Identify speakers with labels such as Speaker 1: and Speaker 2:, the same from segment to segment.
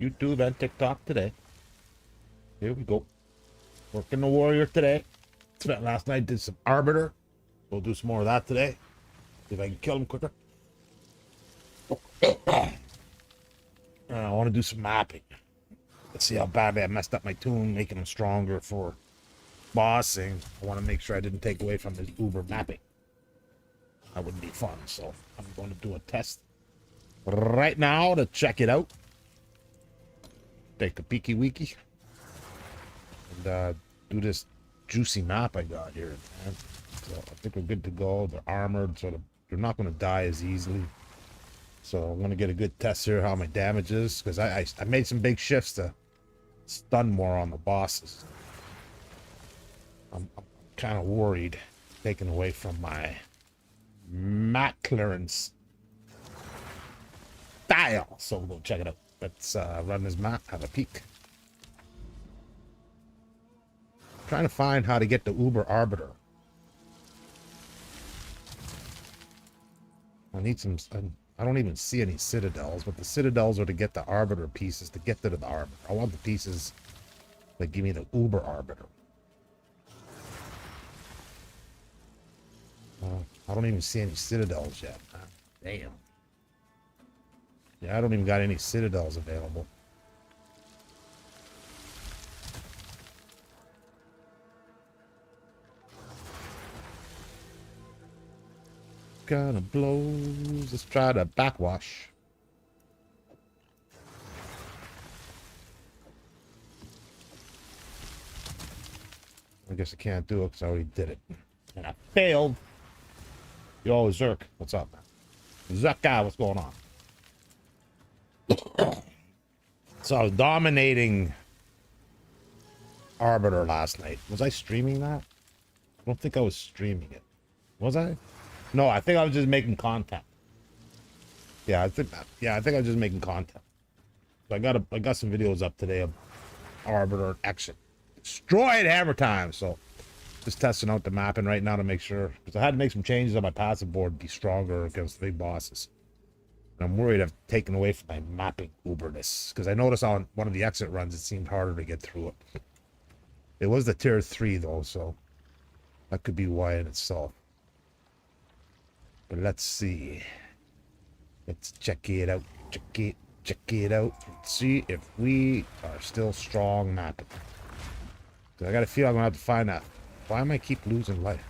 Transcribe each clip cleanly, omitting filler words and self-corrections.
Speaker 1: YouTube and TikTok today. Here we go. Working the warrior today. Spent last night, did some arbiter. We'll do some more of that today. See if I can kill him quicker. I want to do some mapping. Let's see how badly I messed up my tune, making him stronger for bossing. I want to make sure I didn't take away from his uber mapping. That would be fun, so I'm going to do a test right now to check it out. Take a peeky weeky. And do this juicy map I got here, man. So I think we're good to go. They're armored, so they're not going to die as easily. So I'm going to get a good test here how my damage is, because I made some big shifts to stun more on the bosses. I'm kind of worried, taken away from my map clearance style. So we'll go check it out. Let's run this map, have a peek. Trying to find how to get the Uber Arbiter. I need some. I don't even see any citadels, but the citadels are to get the Arbiter pieces to get to the Arbiter. I want the pieces that give me the Uber Arbiter. I don't even see any citadels yet. Damn. Yeah, I don't even got any citadels available. Gonna blow. Let's try the backwash. I guess I can't do it because I already did it. And I failed. Yo, Zerk, what's up, man? Zerk guy, what's going on? So I was dominating Arbiter last night. Was I streaming that? I don't think I was streaming it. Was I? No, I think I was just making content. Yeah, I think I was just making content. So I got some videos up today of Arbiter action. Destroyed Hammer Time. So just testing out the mapping right now to make sure, because I had to make some changes on my passive board to be stronger against the big bosses. And I'm worried I've taken away from my mapping uberness, because I noticed on one of the exit runs it seemed harder to get through it. It was the tier 3 though, so that could be why in itself. But let's see. Let's check it out. Check it out. Let's see if we are still strong mapping. I got a feel I'm gonna have to find that. Why am I keep losing life?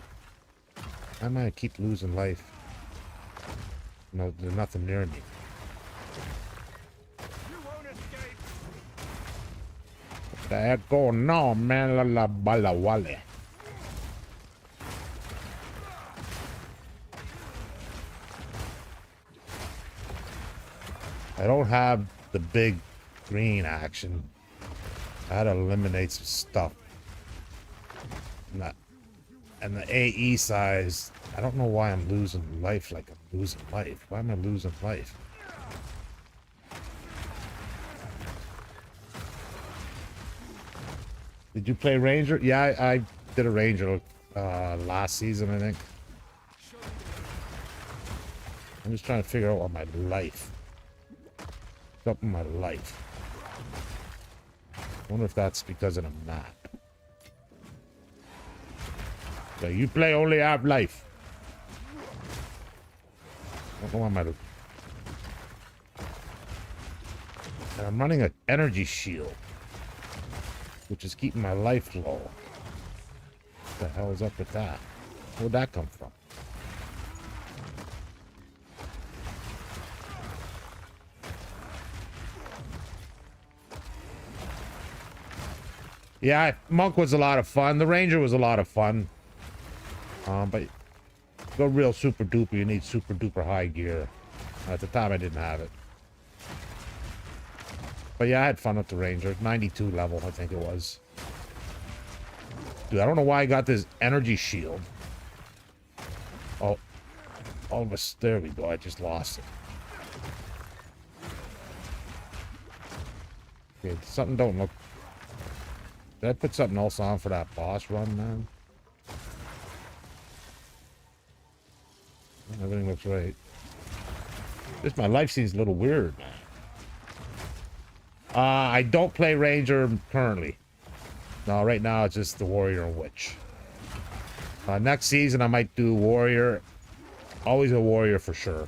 Speaker 1: Why am I keep losing life? No, there's nothing near me. What the heck going on, man? La la bala wale. I don't have the big green action. I had to eliminate some stuff. And the AE size, I don't know why I'm losing life like I'm losing life. Why am I losing life? Did you play Ranger? Yeah, I did a Ranger last season, I think. I'm just trying to figure out what my life. What's up with my life? I wonder if that's because of the map. So you play only half life. I don't know what I'm and I'm running an energy shield, which is keeping my life low. What the hell is up with that? Where'd that come from? Yeah, Monk was a lot of fun. The Ranger was a lot of fun. But to go real super duper, you need super duper high gear. At the time, I didn't have it. But yeah, I had fun with the Ranger. 92 level, I think it was. Dude, I don't know why I got this energy shield. Oh, all of us. There we go. I just lost it. Okay, something don't look. Did I put something else on for that boss run, man? Everything looks right. Just my life seems a little weird, man. I don't play Ranger currently. No, right now it's just the Warrior and Witch. Next season I might do Warrior. Always a Warrior for sure.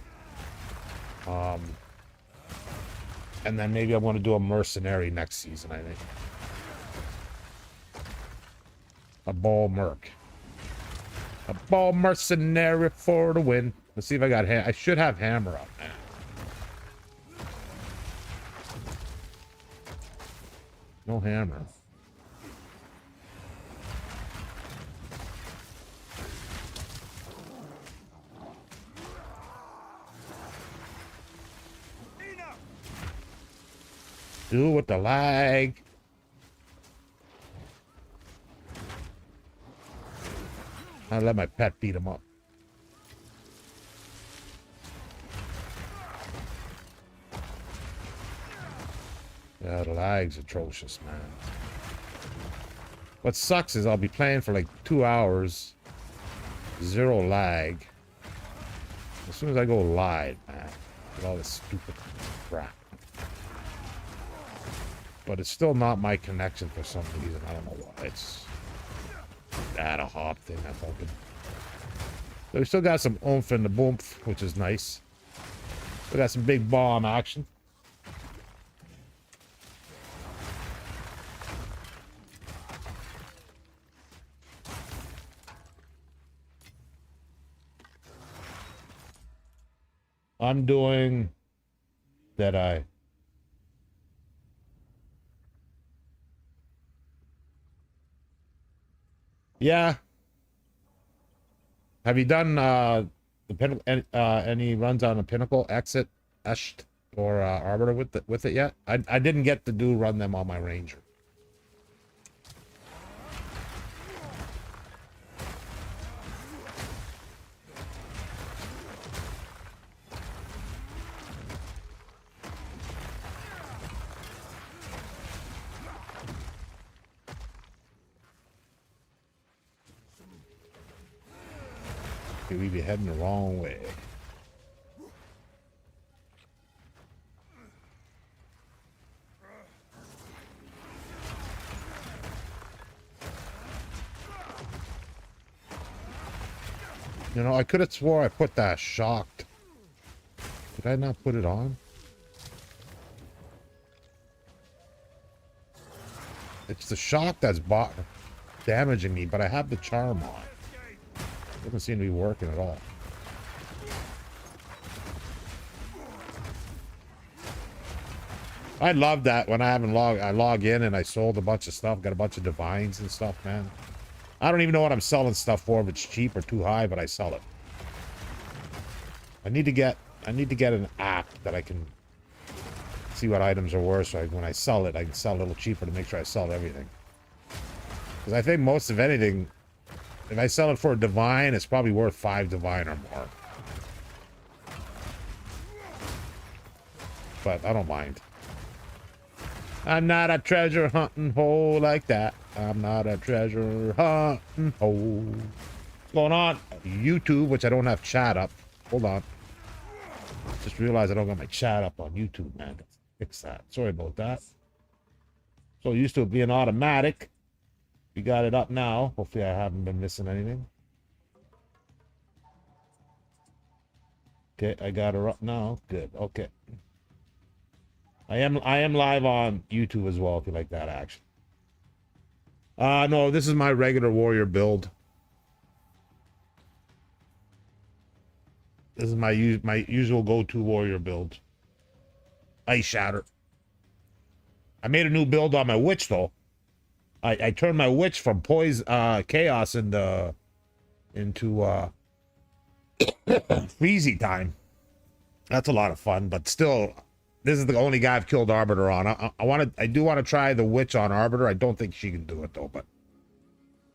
Speaker 1: And then maybe I'm going to do a Mercenary next season, I think. A Ball Merc. A Ball Mercenary for the win. Let's see if I got... I should have Hammer up, man. No Hammer. Do with the lag. I let my pet beat him up. Yeah, the lag's atrocious, man. What sucks is I'll be playing for like 2 hours, 0 lag. As soon as I go live, man, with all this stupid crap. But it's still not my connection for some reason. I don't know why. It's that a hop thing, I fucking. So we still got some oomph in the boomph, which is nice. We got some big bomb action. I'm doing Deadeye. Yeah. Have you done the any runs on a Pinnacle, Exit, Esht, or Arbiter with it yet? I didn't get to run them on my Ranger. Okay, we be heading the wrong way. You know, I could have swore I put that shocked. Did I not put it on? It's the shock that's damaging me, but I have the charm on. Doesn't seem to be working at all. I love that when I log in and I sold a bunch of stuff, got a bunch of divines and stuff, man. I don't even know what I'm selling stuff for, if it's cheap or too high, but I sell it. I need to get an app that I can see what items are worth, so when I sell it, I can sell a little cheaper to make sure I sell everything. Because I think most of anything, if I sell it for a divine, it's probably worth 5 divine or more. But I don't mind. I'm not a treasure hunting hole like that. I'm not a treasure hunting hole. What's going on? YouTube, which I don't have chat up. Hold on. Just realized I don't got my chat up on YouTube, man. Fix that. Sorry about that. So used to it being automatic. We got it up now. Hopefully I haven't been missing anything. Okay, I got her up now. Good. Okay. I am live on YouTube as well if you like that action. No, this is my regular warrior build. This is my usual go-to warrior build. Ice Shatter. I made a new build on my witch though. I turned my witch from chaos into freezy time. That's a lot of fun, but still, this is the only guy I've killed Arbiter on. I do want to try the witch on Arbiter. I don't think she can do it though, but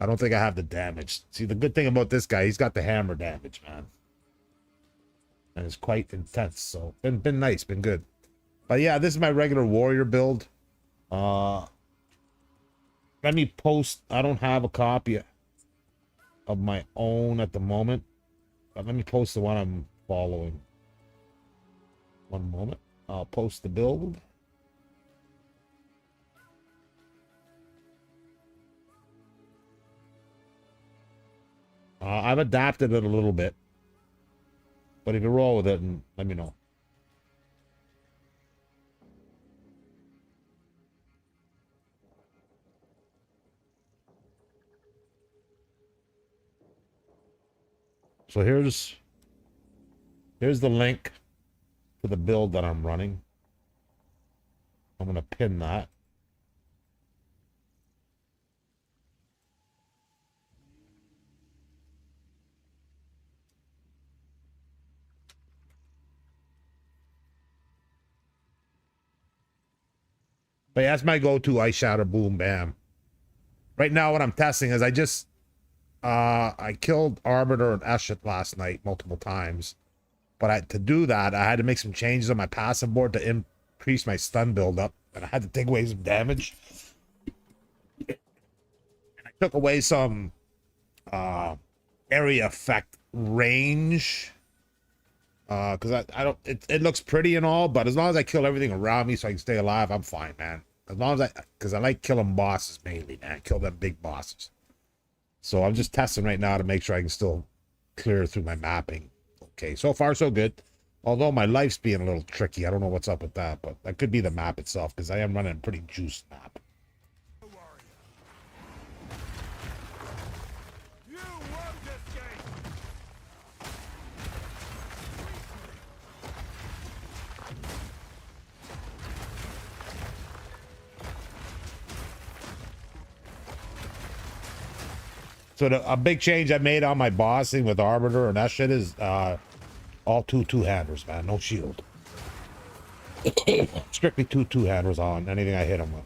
Speaker 1: I don't think I have the damage. See, the good thing about this guy, he's got the hammer damage, man, and it's quite intense. So been nice, been good. But yeah, this is my regular warrior build. Let me post. I don't have a copy of my own at the moment, but let me post the one I'm following. One moment. I'll post the build. I've adapted it a little bit. But if you roll with it, and let me know. So here's the link to the build that I'm running. I'm going to pin that. But yeah, that's my go-to ice shatter boom bam. Right now what I'm testing is I killed Arbiter and Eshet last night multiple times. But to do that, I had to make some changes on my passive board to increase my stun buildup. And I had to take away some damage. And I took away some area effect range. Because I don't, it looks pretty and all, but as long as I kill everything around me so I can stay alive, I'm fine, man. As long as because I like killing bosses mainly, man. Kill them big bosses. So I'm just testing right now to make sure I can still clear through my mapping. Okay, so far so good. Although my life's being a little tricky. I don't know what's up with that, but that could be the map itself because I am running a pretty juiced map. So a big change I made on my bossing with Arbiter and that shit is all two-handers, man. No shield. Strictly two-handers on anything I hit them with.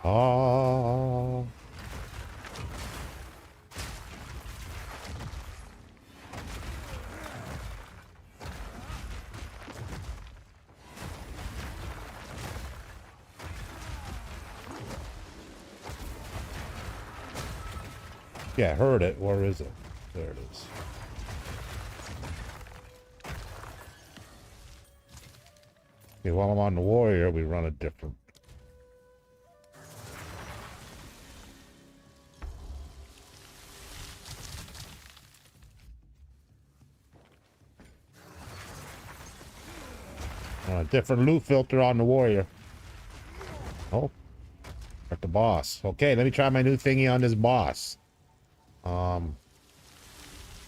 Speaker 1: Oh. Yeah, heard it. Where is it? There it is. Okay, while I'm on the warrior, we run a different. A different loot filter on the warrior. Oh, at the boss. Okay, let me try my new thingy on this boss.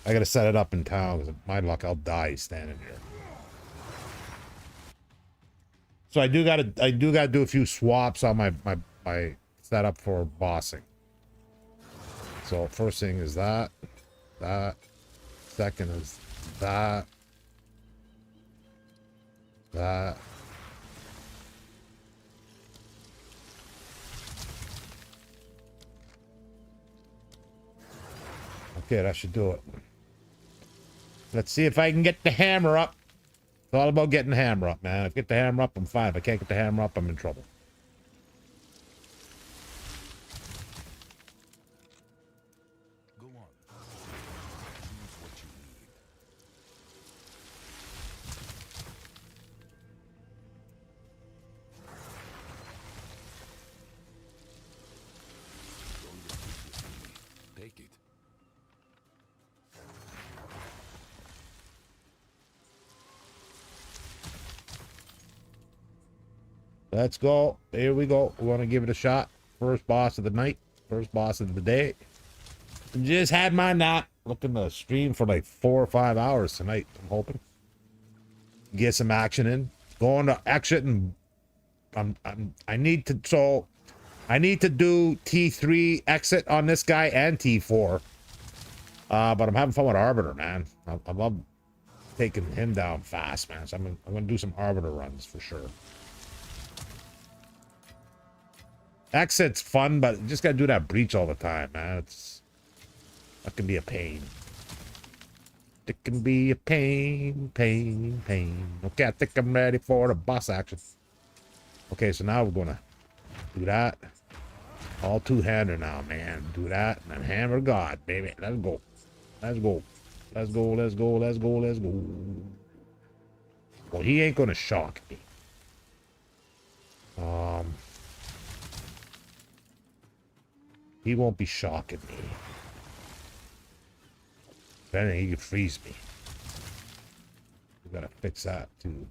Speaker 1: I gotta set it up in town because my luck, I'll die standing here. So I do gotta do a few swaps on my setup for bossing. So first thing is that. Second is that. Okay, that should do it. Let's see if I can get the hammer up. It's all about getting the hammer up, man. If I get the hammer up, I'm fine. If I can't get the hammer up, I'm in trouble.
Speaker 2: Go on. Choose what you need. Take it.
Speaker 1: Let's go. Here we go. We want to give it a shot. First boss of the night. First boss of the day. Just had my nap. Looking to stream for like 4 or 5 hours tonight. I'm hoping. Get some action in. Going to exit and I need to do T3 exit on this guy and T4. But I'm having fun with Arbiter, man. I love taking him down fast, man. So I'm gonna do some Arbiter runs for sure. Exit's fun, but you just gotta do that breach all the time, man. That can be a pain. It can be a pain. Okay, I think I'm ready for the boss action. Okay, so now we're gonna do that. All two-hander now, man. Do that and then hammer God, baby. Let's go. Let's go. Let's go. Let's go. Let's go. Let's go. Well, he ain't gonna shock me. He won't be shocking me. Then he could freeze me. We gotta fix that too.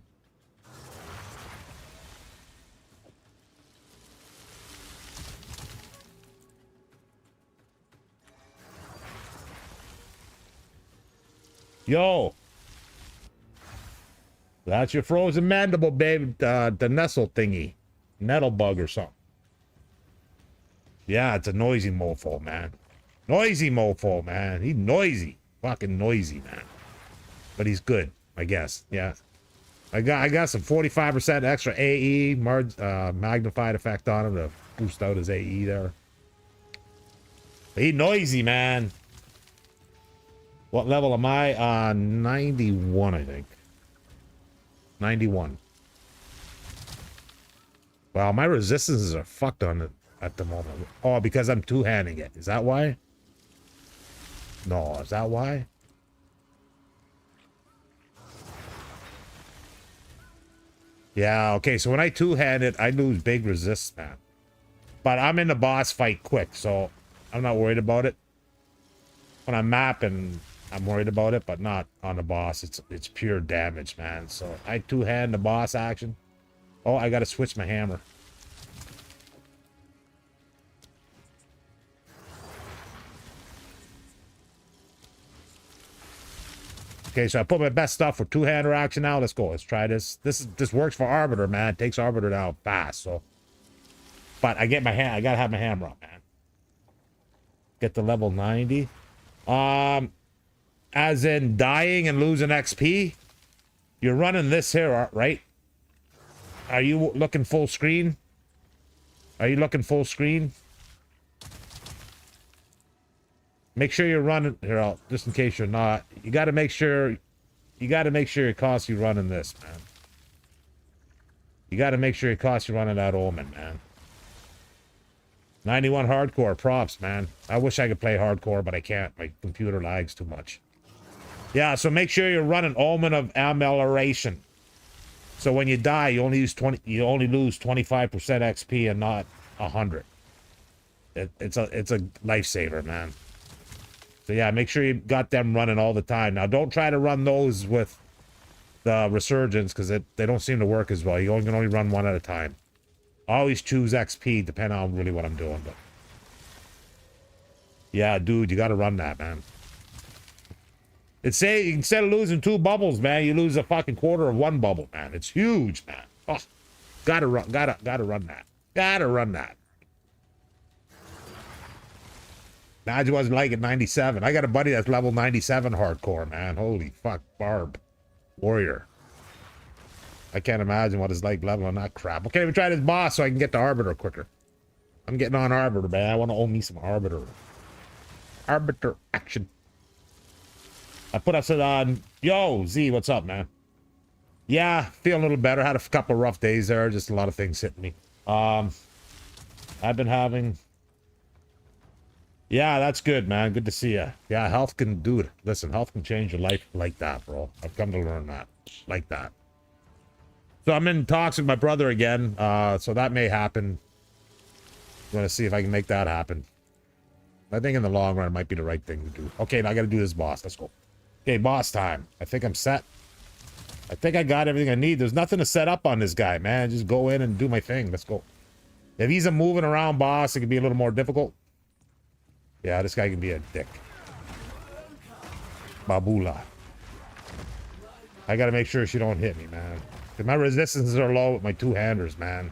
Speaker 1: Yo, that's your frozen mandible, babe. The nestle thingy, nettle bug or something. Yeah, it's a noisy mofo, man. Noisy mofo, man. He's noisy, fucking noisy, man. But he's good, I guess. Yeah, I got some 45% extra AE magnified effect on him to boost out his AE there. But he's noisy, man. What level am I? 91, I think. 91. Wow, my resistances are fucked on it at the moment. Oh, because I'm two-handing it. Is that why? No, is that why? Yeah, okay, so when I two-hand it, I lose big resist, man. But I'm in the boss fight quick, so I'm not worried about it. When I'm mapping, I'm worried about it, but not on the boss. It's pure damage, man. So I two-hand the boss action. Oh, I gotta switch my hammer. Okay, so I put my best stuff for two-hander action now. Let's go. Let's try this. This works for Arbiter, man. It takes Arbiter down fast, so. But I gotta have my hammer up, man. Get to level 90. As in dying and losing XP. You're running this here, right? Are you looking full screen? Are you looking full screen? Make sure you're running here, just in case you're not. You got to make sure. You got to make sure it costs you running this, man. You got to make sure it costs you running that Omen, man. 91 hardcore, props, man. I wish I could play hardcore, but I can't. My computer lags too much. Yeah, so make sure you're running Omen of Amelioration. So when you die, you only lose 25% XP and not 100. It's a lifesaver, man. So yeah, make sure you got them running all the time. Now don't try to run those with the Resurgence because they don't seem to work as well. You can only run one at a time. Always choose XP depending on really what I'm doing. But yeah, dude, you got to run that, man. Instead of losing 2 bubbles, man, you lose a fucking quarter of 1 bubble, man. It's huge, man. Oh, gotta run that. Gotta run that. Imagine what it's like at 97. I got a buddy that's level 97 hardcore, man. Holy fuck, Barb. Warrior. I can't imagine what it's like leveling that crap. Okay, we try this boss so I can get to Arbiter quicker. I'm getting on Arbiter, man. I want to own me some Arbiter. Arbiter action. I put us on. Yo, Z, what's up, man? Yeah, feeling a little better. Had a couple of rough days there. Just a lot of things hitting me. I've been having. Yeah, that's good, man. Good to see you. Yeah, health can do it. Listen, health can change your life like that, bro. I've come to learn that. Like that. So I'm in talks with my brother again. So that may happen. I'm gonna see if I can make that happen. I think in the long run, it might be the right thing to do. Okay, now I gotta do this boss. Let's go. Okay, boss time. I think I'm set. I think I got everything I need. There's nothing to set up on this guy, man. Just go in and do my thing. Let's go. If he's a moving around boss, it can be a little more difficult. Yeah, this guy can be a dick. Babula. I gotta make sure she don't hit me, man. Cause my resistances are low with my 2-handers, man.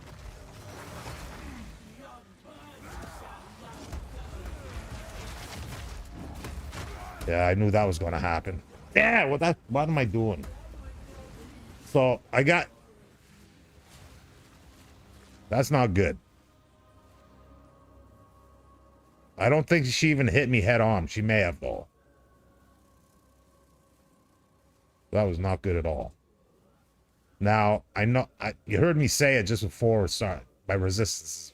Speaker 1: Yeah, I knew that was gonna happen. Yeah, what am I doing? So I got. That's not good. I don't think she even hit me head on. She may have, though. That was not good at all. Now, I know you heard me say it just before. Sorry, my resistance.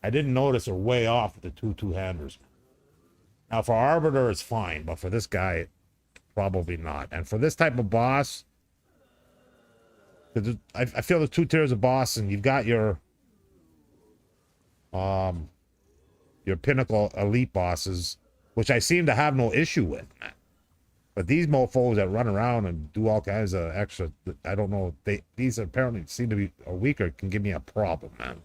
Speaker 1: I didn't notice her way off with the two-handers. Now, for Arbiter, it's fine, but for this guy, probably not. And for this type of boss, I feel the 2 tiers of boss, and you've got your your pinnacle elite bosses, which I seem to have no issue with, man. But these mofos that run around and do all kinds of extra, I don't know, these apparently seem to be weaker, can give me a problem, man.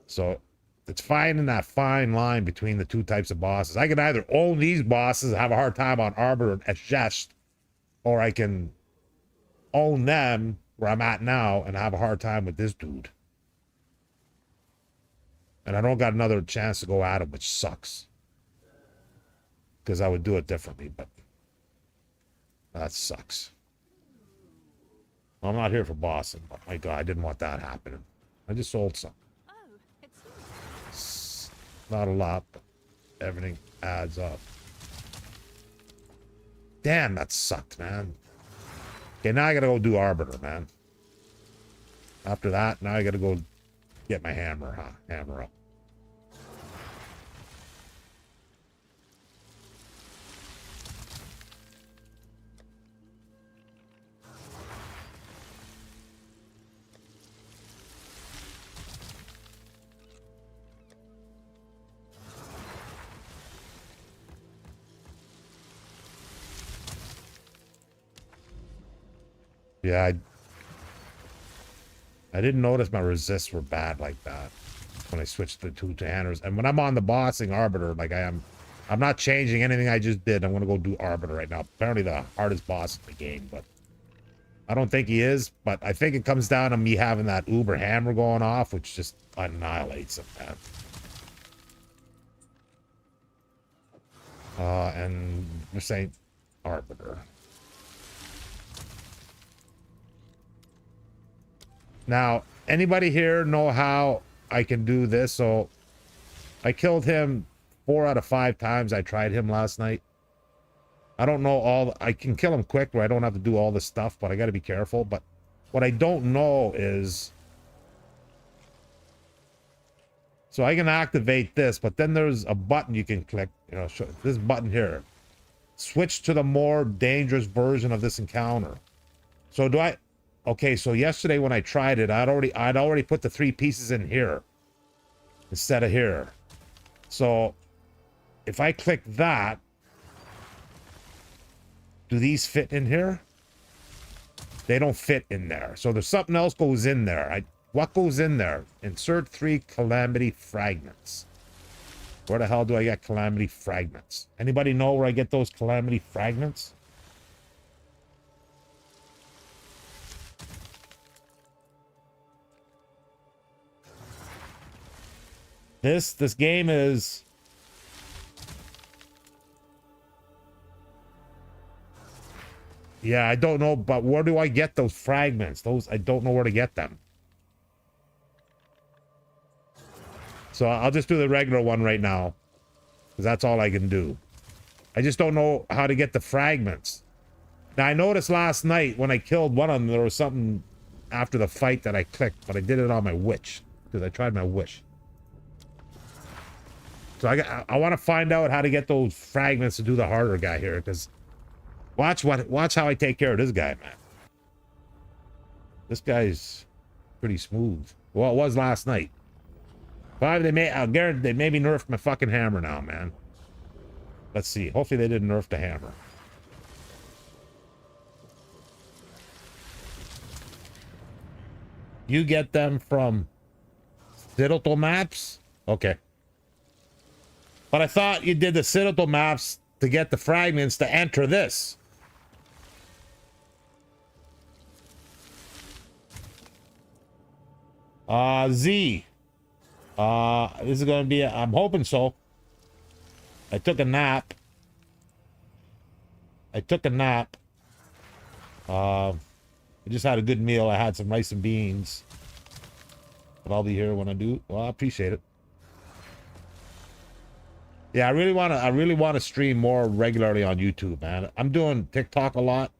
Speaker 1: So it's finding that fine line between the two types of bosses. I can either own these bosses and have a hard time on Arbiter and Jest, or I can own them where I'm at now and have a hard time with this dude. And I don't got another chance to go at him, which sucks. Because I would do it differently, but that sucks. Well, I'm not here for bossing, but my God, I didn't want that happening. I just sold some.
Speaker 3: Oh,
Speaker 1: It's not a lot, but everything adds up. Damn, that sucked, man. Okay, now I gotta go do Arbiter, man. After that, now I gotta go get my hammer up. Yeah, I didn't notice my resists were bad like that when I switched the two-handers. And when I'm on the bossing Arbiter, like I'm not changing anything I just did. I'm going to go do Arbiter right now. Apparently the hardest boss in the game, but I don't think he is. But I think it comes down to me having that Uber hammer going off, which just annihilates him, man. And we're saying Arbiter. Now, anybody here know how I can do this? So I killed him 4 out of 5 times I tried him last night. I don't know I can kill him quick where I don't have to do all this stuff, but I got to be careful. But what I don't know is, so I can activate this, but then there's a button you can click, you know, this button here. Switch to the more dangerous version of this encounter. So do I... Okay, so yesterday when I tried it, I'd already put the 3 pieces in here instead of here. So if I click that, do these fit in here? They don't fit in there. So there's something else goes in there. What goes in there? Insert 3 calamity fragments. Where the hell do I get calamity fragments? Anybody know where I get those calamity fragments? This game is... Yeah, I don't know, but where do I get those fragments? I don't know where to get them. So I'll just do the regular one right now, because that's all I can do. I just don't know how to get the fragments. Now, I noticed last night when I killed one of them, there was something after the fight that I clicked, but I did it on my witch, because I tried my wish. So I want to find out how to get those fragments to do the harder guy here, because watch how I take care of this guy, man. This guy's pretty smooth. Well, it was last night. But I guarantee they maybe nerfed my fucking hammer now, man. Let's see. Hopefully they didn't nerf the hammer. You get them from Citadel maps? Okay. But I thought you did the Citadel maps to get the fragments to enter this. Z. This is going to be, I'm hoping so. I took a nap. I just had a good meal. I had some rice and beans. But I'll be here when I do. Well, I appreciate it. Yeah, I really want to stream more regularly on YouTube, man. I'm doing TikTok a lot,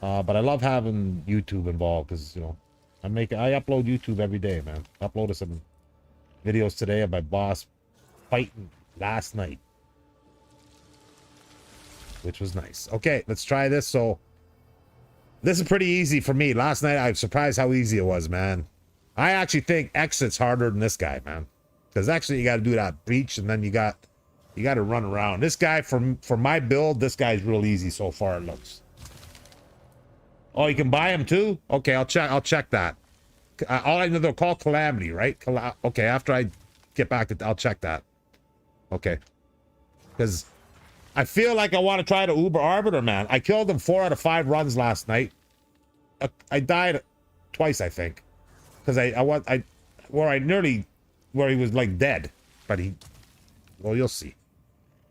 Speaker 1: but I love having YouTube involved because, you know, I upload YouTube every day, man. I uploaded some videos today of my boss fighting last night, which was nice. Okay, let's try this. So this is pretty easy for me. Last night I was surprised how easy it was, man. I actually think Exit's harder than this guy, man. Because actually you got to do that breach, and then you got to run around. This guy, for my build, this guy's real easy so far, it looks. Oh, you can buy him too? Okay, I'll check that. All I know, they're called Calamity, right? Okay, after I get back to, I'll check that. Okay. Because I feel like I want to try to Uber Arbiter, man. I killed him 4 out of 5 runs last night. I died twice, I think. Because where he was like dead. But well, you'll see.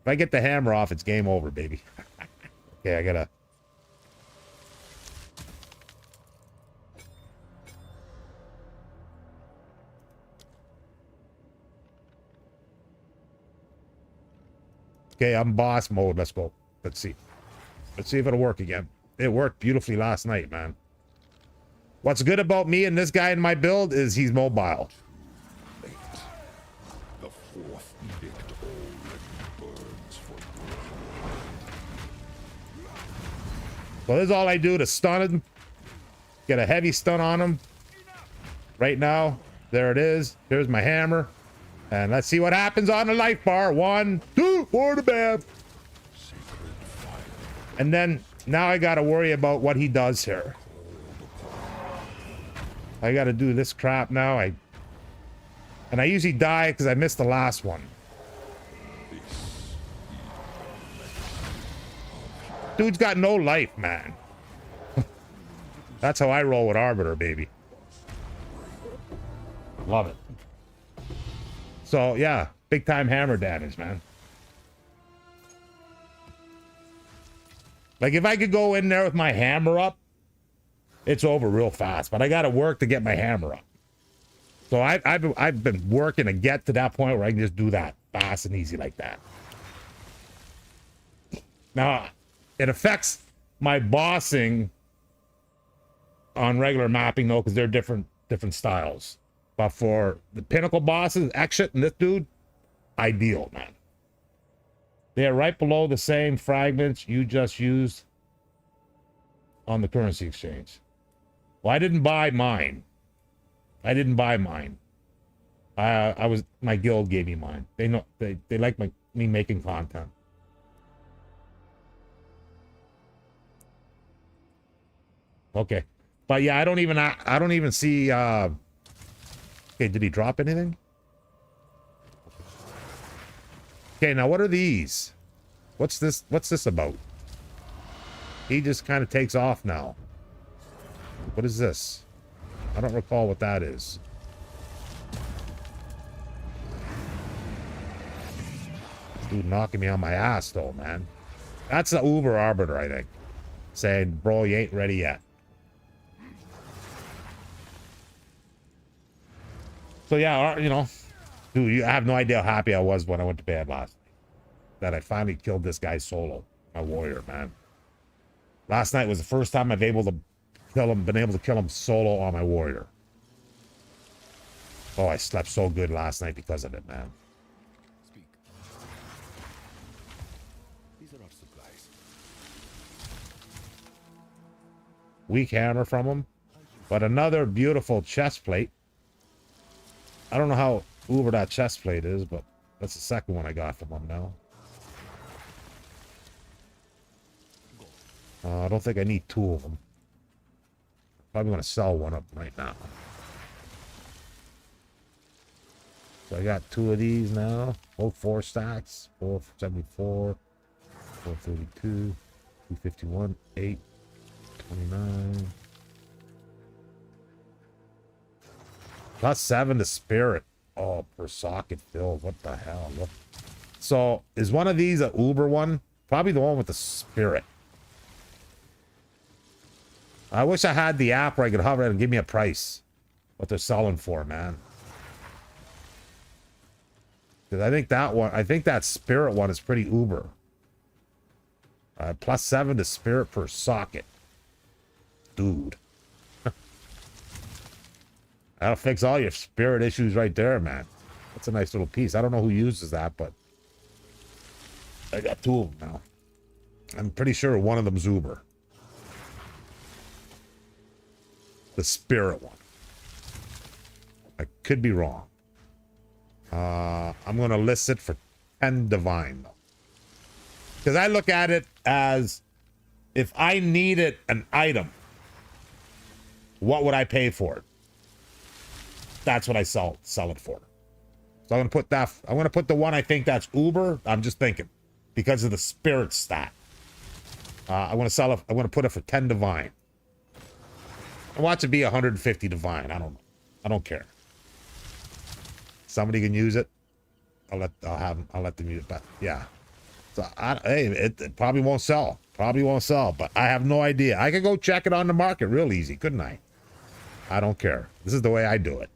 Speaker 1: If I get the hammer off, it's game over, baby. Okay, I gotta... Okay, I'm boss mode. Let's go. Let's see. Let's see if it'll work again. It worked beautifully last night, man. What's good about me and this guy in my build is he's mobile.
Speaker 2: The fourth edict already burns for
Speaker 1: So this is all I do to stun him. Get a heavy stun on him. Right now. There it is. Here's my hammer. And let's see what happens on the life bar. 1, 2, for the bam. And then now I got to worry about what he does here. I got to do this crap now. And I usually die because I missed the last one. Dude's got no life, man. That's how I roll with Arbiter, baby. Love it. So, yeah, big time hammer damage, man. Like, if I could go in there with my hammer up, it's over real fast. But I got to work to get my hammer up. So I've been working to get to that point where I can just do that fast and easy like that. Now, it affects my bossing on regular mapping, though, because they're different styles. But for the pinnacle bosses, Exit and this dude, ideal, man. They are right below the same fragments you just used on the currency exchange. Well, I didn't buy mine. I didn't buy mine. My guild gave me mine. They know they like me making content. Okay. But yeah, I don't even see okay, did he drop anything? Okay, now what are these? What's this about? He just kind of takes off now. What is this? I don't recall what that is. Dude knocking me on my ass though, man. That's the Uber Arbiter, I think. Saying, bro, you ain't ready yet. So yeah, you know, dude, I have no idea how happy I was when I went to bed last night. That I finally killed this guy solo. My warrior, man. Last night was the first time I've been able to kill him solo on my warrior. Oh, I slept so good last night because of it, man.
Speaker 2: Speak. These are our supplies.
Speaker 1: Weak hammer from him. But another beautiful chest plate. I don't know how uber that chest plate is, but that's the second one I got from him now. I don't think I need 2 of them. Probably going to sell one up right now. So I got 2 of these now. Both 4 stacks. 474, 432, 251, 8, 29. +7 to spirit. Oh, per socket filled. What the hell? What? So is one of these a Uber one? Probably the one with the spirit. I wish I had the app where I could hover it and give me a price. What they're selling for, man. Because I think that spirit one is pretty Uber. +7 to spirit per socket. Dude. That'll fix all your spirit issues right there, man. That's a nice little piece. I don't know who uses that, but I got 2 of them now. I'm pretty sure one of them's Uber. The spirit one. I could be wrong. I'm gonna list it for 10 divine though. Because I look at it as if I needed an item, what would I pay for it? That's what I sell it for. So I'm gonna put that. I'm gonna put the one I think that's Uber. I'm just thinking because of the spirit stat. I want to sell it. I want to put it for 10 divine. I want it to be 150 divine. I don't know. I don't care. Somebody can use it. I'll let them use it. But yeah. So hey, it probably won't sell. Probably won't sell. But I have no idea. I could go check it on the market real easy, couldn't I? I don't care. This is the way I do it.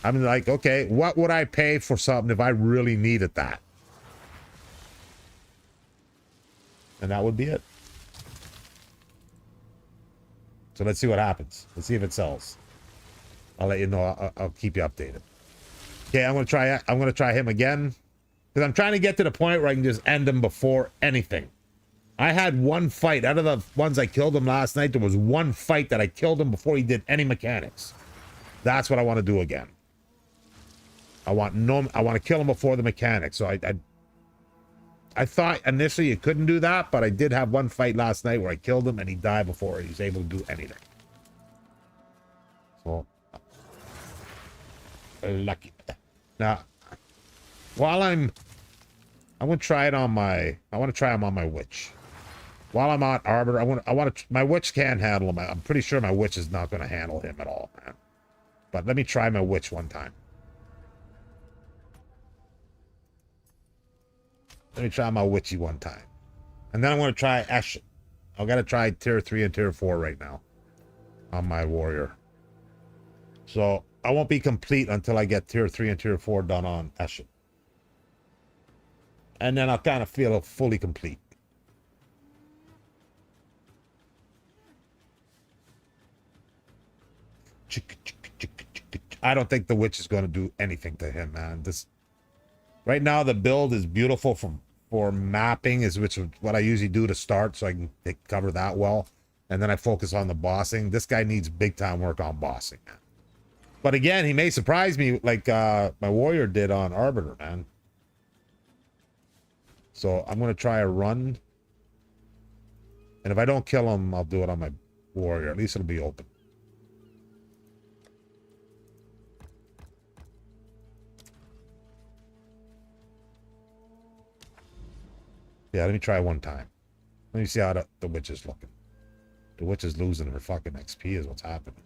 Speaker 1: I'm like, okay, what would I pay for something if I really needed that? And that would be it. So let's see what happens. Let's see if it sells. I'll let you know. I'll keep you updated. Okay, I'm gonna try him again. Because I'm trying to get to the point where I can just end him before anything. I had one fight. Out of the ones I killed him last night, there was one fight that I killed him before he did any mechanics. That's what I want to do again. I want to kill him before the mechanics. So I thought initially you couldn't do that, but I did have one fight last night where I killed him and he died before he was able to do anything. So lucky. Now, while I'm gonna try it on my. I want to try him on my witch. While I'm on Arbiter, my witch can't handle him. I'm pretty sure my witch is not gonna handle him at all, man. But let me try my witch one time. Let me try my witchy one time. And then I'm going to try Eshin. I've got to try tier 3 and tier 4 right now on my warrior. So I won't be complete until I get tier 3 and tier 4 done on Eshin. And then I'll kind of feel fully complete. I don't think the witch is going to do anything to him, man. Right now the build is beautiful for mapping, which is what I usually do to start, so I can cover that well, and then I focus on the bossing. This guy needs big time work on bossing, man. But again, he may surprise me like my warrior did on Arbiter, man. So I'm gonna try a run, and if I don't kill him, I'll do it on my warrior. At least it'll be open. Yeah, let me try one time. Let me see how the witch is looking. The witch is losing her fucking XP is what's happening.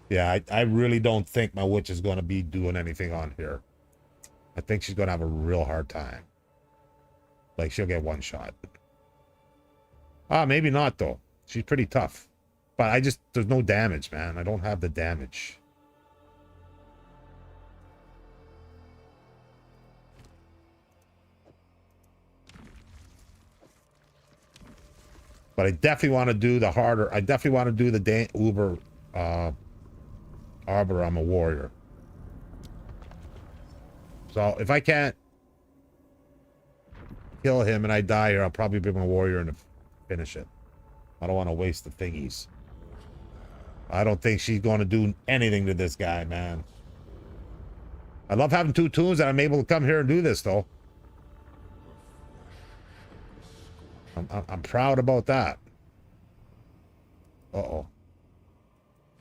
Speaker 1: Yeah, I really don't think my witch is going to be doing anything on here. I think she's going to have a real hard time. Like, she'll get one shot. Ah, maybe not, though. She's pretty tough. But there's no damage, man. I don't have the damage. But I definitely want to do the harder. I definitely want to do the Uber Arbiter. I'm a warrior. So if I can't kill him and I die here, I'll probably be my warrior and finish it. I don't want to waste the thingies. I don't think she's going to do anything to this guy, man. I love having 2 toons that I'm able to come here and do this, though. I'm proud about that. Uh-oh.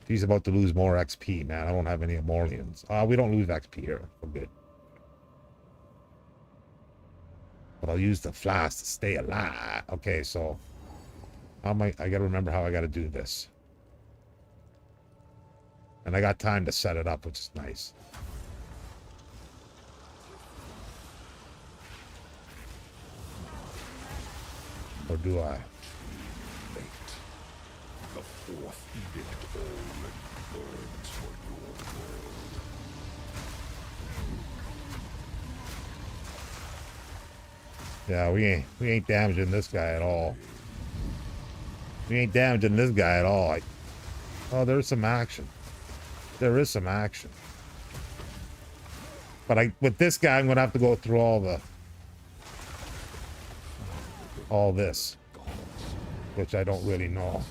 Speaker 1: He's about to lose more XP, man. I don't have any Amorlians. We don't lose XP here. We're good. But I'll use the flask to stay alive. Okay, so... I gotta remember how I gotta do this. And I got time to set it up, which is nice. Or do I?
Speaker 2: The fourth edict already burns for your world.
Speaker 1: Yeah, we ain't damaging this guy at all. We ain't damaging this guy at all. Oh, there's some action. There is some action. But with this guy, I'm gonna have to go through all the all this, which I don't really know.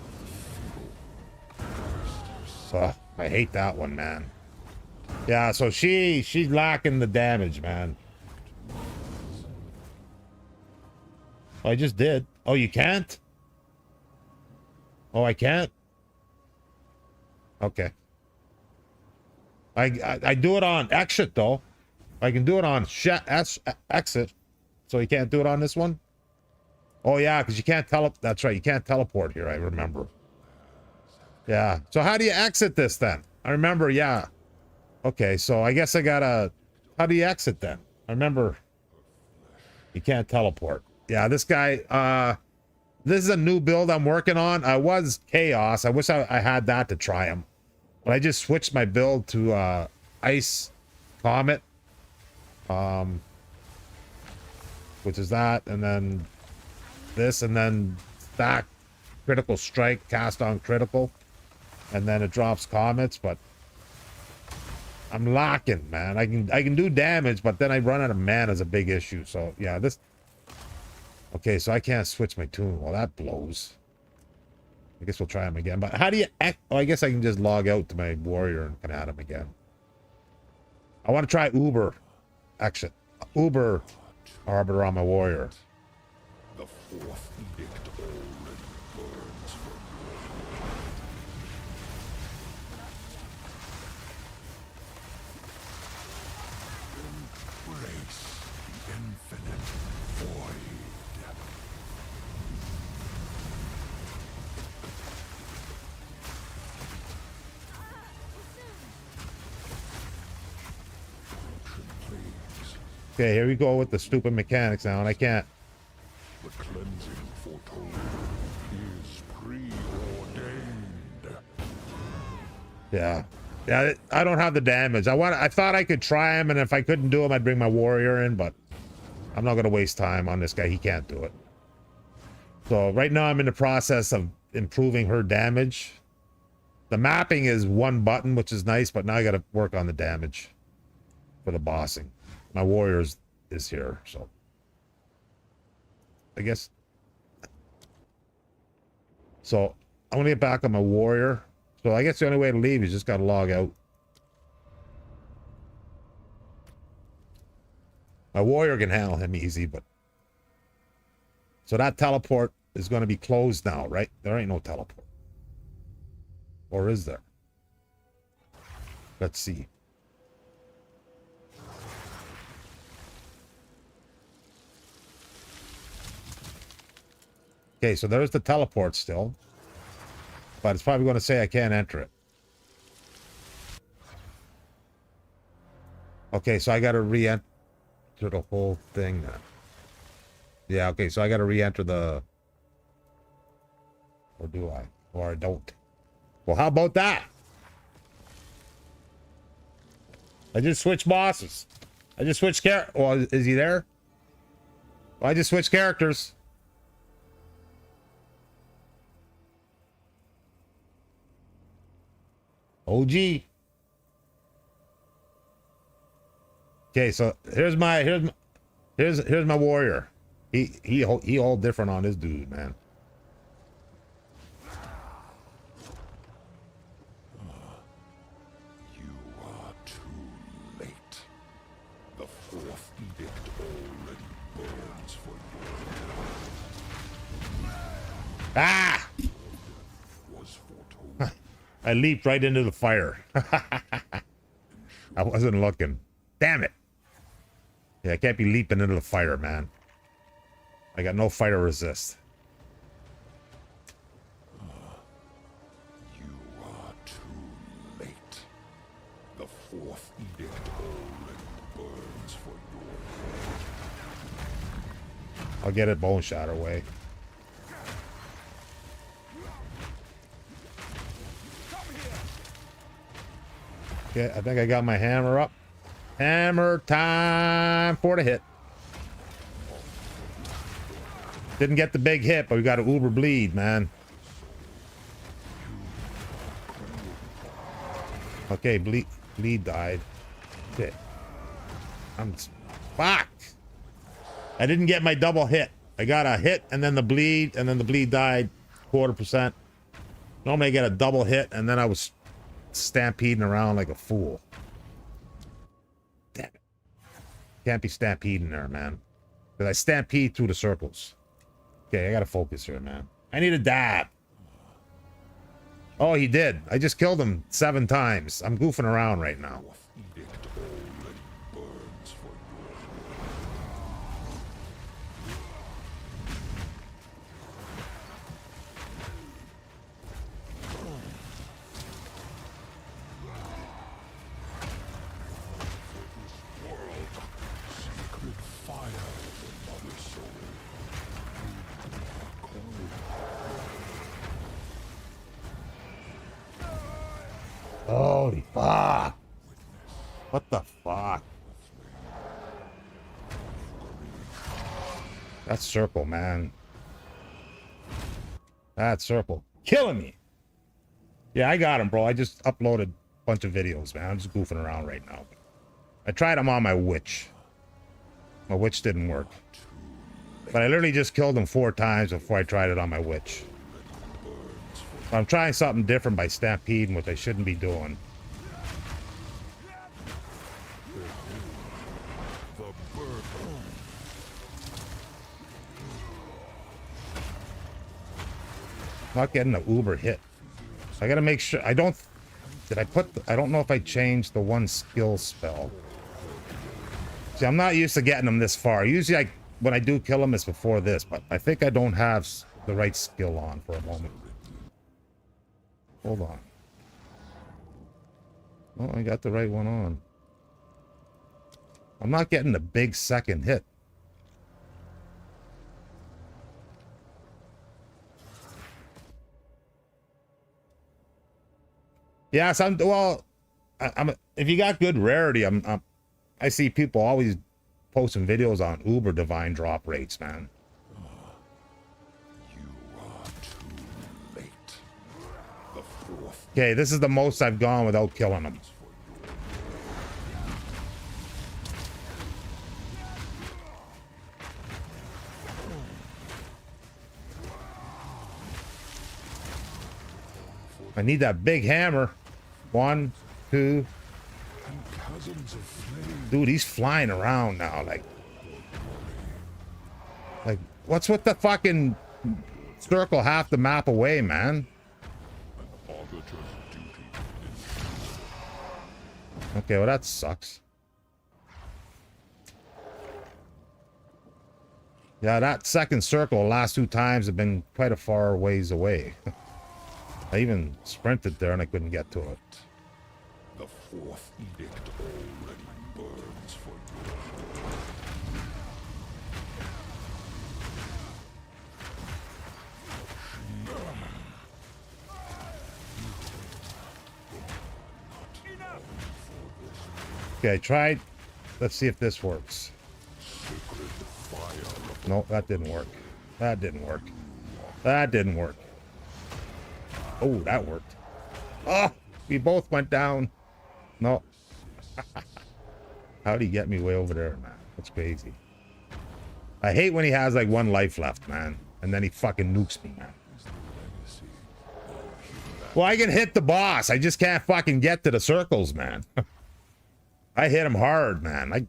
Speaker 1: So I hate that one, man. Yeah, so she's lacking the damage, man. I just did. Oh, you can't? Oh, I can't? Okay. I do it on exit, though. I can do it on exit. So you can't do it on this one? Oh, yeah, because you can't that's right. You can't teleport here, I remember. Yeah. So how do you exit this, then? I remember, yeah. Okay, so I guess I gotta... How do you exit, then? I remember... You can't teleport. Yeah, this guy... This is a new build I'm working on. I was Chaos. I wish I had that to try him. But I just switched my build to Ice Comet. Which is that, and then this, and then that critical strike, cast on critical. And then it drops comets, but I'm locking, man. I can do damage, but then I run out of mana is a big issue. So yeah, this... Okay, so I can't switch my tune. Well, that blows. I guess we'll try him again. But how do you... Oh, I guess I can just log out to my warrior and can add him again. I want to try Uber. Exit. Uber Arbiter on my warrior.
Speaker 2: The fourth edict already burns for you. Embrace the infinite void.
Speaker 1: Okay, here we go with the stupid mechanics now, and I can't.
Speaker 2: The cleansing foretold is preordained.
Speaker 1: Yeah. Yeah, I don't have the damage. I thought I could try him, and if I couldn't do him, I'd bring my warrior in, but I'm not going to waste time on this guy. He can't do it. So right now I'm in the process of improving her damage. The mapping is one button, which is nice, but now I got to work on the damage for the bossing. My warrior is here, so I guess. So I'm gonna get back on my warrior. So I guess the only way to leave is just gotta log out. My warrior can handle him easy, but so that teleport is gonna be closed now, right? There ain't no teleport. Or is there? Let's see. Okay, so there's the teleport still. But it's probably going to say I can't enter it. Okay, so I got to re-enter the whole thing now. Yeah, okay, so I got to re-enter the... Or do I? Or I don't. Well, how about that? I just switched bosses. I just switched Oh, is he there? Well, I just switched characters. OG. Okay, so here's my warrior. He all different on this dude, man.
Speaker 2: You are too late. The fourth edict already burns for you.
Speaker 1: Ah!
Speaker 2: Was foretold.
Speaker 1: I leaped right into the fire. I wasn't looking. Damn it. Yeah, I can't be leaping into the fire, man. I got no fire resist.
Speaker 2: You are too late. The fourth edict already burns for you.
Speaker 1: I'll get it bone shatter away. Okay, I think I got my hammer up. Hammer time for the hit. Didn't get the big hit, but we got an uber bleed, man. Okay, bleed died. Shit. Fuck. I didn't get my double hit. I got a hit and then the bleed, and then the bleed died 1/4%. Normally I get a double hit, and then I was stampeding around like a fool. Damn it. Can't be stampeding there, man. Because I stampede through the circles. Okay, I gotta focus here, man. I need a dab. Oh, he did. I just killed him 7 times. I'm goofing around right now.
Speaker 2: Edict already burns for sacred fire of the mother soul.
Speaker 1: Holy fuck. What the fuck? That circle, man. That circle. Killing me. Yeah, I got him, bro. I just uploaded a bunch of videos, man. I'm just goofing around right now. I tried him on my witch. My witch didn't work. But I literally just killed him 4 times before I tried it on my witch. I'm trying something different by stampeding, which I shouldn't be doing. Not getting an uber hit. So I gotta make sure I don't. Did I put? I don't know if I changed the 1 skill spell. See, I'm not used to getting them this far. Usually, when I do kill them, it's before this. But I think I don't have the right skill on for a moment. Hold on. Oh, I got the right one on. I'm not getting the big second hit. Yes, well, if you got good rarity, I see people always posting videos on Uber divine drop rates, man.
Speaker 2: You are too late. The 4th
Speaker 1: Okay, this is the most I've gone without killing them. I need that big hammer. 1, 2.
Speaker 2: cousins of flame.
Speaker 1: Dude, he's flying around now. Like, what's with the fucking circle half the map away, man? Okay, well, that sucks. Yeah, that second circle, the last 2 times have been quite a far ways away. I even sprinted there and I couldn't get to it.
Speaker 2: The 4th edict already burns for
Speaker 1: Okay, I tried. Let's see if this works. No, that didn't work. That didn't work. That didn't work. Oh, that worked. Oh, we both went down. No. How'd he get me way over there, man? That's crazy. I hate when he has like 1 life left, man. And then he fucking nukes me, man. Well, I can hit the boss. I just can't fucking get to the circles, man. I hit him hard, man. I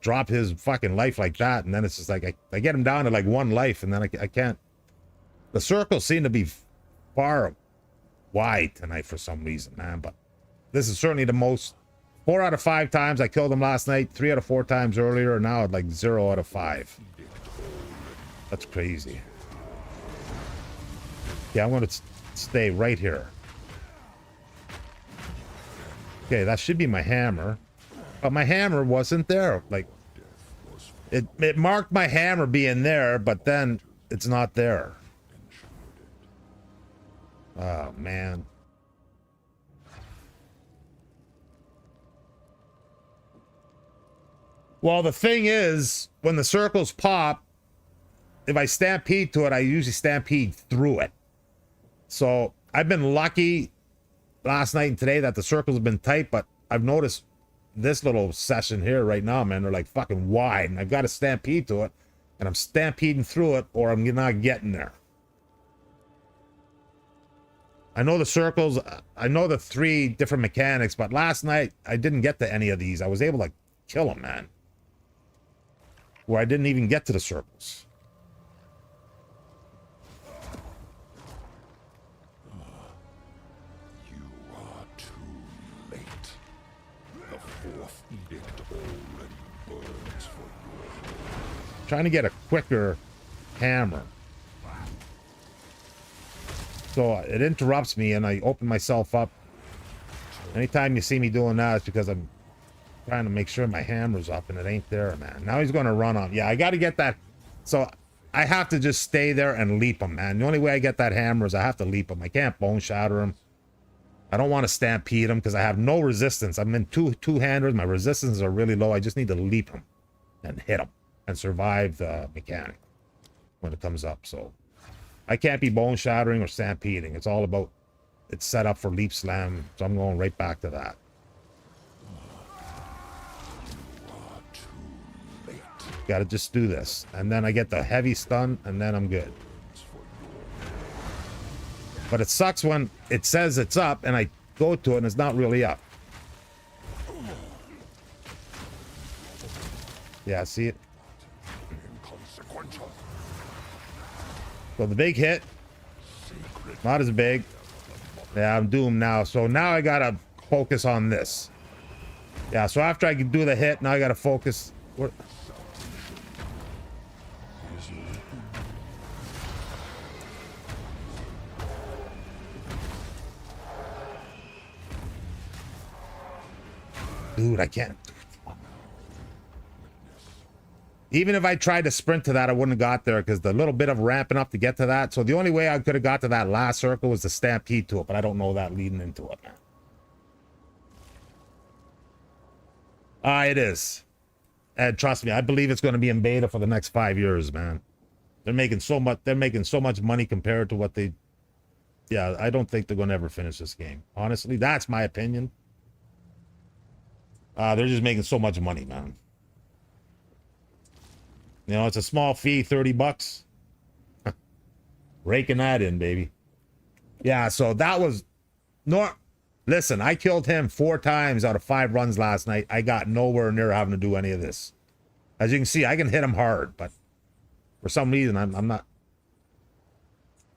Speaker 1: drop his fucking life like that, and then it's just like I get him down to like 1 life, and then I can't. The circles seem to be far wide tonight for some reason, man. But this is certainly the most. 4 out of 5 times I killed him last night. 3 out of 4 times earlier, and now at like 0 out of 5. That's crazy. Yeah, I'm gonna stay right here. Okay, that should be my hammer. But my hammer wasn't there. Like, it marked my hammer being there, but then it's not there. Oh, man. Well, the thing is, when the circles pop, if I stampede to it, I usually stampede through it. So I've been lucky last night and today that the circles have been tight, but I've noticed this little session here right now, man, they're like fucking wide, and I've got to stampede to it. And I'm stampeding through it, or I'm not getting there. I know the circles, I know the 3 different mechanics, but last night I didn't get to any of these. I was able to kill them, man. Where I didn't even get to the circles.
Speaker 2: You are too late. The 4th edict already burns for you.
Speaker 1: Trying to get a quicker hammer. So it interrupts me and I open myself up. Anytime you see me doing that, it's because I'm trying to make sure my hammer's up and it ain't there, man. Now he's going to run on. Yeah, I got to get that. So I have to just stay there and leap him, man. The only way I get that hammer is I have to leap him. I can't bone shatter him. I don't want to stampede him because I have no resistance. I'm in two-handers. My resistances are really low. I just need to leap him and hit him and survive the mechanic when it comes up. So I can't be bone shattering or stampeding. It's all about, it's set up for leap slam. So I'm going right back to that. Got to just do this. And then I get the heavy stun and then I'm good. But it sucks when it says it's up and I go to it and it's not really up. Yeah, see it? So the big hit, not as big. Yeah, I'm doomed now. So now I gotta focus on this. Yeah, so after I can do the hit, now I gotta focus. Dude, I can't. Even if I tried to sprint to that, I wouldn't have got there because the little bit of ramping up to get to that. So the only way I could have got to that last circle was to stampede to it, but I don't know that leading into it, man. It is. And trust me, I believe it's going to be in beta for the next 5 years, man. They're making so much money compared to what they. Yeah, I don't think they're going to ever finish this game. Honestly, that's my opinion. They're just making so much money, man. You know, it's a small fee, $30. Raking that in, baby. Yeah, so that was... Listen, I killed him 4 times out of 5 runs last night. I got nowhere near having to do any of this. As you can see, I can hit him hard, but for some reason, I'm not...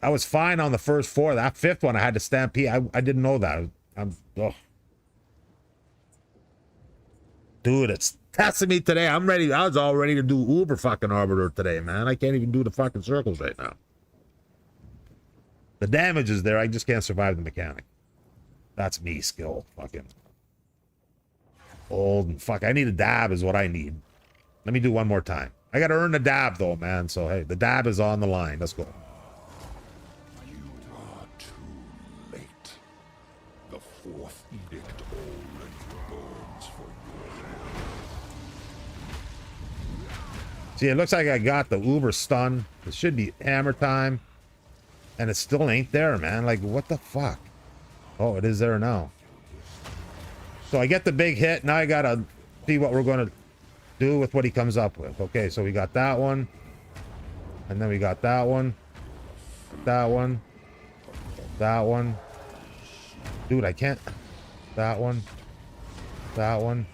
Speaker 1: I was fine on the first 4. That 5th one, I had to stampede. I didn't know that. Ugh. Dude, it's testing me today. I'm ready. I was all ready to do Uber fucking Arbiter today, man. I can't even do the fucking circles right now. The damage is there. I just can't survive the mechanic. That's me skill. Fucking old and fuck. I need a dab is what I need. Let me do one more time. I got to earn the dab though, man. So, hey, the dab is on the line. Let's go.
Speaker 2: You are too late. The 4th edict already burns for you.
Speaker 1: See, it looks like I got the Uber stun. It should be hammer time. And it still ain't there, man. Like, what the fuck? Oh, it is there now. So I get the big hit. Now I gotta see what we're gonna do with what he comes up with. Okay, so we got that one. And then we got that one. That one. That one. Dude, I can't. That one. That one.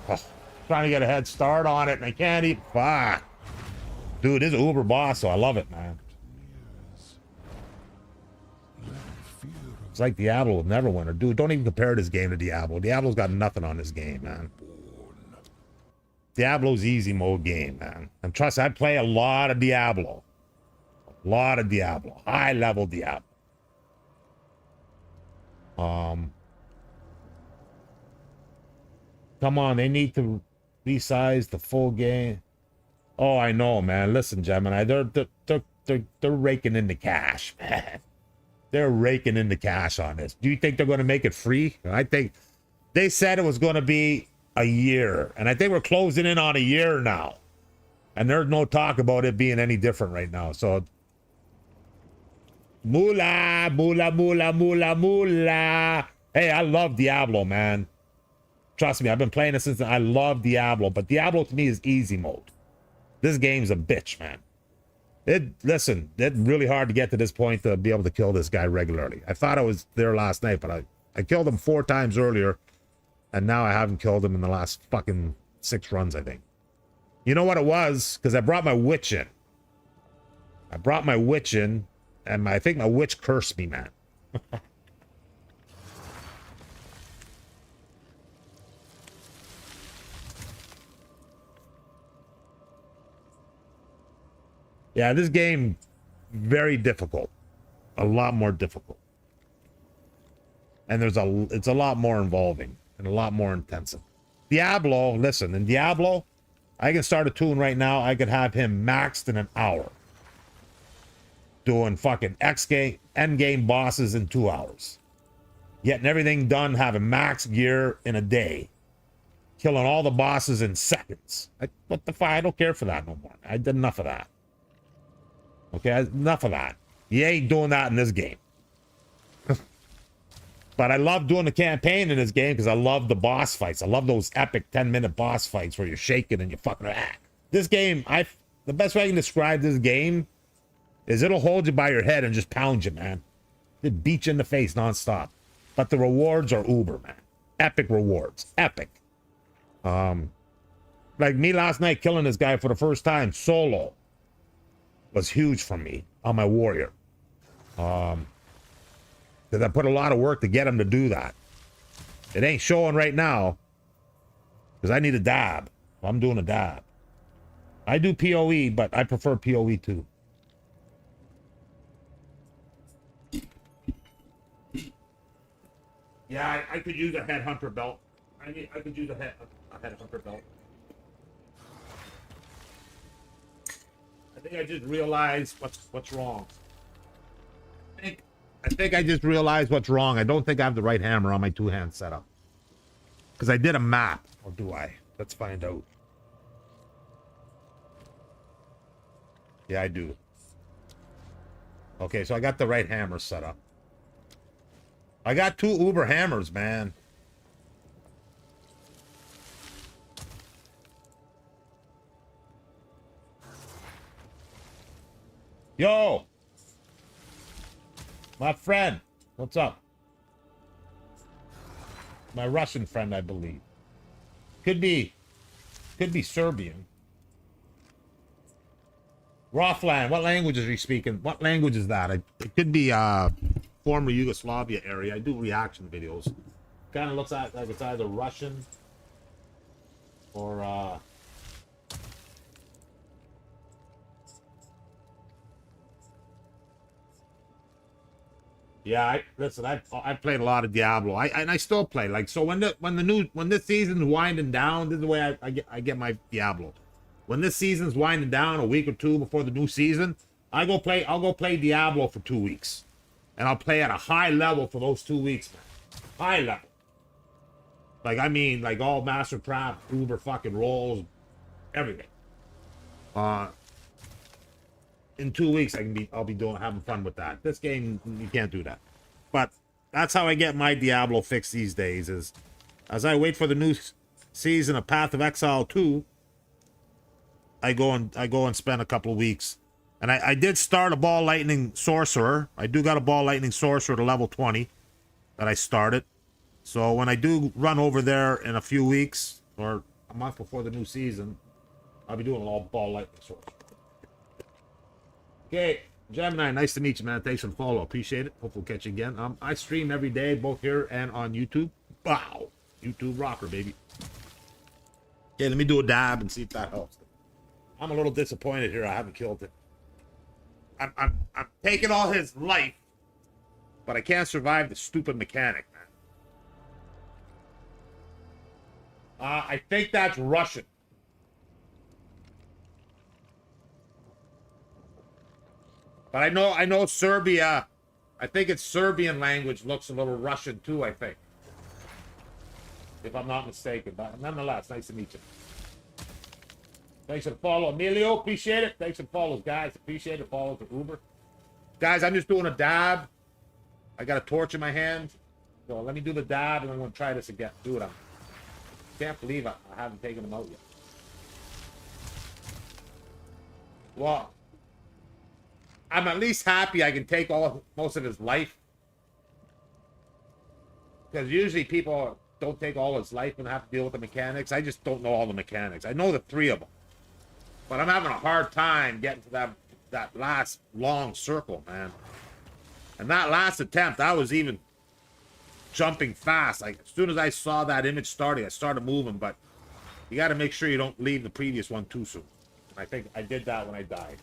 Speaker 1: Oh, trying to get a head start on it and I can't even. Fuck. Dude, this is Uber boss, so I love it, man. It's like Diablo will never win. Or dude, don't even compare this game to Diablo. Diablo's got nothing on this game, man. Diablo's easy mode game, man. And trust me, I play a lot of Diablo. A lot of Diablo. High level Diablo. Come on, they need to resize the full game. Oh, I know, man. Listen, Gemini, they're raking in the cash, man. They're raking in the cash on this. Do you think they're going to make it free? I think they said it was going to be a year, and I think we're closing in on a year now. And there's no talk about it being any different right now. So, moolah, moolah, moolah, moolah, moolah. Hey, I love Diablo, man. Trust me, I've been playing it since I love Diablo, but Diablo to me is easy mode. This game's a bitch, man. Listen, it's really hard to get to this point to be able to kill this guy regularly. I thought I was there last night, but I killed him 4 times earlier, and now I haven't killed him in the last fucking 6 runs, I think. You know what it was? Because I brought my witch in. And I think my witch cursed me, man. Yeah, this game, very difficult. A lot more difficult. And it's a lot more involving and a lot more intensive. Diablo, listen, in Diablo, I can start a tune right now. I could have him maxed in an hour. Doing fucking end game bosses in 2 hours. Getting everything done, having max gear in a day. Killing all the bosses in seconds. What the fuck? I don't care for that no more. I did enough of that. Okay, enough of that. You ain't doing that in this game. But I love doing the campaign in this game because I love the boss fights. I love those epic 10-minute boss fights where you're shaking and you're fucking... This game, the best way I can describe this game is it'll hold you by your head and just pound you, man. It beat you in the face nonstop. But the rewards are uber, man. Epic rewards. Epic. Like me last night killing this guy for the first time solo was huge for me on my warrior. Because I put a lot of work to get him to do that. It ain't showing right now because I need a dab. I'm doing a dab. I do POE, but I prefer POE2. Yeah, I could use a headhunter belt. I could use a headhunter belt. I think I just realized what's wrong. I think I just realized what's wrong. I don't think I have the right hammer on my 2-hand setup. Because I did a map. Or do I? Let's find out. Yeah, I do. Okay, so I got the right hammer set up. I got 2 uber hammers, man. Yo! My friend. What's up? My Russian friend, I believe. Could be Serbian. Rothland, what language is he speaking? What language is that? It could be former Yugoslavia area. I do reaction videos. Kind of looks like it's either Russian or yeah, I played a lot of Diablo. I still play. Like, so when this season's winding down, this is the way I get my Diablo. When this season's winding down, a week or 2 before the new season, I'll go play Diablo for 2 weeks. And I'll play at a high level for those 2 weeks, man. High level. Like, I mean, like all Master Craft, Uber fucking rolls, everything. In 2 weeks, I'll be having fun with that. This game, you can't do that. But that's how I get my Diablo fix these days, is as I wait for the new season of Path of Exile 2, I go and spend a couple of weeks. And I did start a Ball Lightning Sorcerer. I do got a Ball Lightning Sorcerer to level 20 that I started. So when I do run over there in a few weeks, or a month before the new season, I'll be doing all Ball Lightning Sorcerer. Okay, Gemini, nice to meet you, man. Thanks for the follow. Appreciate it. Hope we'll catch you again. I stream every day, both here and on YouTube. Wow. YouTube rocker, baby. Okay, let me do a dab and see if that helps. I'm a little disappointed here. I haven't killed it. I'm taking all his life, but I can't survive the stupid mechanic, man. I think that's Russian. But I know Serbia. I think it's Serbian language looks a little Russian too, I think. If I'm not mistaken. But nonetheless, nice to meet you. Thanks for the follow, Emilio. Appreciate it. Thanks for the follows, guys. Appreciate it. Follow to Uber. Guys, I'm just doing a dab. I got a torch in my hand. So let me do the dab and I'm going to try this again. Do it. I can't believe I haven't taken them out yet. Well, I'm at least happy I can take most of his life. Because usually people don't take all his life and have to deal with the mechanics. I just don't know all the mechanics. I know the 3 of them. But I'm having a hard time getting to that last long circle, man. And that last attempt, I was even jumping fast. Like, as soon as I saw that image starting, I started moving. But you got to make sure you don't leave the previous one too soon. I think I did that when I died.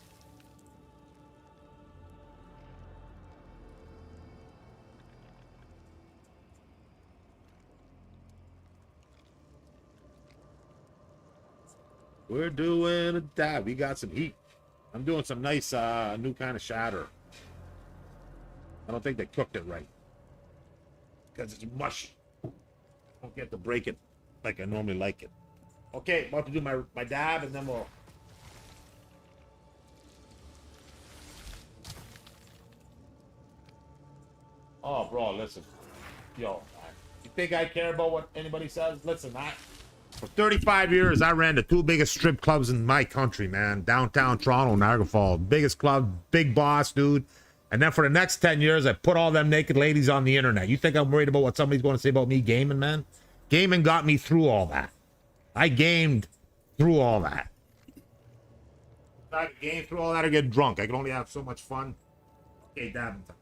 Speaker 1: We're doing a dab. We got some heat. I'm doing some nice new kind of shatter. I don't think they cooked it right. Because it's mush. I don't get to break it like I normally like it. Okay, about to do my dab and then we'll... Oh, bro, listen. Yo, man. You think I care about what anybody says? Listen, for 35 years, I ran the 2 biggest strip clubs in my country, man. Downtown Toronto, Niagara Falls. Biggest club, big boss, dude. And then for the next 10 years, I put all them naked ladies on the internet. You think I'm worried about what somebody's going to say about me gaming, man? Gaming got me through all that. I gamed through all that. If I could game through all that or get drunk. I can only have so much fun. Okay, dabbing time.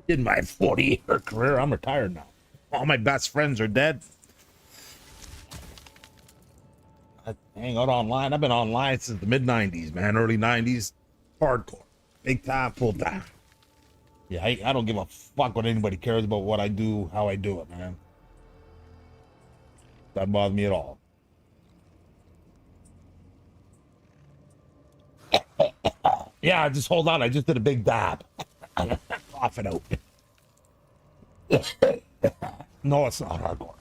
Speaker 1: In my 40-year career, I'm retired now. All my best friends are dead. I hang out online. I've been online since the mid-90s, man. Early 90s. Hardcore. Big time, full time. Yeah, I don't give a fuck what anybody cares about what I do, how I do it, man. Doesn't bother me at all. Yeah, just hold on. I just did a big dab. Cough it out. No, it's not hardcore.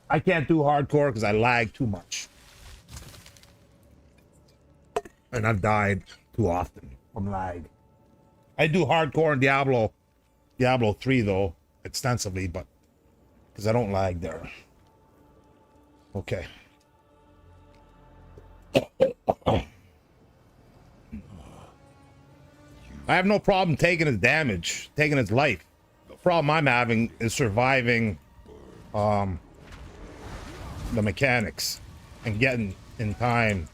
Speaker 1: I can't do hardcore because I lag too much. And I've died too often from lag. I do hardcore in Diablo 3 though, extensively, but because I don't lag there. Okay. I have no problem taking his damage, taking his life. The problem I'm having is surviving the mechanics and getting in time.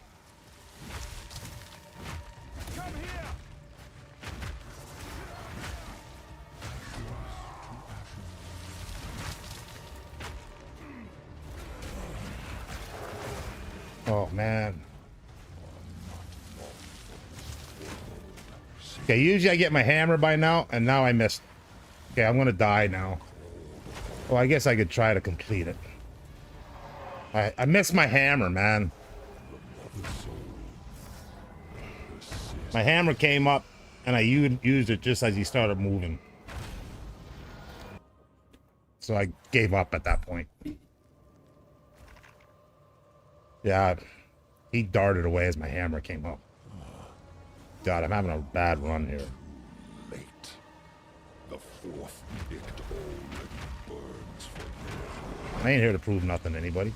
Speaker 1: Oh man. Okay, usually I get my hammer by now, and now I missed. Okay, I'm gonna die now. Well, I guess I could try to complete it. I missed my hammer, man. My hammer came up, and I used it just as he started moving. So I gave up at that point. Yeah, he darted away as my hammer came up. God, I'm having a bad run here.
Speaker 2: Late. The 4th edict already burns for you.
Speaker 1: I ain't here to prove nothing to anybody.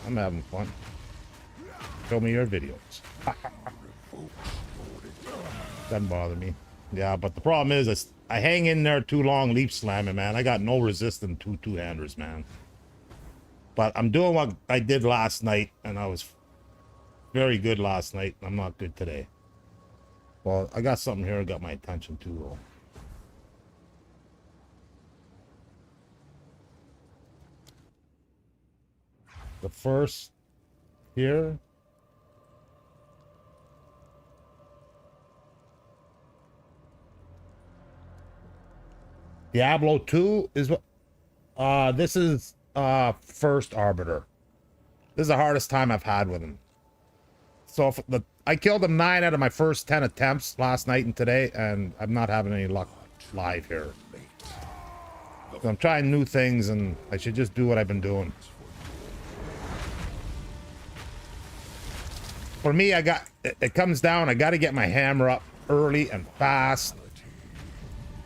Speaker 1: I'm having fun. Show me your videos. Doesn't bother me. Yeah, but the problem is I hang in there too long leap slamming, man. I got no resistance to two-handers, man. But I'm doing what I did last night, and I was very good last night. I'm not good today. Well, I got something here that got my attention too, though. The first here. Diablo 2 is what this is first Arbiter. This is the hardest time I've had with him. So if I killed him 9 out of my first 10 attempts last night and today, and I'm not having any luck live here. So I'm trying new things, and I should just do what I've been doing. For me, it comes down, I got to get my hammer up early and fast.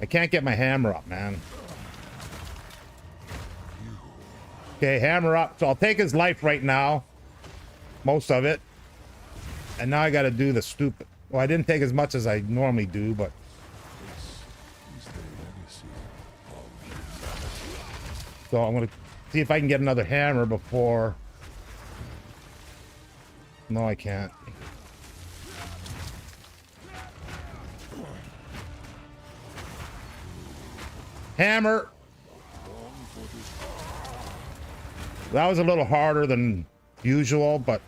Speaker 1: I can't get my hammer up, man. Okay, hammer up. So I'll take his life right now. Most of it. And now I got to do the stupid... Well, I didn't take as much as I normally do, but... So I'm going to see if I can get another hammer before... No, I can't. Hammer! That was a little harder than usual, but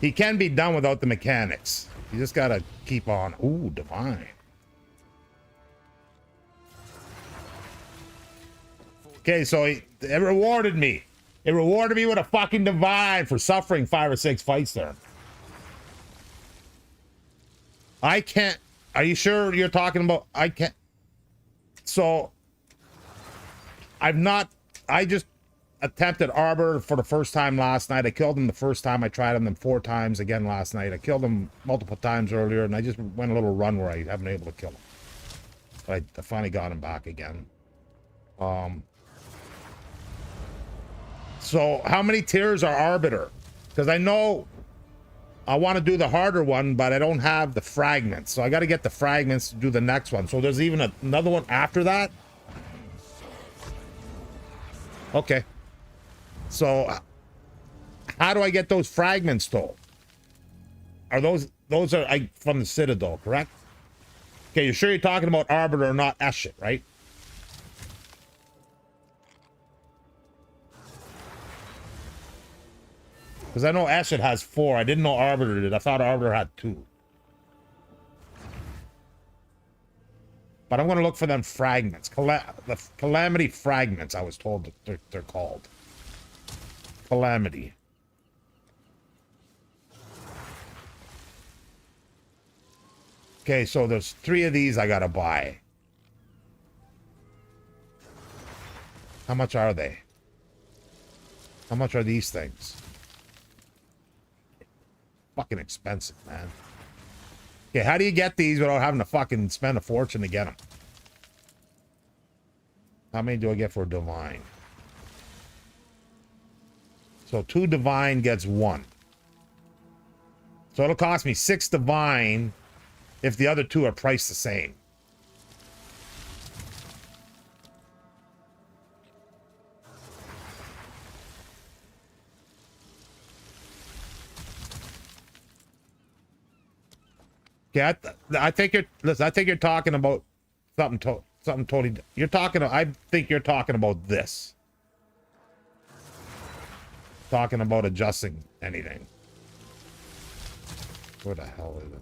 Speaker 1: he can be done without the mechanics. You just gotta keep on. Ooh, divine. Okay, so it rewarded me. It rewarded me with a fucking divine for suffering 5 or 6 fights there. I can't... Are you sure you're talking about... I can't... So... I just attempted Arbor for the first time last night. I killed him the first time. I tried him then 4 times again last night. I killed him multiple times earlier, and I just went a little run where I haven't been able to kill him. But I finally got him back again. So how many tiers are Arbiter? Because I know I want to do the harder one, but I don't have the fragments. So I got to get the fragments to do the next one. So there's even another one after that? Okay. So how do I get those fragments though? Are those are from the Citadel, correct? Okay, you're sure you're talking about Arbiter, not Eshet, right? Because I know Eshet has 4. I didn't know Arbiter did. I thought Arbiter had 2. But I'm going to look for them fragments. The Calamity fragments, I was told that they're called. Calamity. Okay, so there's 3 of these I got to buy. How much are they? How much are these things? Fucking expensive, man. Okay, how do you get these without having to fucking spend a fortune to get them? How many do I get for a divine? So 2 divine gets 1. So it'll cost me 6 divine if the other 2 are priced the same. Yeah, I think you're. Listen, I think you're talking about something totally. You're talking. I think you're talking about this. Talking about adjusting anything. Where the hell is it?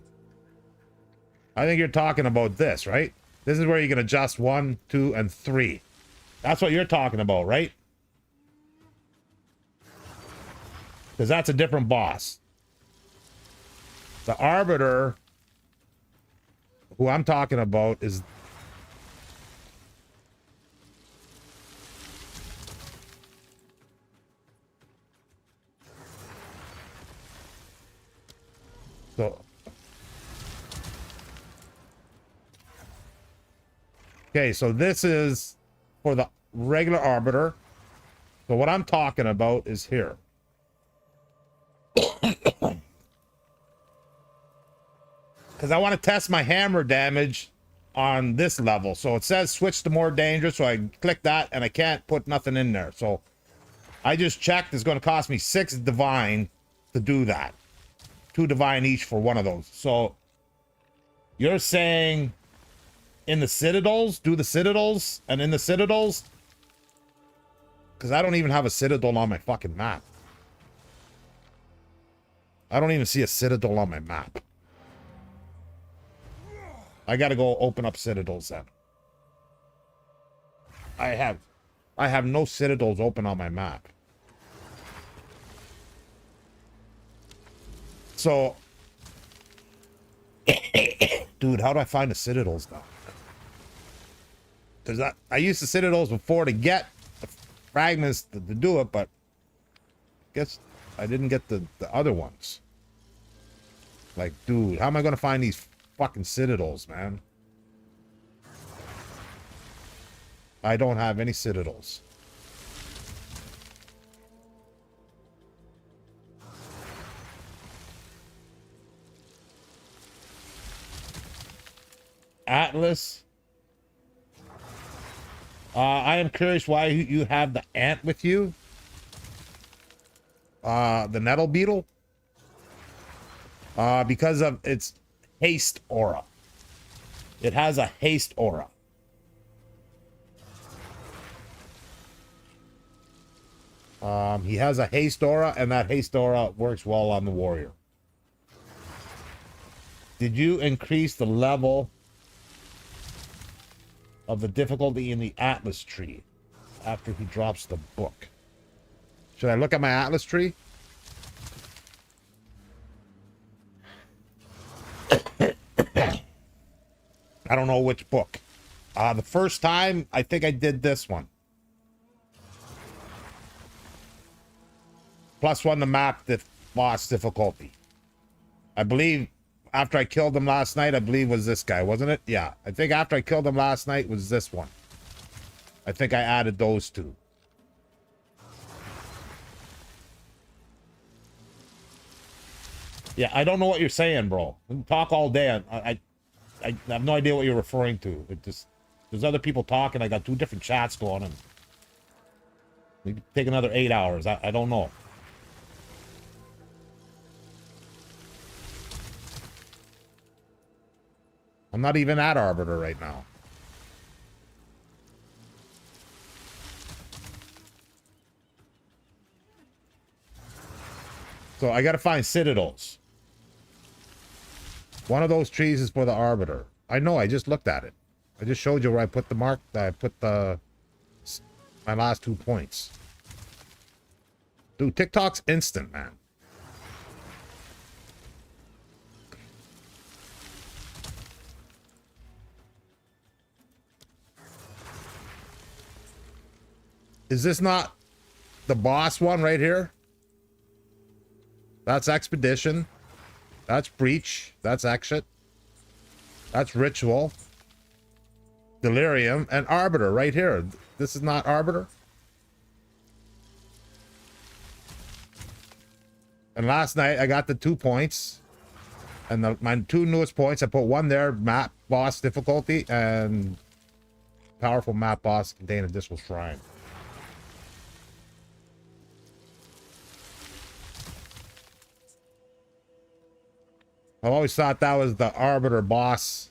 Speaker 1: I think you're talking about this, right? This is where you can adjust 1, 2, and 3. That's what you're talking about, right? Because that's a different boss. The Arbiter, who I'm talking about, is... So... Okay, so this is for the regular Arbiter. So what I'm talking about is here. Because I want to test my hammer damage on this level. So it says switch to more dangerous. So I click that and I can't put nothing in there. So I just checked. It's going to cost me 6 divine to do that. 2 divine each for one of those. So you're saying in the Citadels, do the Citadels, and in the Citadels, because I don't even have a Citadel on my fucking map. I don't even see a Citadel on my map. I gotta go open up Citadels then. I have no Citadels open on my map. So, dude, how do I find the Citadels now? Because I used the Citadels before to get the fragments to do it, but I guess I didn't get the other ones. Like, dude, how am I going to find these fucking Citadels, man? I don't have any Citadels. Atlas. I am curious why you have the ant with you. The nettle beetle. Because of its haste aura. It has a haste aura. He has a haste aura, and that haste aura works well on the warrior. Did you increase the level of the difficulty in the Atlas tree after he drops the book? Should I look at my Atlas tree? I don't know which book. The first time, I think I did this one. +1 to map the boss difficulty. I believe after I killed him last night, I believe was this guy, wasn't it? Yeah, I think after I killed him last night was this one. I think I added those two. Yeah, I don't know what you're saying, bro. We can talk all day. I have no idea what you're referring to. It just, there's other people talking. I got 2 different chats going, and we could take another 8 hours. I don't know. I'm not even at Arbiter right now. So I gotta find Citadels. One of those trees is for the Arbiter. I know, I just looked at it. I just showed you where I put the mark, I put the my last 2 points. Dude, TikTok's instant, man. Is this not the boss one right here? That's Expedition. That's Breach. That's Exit. That's Ritual. Delirium. And Arbiter right here. This is not Arbiter. And last night I got the 2 points. And my 2 newest points, I put 1 there, map boss difficulty, and powerful map boss contain a Discal Shrine. I always thought that was the Arbiter boss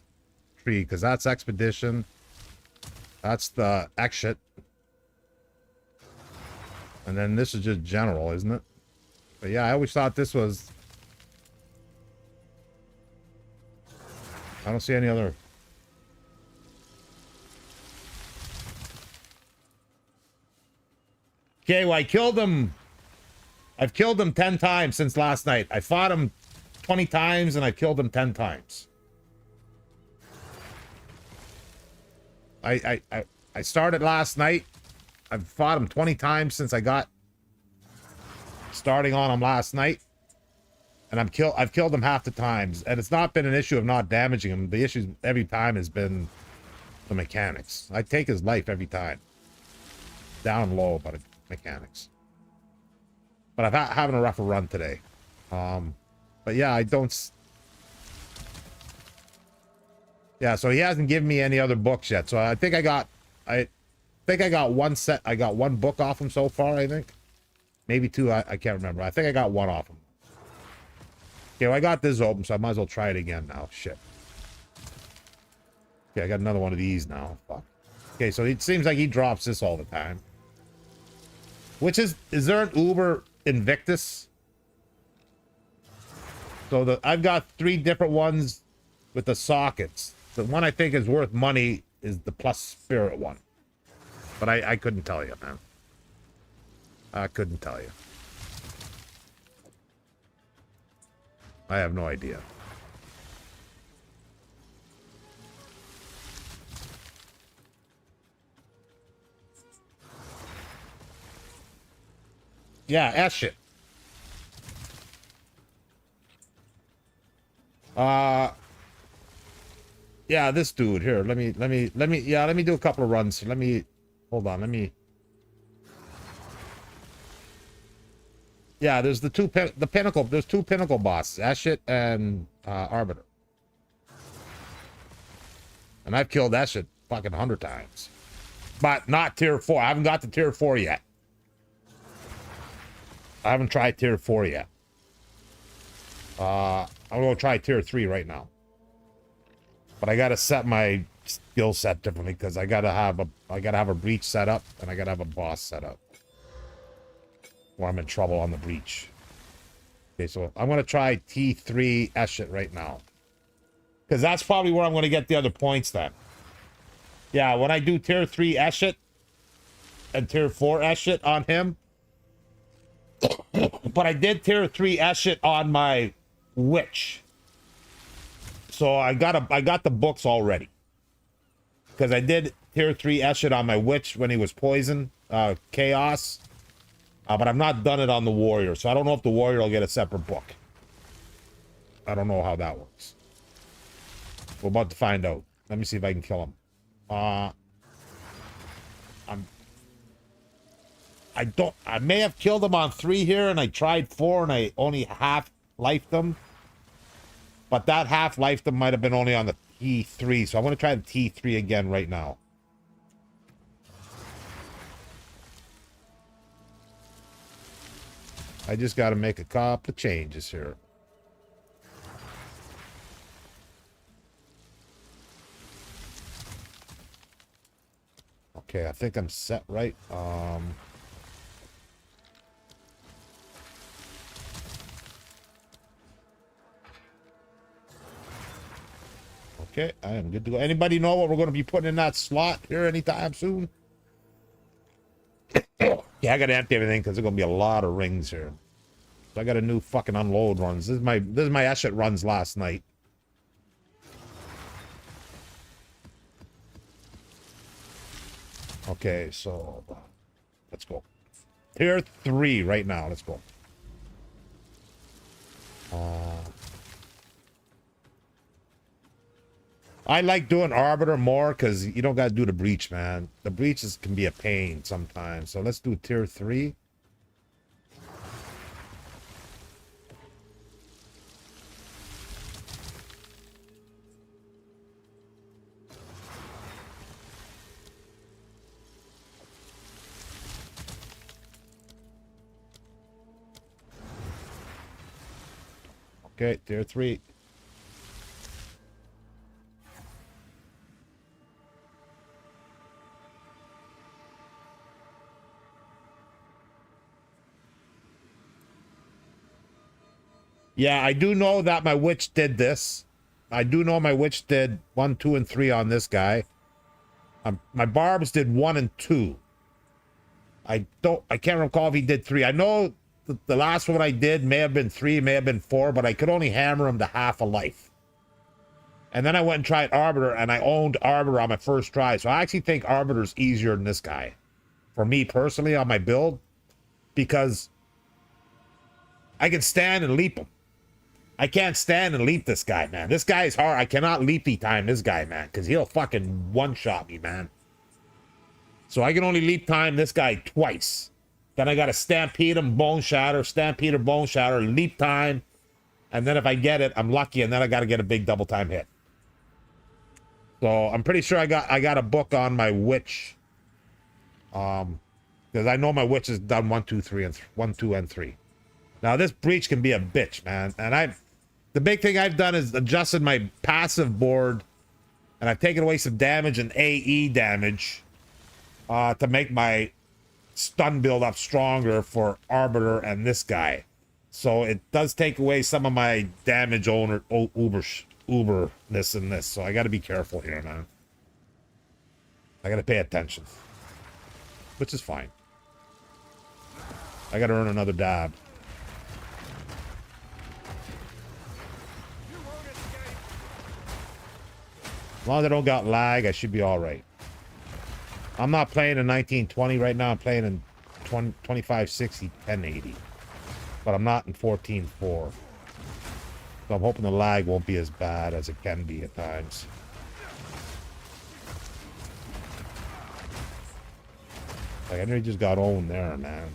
Speaker 1: tree, because that's Expedition. That's the Exit. And then this is just general, isn't it? But yeah, I always thought this was... I don't see any other... Okay, well, I killed him. I've killed him 10 times since last night. I fought him 20 times and I killed him 10 times. I started last night. I've fought him 20 times since I got starting on him last night. And I've killed him half the times. And it's not been an issue of not damaging him. The issue every time has been the mechanics. I take his life every time. Down low, but mechanics. But I'm having a rougher run today. But yeah, I don't... Yeah, so he hasn't given me any other books yet. So I think I got... I got 1 set... I got 1 book off him so far, I think. Maybe 2, I can't remember. I think I got 1 off him. Okay, well, I got this open, so I might as well try it again now. Shit. Okay, I got another one of these now. Fuck. Okay, so it seems like he drops this all the time. Which is there an Uber Invictus? So I've got 3 different ones with the sockets. The one I think is worth money is the Plus Spirit one. But I couldn't tell you, man. I couldn't tell you. I have no idea. Yeah, S shit. Yeah, this dude here. Let me do a couple of runs. Hold on. Yeah, there's the pinnacle. There's two pinnacle bosses, Eshit and Arbiter. And I've killed Eshit fucking 100 times. But not tier 4. I haven't got to tier 4 yet. I haven't tried tier 4 yet. I'm gonna try tier 3 right now. But I gotta set my skill set differently because I gotta have a breach set up and I gotta have a boss set up. Or I'm in trouble on the breach. Okay, so I'm gonna try T3 Eshit right now. Because that's probably where I'm gonna get the other points then. Yeah, when I do tier 3 Eshit and tier 4 Eshit on him. But I did tier 3 Eshit on my witch. So I got the books already. Because I did tier 3 Eshit on my witch when he was poison, chaos. But I've not done it on the warrior, so I don't know if the warrior will get a separate book. I don't know how that works. We're about to find out. Let me see if I can kill him. I may have killed him on 3 here, and I tried 4, and I only half-lifed him. But that half-lifed him might have been only on the T3, so I'm going to try the T3 again right now. I just got to make a couple of changes here. Okay, I think I'm set right. Okay, I am good to go. Anybody know what we're going to be putting in that slot here anytime soon? Yeah, I got to empty everything because there's going to be a lot of rings here. So I got a new fucking unload runs. This is my Eshit runs last night. Okay, so let's go. Tier 3 right now. Let's go. I like doing Arbiter more because you don't got to do the breach, man. The breaches can be a pain sometimes. So let's do tier 3. Okay, tier 3. Yeah, I do know that my witch did this. I do know my witch did 1, 2, and 3 on this guy. My barbs did 1 and 2. I can't recall if he did 3. I know the last one I did may have been 3, may have been 4, but I could only hammer him to half a life. And then I went and tried Arbiter, and I owned Arbiter on my first try. So I actually think Arbiter's easier than this guy. For me personally on my build. Because I can stand and leap him. I can't stand and leap this guy, man. This guy is hard. I cannot leapy time this guy, man. Because he'll fucking one-shot me, man. So I can only leap time this guy twice. Then I got to stampede him, bone shatter, stampede or bone shatter, leap time. And then if I get it, I'm lucky. And then I got to get a big double time hit. So I'm pretty sure I got a book on my witch. Because I know my witch has done 1, 2, 3, and 1, 2, and 3. Now this breach can be a bitch, man. And the big thing I've done is adjusted my passive board, and I've taken away some damage and AE damage to make my stun build up stronger for Arbiter and this guy. So it does take away some of my damage uberness in this. So I got to be careful here, man. I got to pay attention, which is fine. I got to earn another dab. As long as I don't got lag, I should be all right. I'm not playing in 1920 right now. I'm playing in 2560, 1080. But I'm not in 14.4. So I'm hoping the lag won't be as bad as it can be at times. Like, I nearly just got owned there, man.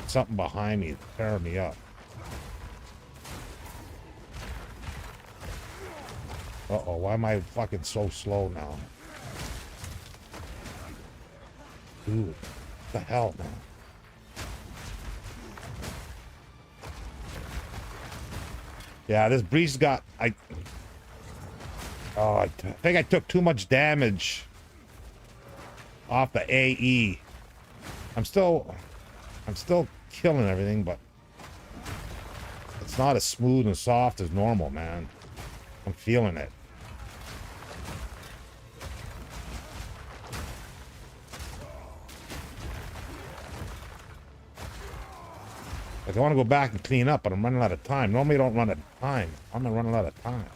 Speaker 1: Something behind me tearing me up. Uh-oh, why am I fucking so slow now? Dude, what the hell, man? Yeah, this breeze got... I think I took too much damage off the AE. I'm still killing everything, but it's not as smooth and soft as normal, man. I'm feeling it. Like, I want to go back and clean up, but I'm running out of time. Normally I don't run out of time. I'm not running out of time.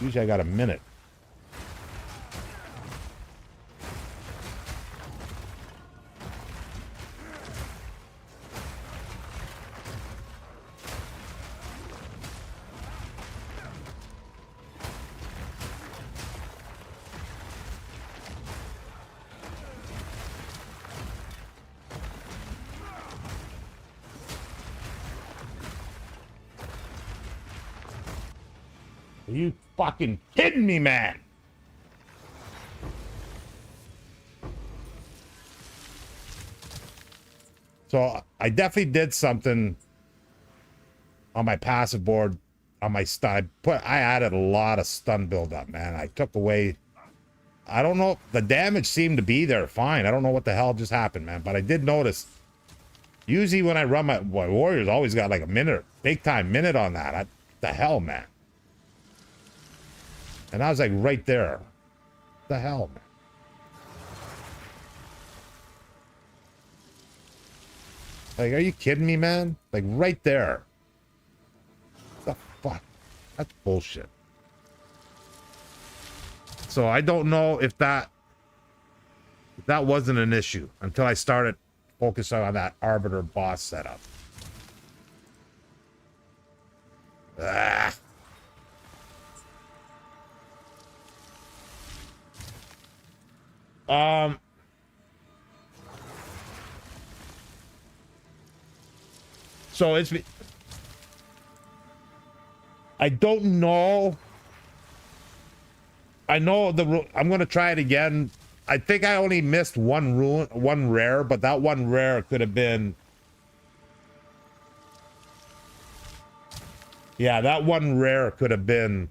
Speaker 1: Usually I got a minute. Are you fucking kidding me, man? So I definitely did something on my passive board on my stun. I added a lot of stun buildup, man. I took away, I don't know, the damage seemed to be there fine. I don't know what the hell just happened, man, but I did notice usually when I run my warriors always got like a minute, big time minute on that. What the hell, man? And I was like right there. What the hell, man? Like, are you kidding me, man? Like right there. What the fuck? That's bullshit. So I don't know if that wasn't an issue until I started focusing on that Arbiter boss setup. Ah. So I don't know. I know I'm going to try it again. I think I only missed one rare, but that one rare could have been... Yeah, that one rare could have been...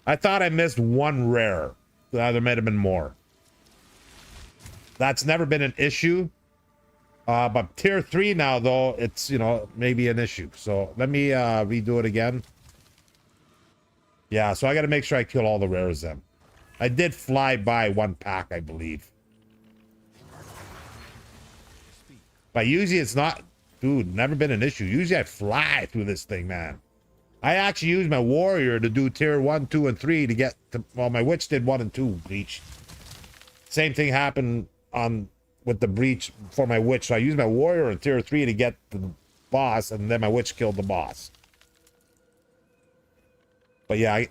Speaker 1: I thought I missed one rare. There might have been more. That's never been an issue. But tier 3 now, though, it's, you know, maybe an issue. So let me redo it again. Yeah, so I got to make sure I kill all the rares then. I did fly by one pack, I believe. But usually it's not... Dude, never been an issue. Usually I fly through this thing, man. I actually used my warrior to do tier 1, 2, and 3 to get to... Well, my witch did 1 and 2 breach. Same thing happened with the breach for my witch. So I used my warrior in tier 3 to get the boss, and then my witch killed the boss. But yeah,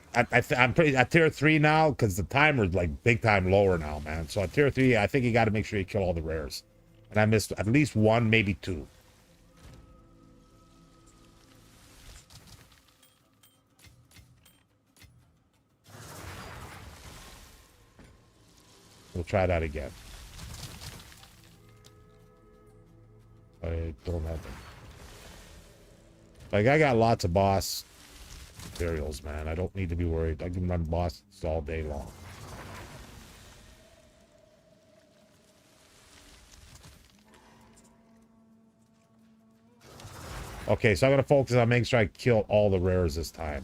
Speaker 1: I'm pretty at tier 3 now because the timer's like big time lower now, man. So at tier 3, I think you got to make sure you kill all the rares. And I missed at least 1, maybe 2. We'll try that again. I don't have them. Like, I got lots of boss materials, man. I don't need to be worried. I can run bosses all day long. Okay, so I'm going to focus on making sure I kill all the rares this time.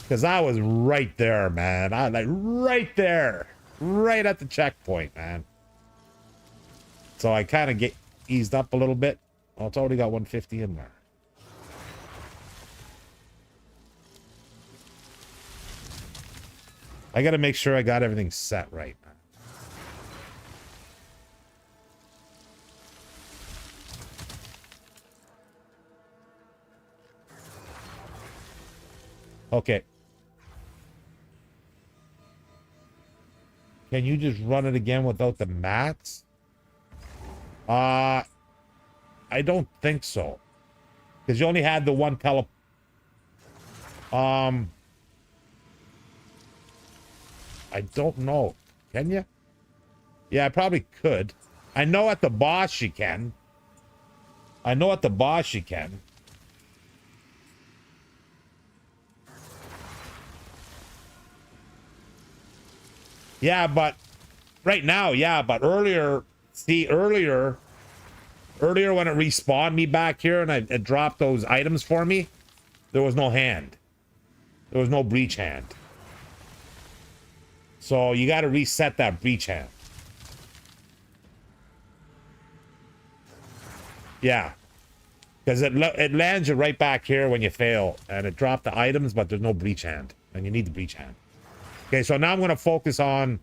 Speaker 1: Because I was right there, man. I was like right there. Right at the checkpoint, man. So I kind of get eased up a little bit. Oh, it's already got 150 in there. I got to make sure I got everything set right, man. Okay. Can you just run it again without the mats? I don't think so. Because you only had the one I don't know. Can you? Yeah, I probably could. I know at the boss you can. I know at the boss you can. Yeah, but right now, yeah, but earlier, see, earlier when it respawned me back here and it dropped those items for me, there was no hand. There was no breach hand. So you got to reset that breach hand. Yeah. Because it lands you right back here when you fail. And it dropped the items, but there's no breach hand. And you need the breach hand. Okay, so now I'm going to focus on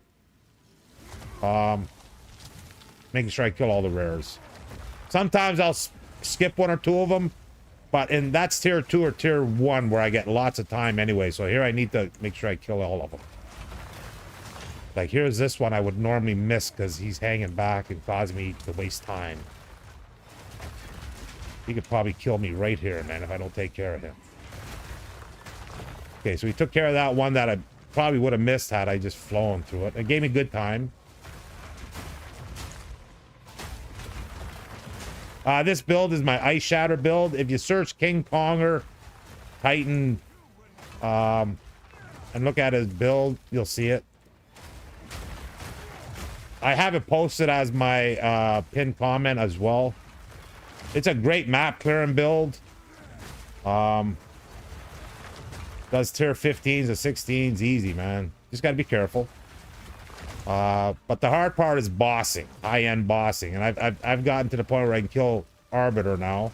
Speaker 1: making sure I kill all the rares. Sometimes I'll skip one or two of them. But that's tier 2 or tier 1 where I get lots of time anyway. So here I need to make sure I kill all of them. Like here's this one I would normally miss because he's hanging back and causing me to waste time. He could probably kill me right here, man, if I don't take care of him. Okay, so we took care of that one that I probably would have missed had I just flown through it. It gave me good time. This build is my Ice Shatter build. If you search King Konger, Titan, and look at his build, you'll see it. I have it posted as my pinned comment as well. It's a great map clearing build. Does tier 15s and 16s easy, man. Just gotta be careful. But the hard part is bossing, high-end bossing, and I've gotten to the point where I can kill Arbiter now.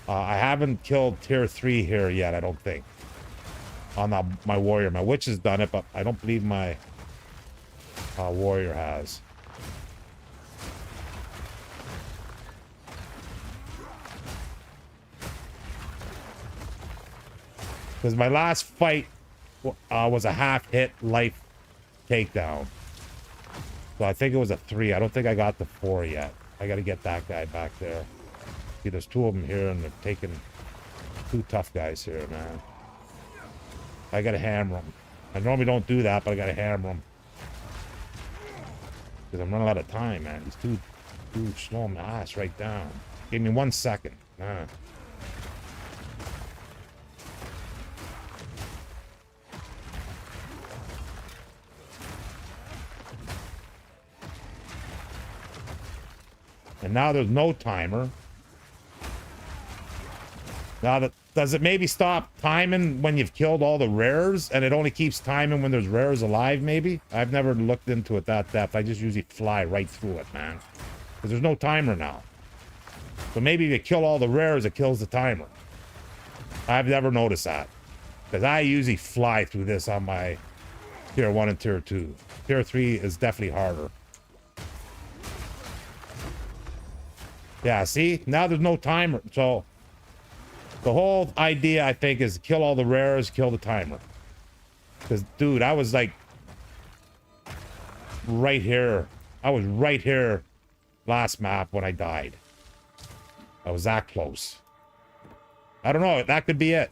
Speaker 1: I haven't killed tier 3 here yet, I don't think. On my warrior, my witch has done it, but I don't believe my warrior has. Because my last fight was a half-hit life takedown. So I think it was a 3. I don't think I got the 4 yet. I got to get that guy back there. See, there's 2 of them here, and they're taking 2 tough guys here, man. I got to hammer them. I normally don't do that, but I got to hammer them. Because I'm running out of time, man. He's too slow my ass right down. Give me 1 second. Nah. And now there's no timer. Now, does it maybe stop timing when you've killed all the rares, and it only keeps timing when there's rares alive, maybe? I've never looked into it that depth. I just usually fly right through it, man. Because there's no timer now. So maybe if you kill all the rares, it kills the timer. I've never noticed that. Because I usually fly through this on my tier 1 and tier 2. Tier 3 is definitely harder. Yeah, see? Now there's no timer. So the whole idea, I think, is kill all the rares, kill the timer. Because, dude, I was like right here. I was right here last map when I died. I was that close. I don't know. That could be it.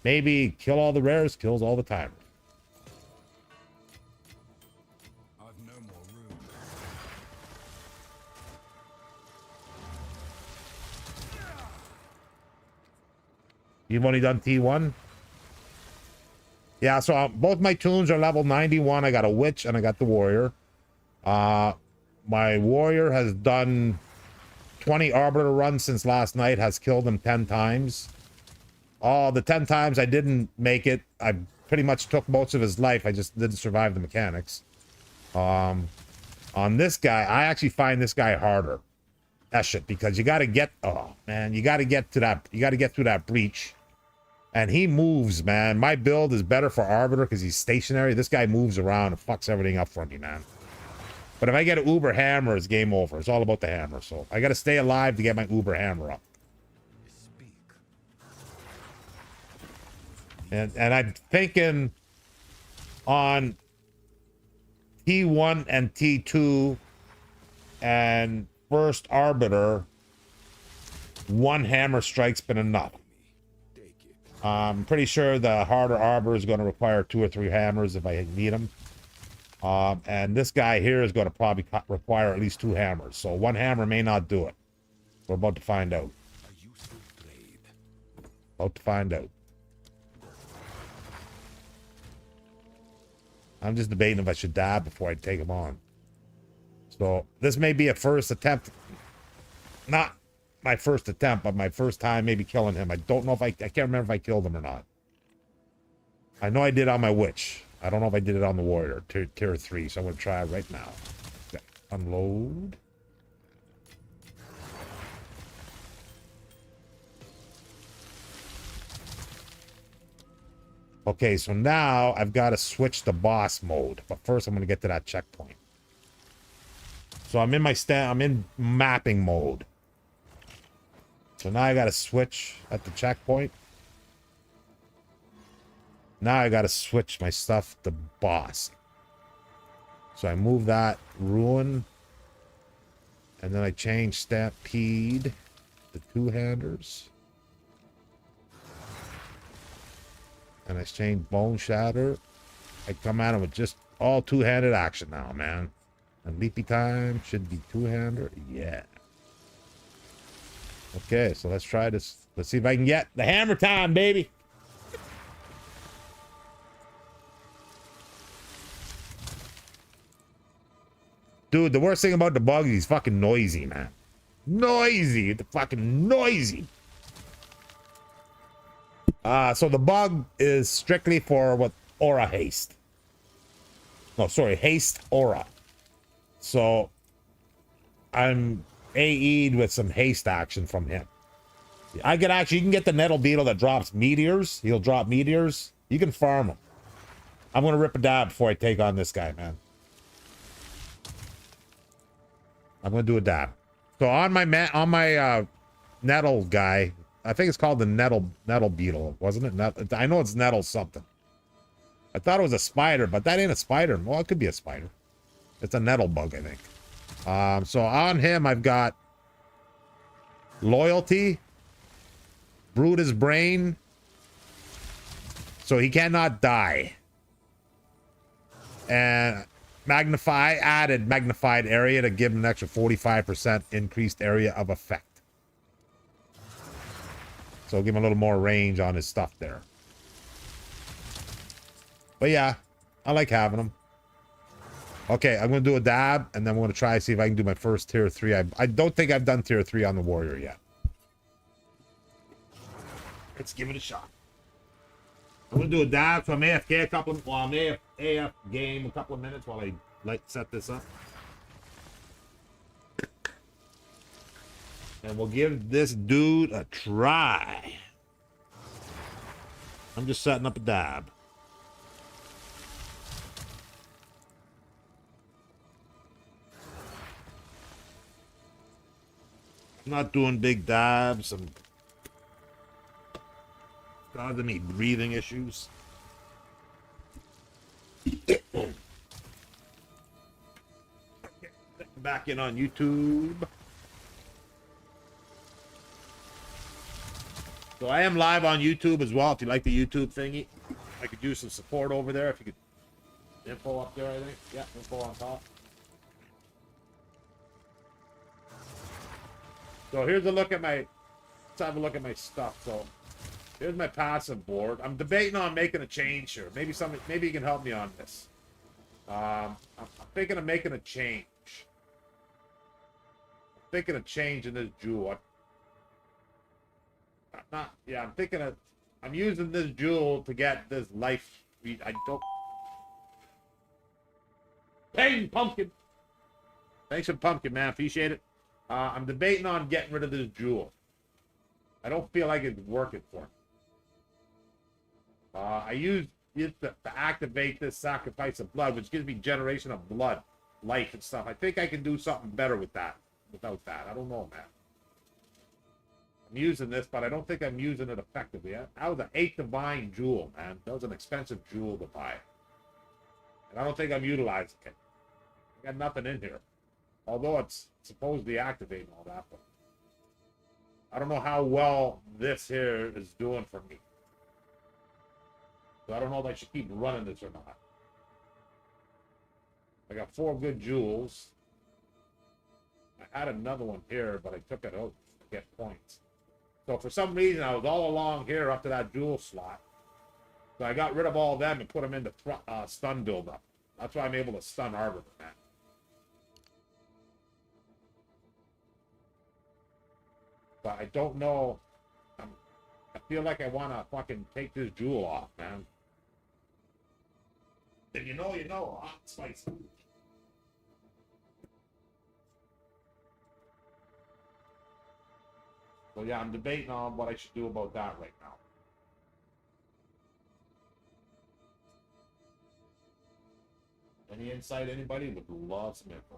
Speaker 1: Maybe kill all the rares, kills all the timers. You've only done T1? Yeah, so both my tunes are level 91. I got a witch and I got the warrior. My warrior has done 20 arbiter runs since last night, has killed him 10 times. Oh, the 10 times I didn't make it, I pretty much took most of his life. I just didn't survive the mechanics. On this guy, I actually find this guy harder. That shit, because you got to get, oh man, you got to get to that, you got to get through that breach. And he moves, man. My build is better for Arbiter because he's stationary. This guy moves around and fucks everything up for me, man. But if I get an Uber Hammer, it's game over. It's all about the hammer. So I got to stay alive to get my Uber Hammer up. And I'm thinking on T1 and T2 and first Arbiter, one hammer strike's been enough. I'm pretty sure the harder Arbiter is going to require 2 or 3 hammers if I need them. And this guy here is going to probably require at least 2 hammers. So 1 hammer may not do it. We're about to find out. About to find out. I'm just debating if I should dab before I take him on. So this may be a first attempt. Not my first attempt, but my first time maybe killing him. I don't know if I can't remember if I killed him or not. I know I did on my witch. I don't know if I did it on the warrior, tier 3. So I'm going to try right now. Okay. Unload. Okay, so now I've got to switch to boss mode. But first I'm going to get to that checkpoint. So I'm in mapping mode. So now I got to switch at the checkpoint. Now I got to switch my stuff to boss. So I move that ruin. And then I change stampede to 2-handers. And I change bone shatter. I come at him with just all 2-handed action now, man. And leapy time should be 2-hander. Yeah. Okay, so let's try this. Let's see if I can get the hammer time, baby. Dude, the worst thing about the bug is he's fucking noisy, man. Noisy. The fucking noisy. So the bug is strictly for what aura haste. No, sorry, haste aura. So I'm AE'd with some haste action from him. I can actually, you can get the nettle beetle that drops meteors. He'll drop meteors. You can farm him. I'm gonna rip a dab before I take on this guy, man. I'm gonna do a dab. So on my nettle guy, I think it's called the nettle beetle, wasn't it? I know it's nettle something. I thought it was a spider, but that ain't a spider. Well, it could be a spider. It's a nettle bug, I think. So on him, I've got loyalty, brood his brain, so he cannot die, and added magnified area to give him an extra 45% increased area of effect. So give him a little more range on his stuff there. But yeah, I like having him. Okay, I'm going to do a dab, and then I'm going to try to see if I can do my first tier 3. I don't think I've done tier 3 on the warrior yet. Let's give it a shot. I'm going to do a dab, so I'm AFK a couple of... Well, I'm AF game a couple of minutes while I set this up. And we'll give this dude a try. I'm just setting up a dab. I'm not doing big dabs. I'm causing me breathing issues. Back in on YouTube. So I am live on YouTube as well. If you like the YouTube thingy, I could use some support over there. If you could, info up there, I think. Yeah, info on top. So here's a look at my. Let's have a look at my stuff. So here's my passive board. I'm debating on making a change here. Maybe you can help me on this. I'm thinking of making a change. I'm thinking of changing this jewel. I'm using this jewel to get this life. I don't. Pain pumpkin. Thanks for pumpkin, man. Appreciate it. I'm debating on getting rid of this jewel. I don't feel like it's working for me. I use it to activate this sacrifice of blood, which gives me generation of blood, life, and stuff. I think I can do something better with that. Without that, I don't know, man. I'm using this, but I don't think I'm using it effectively. That was an 8 divine jewel, man. That was an expensive jewel to buy. And I don't think I'm utilizing it. I got nothing in here. Although it's supposed to be activating all that, but I don't know how well this here is doing for me. So I don't know if I should keep running this or not. I got 4 good jewels. I had another one here, but I took it out to get points. So for some reason, I was all along here up to that jewel slot. So I got rid of all of them and put them into stun buildup. That's why I'm able to stun Arbiter, man. But I don't know. I feel like I want to fucking take this jewel off, man. If you know, hot spice. So yeah, I'm debating on what I should do about that right now. Any insight, anybody? Would love some info.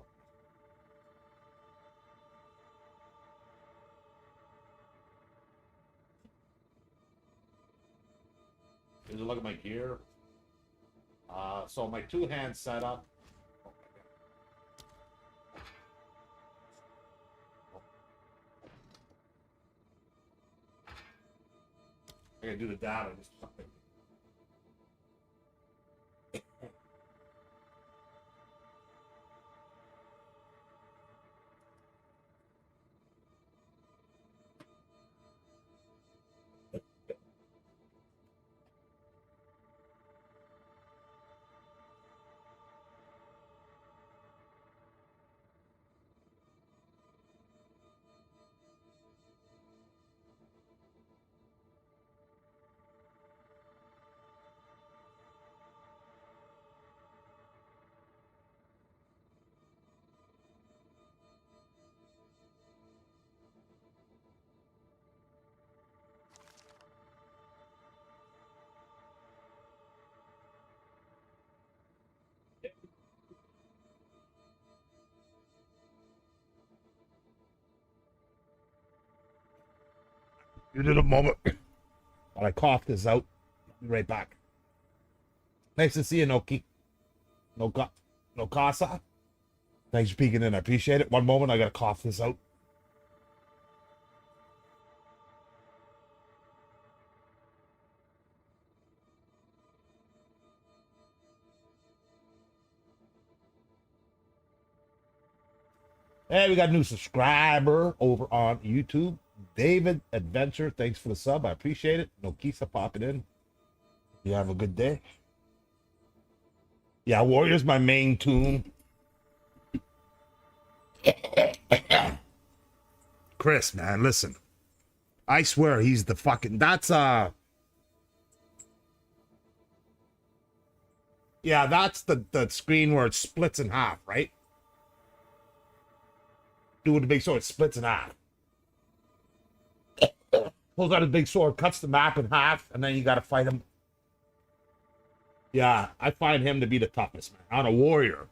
Speaker 1: Here's a look at my gear. So my 2-hand setup. I gotta do the data. Just something. You did a moment while I cough this out. I'll be right back. Nice to see you, Noki. No casa. Thanks for peeking in. I appreciate it. One moment, I gotta cough this out. Hey, we got a new subscriber over on YouTube. David Adventure, thanks for the sub. I appreciate it. No Kisa popping in. You have a good day. Yeah, Warrior's my main tune. Chris, man, listen. I swear he's the fucking... That's, yeah, that's the screen where it splits in half, right? Do with the big sword, it splits in half. Pulls out his big sword, cuts the map in half, and then you gotta fight him. Yeah, I find him to be the toughest, man. On a warrior,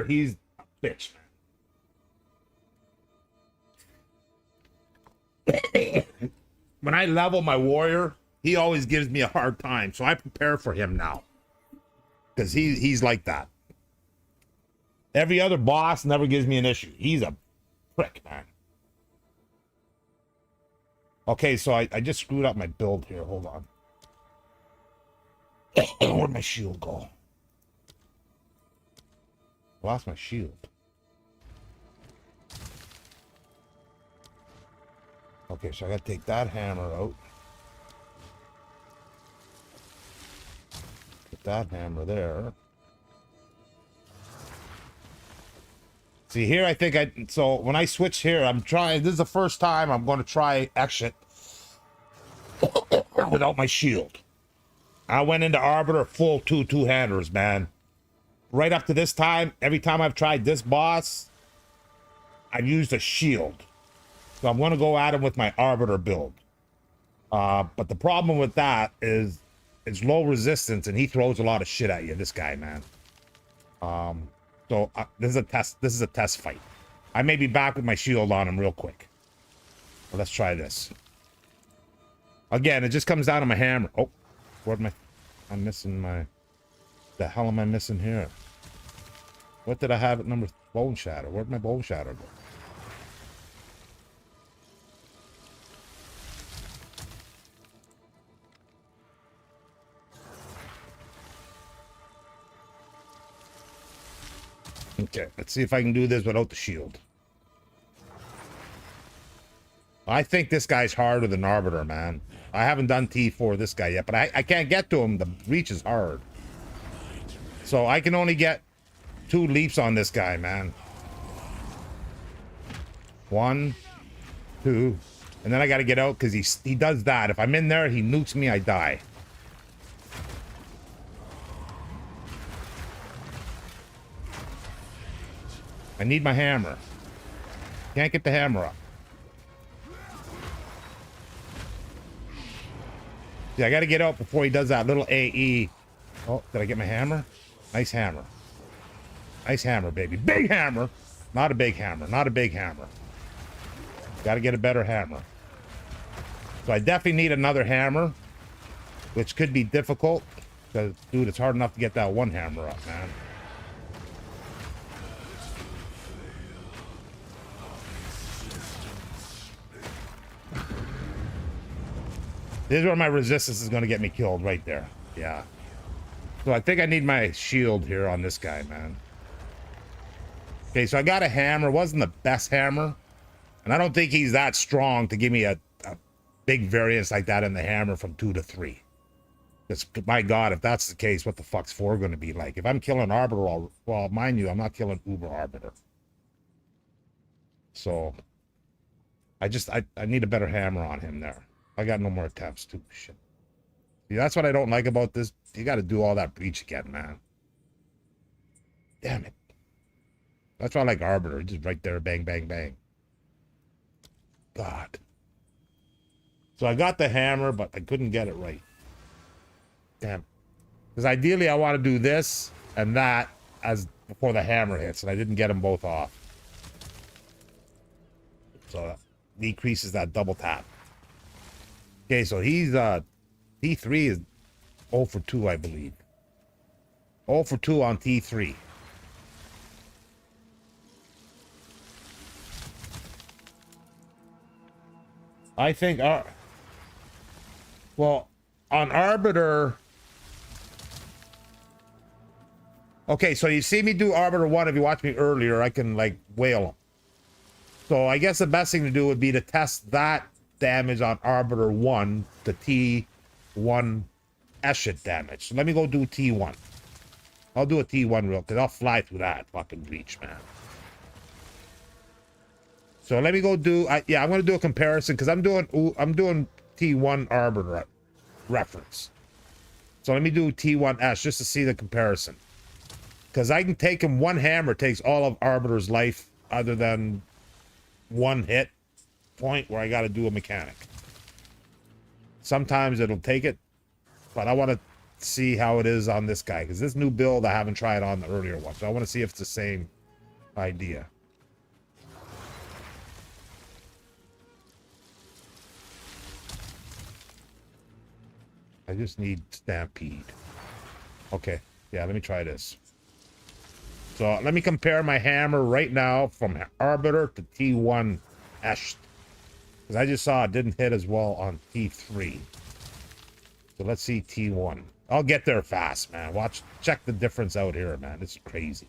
Speaker 1: he's a bitch, man. When I level my warrior, he always gives me a hard time, so I prepare for him now. Because he's like that. Every other boss never gives me an issue. He's a prick, man. Okay, so I just screwed up my build here. Hold on. Where'd my shield go? Lost my shield. Okay, so I gotta take that hammer out. Put that hammer there. See here, I think so when I switch here, I'm trying, this is the first time I'm going to try exit without my shield. I went into Arbiter full two-handers, man. Right up to this time, every time I've tried this boss, I've used a shield. So I'm going to go at him with my Arbiter build. But the problem with that is it's low resistance and he throws a lot of shit at you, this guy, man. So this is a test. This is a test fight. I may be back with my shield on him real quick. Well, let's try this. Again, it just comes down to my hammer. Oh, where'd my... I'm missing my... The hell am I missing here? What did I have at number... Bone Shatter? Where'd my Bone Shatter go? Okay, let's see if I can do this without the shield. I think this guy's harder than Arbiter, man. I haven't done T4 this guy yet, but I can't get to him. The reach is hard. So I can only get 2 leaps on this guy, man. 1, 2, and then I got to get out because he does that. If I'm in there, he nukes me, I die. I need my hammer. Can't get the hammer up. See, I got to get out before he does that little AE. Oh, did I get my hammer? Nice hammer. Nice hammer, baby. Big hammer. Not a big hammer. Not a big hammer. Got to get a better hammer. So I definitely need another hammer, which could be difficult. Because, dude, it's hard enough to get that one hammer up, man. This is where my resistance is going to get me killed, right there. Yeah. So I think I need my shield here on this guy, man. Okay, so I got a hammer. It wasn't the best hammer. And I don't think he's that strong to give me a big variance like that in the hammer from 2 to 3. Because, my God, if that's the case, what the fuck's 4 going to be like? If I'm killing Arbiter, well, mind you, I'm not killing Uber Arbiter. So, I need a better hammer on him there. I got no more attempts too. Shit. See, that's what I don't like about this. You got to do all that breach again, man. Damn it. That's why I like Arbiter. Just right there, bang, bang, bang. God. So I got the hammer, but I couldn't get it right. Damn. Because ideally I want to do this and that as before the hammer hits, and I didn't get them both off. So that decreases that double tap. Okay, so he's T3 is 0 for 2, I believe. 0 for 2 on T3. I think well, on Arbiter. Okay, so you see me do Arbiter 1. If you watched me earlier, I can like whale him. So I guess the best thing to do would be to test that damage on Arbiter 1 to T1 Eshit damage. So let me go do T1. I'll do a T1 real quick. I'll fly through that fucking breach, man. So let me go do yeah, I'm gonna do a comparison because I'm doing T1 Arbiter reference. So let me do T1S just to see the comparison. Because I can take him, one hammer takes all of Arbiter's life other than one hit point where I got to do a mechanic. Sometimes it'll take it, but I want to see how it is on this guy because this new build I haven't tried on the earlier one, so I want to see if it's the same idea. I just need Stampede. Okay, yeah, let me try this. So let me compare my hammer right now from Arbiter to T1 Esht. Because I just saw it didn't hit as well on T3. So let's see T1. I'll get there fast, man. Check the difference out here, man. It's crazy.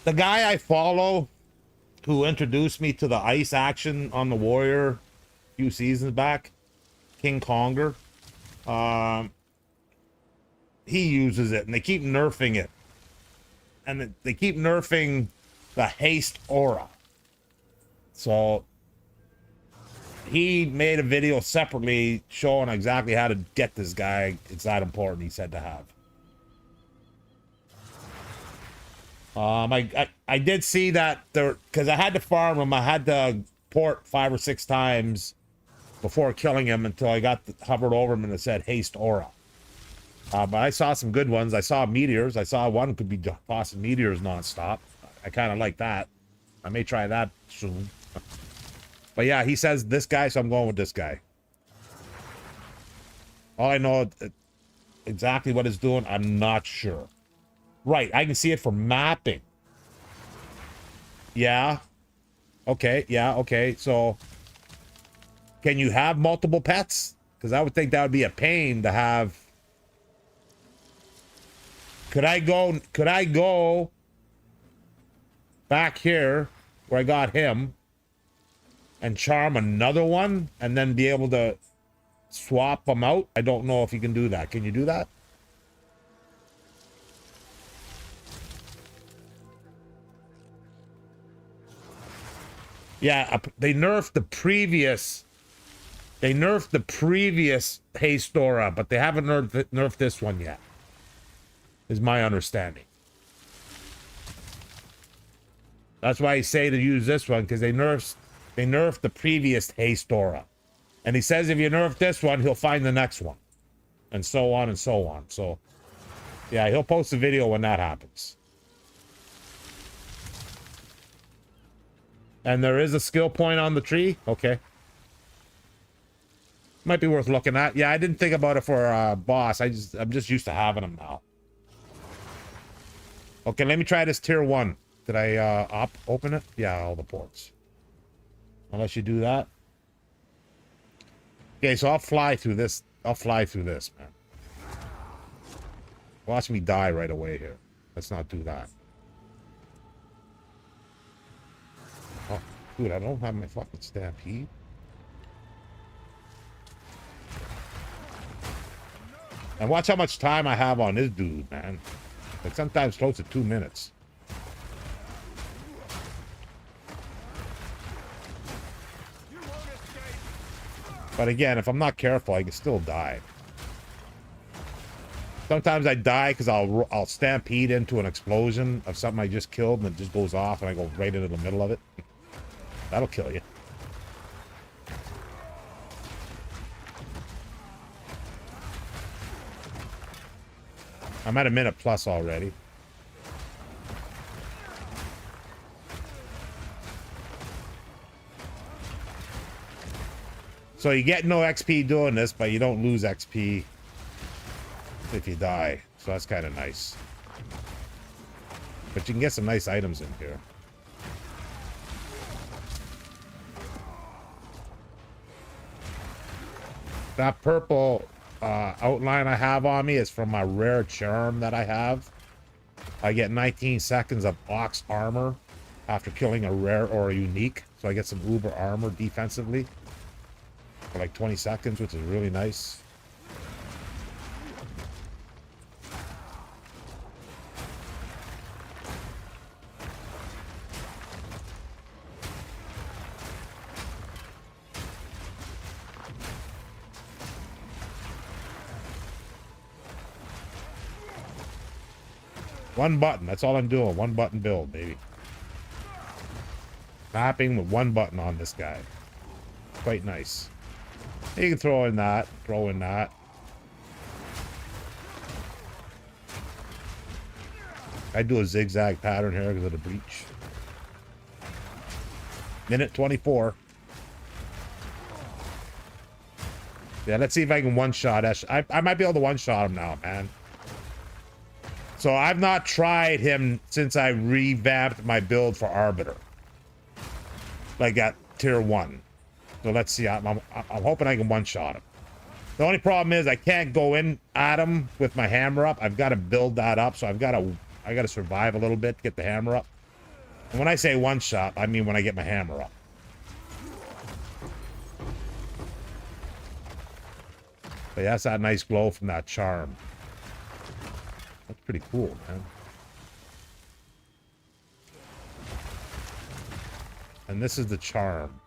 Speaker 1: The guy I follow who introduced me to the ice action on the Warrior a few seasons back, King Conger, he uses it and they keep nerfing it. And they keep nerfing the haste aura. So he made a video separately showing exactly how to get this guy. It's that important, he said, to have. I did see that there, because I had to farm him. I had to port 5 or 6 times before killing him until I hovered over him and it said haste aura. But I saw some good ones. I saw meteors. I saw one could be tossing meteors nonstop. I kind of like that. I may try that soon. But yeah, he says this guy, so I'm going with this guy. All I know exactly what it's doing, I'm not sure. Right, I can see it for mapping. Yeah. Okay, yeah, okay. So, can you have multiple pets? Because I would think that would be a pain to have. Could I go back here where I got him and charm another one and then be able to swap them out? I don't know if you can do that. Can you do that? Yeah, they nerfed the previous haste aura, but they haven't nerfed this one yet. Is my understanding. That's why I say to use this one, because they nerfed the previous haste aura. And he says if you nerf this one, he'll find the next one. And so on and so on. So yeah, he'll post a video when that happens. And there is a skill point on the tree. Okay. Might be worth looking at. Yeah, I didn't think about it for boss. I'm just used to having them now. Okay, let me try this tier 1. Did I open it? Yeah, all the ports. Unless you do that. Okay, so I'll fly through this. I'll fly through this, man. Watch me die right away here. Let's not do that. Oh, dude, I don't have my fucking stampede. And watch how much time I have on this dude, man. Like sometimes close to 2 minutes. But again, if I'm not careful, I can still die. Sometimes I die because I'll stampede into an explosion of something I just killed and it just goes off and I go right into the middle of it. That'll kill you. I'm at a minute plus already. So you get no XP doing this, but you don't lose XP if you die. So that's kind of nice. But you can get some nice items in here. That purple outline I have on me is from my rare charm that I have. I get 19 seconds of ox armor after killing a rare or a unique. So I get some uber armor defensively for like 20 seconds, which is really nice. One button, that's all I'm doing. One button build, baby. Mapping with one button on this guy. Quite nice. You can throw in that, I do a zigzag pattern here because of the breach. Minute 24. Yeah, let's see if I can one-shot Esh. I might be able to one-shot him now, man. So I've not tried him since I revamped my build for Arbiter. Like at tier 1. So let's see. I'm hoping I can one-shot him. The only problem is I can't go in at him with my hammer up. I've got to build that up. So I got to survive a little bit to get the hammer up. And when I say one-shot, I mean when I get my hammer up. But yeah, that's that nice glow from that charm. That's pretty cool, man. And this is the charm.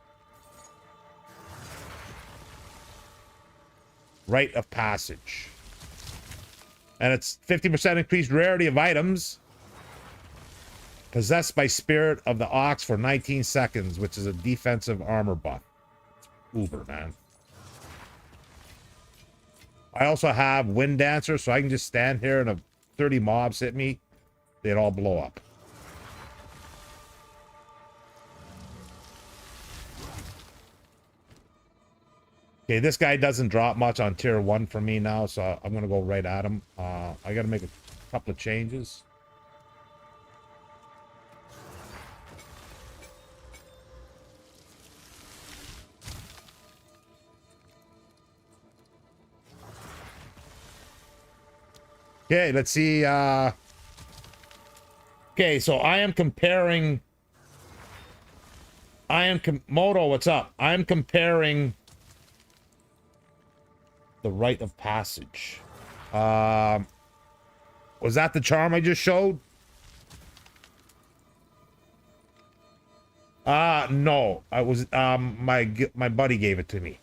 Speaker 1: Rite of Passage. And it's 50% increased rarity of items. Possessed by Spirit of the Ox for 19 seconds, which is a defensive armor buff. Uber, man. I also have Wind Dancer, so I can just stand here and if 30 mobs hit me, they'd all blow up. Okay, this guy doesn't drop much on tier 1 for me now, so I'm going to go right at him. I got to make a couple of changes. Okay, let's see. Okay, so I am comparing. Moto, what's up? I'm comparing the Rite of Passage. Was that the charm I just showed? No. I was my buddy gave it to me.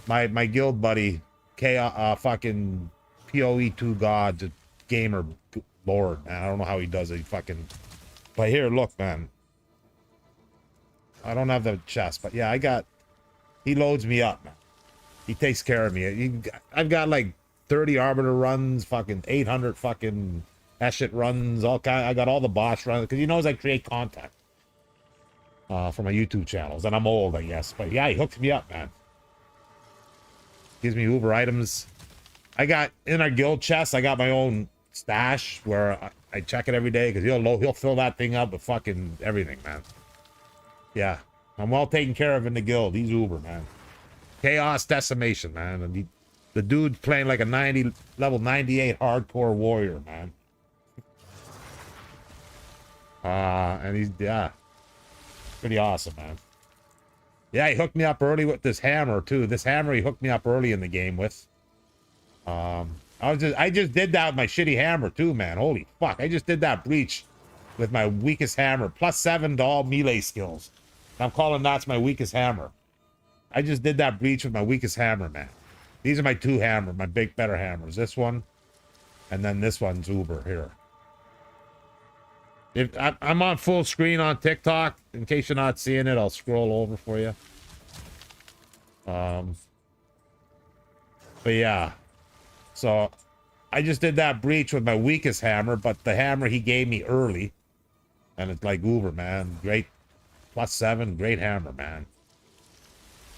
Speaker 1: My guild buddy, fucking POE2 god, the gamer lord, man. I don't know how he does it. He fucking. But here, look, man. I don't have the chest, but yeah, I got. He loads me up, man. He takes care of me. I've got like 30 Arbiter runs, fucking 800 fucking Eshit runs, all kind. I got all the boss runs because he knows I create content for my YouTube channels, and I'm old, I guess. But yeah, he hooked me up, man. Gives me Uber items. I got in our guild chest. I got my own stash where I check it every day because he'll fill that thing up with fucking everything, man. Yeah, I'm well taken care of in the guild. He's Uber, man. Chaos Decimation, man. And the dude's playing like a level 98 hardcore warrior, man. And he's, yeah, pretty awesome, man. Yeah, he hooked me up early with this hammer too. This hammer he hooked me up early in the game with. I just did that with my shitty hammer too, man. Holy fuck! I just did that breach with my weakest hammer, +7 to all melee skills. I'm calling that's my weakest hammer. I just did that breach with my weakest hammer, man. These are my two hammers, my big better hammers. This one, and then this one's Uber here. If I'm on full screen on TikTok, in case you're not seeing it, I'll scroll over for you. But yeah, so I just did that breach with my weakest hammer, but the hammer he gave me early, and it's like Uber, man. Great, +7, great hammer, man.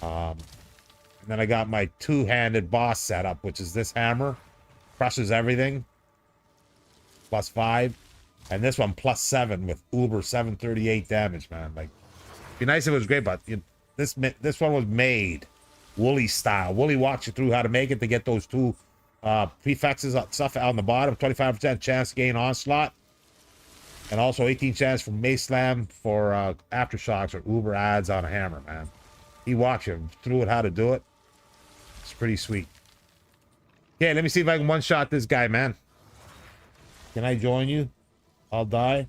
Speaker 1: And then I got my two-handed boss setup, which is this hammer, crushes everything, +5, and this one +7 with Uber 738 damage, man. Like, be nice if it was great, but this one was made Wooly style. Wooly walks you through how to make it to get those two prefixes stuff on the bottom. 25% chance to gain onslaught, and also 18 chance for mace slam for aftershocks or Uber adds on a hammer, man. He walks you through it how to do it. It's pretty sweet. Okay, let me see if I can one-shot this guy, man. Can I join you? I'll die.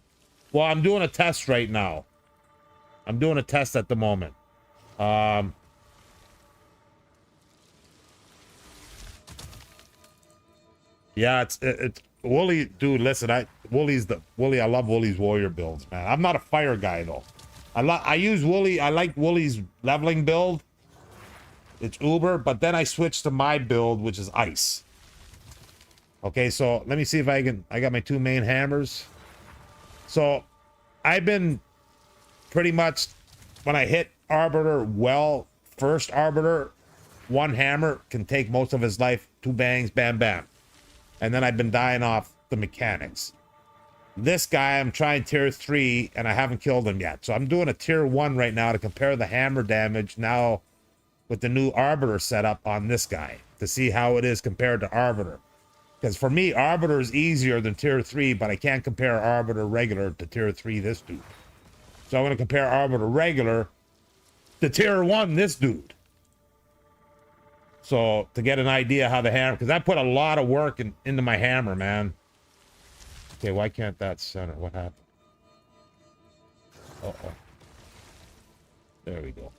Speaker 1: Well, I'm doing a test right now. I'm doing a test at the moment. Yeah, it's Wooly, dude. Listen, I love Wooly's warrior builds, man. I'm not a fire guy though. I use Wooly. I like Wooly's leveling build. It's Uber, but then I switched to my build, which is ice. Okay, so let me see if I can. I got my two main hammers. So I've been pretty much when I hit Arbiter well, first Arbiter, one hammer can take most of his life. Two bangs, bam, bam. And then I've been dying off the mechanics. This guy, I'm trying tier 3, and I haven't killed him yet. So I'm doing a tier 1 right now to compare the hammer damage now with the new Arbiter setup on this guy to see how it is compared to Arbiter. Because for me, Arbiter is easier than tier 3, but I can't compare Arbiter regular to tier 3 this dude. So I'm going to compare Arbiter regular to tier 1 this dude. So to get an idea how the hammer, because I put a lot of work into my hammer, man. Okay, why can't that center? What happened? Uh-oh. There we go.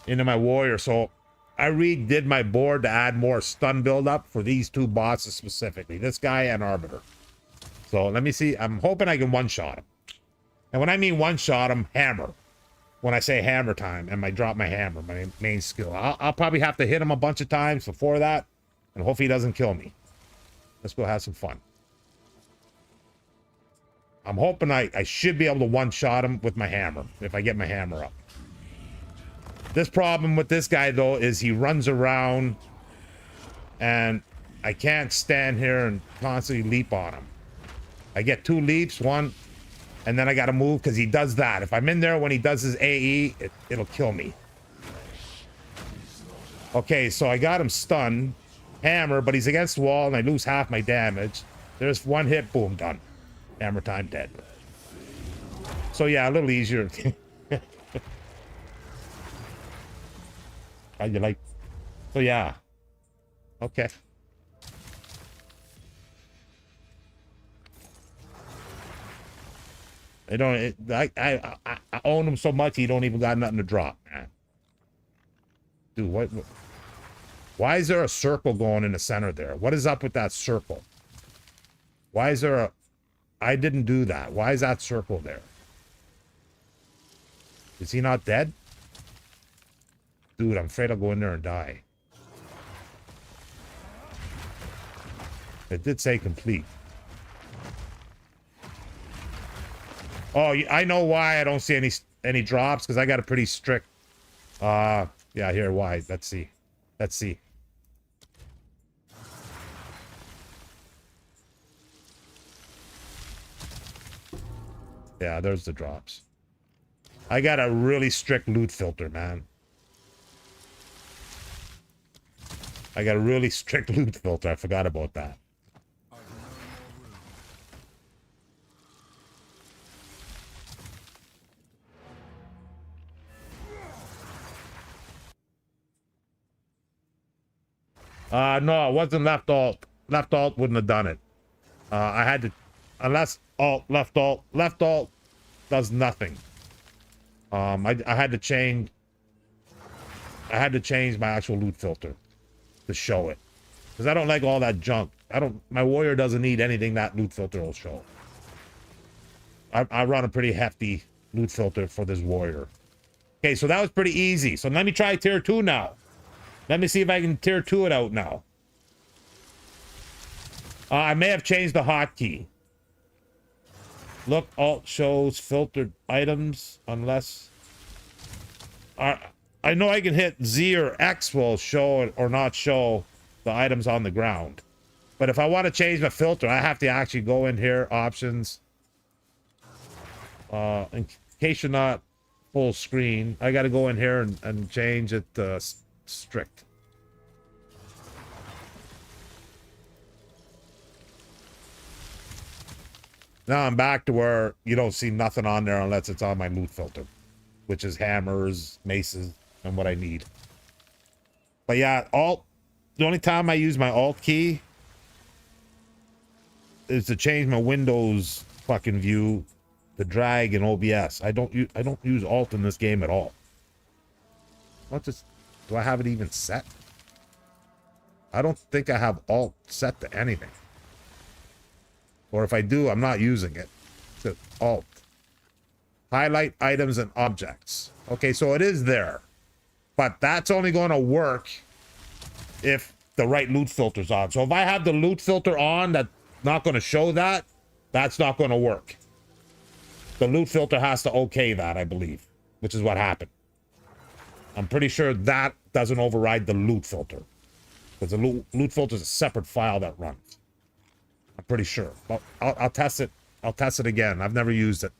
Speaker 1: Into my warrior. So I redid my board to add more stun build up for these two bosses specifically. This guy and Arbiter. So let me see. I'm hoping I can one-shot him. And when I mean one-shot him, hammer. When I say hammer time, and I drop my hammer, my main skill. I'll probably have to hit him a bunch of times before that, and hopefully he doesn't kill me. Let's go have some fun. I'm hoping I should be able to one-shot him with my hammer, if I get my hammer up. This problem with this guy, though, is he runs around, and I can't stand here and constantly leap on him. I get 2 leaps, one, and then I gotta move because he does that. If I'm in there when he does his AE, it'll kill me. Okay, so I got him stunned. Hammer, but he's against the wall and I lose half my damage. There's 1 hit, boom, done. Hammer time, dead. So yeah, a little easier. How you like? So yeah. Okay. I don't. I own him so much he don't even got nothing to drop, man. Dude, what? Why is there a circle going in the center there? What is up with that circle? Why is there a? I didn't do that. Why is that circle there? Is he not dead? Dude, I'm afraid I'll go in there and die. It did say complete. Oh, I know why I don't see any drops, because I got a pretty strict... yeah, here, why? Let's see. Let's see. Yeah, there's the drops. I got a really strict loot filter, man. I got a really strict loot filter. I forgot about that. No, it wasn't left alt. Left alt wouldn't have done it. I had to, unless alt, left alt does nothing. I had to change my actual loot filter to show it. Because I don't like all that junk. My warrior doesn't need anything that loot filter will show. I run a pretty hefty loot filter for this warrior. Okay, so that was pretty easy. So let me try tier 2 now. Let me see if I can tier 2 it out now. I may have changed the hotkey. Look, alt shows filtered items unless... I know I can hit Z or X will show it or not show the items on the ground. But if I want to change my filter, I have to actually go in here, options. In case you're not full screen, I got to go in here and change it strict. Now I'm back to where you don't see nothing on there unless it's on my loot filter, which is hammers, maces, and what I need. But yeah, the only time I use my alt key is to change my Windows fucking view to drag in OBS. I don't use alt in this game at all. Do I have it even set? I don't think I have alt set to anything. Or if I do, I'm not using it. It's alt. Highlight items and objects. Okay, so it is there. But that's only going to work if the right loot filter's on. So if I have the loot filter on that's not going to show that, that's not going to work. The loot filter has to okay that, I believe, which is what happened. I'm pretty sure that doesn't override the loot filter. Because the loot filter is a separate file that runs. I'm pretty sure. I'll test it. I'll test it again. I've never used it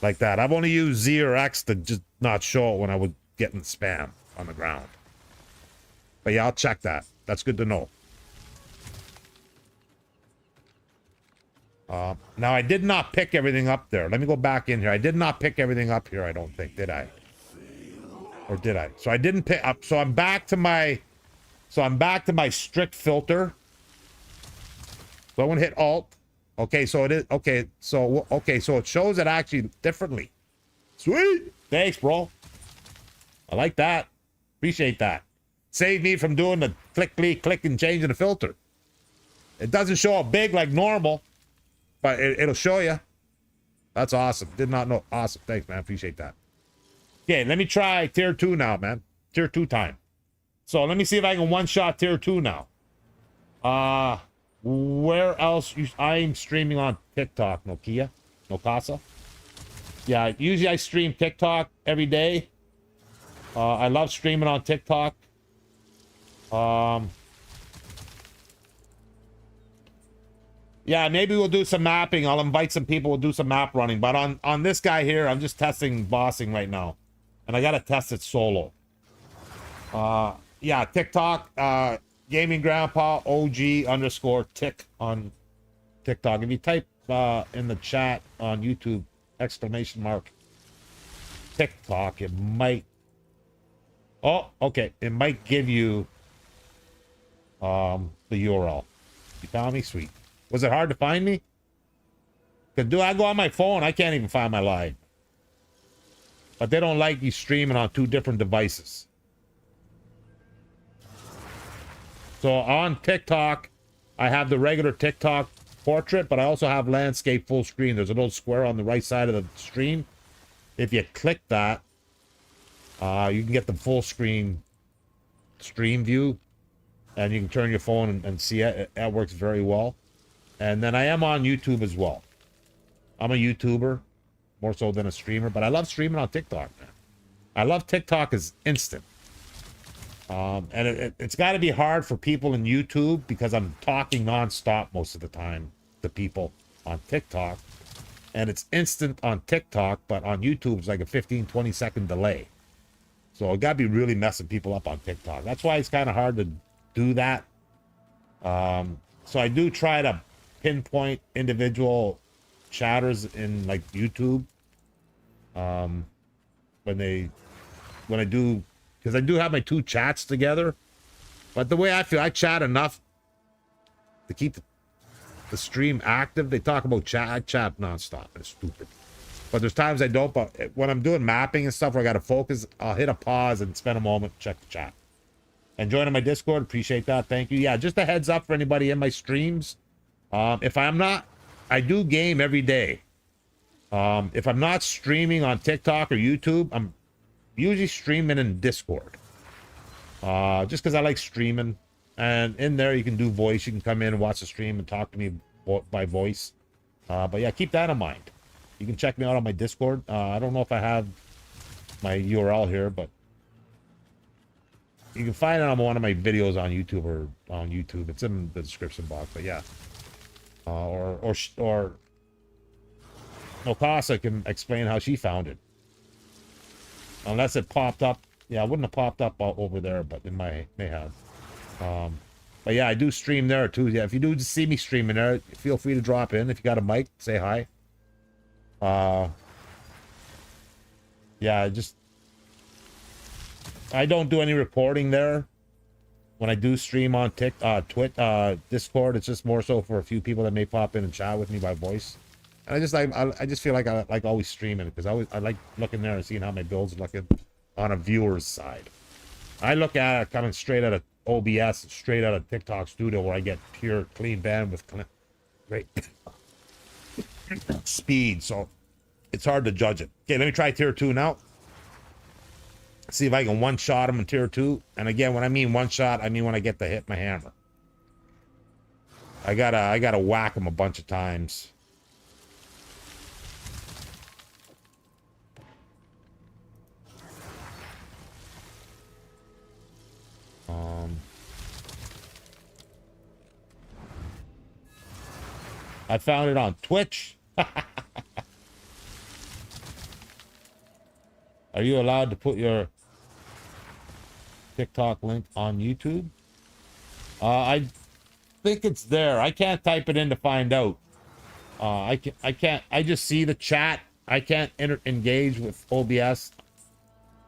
Speaker 1: like that. I've only used Z or X to just not show it when I was getting spam on the ground. But yeah, I'll check that. That's good to know. Now, I did not pick everything up there. Let me go back in here. I did not pick everything up here, I don't think. Did I? Or did I? So I didn't pick up. So I'm back to my... So I'm back to my strict filter. So I want to hit Alt. Okay, so it is... Okay, so it shows it actually differently. Sweet! Thanks, bro. I like that. Appreciate that. Saved me from doing the click and changing the filter. It doesn't show up big like normal. but it'll show you. That's awesome. Did not know. Awesome. Thanks, man. Appreciate that. Okay, let me try tier 2 now, man. Tier 2 time. So let me see if I can one-shot tier 2 now. Where else? I'm streaming on TikTok. Nokia? Nokasa? Yeah, usually I stream TikTok every day. I love streaming on TikTok. Yeah, maybe we'll do some mapping. I'll invite some people. We'll do some map running. But on this guy here, I'm just testing bossing right now. And I got to test it solo. Yeah, TikTok, Gaming Grandpa OG underscore tick on TikTok. If you type in the chat on YouTube, exclamation mark TikTok, it might. Oh, okay. It might give you the URL. You found me? Sweet. Was it hard to find me? Because I go on my phone, I can't even find my live. But they don't like you streaming on 2 different devices. So on TikTok, I have the regular TikTok portrait, but I also have landscape full screen. There's a little square on the right side of the stream. If you click that, you can get the full screen stream view, and you can turn your phone and see it. That works very well. And then I am on YouTube as well. I'm a YouTuber, more so than a streamer, but I love streaming on TikTok, man. I love TikTok as instant. And it's got to be hard for people in YouTube because I'm talking nonstop most of the time to people on TikTok. And it's instant on TikTok, but on YouTube, it's like a 15, 20-second delay. So it got to be really messing people up on TikTok. That's why it's kind of hard to do that. So I do try to pinpoint individual chatters in like YouTube. When I do, because I do have my 2 chats together. But the way I feel, I chat enough to keep the stream active. They talk about chat. I chat nonstop. It's stupid. But there's times I don't. But when I'm doing mapping and stuff where I got to focus, I'll hit a pause and spend a moment, check the chat. And joining my Discord, appreciate that. Thank you. Yeah, just a heads up for anybody in my streams. If I'm not, I do game every day. If I'm not streaming on TikTok or YouTube, I'm usually streaming in Discord. Just because I like streaming. And in there, you can do voice. You can come in and watch the stream and talk to me by voice. But yeah, keep that in mind. You can check me out on my Discord. I don't know if I have my URL here, but you can find it on one of my videos on YouTube or on YouTube. It's in the description box. But yeah, or Nokasa can explain how she found it. Unless it popped up. Yeah, it wouldn't have popped up over there, but it may have. But yeah, I do stream there too. Yeah, if you do see me streaming there, feel free to drop in. If you got a mic, say hi. Yeah, I don't do any reporting there. When I do stream on Discord, it's just more so for a few people that may pop in and chat with me by voice. And I just feel like I like always streaming it because I like looking there and seeing how my build's looking on a viewer's side. I look at it coming straight out of OBS, straight out of TikTok Studio, where I get pure clean bandwidth, great speed. So it's hard to judge it. Okay, let me try tier 2 now. See if I can one-shot him in tier 2. And again, when I mean one-shot, I mean when I get to hit my hammer. I gotta whack him a bunch of times. I found it on Twitch. Are you allowed to put your TikTok link on YouTube? I think it's there. I can't type it in to find out. I can't. I just see the chat. I can't engage with OBS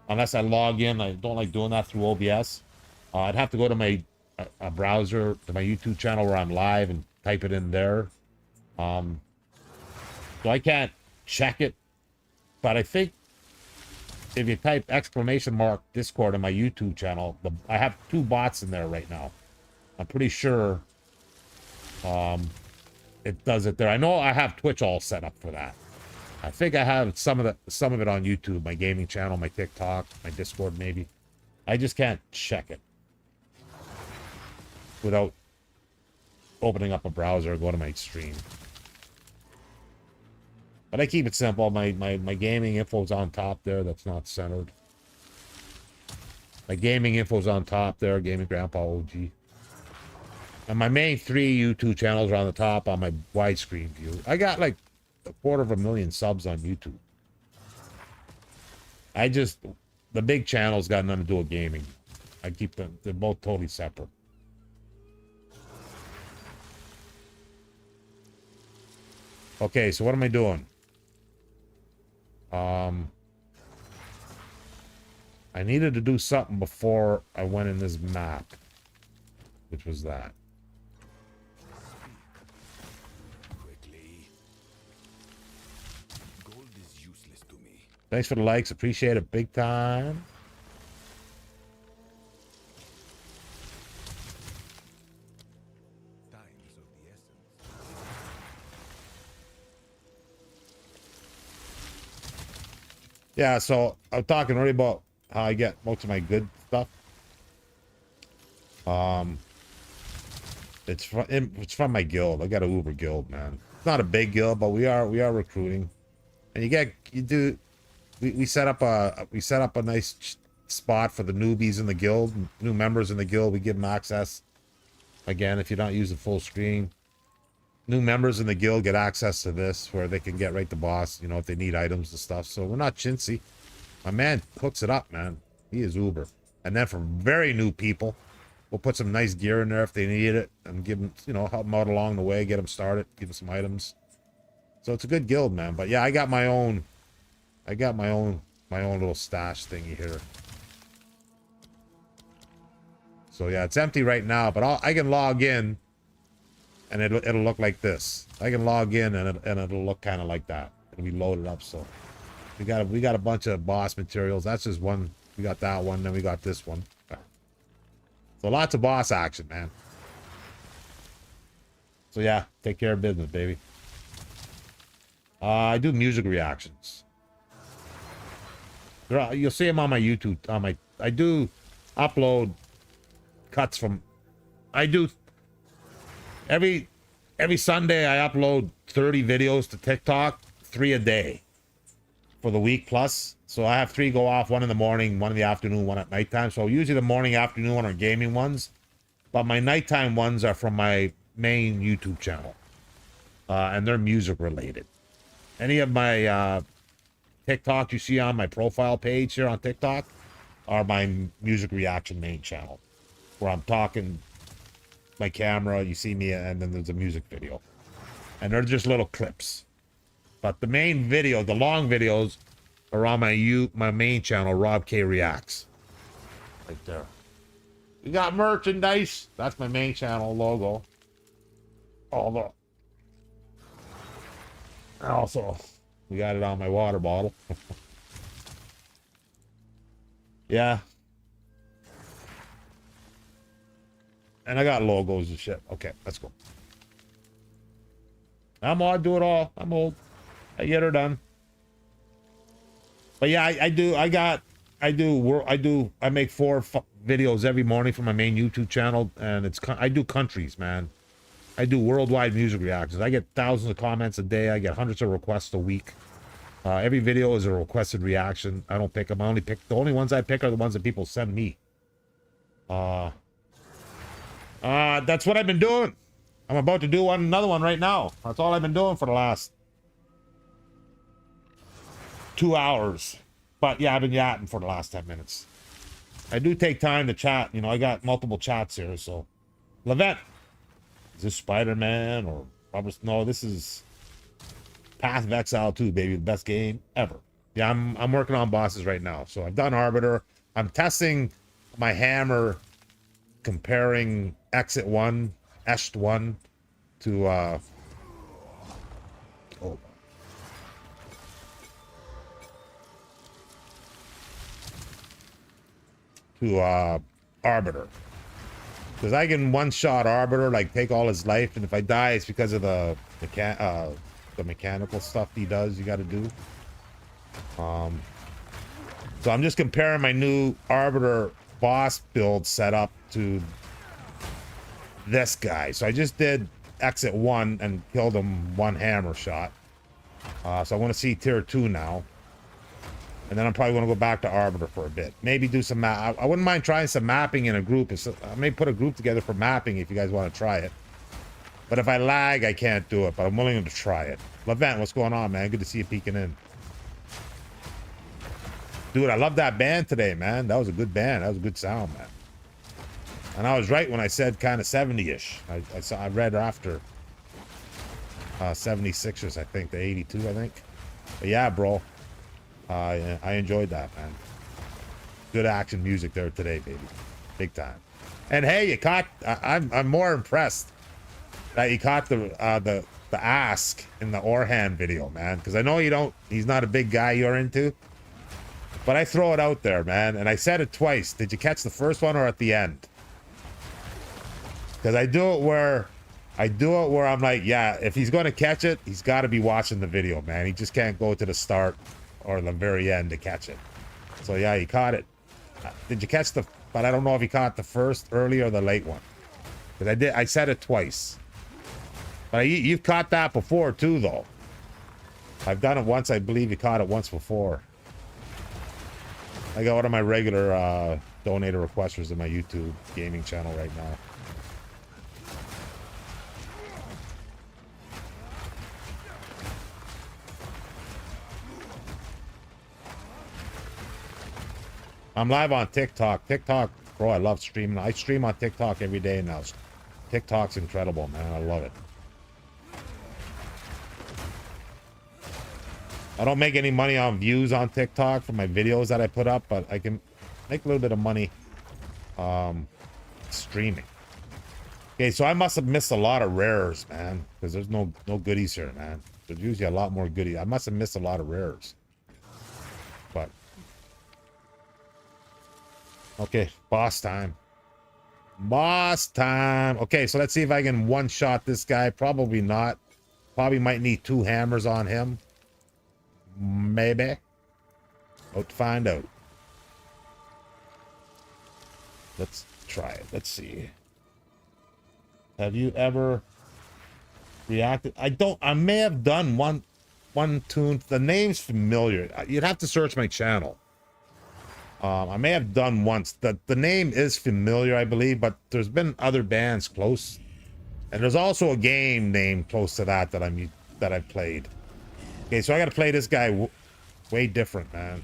Speaker 1: unless I log in. I don't like doing that through OBS. I'd have to go to my browser, to my YouTube channel where I'm live, and type it in there. So I can't check it, but I think if you type exclamation mark Discord on my YouTube channel, I have 2 bots in there right now. I'm pretty sure it does it there. I know I have Twitch all set up for that. I think I have some of it on YouTube, my gaming channel, my TikTok, my Discord maybe. I just can't check it without opening up a browser or going to my stream. But I keep it simple. My gaming info's on top there. That's not centered. My gaming info's on top there. Gaming Grandpa OG. And my main 3 YouTube channels are on the top on my widescreen view. I got like 250,000 subs on YouTube. The big channels got nothing to do with gaming. I keep them, they're both totally separate. Okay, so what am I doing? I needed to do something before I went in this map. Which was that.
Speaker 2: Quickly. Gold is useless to me.
Speaker 1: Thanks for the likes. Appreciate it big time.
Speaker 2: Time's of the essence.
Speaker 1: Yeah, so I'm talking already about how I get most of my good stuff. It's from my guild. I got a Uber guild, man. It's not a big guild, but we are recruiting. And we set up a nice spot for the newbies in the guild, new members in the guild. We give them access. Again, if you're not using full screen, new members in the guild get access to this where they can get right to boss, you know, if they need items and stuff. So we're not chintzy. My man hooks it up, man. He is Uber. And then for very new people, we'll put some nice gear in there if they need it and give them, you know, help them out along the way, get them started, give them some items. So it's a good guild, man. But yeah, I got my own little stash thingy here. So yeah, it's empty right now, but I can log in and it'll look like this. I can log in and it'll look kind of like that. It'll be loaded up. So we got a bunch of boss materials. That's just one. We got that one, then we got this one. So lots of boss action, man. So yeah, take care of business, baby. I do music reactions. You'll see them on my YouTube. I do upload cuts from. I do every Sunday. I upload 30 videos to TikTok, 3 a day for the week plus. So I have 3 go off, 1 in the morning, 1 in the afternoon, 1 at nighttime. So usually the morning, afternoon one are gaming ones, but my nighttime ones are from my main YouTube channel, and they're music related. Any of my TikTok you see on my profile page here on TikTok are my music reaction main channel, where I'm talking my camera, you see me, and then there's a music video, and they're just little clips. But the main video, the long videos, are on my main channel, Rob K Reacts. Right there. We got merchandise. That's my main channel logo. Although, also, we got it on my water bottle. Yeah. And I got logos and shit. Okay, let's go. I'm old, do it all. I'm old. I get her done. But yeah, I make 4 videos every morning for my main YouTube channel, and I do countries, man. I do worldwide music reactions. I get thousands of comments a day. I get hundreds of requests a week. Every video is a requested reaction. I don't pick them. The only ones I pick are the ones that people send me. That's what I've been doing. I'm about to do another one right now. That's all I've been doing for the last 2 hours. But yeah, I've been yatting for the last 10 minutes. I do take time to chat. You know, I got multiple chats here, so. Levette. Is this Spider-Man or Robert? No, this is Path of Exile 2, baby. The best game ever. Yeah, I'm working on bosses right now. So I've done Arbiter. I'm testing my hammer, comparing Exit 1, Esht 1 to Arbiter. Because I can one-shot Arbiter, like take all his life, and if I die, it's because of the mechanical stuff he does. You got to do. So I'm just comparing my new Arbiter boss build setup to this guy. So I just did exit 1 and killed him 1 hammer shot. So I want to see tier 2 now. And then I'm probably going to go back to Arbiter for a bit. Maybe do some map. I wouldn't mind trying some mapping in a group. I may put a group together for mapping if you guys want to try it. But if I lag, I can't do it. But I'm willing to try it. Levent, what's going on, man? Good to see you peeking in. Dude, I love that band today, man. That was a good band. That was a good sound, man. And I was right when I said kind of 70-ish. I read after 76ers, I think. The 82, I think. But yeah, bro. I enjoyed that, man. Good action music there today, baby. Big time. And hey, you caught... I'm more impressed that you caught the ask in the Orhan video, man. Because I know you don't... He's not a big guy you're into. But I throw it out there, man. And I said it twice. Did you catch the first one or at the end? Because I do it where I'm like, yeah, if he's going to catch it, he's got to be watching the video, man. He just can't go to the start or the very end to catch it. So yeah, he caught it. Did you catch the... But I don't know if he caught the first early or the late one. Because I said it twice. But you've caught that before too, though. I've done it once. I believe you caught it once before. I got one of my regular donator requesters in my YouTube gaming channel right now. I'm live on TikTok. TikTok, bro, I love streaming. I stream on TikTok every day now. TikTok's incredible, man. I love it. I don't make any money on views on TikTok for my videos that I put up, but I can make a little bit of money streaming. Okay, so I must have missed a lot of rares, man, because there's no goodies here, man. There's usually a lot more goodies. I must have missed a lot of rares. But okay, boss time. Boss time. Okay, so let's see if I can one-shot this guy. Probably not. Probably might need 2 hammers on him. Maybe. Hope to find out. Let's try it. Let's see. Have you ever reacted? I may have done one tune. The name's familiar. You'd have to search my channel. I may have done once. The name is familiar, I believe, but there's been other bands close. And there's also a game named close to that I've played. Okay, so I got to play this guy way different, man.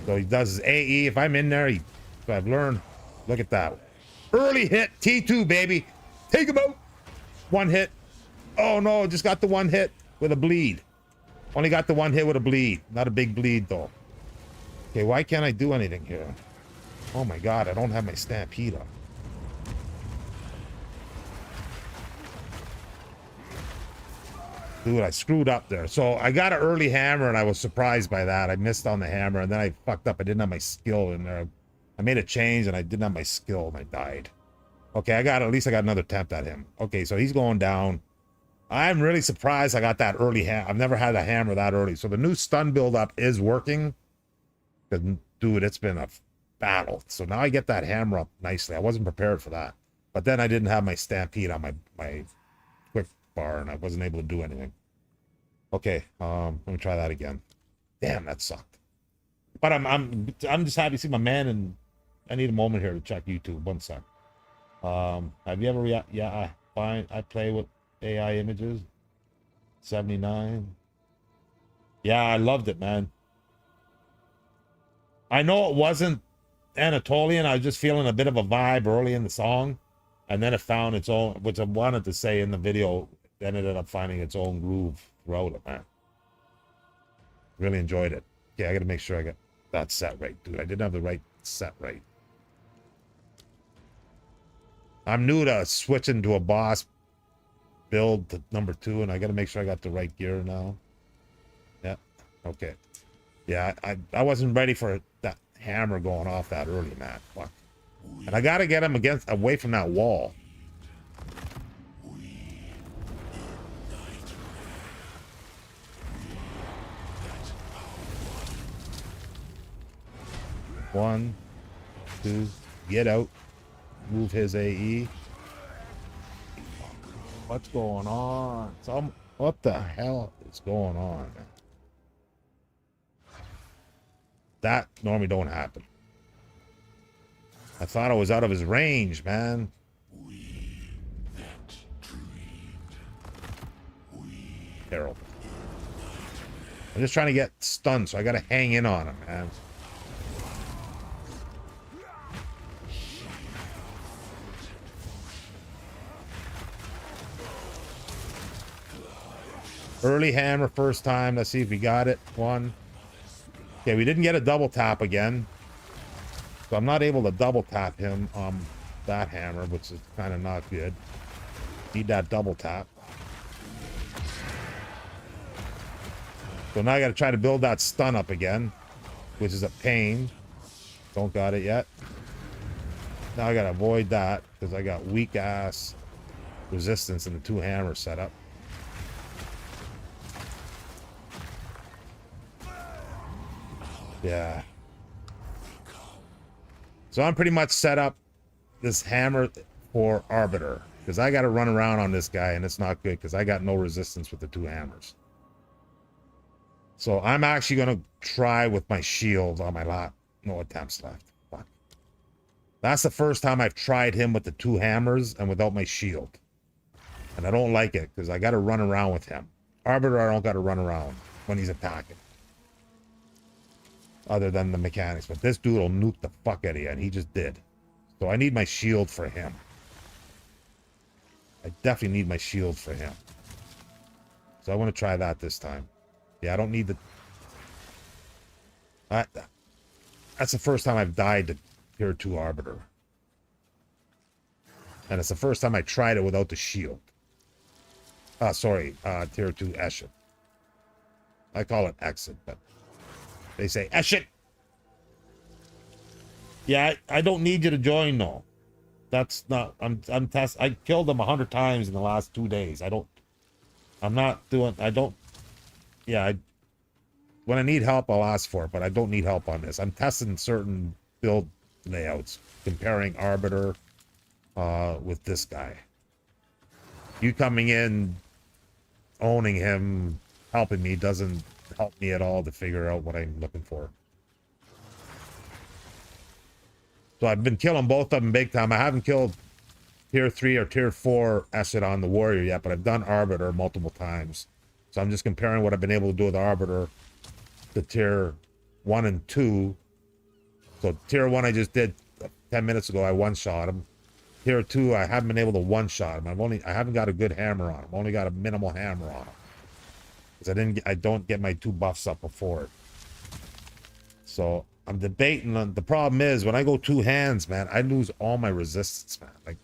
Speaker 1: So he does his AE. If I'm in there, I've learned. Look at that. Early hit, T2, baby. Take him out. 1 hit. Oh, no, just got the 1 hit with a bleed. Only got the 1 hit with a bleed. Not a big bleed, though. Okay, why can't I do anything here? Oh, my God, I don't have my Stampede on. Dude, I screwed up there. So I got an early hammer, and I was surprised by that. I missed on the hammer, and then I fucked up. I didn't have my skill in there. I made a change, and I didn't have my skill, and I died. Okay, at least I got another attempt at him. Okay, so he's going down. I'm really surprised I got that early hammer. I've never had a hammer that early. So the new stun build-up is working. Dude, it's been a battle. So now I get that hammer up nicely. I wasn't prepared for that. But then I didn't have my Stampede on my quick bar, and I wasn't able to do anything. Okay, let me try that again. Damn, that sucked. But I'm just happy to see my man, and I need a moment here to check YouTube. 1 sec. Have you ever yeah, I play with AI images. 79. Yeah, I loved it, man. I know it wasn't Anatolian. I was just feeling a bit of a vibe early in the song, and then it found its own, which I wanted to say in the video, then it ended up finding its own groove throughout it, man. Really enjoyed it. Okay, I gotta make sure I got that set right, dude. I didn't have the right set right. I'm new to switching to a boss build to number 2, and I gotta make sure I got the right gear now. Yeah, okay. Yeah, I wasn't ready for that hammer going off that early, man. Fuck. And I gotta get him away from that wall. One, two, get out. Move his AE. What's going on? What the hell is going on? That normally don't happen. I thought I was out of his range, man. Terrible. I'm just trying to get stunned, so I gotta hang in on him, man. Early hammer first time. Let's see if we got it. One. Okay, we didn't get a double tap again. So I'm not able to double tap him on that hammer, which is kind of not good. Need that double tap. So now I got to try to build that stun up again, which is a pain. Don't got it yet. Now I got to avoid that because I got weak ass resistance in the two hammer setup. Yeah. So I'm pretty much set up this hammer for Arbiter because I got to run around on this guy and it's not good because I got no resistance with the two hammers. So I'm actually going to try with my shield on my lot. No attempts left. Fuck. That's the first time I've tried him with the two hammers and without my shield. And I don't like it because I got to run around with him. Arbiter, I don't got to run around when he's attacking. Other than the mechanics. But this dude will nuke the fuck out of you, and he just did. So I need my shield for him. I definitely need my shield for him. So I want to try that this time. Yeah, I don't need the... That's the first time I've died to Tier 2 Arbiter. And it's the first time I tried it without the shield. Sorry, Tier 2 Eshet. I call it Exit, but... They say, Eshet! Yeah, I don't need you to join, no. That's not... I killed them 100 times in the last 2 days. I'm not doing... Yeah, when I need help, I'll ask for it, but I don't need help on this. I'm testing certain build layouts, comparing Arbiter with this guy. You coming in, owning him, helping me, doesn't help me at all to figure out what I'm looking for. So I've been killing both of them big time. I haven't killed Tier 3 or Tier 4 Eshet on the Warrior yet, but I've done Arbiter multiple times. So I'm just comparing what I've been able to do with Arbiter to Tier 1 and 2. So Tier 1 I just did 10 minutes ago. I one-shot him. Tier 2 I haven't been able to one-shot him. I haven't got a good hammer on him. I've only got a minimal hammer on him. Because I don't get my 2 buffs up before it. So I'm debating on... The problem is when I go 2 hands, man, I lose all my resistance, man. Like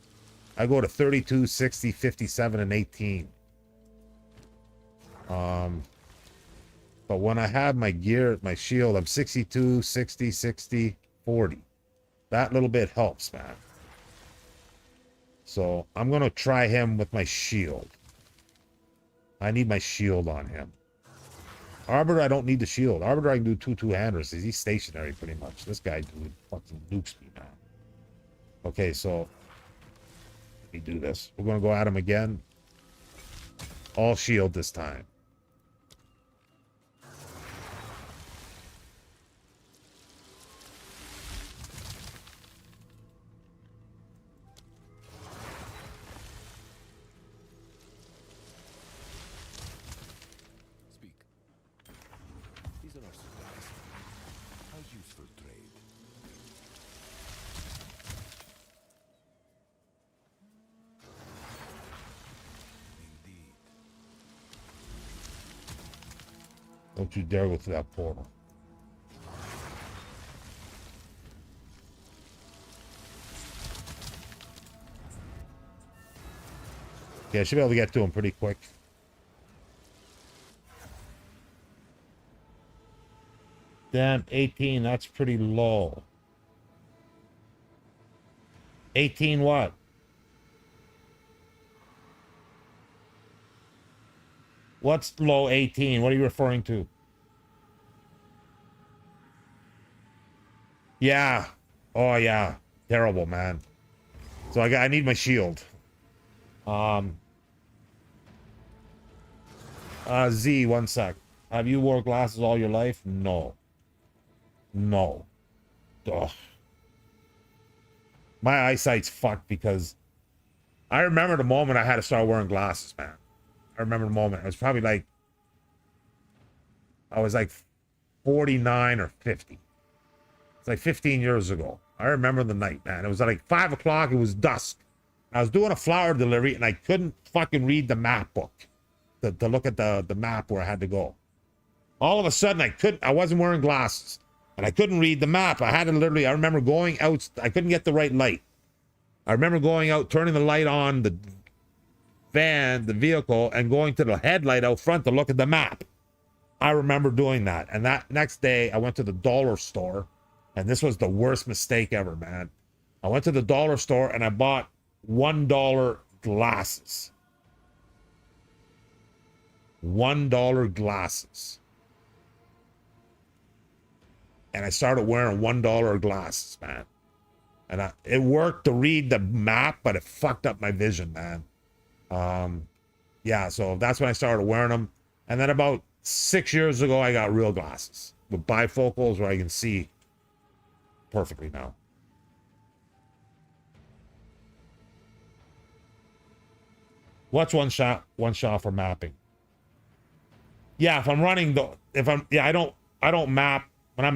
Speaker 1: I go to 32, 60, 57, and 18. But when I have my gear, my shield, I'm 62, 60, 60, 40. That little bit helps, man. So I'm going to try him with my shield. I need my shield on him. Arbiter, I don't need the shield. Arbiter, I can do 2 two-handers. He's stationary pretty much. This guy dude fucking nukes me, man. Okay, so let me do this. We're going to go at him again. All shield this time. Don't you dare go through that portal. Okay, I should be able to get to him pretty quick. Damn, 18, that's pretty low. 18 what? What's low 18? What are you referring to? Yeah. Oh yeah. Terrible, man. So I need my shield. Um Z, one sec. Have you wore glasses all your life? No. No. Ugh. My eyesight's fucked because I remember the moment I had to start wearing glasses, man. I remember the moment. It was probably like I was like 49 or 50. It's like 15 years ago. I remember the night, man. It was like 5 o'clock. It was dusk. I was doing a flower delivery and I couldn't fucking read the map book to look at the map where I had to go. All of a sudden, I wasn't wearing glasses and I couldn't read the map. I had to literally, I remember going out. I couldn't get the right light. I remember going out, turning the light on the van, the vehicle, and going to the headlight out front to look at the map. I remember doing that. And that next day, I went to the dollar store, and this was the worst mistake ever, man. I went to the dollar store and I bought $1 glasses. $1 glasses. And I started wearing $1 glasses, man. And it worked to read the map, but it fucked up my vision, man. Yeah, so that's when I started wearing them. And then about 6 years ago, I got real glasses with bifocals where I can see perfectly now. What's one shot for mapping? Yeah, if I'm running I don't map. When I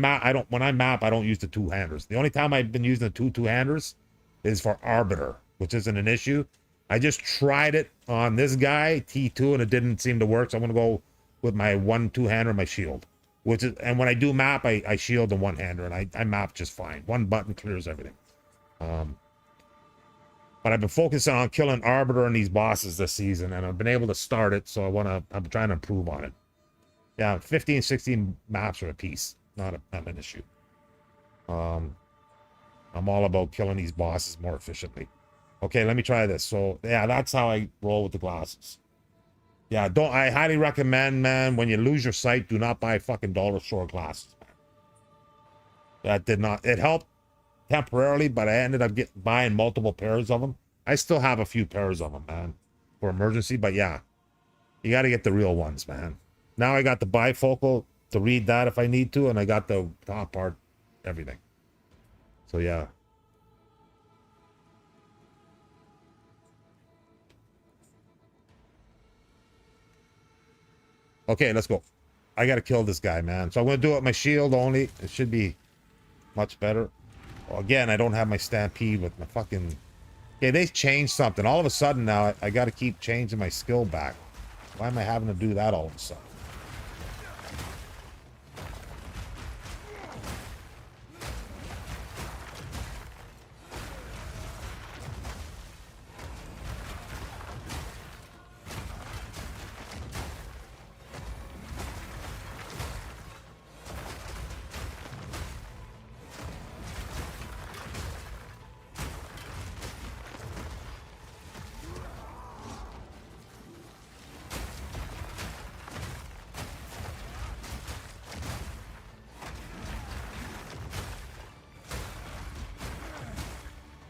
Speaker 1: map, I don't use the two-handers. The only time I've been using the two-handers is for Arbiter, which isn't an issue. I just tried it on this guy, T2, and it didn't seem to work. So I'm gonna go with my two-hander, my shield. And when I do map, I shield the one-hander, and I map just fine. One button clears everything. But I've been focusing on killing Arbiter and these bosses this season, and I've been able to start it, so I'm trying to improve on it. Yeah, 15, 16 maps are a piece. Not an issue. I'm all about killing these bosses more efficiently. Okay, let me try this. So yeah, that's how I roll with the glasses. Yeah, I highly recommend, man, when you lose your sight, do not buy fucking dollar store glasses, man. That did not, it helped temporarily, but I ended up buying multiple pairs of them. I still have a few pairs of them, man, for emergency, but yeah, you got to get the real ones, man. Now I got the bifocal to read that if I need to, and I got the top part, everything. So yeah. Okay, let's go. I gotta kill this guy, man. So I'm gonna do it with my shield only. It should be much better. Well, again, I don't have my stampede with my fucking... Okay, they changed something. All of a sudden now, I gotta keep changing my skill back. Why am I having to do that all of a sudden?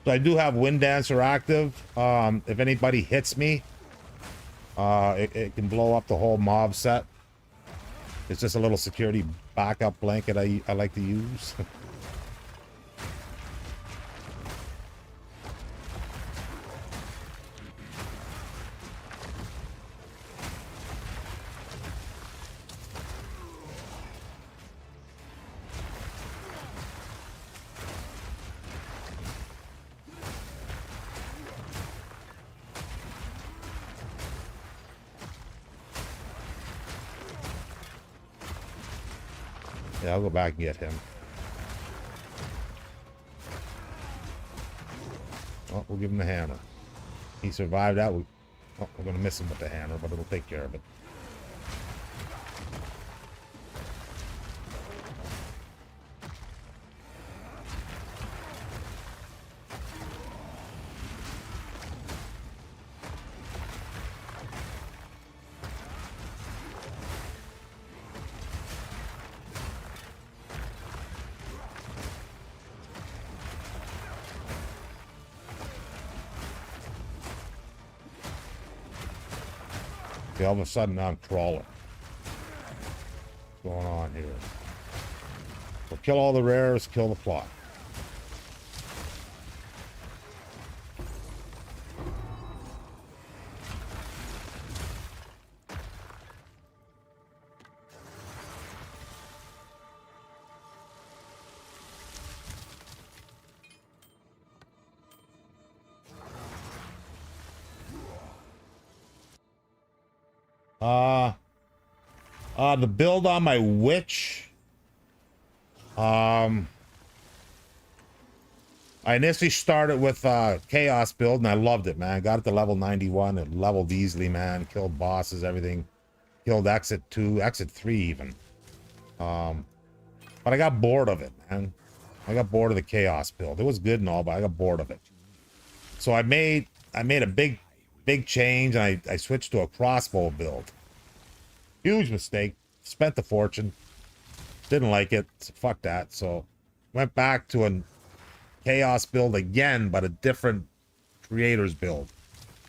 Speaker 1: So I do have Wind Dancer active. If anybody hits me, it can blow up the whole mob set. It's just a little security backup blanket I like to use. Yeah, I'll go back and get him. Oh, we'll give him the hammer. He survived that. We're going to miss him with the hammer, but it'll take care of it. See, all of a sudden now I'm crawling. What's going on here? So kill all the rares, kill the plot. The build on my witch. I initially started with chaos build and I loved it, man. Got it to level 91. It leveled easily, man. Killed bosses, everything. Killed exit 2, exit 3 even. But I got bored of it, man. I got bored of the chaos build. It was good and all, but I got bored of it. So I made a big change and I switched to a crossbow build. Huge mistake. Spent the fortune. Didn't like it. So fuck that. So went back to a chaos build again, but a different creator's build.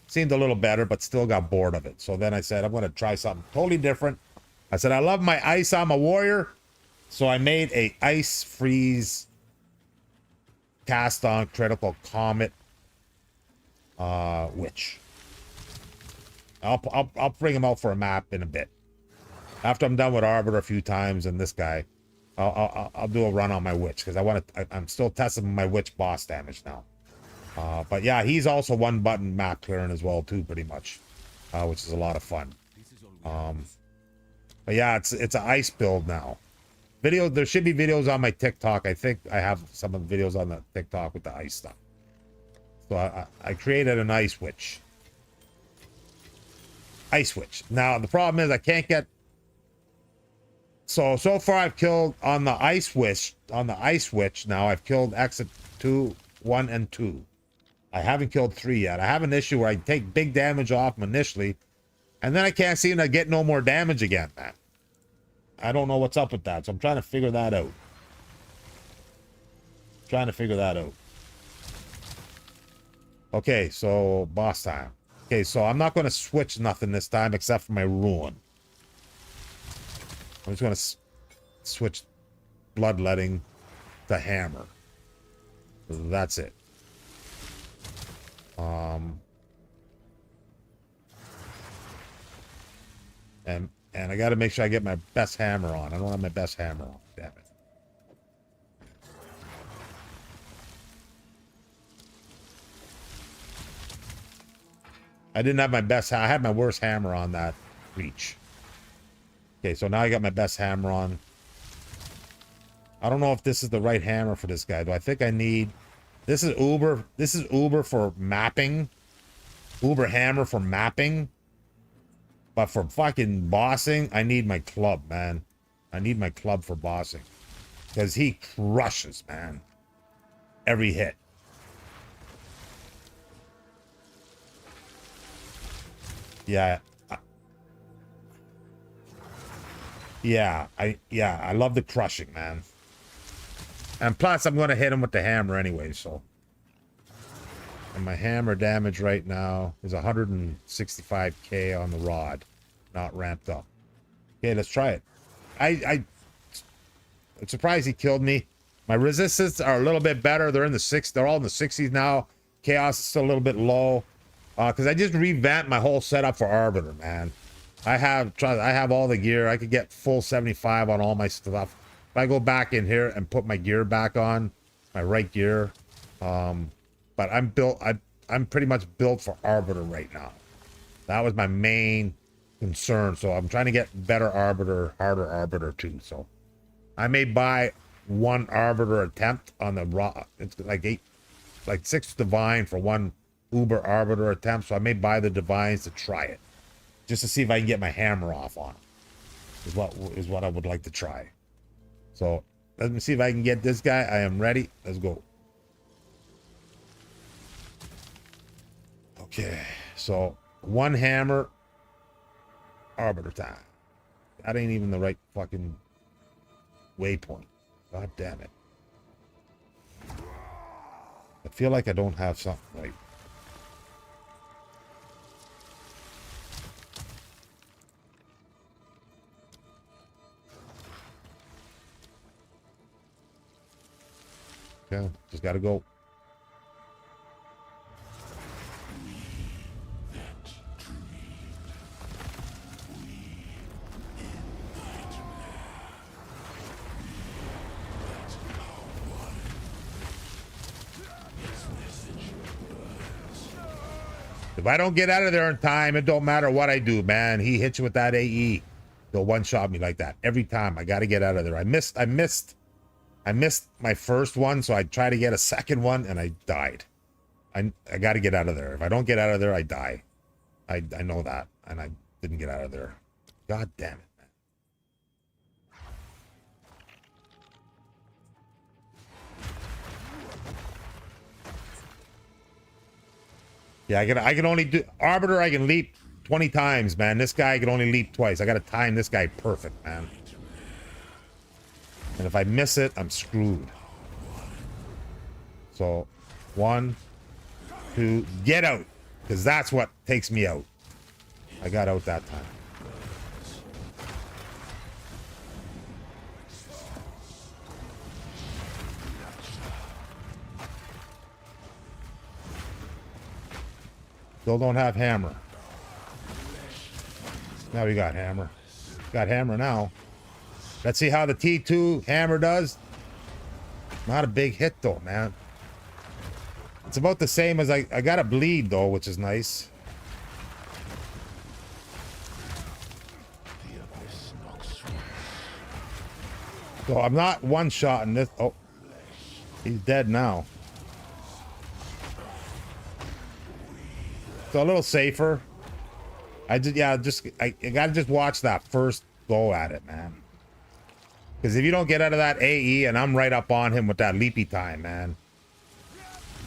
Speaker 1: Seemed a little better, but still got bored of it. So then I said, I'm going to try something totally different. I said, I love my ice. I'm a warrior. So I made a ice freeze cast on critical comet witch. I'll bring him out for a map in a bit. After I'm done with Arbiter a few times and this guy, I'll do a run on my witch because I'm still testing my witch boss damage now. But yeah, he's also one button map clearing as well too, pretty much, which is a lot of fun. But yeah, it's an ice build now. There should be videos on my TikTok. I think I have some of the videos on the TikTok with the ice stuff. So I created an ice witch. Ice witch. Now the problem is I can't get. So far I've killed on the ice witch. On the ice witch now I've killed exit 2, 1, and 2. I haven't killed 3 yet. I have an issue where I take big damage off them initially, and then I can't seem to get no more damage again, man. I don't know what's up with that, so I'm trying to figure that out. Okay, so boss time. Okay, so I'm not going to switch nothing this time except for my ruin. I'm just going to switch bloodletting to hammer. That's it. And I got to make sure I get my best hammer on. I don't have my best hammer on. Damn it. I didn't have my best. I had my worst hammer on that reach. Okay, so now I got my best hammer on. I don't know if this is the right hammer for this guy. Do I think I need... This is Uber. This is Uber for mapping. Uber hammer for mapping. But for fucking bossing, I need my club, man. I need my club for bossing. Because he crushes, man. Every hit. Yeah. I love the crushing, man. And plus, I'm going to hit him with the hammer anyway, so. And my hammer damage right now is 165k on the rod. Not ramped up. Okay, let's try it. I'm surprised he killed me. My resistances are a little bit better. They're in the 6. They're all in the 60s now. Chaos is still a little bit low. Because I just revamped my whole setup for Arbiter, man. I have all the gear. I could get full 75 on all my stuff. If I go back in here and put my gear back on, my right gear, but I'm pretty much built for Arbiter right now. That was my main concern. So I'm trying to get better Arbiter, harder Arbiter too. So I may buy one Arbiter attempt on the raw. It's like 6 divine for one Uber Arbiter attempt. So I may buy the divines to try it, just to see if I can get my hammer off on it. Is what I would like to try. So let me see if I can get this guy. I am ready. Let's go. Okay, so one hammer, Arbiter time. That ain't even the right fucking waypoint. God damn it. I feel like I don't have something right. Okay, just gotta go. If I don't get out of there in time, it don't matter what I do, man. He hits you with that AE. He'll one-shot me like that every time. I got to get out of there. I missed my first one, so I tried to get a second one, and I died. I got to get out of there. If I don't get out of there, I die. I know that, and I didn't get out of there. God damn it, man. Yeah, I can only do Arbiter. I can leap 20 times, man. This guy can only leap twice. I got to time this guy perfect, man. And if I miss it, I'm screwed. So, 1, 2, get out, because that's what takes me out. I got out that time. Still don't have hammer. Now we got hammer. Got hammer now. Let's see how the T2 hammer does. Not a big hit though, man. It's about the same as I got a bleed though, which is nice. So I'm not one-shotting this. Oh, he's dead now. So a little safer. I gotta just watch that first go at it, man. Because if you don't get out of that AE, and I'm right up on him with that leapy time, man.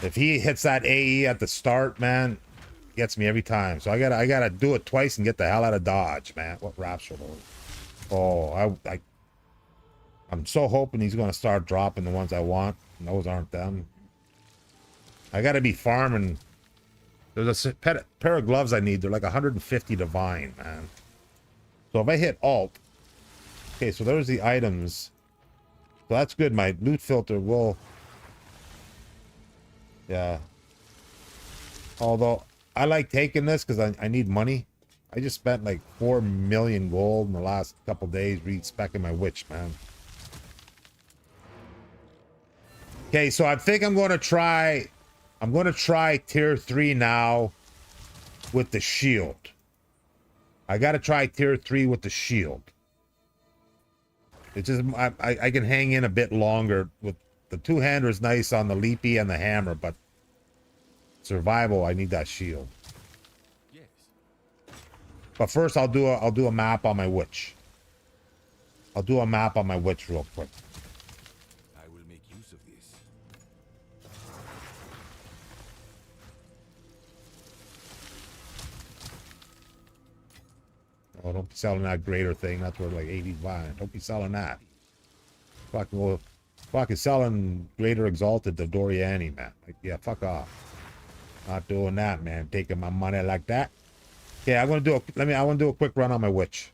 Speaker 1: If he hits that AE at the start, man, gets me every time. So I gotta do it twice and get the hell out of dodge, man. What wraps are those? Oh, I'm so hoping he's gonna start dropping the ones I want. And those aren't them. I gotta be farming. There's a pair of gloves I need. They're like 150 divine, man. So if I hit alt, okay, so there's the items. So that's good. My loot filter will, yeah. Although I like taking this because I need money. I just spent like 4 million gold in the last couple days re-speccing my witch, man. Okay, so I think I'm going to try tier 3 now with the shield. I got to try tier 3 with the shield. It's just I can hang in a bit longer with the two-hander is nice on the leapy and the hammer, but survival I need that shield. Yes. But first I'll do a map on my witch. I'll do a map on my witch real quick.
Speaker 2: I will make use of this.
Speaker 1: Oh, don't be selling that greater thing. That's worth like 85. Don't be selling that. Fucking selling greater exalted to Doriani, man. Like, yeah, fuck off. Not doing that, man. Taking my money like that. Okay, I'm gonna do I want to do a quick run on my witch.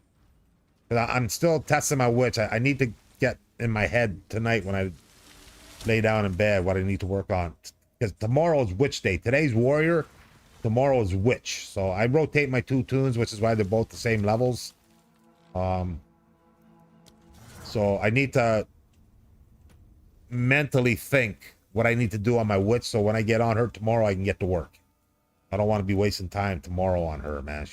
Speaker 1: Cause I'm still testing my witch. I need to get in my head tonight when I lay down in bed what I need to work on. Because tomorrow is witch day. Today's warrior. Tomorrow is witch. So I rotate my two tunes, which is why they're both the same levels. So I need to mentally think what I need to do on my witch, so when I get on her tomorrow, I can get to work. I don't want to be wasting time tomorrow on her, man.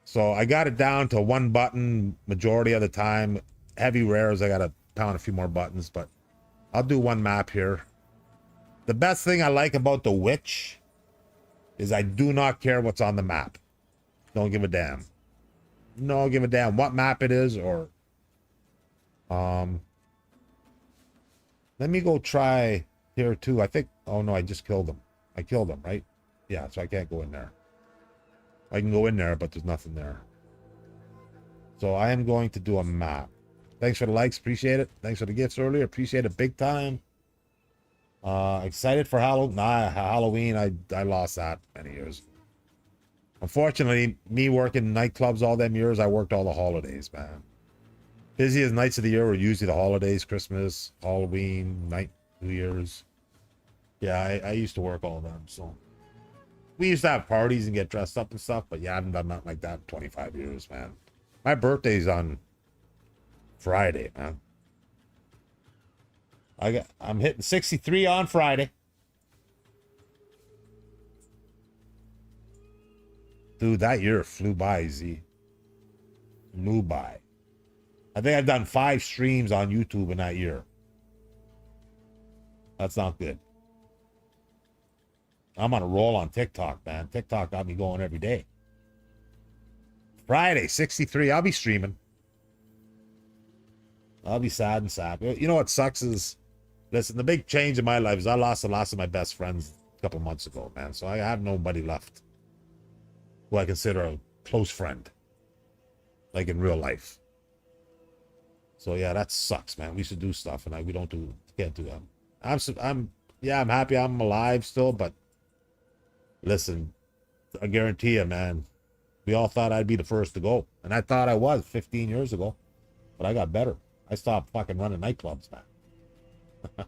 Speaker 1: So I got it down to 1 button majority of the time. Heavy rares, I got to pound a few more buttons, but I'll do 1 map here. The best thing I like about the witch is I do not care what's on the map. Don't give a damn. No, give a damn what map it is, or let me go try tier 2. I think, oh no, I just killed him. I killed him, right? Yeah, so I can't go in there. I can go in there, but there's nothing there. So I am going to do a map. Thanks for the likes, appreciate it. Thanks for the gifts earlier, appreciate it big time. Excited for Halloween? Nah, Halloween, I lost that many years. Unfortunately, me working nightclubs all them years, I worked all the holidays, man. Busiest nights of the year were usually the holidays, Christmas, Halloween, New Year's. Yeah, I used to work all of them, so we used to have parties and get dressed up and stuff, but yeah, I haven't done nothing like that in 25 years, man. My birthday's on Friday, man. I'm hitting 63 on Friday. Dude, that year flew by, Z. Flew by. I think I've done 5 streams on YouTube in that year. That's not good. I'm on a roll on TikTok, man. TikTok got me going every day. Friday, 63. I'll be streaming. I'll be sad and sad. You know what sucks is, listen, the big change in my life is I lost the last of my best friends a couple months ago, man. So I have nobody left who I consider a close friend, like in real life. So yeah, that sucks, man. We used to do stuff, and we can't do that. I'm happy I'm alive still, but listen, I guarantee you, man, we all thought I'd be the first to go, and I thought I was 15 years ago, but I got better. I stopped fucking running nightclubs, man.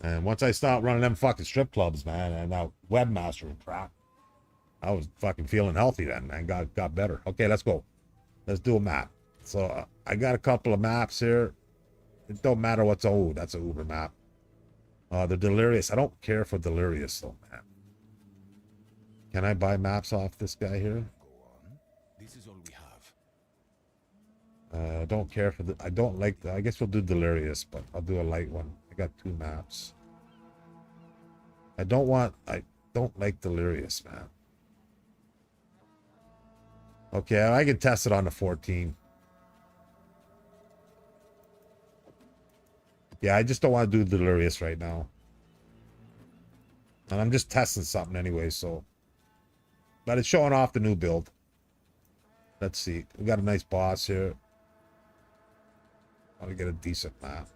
Speaker 1: And once I stopped running them fucking strip clubs, man, and now webmaster and crap, I was fucking feeling healthy then, man. Got better. Okay, let's go. Let's do a map. So I got a couple of maps here. It don't matter what's that's an Uber map. The Delirious. I don't care for Delirious though, man. Can I buy maps off this guy here?
Speaker 2: Go on. This is all we have.
Speaker 1: I don't care for I don't like I guess we'll do Delirious, but I'll do a light one. I got 2 maps. I don't like Delirious, man. Okay, I can test it on the 14. Yeah, I just don't want to do Delirious right now. And I'm just testing something anyway, so. But it's showing off the new build. Let's see. We got a nice boss here. I want to get a decent map.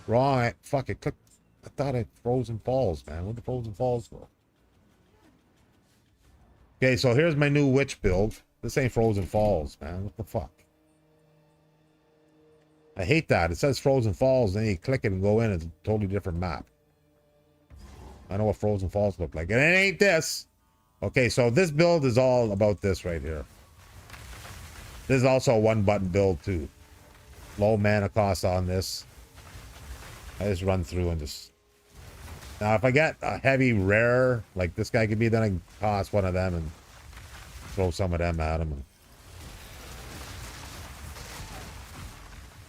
Speaker 1: Wrong. Fuck it. Click. I thought I Frozen Falls, man. Where'd the Frozen Falls go? Okay, so here's my new witch build. This ain't Frozen Falls, man. What the fuck? I hate that. It says Frozen Falls, then you click it and go in. It's a totally different map. I know what Frozen Falls look like. And it ain't this. Okay, so this build is all about this right here. This is also a 1-button build, too. Low mana cost on this. I just run through and just... Now, if I get a heavy rare, like this guy could be, then I can toss one of them and throw some of them at him. And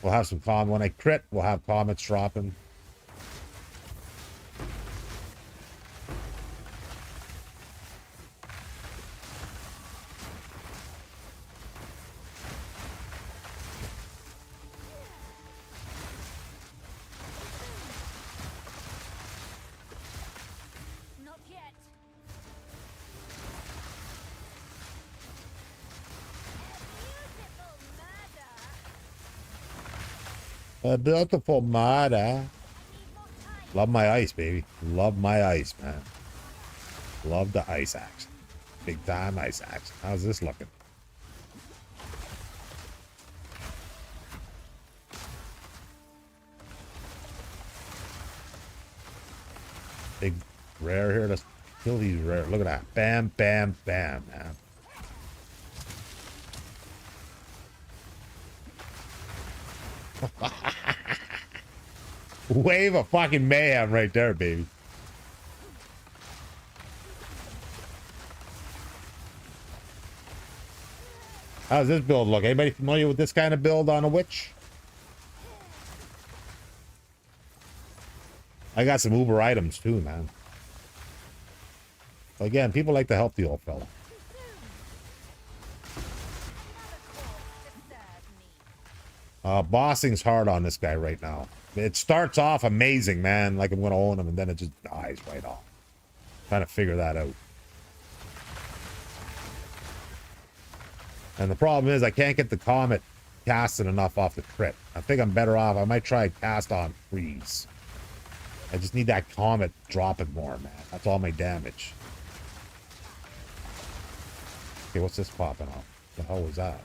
Speaker 1: we'll have some When I crit, we'll have comets dropping. A beautiful murder. Love my ice, baby. Love my ice, man. Love the ice action. Big time ice action. How's this looking? Big rare here. Let's kill these rare. Look at that. Bam, bam, bam, man. Wave of fucking mayhem right there, baby. How's this build look? Anybody familiar with this kind of build on a witch? I got some Uber items too, man. Again, people like to help the old fella. Bossing's hard on this guy right now. It starts off amazing, man, like I'm gonna own him, and then it just dies right off. Trying to figure that out. And the problem is I can't get the comet casting enough off the crit. I think I'm better off. I might try cast on freeze. I just need that comet dropping more, man. That's all my damage. Okay, what's this popping off? What the hell was that?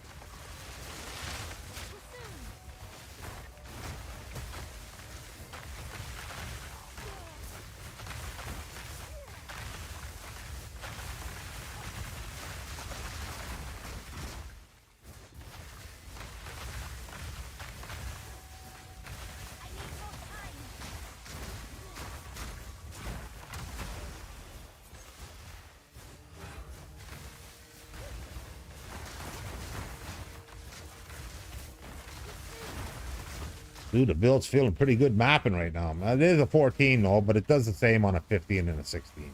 Speaker 1: Dude, the build's feeling pretty good mapping right now. It is a 14 though, but it does the same on a 15 and a 16.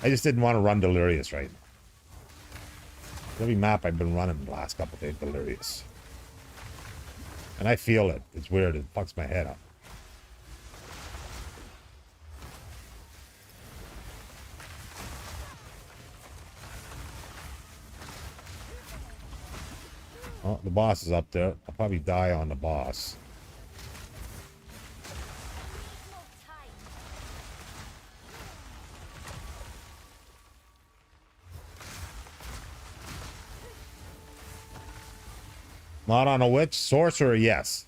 Speaker 1: I just didn't want to run Delirious right now. Every map I've been running the last couple days, Delirious. And I feel it. It's weird. It fucks my head up. Oh, the boss is up there. I'll probably die on the boss. Not on a witch. Sorcerer, yes.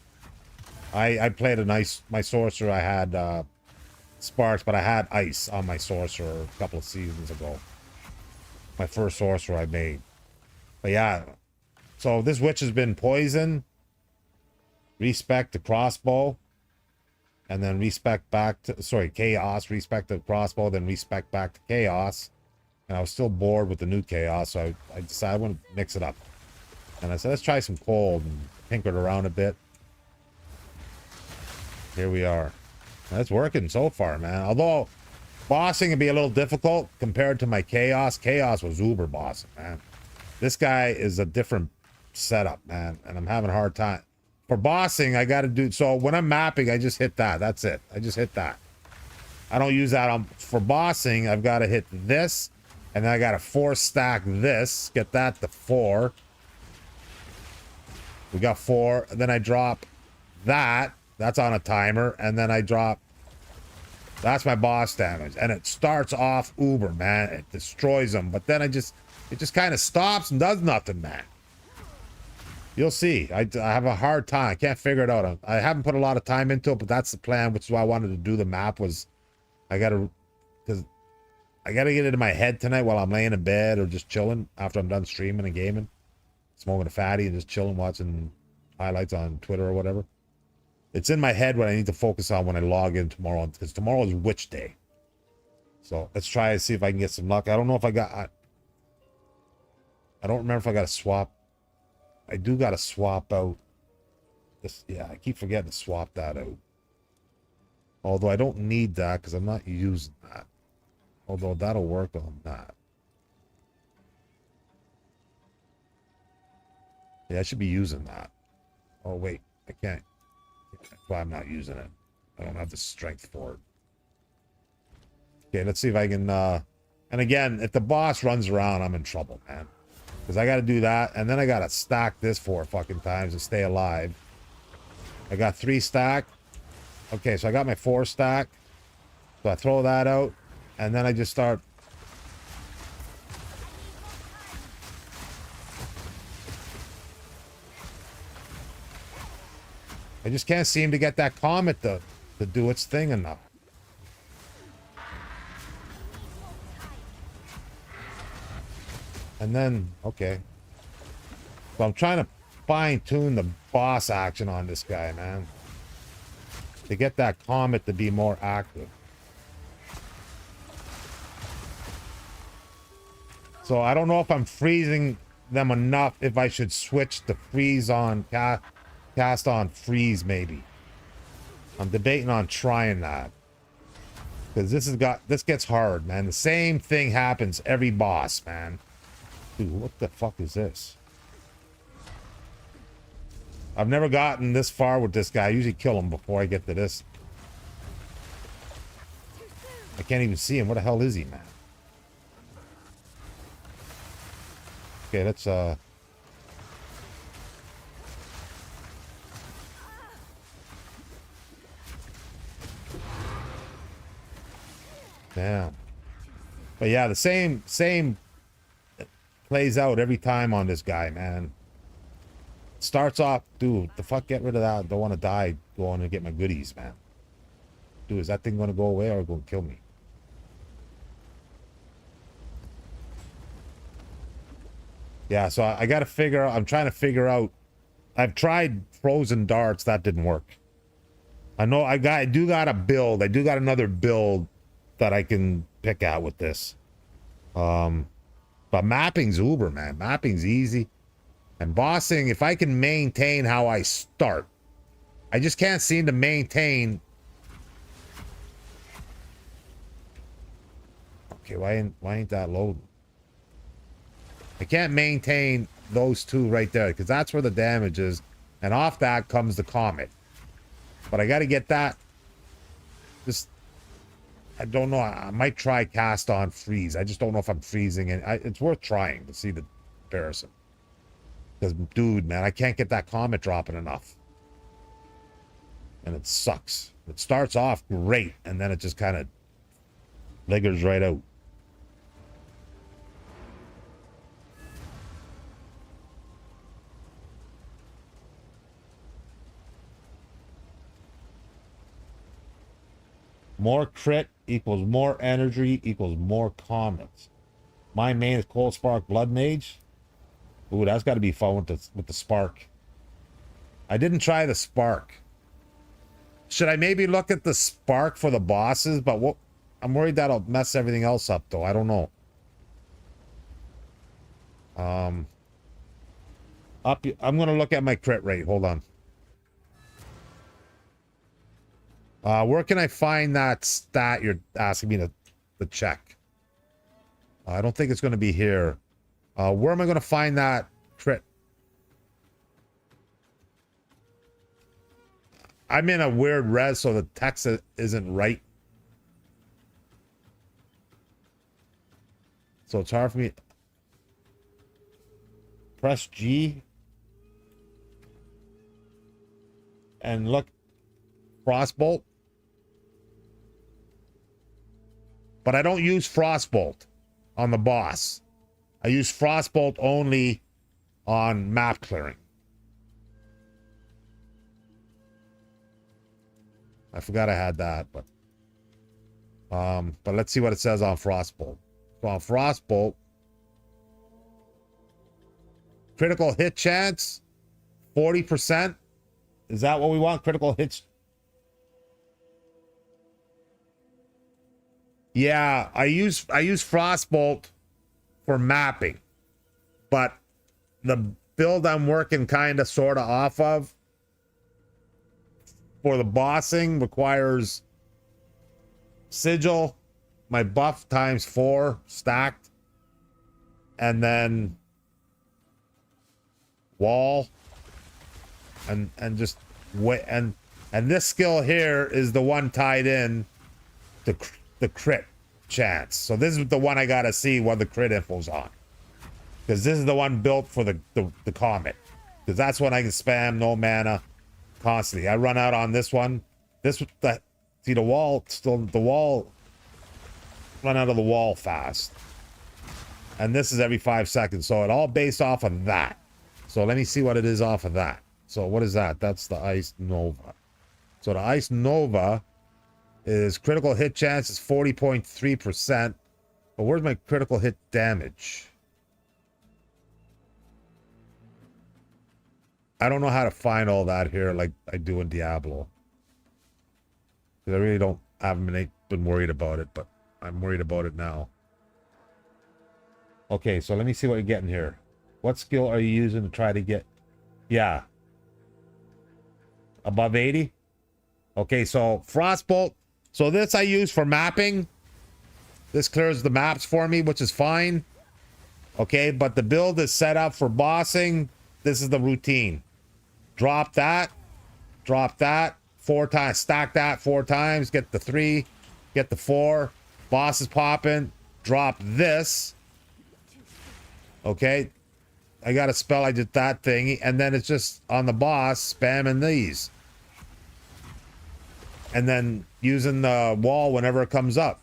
Speaker 1: I played my sorcerer. I had sparks, but I had ice on my sorcerer a couple of seasons ago. My first sorcerer I made. But yeah. So this witch has been poison. Respec the crossbow. And then respec back to, sorry, chaos. Respec the crossbow, then respec back to chaos. And I was still bored with the new chaos, so I decided I want to mix it up. And I said, let's try some cold, and tinkered around a bit. Here we are. That's working so far, man. Although bossing can be a little difficult compared to my chaos. Chaos was uber bossing, man. This guy is a different setup, man. And I'm having a hard time. For bossing, I got to do... So when I'm mapping, I just hit that. That's it. I just hit that. I don't use that on... For bossing, I've got to hit this. And then I got to 4 stack this. Get that to 4. We got 4. Then I drop that. That's on a timer. And then I drop... That's my boss damage. And it starts off uber, man. It destroys them. But then it just kind of stops and does nothing, man. You'll see. I have a hard time. I can't figure it out. I haven't put a lot of time into it, but that's the plan, which is why I wanted to do the map. Was I gotta get it in my head tonight while I'm laying in bed or just chilling after I'm done streaming and gaming, smoking a fatty and just chilling, watching highlights on Twitter or whatever. It's in my head what I need to focus on when I log in tomorrow, because tomorrow is witch day. So let's try and see if I can get some luck. I don't know if I don't remember if I got to swap. I do got to swap out this. Yeah, I keep forgetting to swap that out. Although I don't need that because I'm not using that. Although that'll work on that. Yeah, I should be using that. Oh, wait. I can't. That's why I'm not using it. I don't have the strength for it. Okay, let's see if I can... And again, if the boss runs around, I'm in trouble, man. Because I got to do that, and then I got to stack this 4 fucking times to stay alive. I got 3 stack. Okay, so I got my 4 stack. So I throw that out, and then I just start... I just can't seem to get that comet to do its thing enough. And then, okay. So I'm trying to fine-tune the boss action on this guy, man. To get that comet to be more active. So I don't know if I'm freezing them enough, if I should switch to freeze on, cast on freeze, maybe. I'm debating on trying that. Because this gets hard, man. The same thing happens every boss, man. Dude, what the fuck is this? I've never gotten this far with this guy. I usually kill him before I get to this. I can't even see him. What the hell is he, man? Okay, let's Yeah. But yeah, the same plays out every time on this guy, man. Starts off, dude, the fuck, get rid of that. Don't want to die going to get my goodies, man. Dude, is that thing going to go away or going to kill me? Yeah, so I got to figure out, I'm trying to figure out, I've tried frozen darts, that didn't work. I know I do got a build, I do got another build that I can pick out with this. But mapping's uber, man. Mapping's easy. And bossing, if I can maintain how I start, I just can't seem to maintain. Okay, why ain't that loading? I can't maintain those two right there because that's where the damage is, and off that comes the comet. But I got to get that. Just, I don't know. I might try cast on freeze. I just don't know if I'm freezing, and it's worth trying to see the comparison. Because, dude, man, I can't get that comet dropping enough, and it sucks. It starts off great, and then it just kind of lingers right out. More crit equals more energy equals more comets. My main is Cold Spark Blood Mage. Ooh, that's got to be fun with the spark. I didn't try the spark. Should I maybe look at the spark for the bosses? But what? I'm worried that'll mess everything else up, though. I don't know. I'm gonna look at my crit rate. Hold on. Where can I find that stat you're asking me to check? I don't think it's going to be here. Where am I going to find that crit? I'm in a weird res, so the text isn't right. So it's hard for me. Press G. And look. Frostbolt. But I don't use Frostbolt on the boss. I use Frostbolt only on map clearing. I forgot I had that, but let's see what it says on Frostbolt. So on Frostbolt, critical hit chance, 40%. Is that what we want? Critical hits. Yeah, I use Frostbolt for mapping, but the build I'm working kind of sort of off of for the bossing requires sigil, my buff times 4 stacked, and then wall, and just wait, and this skill here is the one tied in to the crit chance. So this is the one I gotta see what the crit info's on, because this is the one built for the comet, because that's when I can spam no mana constantly. I run out on this one. See the wall, still the wall, run out of the wall fast, and this is every 5 seconds, so it all based off of that. So let me see what it is off of that. So what is that? That's the Ice Nova. So the Ice Nova is critical hit chance is 40.3%. But where's my critical hit damage? I don't know how to find all that here like I do in Diablo. Because I really haven't been worried about it, but I'm worried about it now. Okay, so let me see what you're getting here. What skill are you using to try to get? Yeah. Above 80? Okay, so Frostbolt. So this I use for mapping. This clears the maps for me, which is fine. Okay, but the build is set up for bossing. This is the routine. Drop that. 4 times. Stack that 4 times. Get the 3. Get the 4. Boss is popping. Drop this. Okay. I got a spell. I did that thingy. And then it's just on the boss, spamming these. And then using the wall whenever it comes up.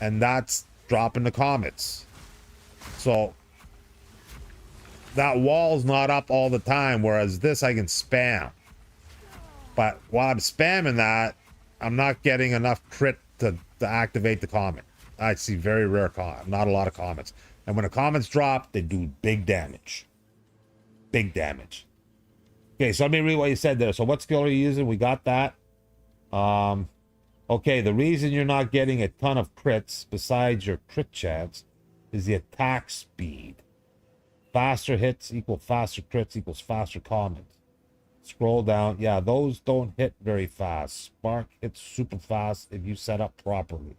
Speaker 1: and that's dropping the comets. So that wall's not up all the time, whereas this I can spam. But while I'm spamming that, I'm not getting enough crit to activate the comet. I see very rare not a lot of comets. And when the comets drop, they do big damage. Big damage. Okay, so let me read what you said there. So what skill are you using? We got that. Okay, the reason you're not getting a ton of crits besides your crit chance is the attack speed. Faster hits equal faster crits equals faster comets. Scroll down. Yeah, those don't hit very fast. Spark hits super fast if you set up properly.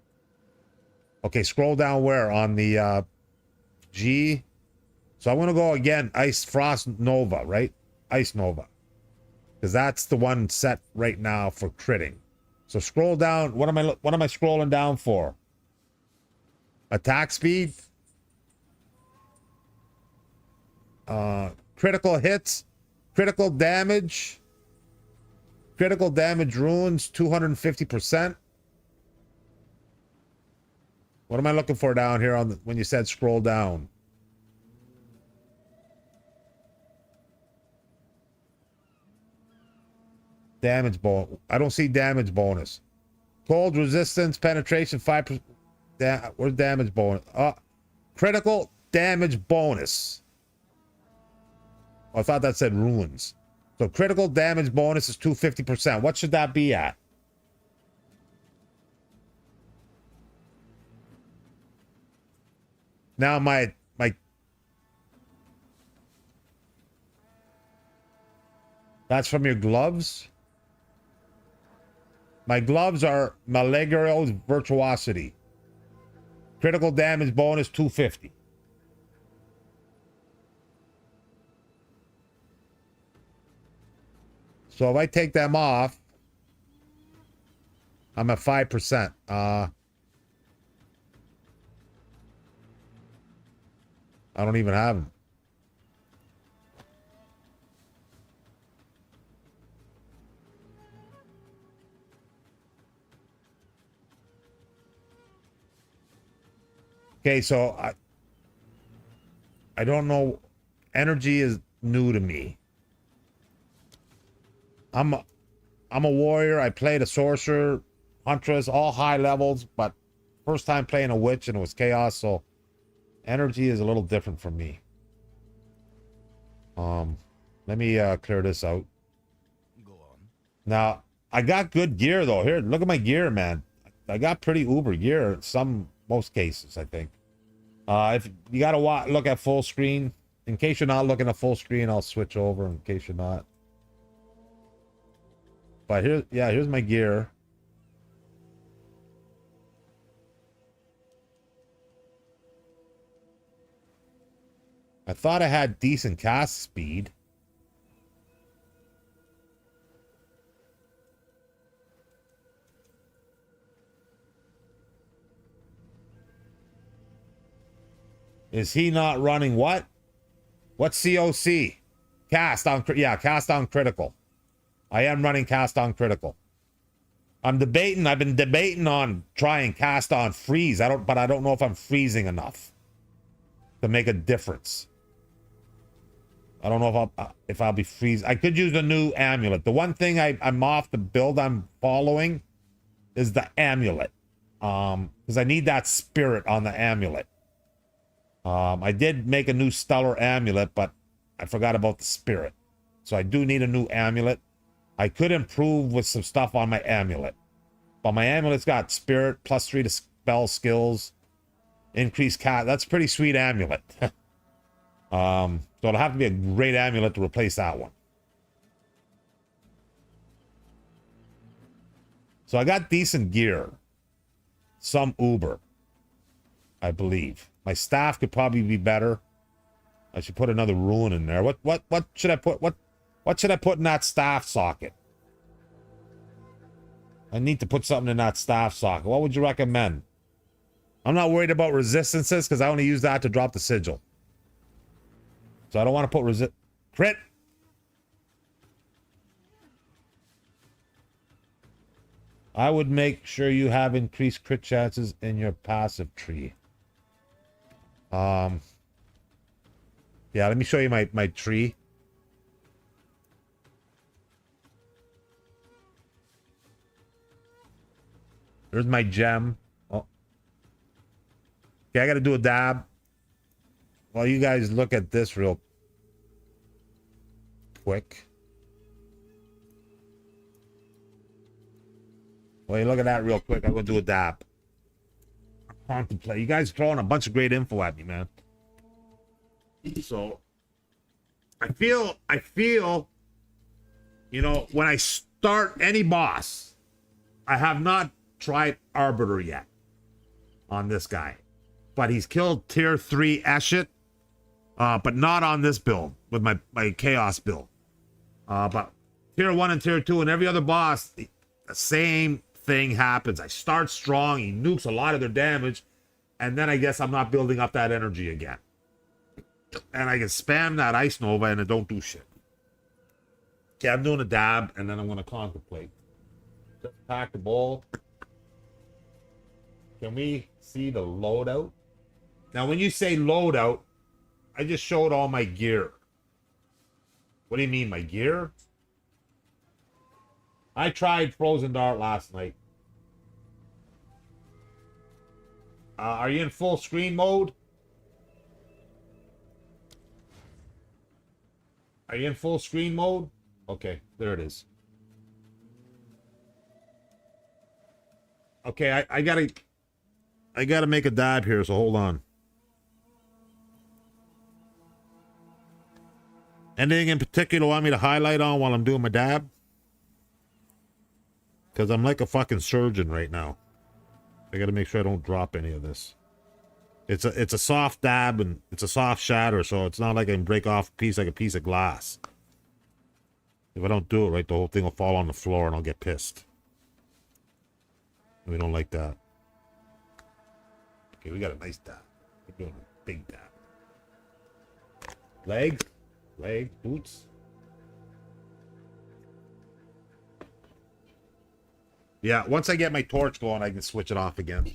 Speaker 1: Okay, scroll down where? On the G. So I want to go again, Ice Frost Nova, right? Ice Nova. Because that's the one set right now for critting. So scroll down. What am I scrolling down for? Attack speed? Critical hits, critical damage runes 250%. What am I looking for down here on when you said scroll down? Damage bonus. I don't see damage bonus. Cold resistance, penetration 5%. Where's damage bonus? Critical damage bonus. I thought that said runes. So critical damage bonus is 250%. What should that be at? Now my that's from your gloves. My gloves are Malegrio's Virtuosity. Critical damage bonus 250. So if I take them off, I'm at 5%. I don't even have them. Okay, so I don't know. Energy is new to me. I'm a warrior. I played a sorcerer, huntress, all high levels, but first time playing a witch and it was chaos, so energy is a little different from me. Let me clear this out.
Speaker 3: Go on.
Speaker 1: Now, I got good gear though. Here, look at my gear, man. I got pretty uber gear in most cases, I think. If you gotta look at full screen, in case you're not looking at full screen, I'll switch over in case you're not. But here's my gear. I thought I had decent cast speed. Is he not running what? What's COC? Cast on critical. I am running cast on critical. I've been debating on trying cast on freeze. But I don't know if I'm freezing enough to make a difference. I don't know if I'll be freeze. I could use a new amulet. The one thing I'm off the build I'm following is the amulet. Because I need that spirit on the amulet. I did make a new stellar amulet, but I forgot about the spirit. So I do need a new amulet. I could improve with some stuff on my amulet. But my amulet's got spirit, +3 to spell skills, increased cast. That's a pretty sweet amulet. So it'll have to be a great amulet to replace that one. So I got decent gear. Some uber, I believe. My staff could probably be better. I should put another rune in there. What should I put? What should I put in that staff socket? I need to put something in that staff socket. What would you recommend? I'm not worried about resistances because I only use that to drop the sigil. So I don't want to put crit. I would make sure you have increased crit chances in your passive tree. Yeah, let me show you my tree. There's my gem. Oh. Okay, I gotta do a dab. While you guys look at this real quick. Well, you look at that real quick. I'm gonna do a dab. Contemplate. You guys are throwing a bunch of great info at me, man. So I feel, you know, when I start any boss, I have not tried Arbiter yet on this guy, but he's killed tier 3 Eshet, but not on this build with my Chaos build. But tier 1 and tier 2 and every other boss, the same thing happens. I start strong, he nukes a lot of their damage, and then I guess I'm not building up that energy again. And I can spam that Ice Nova and it don't do shit. Okay, I'm doing a dab and then I'm gonna contemplate. Just pack the bowl. Can we see the loadout? Now when you say loadout, I just showed all my gear. What do you mean, my gear? I tried Frozen Dart last night. Are you in full screen mode? Are you in full screen mode? Okay, there it is. Okay, I gotta make a dab here, so hold on. Anything in particular you want me to highlight on while I'm doing my dab? Because I'm like a fucking surgeon right now. I gotta make sure I don't drop any of this. It's a soft dab and it's a soft shatter, so it's not like I can break off a piece like a piece of glass. If I don't do it right, the whole thing will fall on the floor and I'll get pissed. We don't like that. Okay, we got a nice dab. We're doing a big dab. Leg, boots. Yeah, once I get my torch going, I can switch it off again.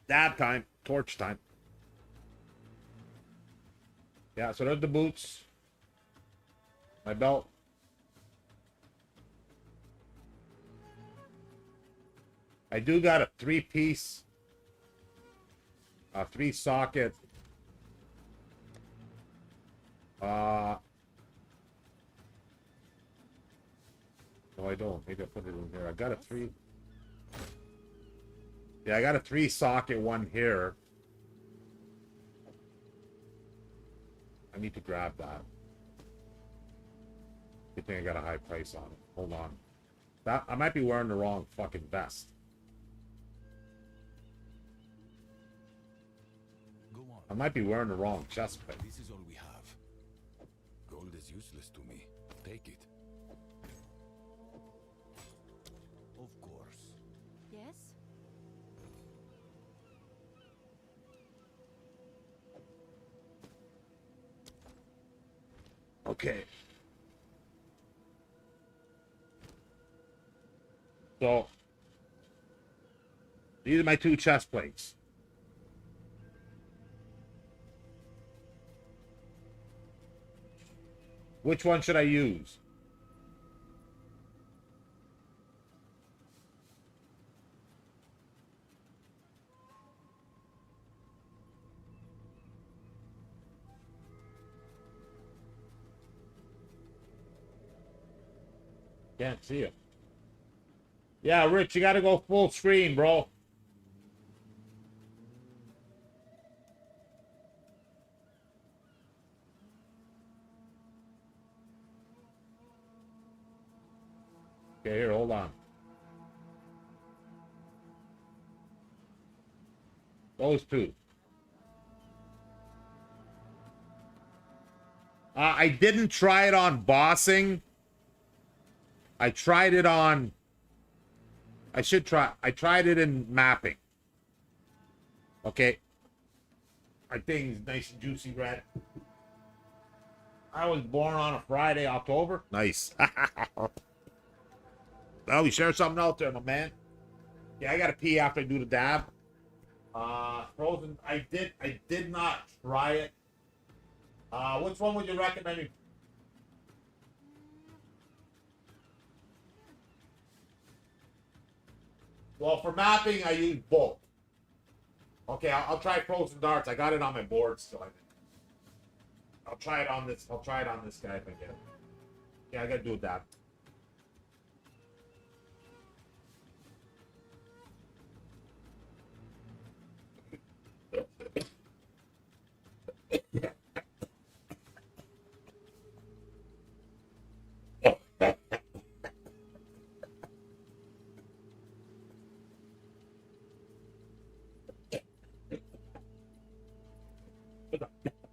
Speaker 1: Dab time, torch time. Yeah, so there's the boots. My belt. I do got a 3-piece, 3-socket. No, I don't. Maybe I put it in here. I got a 3. Yeah, I got a 3-socket one here. I need to grab that. Good thing I got a high price on it. Hold on. That I might be wearing the wrong fucking vest.
Speaker 3: Go on.
Speaker 1: I might be wearing the wrong chest plate.
Speaker 3: This is all we have. Gold is useless to me. Take it. Of course.
Speaker 4: Yes?
Speaker 1: Okay. So, these are my 2 chest plates. Which one should I use? Can't see it. Yeah, Rich, you gotta go full screen, bro. Okay, here, hold on. Those 2. I didn't try it on bossing. I tried it on... I tried it in mapping. Okay. My thing's nice and juicy red. I was born on a Friday, October. Nice. Well, we share something out there, my man. Yeah, I gotta pee after I do the dab. Frozen. I did not try it. Which one would you recommend me? Well, for mapping, I use both. Okay, I'll try frozen darts. I got it on my board still. I'll try it on this. I'll try it on this guy if I get it. Yeah, I gotta do that.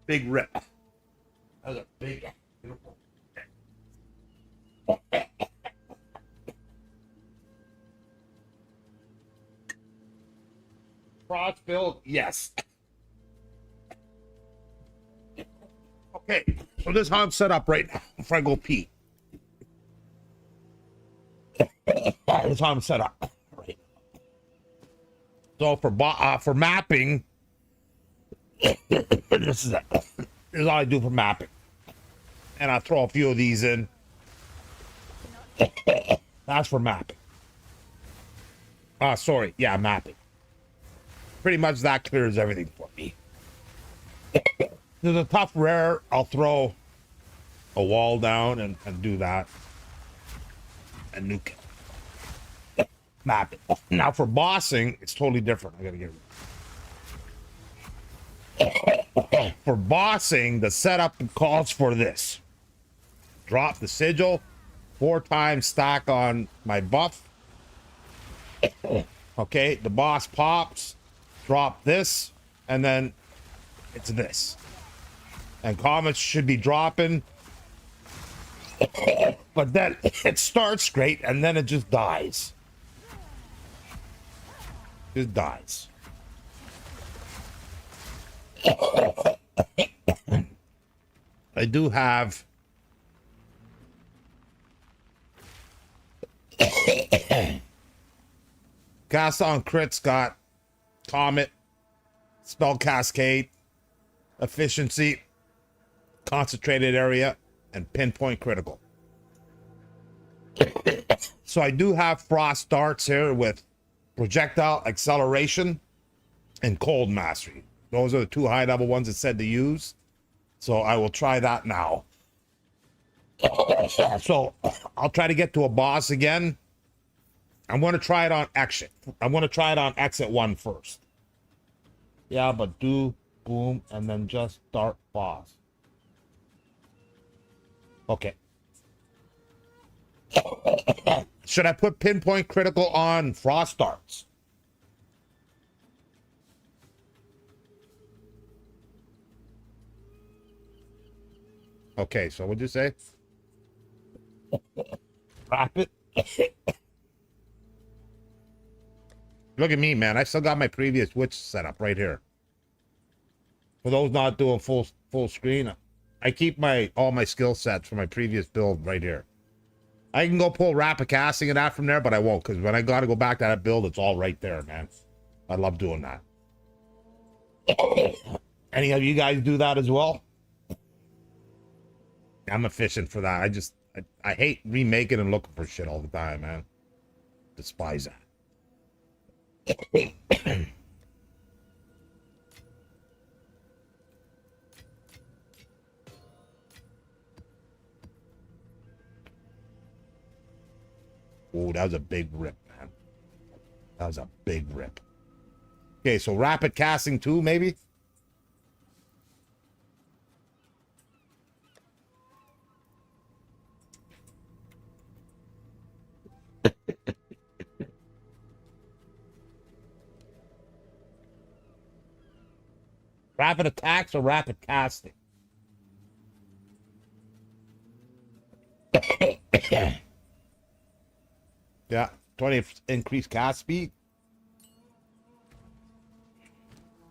Speaker 1: Big rip. That was a big, beautiful. Frost build, yes. Okay, so this is how I'm set up right now before I go pee. This is how I'm set up. Right. So for mapping, this is all I do for mapping, and I throw a few of these in. That's for mapping. Sorry, yeah, mapping. Pretty much that clears everything for me. There's a tough rare, I'll throw a wall down and do that. And nuke it. Map it. Now for bossing, it's totally different. I gotta get it. For bossing, the setup calls for this. Drop the sigil, 4 times stack on my buff. Okay, the boss pops, drop this, and then it's this. And comets should be dropping. But then it starts great, and then it just dies. Just dies. I do have cast on crits got comet, spell cascade, efficiency, concentrated area, and pinpoint critical. So I do have frost darts here with projectile acceleration and cold mastery. Those are the 2 high level ones it said to use. So I will try that now. So I'll try to get to a boss again. I'm going to try it on exit. I'm going to try it on exit 1 first. Yeah, but do boom and then just start boss. Okay. Should I put pinpoint critical on frost darts? Okay, so what'd you say? Wrap it. Look at me, man. I still got my previous witch setup right here. For those not doing full screen, I keep all my skill sets for my previous build right here. I can go pull rapid casting and that from there, but I won't, because when I got to go back to that build, it's all right there, man. I love doing that. Any of you guys do that as well? I'm efficient for that. I hate remaking and looking for shit all the time, man. Despise that. Oh, that was a big rip, man. That was a big rip. Okay, so rapid casting 2, maybe? Rapid attacks or rapid casting? Yeah, 20 increased cast speed.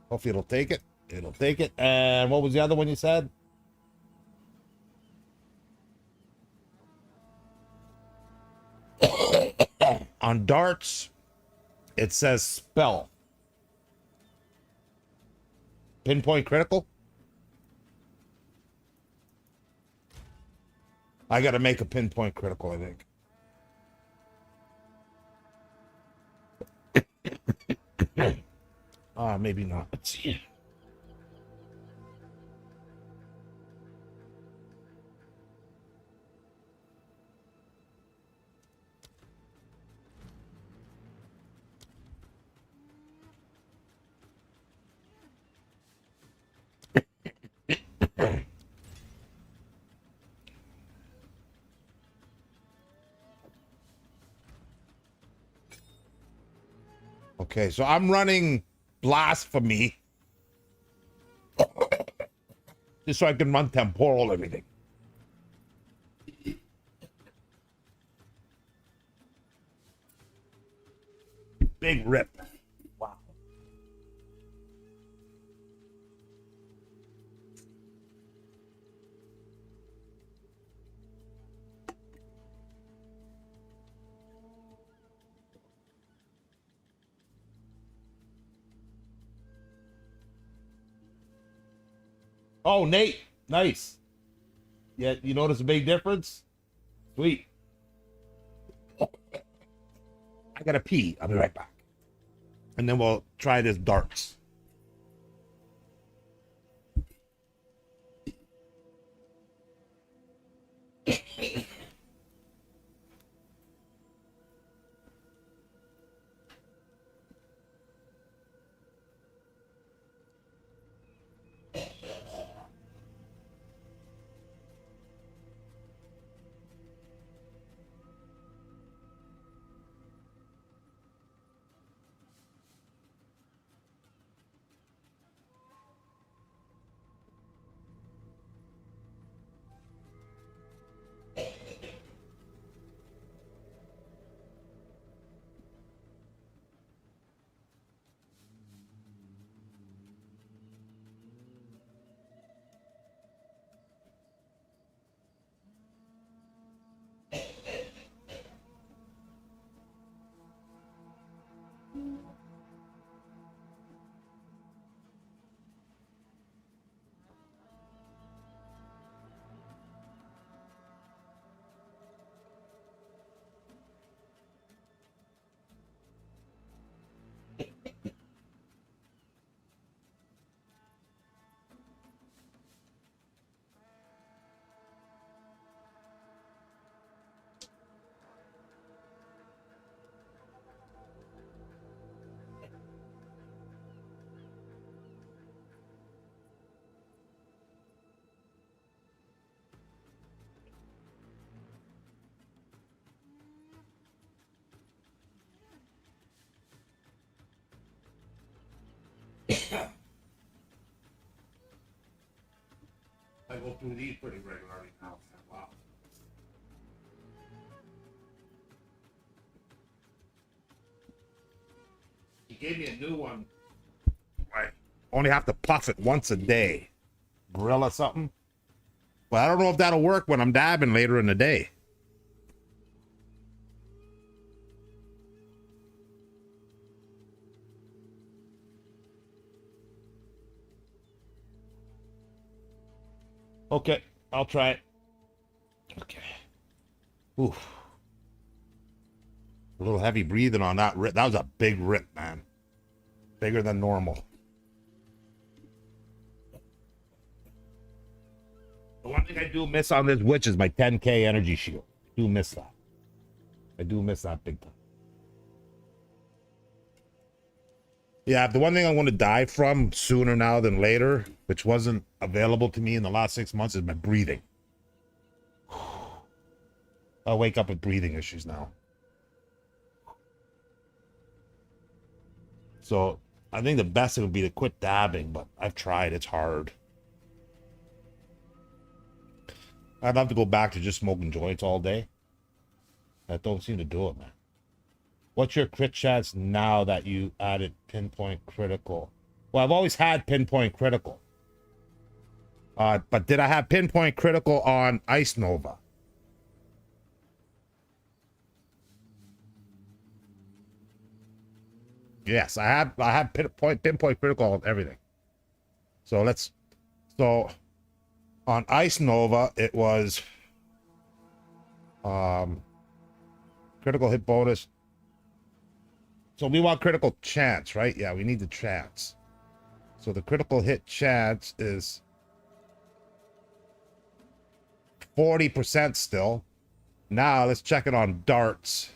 Speaker 1: Hopefully it'll take it. It'll take it. And what was the other one you said? On darts, it says spell. Pinpoint critical? I gotta make a pinpoint critical, I think. Maybe not. Let's see. Okay, so I'm running blasphemy just so I can run temporal everything. Big rip. Wow. Oh, Nate, nice. Yeah, you notice a big difference? Sweet. I gotta pee. I'll be right back. And then we'll try this darts. I go through these pretty regularly now. Wow. He gave me a new one. I only have to puff it once a day. Gorilla something. But I don't know if that'll work when I'm dabbing later in the day. Okay, I'll try it. Okay. Oof. A little heavy breathing on that rip. That was a big rip, man. Bigger than normal. The one thing I do miss on this witch is my 10K energy shield. I do miss that. I do miss that big time. Yeah, the one thing I want to die from sooner now than later, which wasn't available to me in the last 6 months, is my breathing. I'll wake up with breathing issues now. So I think the best thing would be to quit dabbing, but I've tried. It's hard. I'd love to go back to just smoking joints all day. That don't seem to do it, man. What's your crit chance now that you added pinpoint critical? Well, I've always had pinpoint critical. But did I have pinpoint critical on Ice Nova? Yes, I have pinpoint critical on everything. So so on Ice Nova it was critical hit bonus. So we want critical chance, right? Yeah, we need the chance. So the critical hit chance is 40% still. Now let's check it on darts.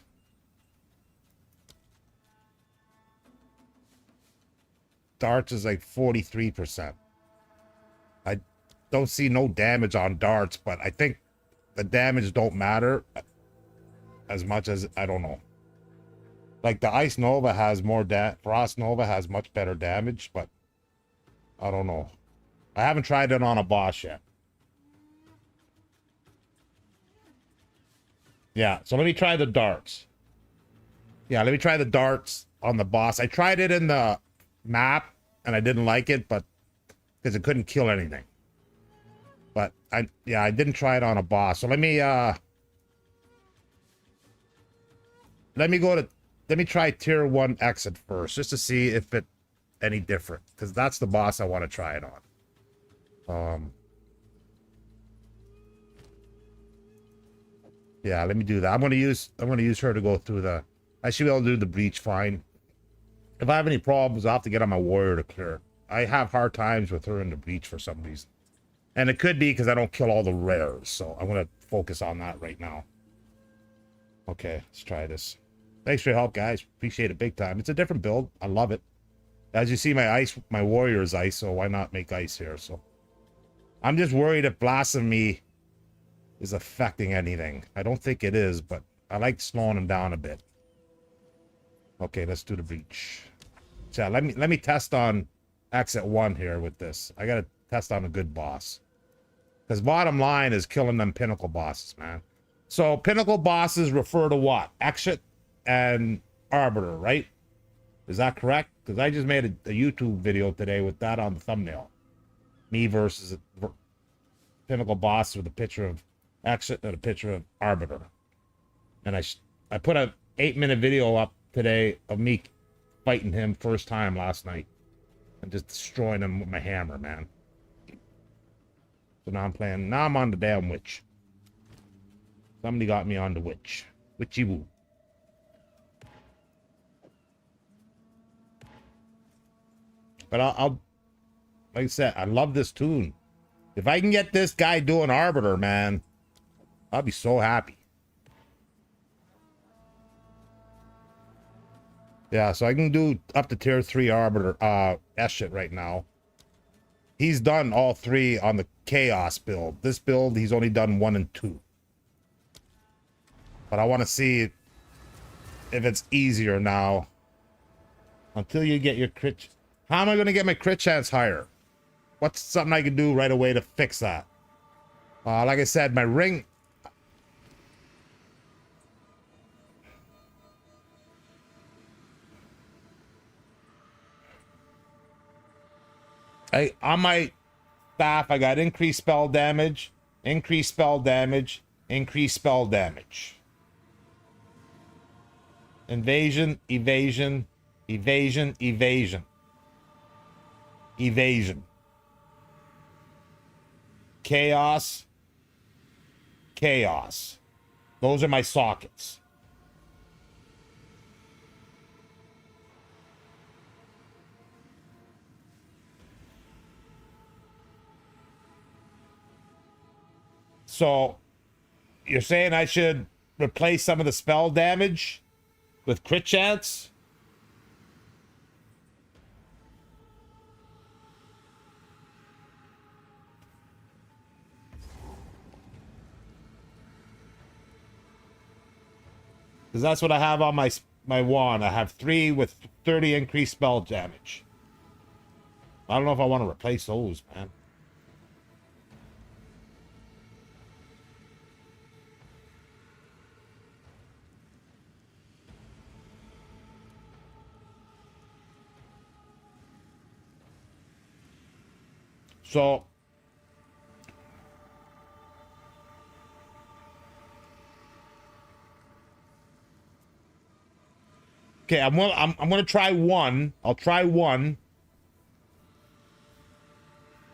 Speaker 1: Darts is like 43%. I don't see no damage on darts, but I think the damage don't matter as much as, I don't know. Like the Ice Nova has more Frost Nova has much better damage, but I don't know. I haven't tried it on a boss yet. Yeah, so let me try the darts. Yeah, let me try the darts on the boss. I tried it in the map and I didn't like it, but because it couldn't kill anything. But I didn't try it on a boss. So let me try tier 1 exit first, just to see if it any different, because that's the boss I want to try it on. Yeah, let me do that. I'm gonna use her to go through the. I should be able to do the breach fine. If I have any problems, I'll have to get on my warrior to clear it. I have hard times with her in the breach for some reason. And it could be because I don't kill all the rares, so I'm gonna focus on that right now. Okay, let's try this. Thanks for your help, guys. Appreciate it big time. It's a different build. I love it. As you see, my warrior is ice, so why not make ice here? So I'm just worried if blasphemy is affecting anything. I don't think it is, but I like slowing him down a bit. Okay, let's do the breach. So let me test on exit 1 here with this. I gotta test on a good boss. Because bottom line is killing them pinnacle bosses, man. So pinnacle bosses refer to what? Exit and Arbiter, right? Is that correct? Because I just made a YouTube video today with that on the thumbnail. Me versus a pinnacle boss with a picture of Exit and a picture of Arbiter. And I put a 8-minute video up today of me fighting him first time last night. And just destroying him with my hammer, man. So now I'm on the damn witch. Somebody got me on the witch. Witchy woo. But I'll like I said, I love this tune. If I can get this guy doing Arbiter, man, I'll be so happy. Yeah, so I can do up to tier 3 Arbiter S shit right now. He's done all 3 on the Chaos build. This build, he's only done 1 and 2. But I want to see if it's easier now. Until you get your crit. How am I going to get my crit chance higher? What's something I can do right away to fix that? Like I said, my ring. On my staff, I got increased spell damage, increased spell damage, increased spell damage. Invasion, evasion, evasion, evasion. Evasion. Chaos. Chaos. Those are my sockets. So, you're saying I should replace some of the spell damage with crit chance? Because that's what I have on my wand. I have 3 with 30 increased spell damage. I don't know if I want to replace those, man. So, Okay, I'm gonna try one. I'll try one.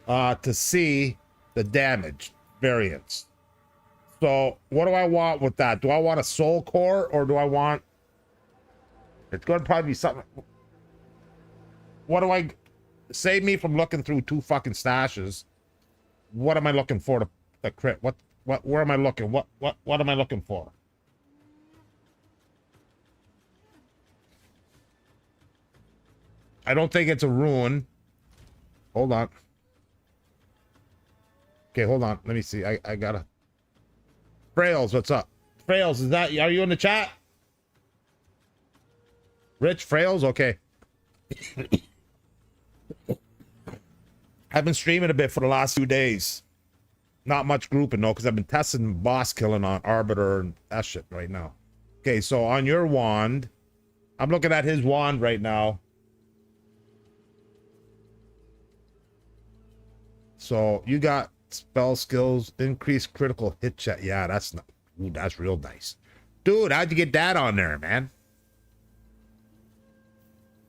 Speaker 1: To see the damage variance. So what do I want with that? Do I want a soul core or do I want? It's gonna probably be something. What do I? Save me from looking through 2 fucking stashes. What am I looking for to the crit? What? Where am I looking? What am I looking for? I don't think it's a rune. Hold on. Okay, hold on. Let me see. I gotta. Frails, what's up? Frails, is that? Are you in the chat? Rich Frails, okay. I've been streaming a bit for the last few days. Not much grouping though, because I've been testing boss killing on Arbiter and that shit right now. Okay, so on your wand, I'm looking at his wand right now. So you got spell skills, increased critical hit check. Yeah, that's not. Ooh, that's real nice, dude. How'd you get that on there, man?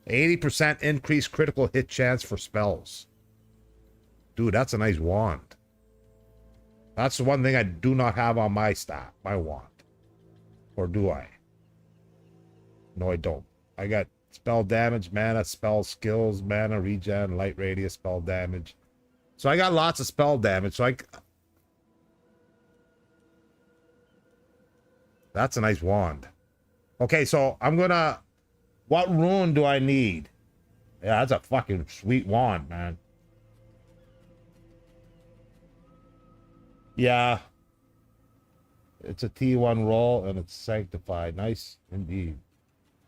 Speaker 1: 80% increased critical hit chance for spells. Dude, that's a nice wand. That's the one thing I do not have on my stat, my wand. Or do I? No, I don't. I got spell damage, mana, spell skills, mana, regen, light radius, spell damage. So I got lots of spell damage. So that's a nice wand. Okay, so I'm gonna. What rune do I need? Yeah, that's a fucking sweet wand, man. Yeah. It's a T1 roll and it's sanctified. Nice indeed.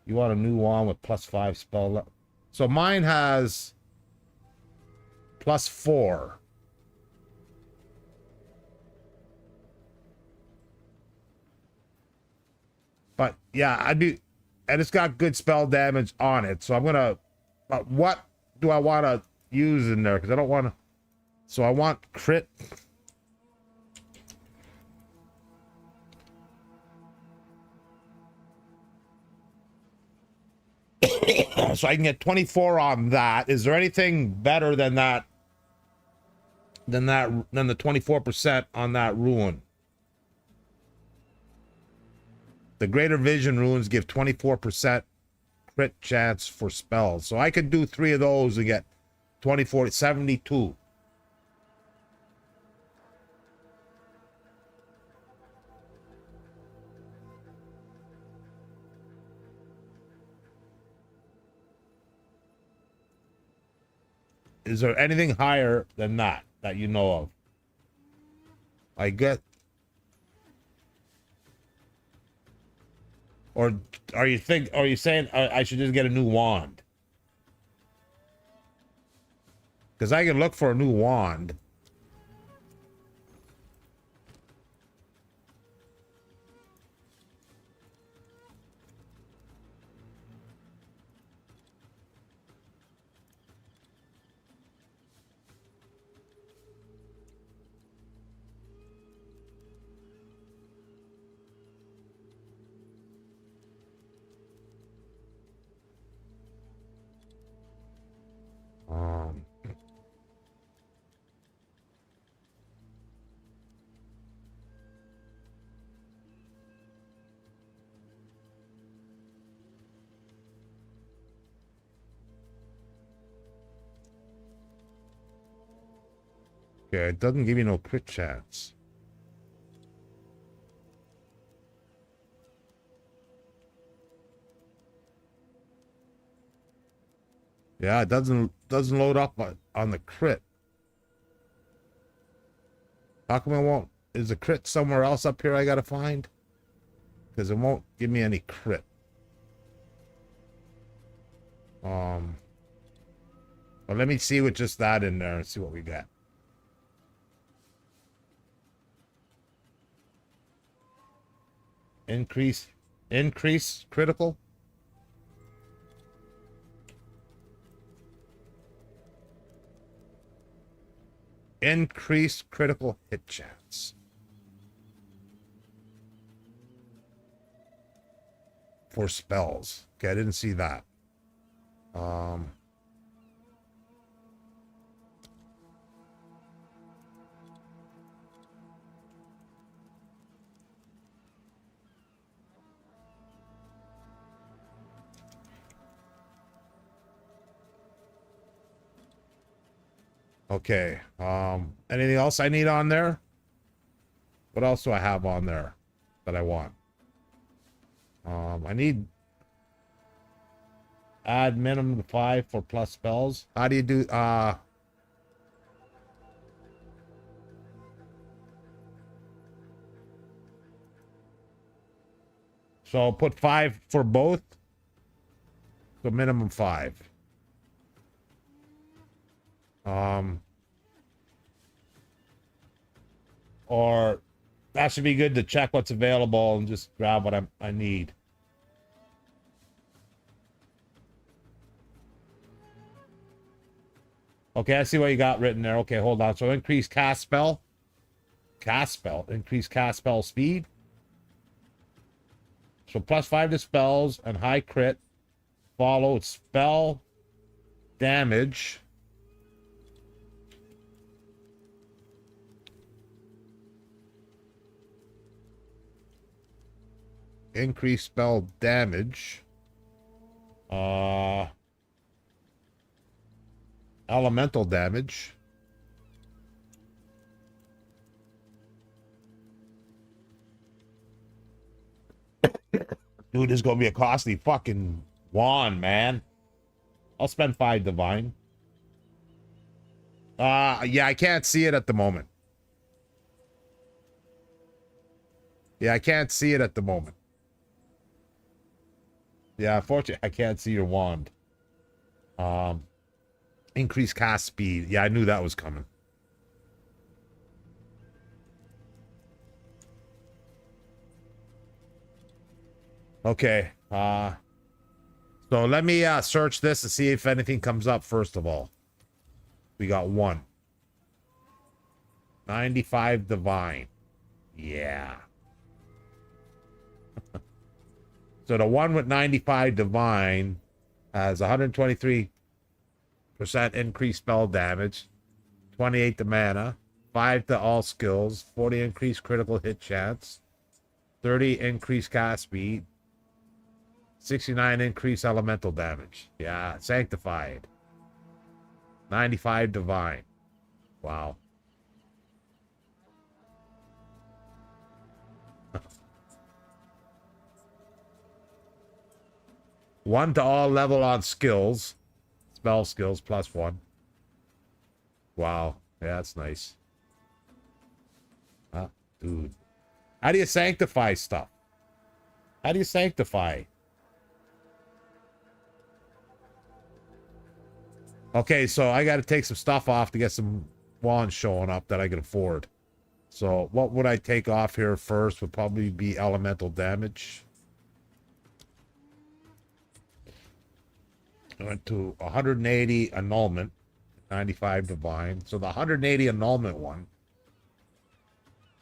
Speaker 1: You want a new wand with +5 spell. So mine has +4. But yeah, I'd be, and it's got good spell damage on it. So I'm gonna, but what do I want to use in there? Because I don't want to, so I want crit. So I can get 24 on that. Is there anything better than that? Than the 24% on that rune? The greater vision runes give 24% crit chance for spells. So I could do 3 of those and get 24, 72. Is there anything higher than that you know of? I get. Or are you saying I should just get a new wand? Because I can look for a new wand. Yeah, it doesn't give you no crit chance. Yeah, it doesn't load up on the crit. How come it won't? Is the crit somewhere else up here I gotta find? Because it won't give me any crit. But let me see with just that in there and see what we got. Increase critical. Increased critical hit chance. For spells. Okay, I didn't see that. Okay. Anything else I need on there? What else do I have on there that I want? I need add minimum 5 for plus spells. How do you do so I'll put 5 for both. So minimum 5. Or that should be good to check what's available and just grab what I need. Okay, I see what you got written there. Okay, hold on. So increase cast spell. Cast spell. Increase cast spell speed. So plus 5 to spells and high crit. Followed spell damage. Increase spell damage. Elemental damage. Dude, this is gonna be a costly fucking wand, man. I'll spend 5 divine. Yeah, I can't see it at the moment. Yeah, I can't see it at the moment. Yeah, unfortunately, I can't see your wand. Increase cast speed. Yeah, I knew that was coming. Okay. So let me search this to see if anything comes up first of all. We got 1. 95 divine. Yeah. So the one with 95 divine has 123% increased spell damage, 28 to mana, 5 to all skills, 40 increased critical hit chance, 30 increased cast speed, 69 increased elemental damage. Yeah, sanctified. 95 divine. Wow. One to all level on skills. Spell skills plus 1. Wow. Yeah, that's nice. Dude. How do you sanctify stuff? How do you sanctify? Okay, so I got to take some stuff off to get some wands showing up that I can afford. So what would I take off here first would probably be elemental damage. I went to 180 annulment, 95 divine. So the 180 annulment one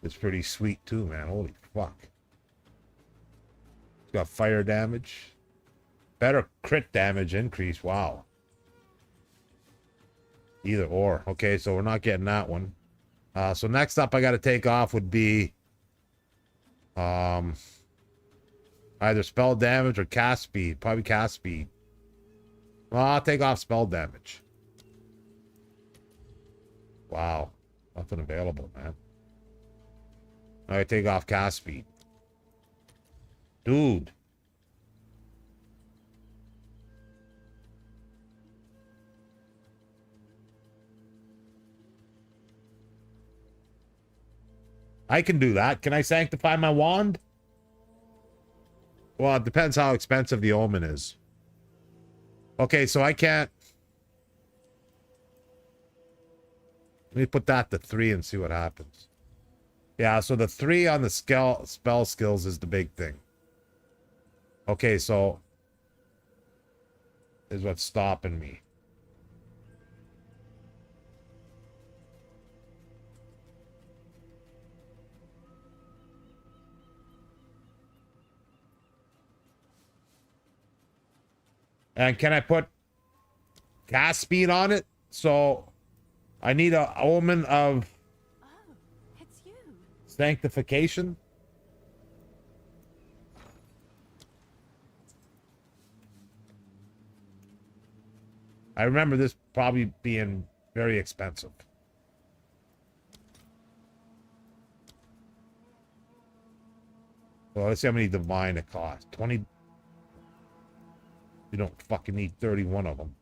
Speaker 1: is pretty sweet too, man. Holy fuck. It's got fire damage. Better crit damage increase. Wow. Either or. Okay, so we're not getting that one. So next up I got to take off would be either spell damage or cast speed. Probably cast speed. Well, I'll take off spell damage. Wow. Nothing available, man. I take off cast speed. Dude. I can do that. Can I sanctify my wand? Well, it depends how expensive the omen is. Okay, so I can't... Let me put that to 3 and see what happens. Yeah, so the 3 on the spell skills is the big thing. Okay, so... is what's stopping me. And can I put cast speed on it? So I need a omen of
Speaker 4: Oh, it's you.
Speaker 1: sanctification. I remember this probably being very expensive. Well, let's see how many divine it costs. 20. You don't fucking need 31 of them.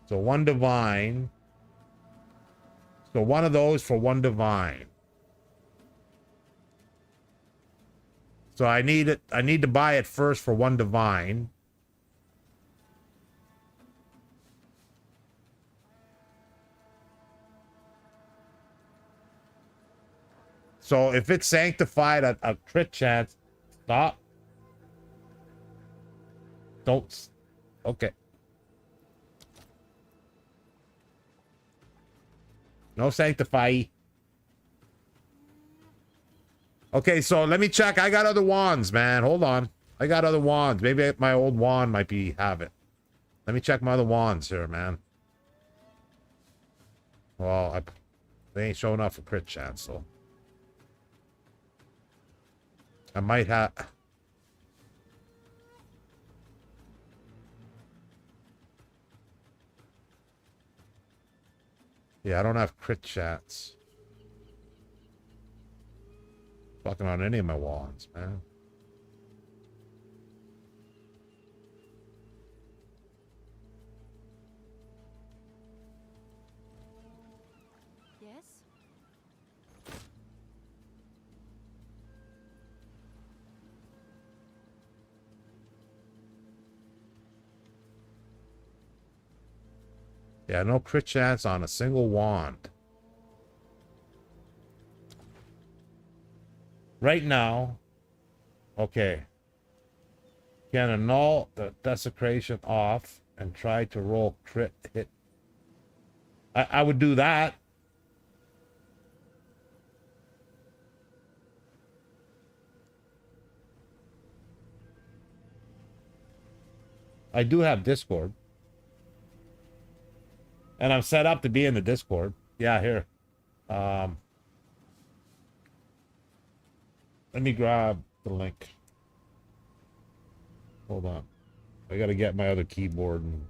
Speaker 1: So one divine. So one of those for one divine. So I need it. I need to buy it first for one divine. So if it's sanctified, a crit chance. Stop. Don't. Okay. No sanctify. Okay, so let me check. I got other wands, man. Hold on. I got other wands. Maybe my old wand might have it. Let me check my other wands here, man. Well, they ain't showing up for crit chance, so I might have. Yeah, I don't have crit chats. Fucking on any of my wands, man.
Speaker 4: Yes?
Speaker 1: Yeah, no crit chance on a single wand. Right now, okay. Can annul the desecration off and try to roll crit hit. I would do that. I do have Discord. And I'm set up to be in the Discord. Yeah, here. Let me grab the link. Hold on. I gotta get my other keyboard and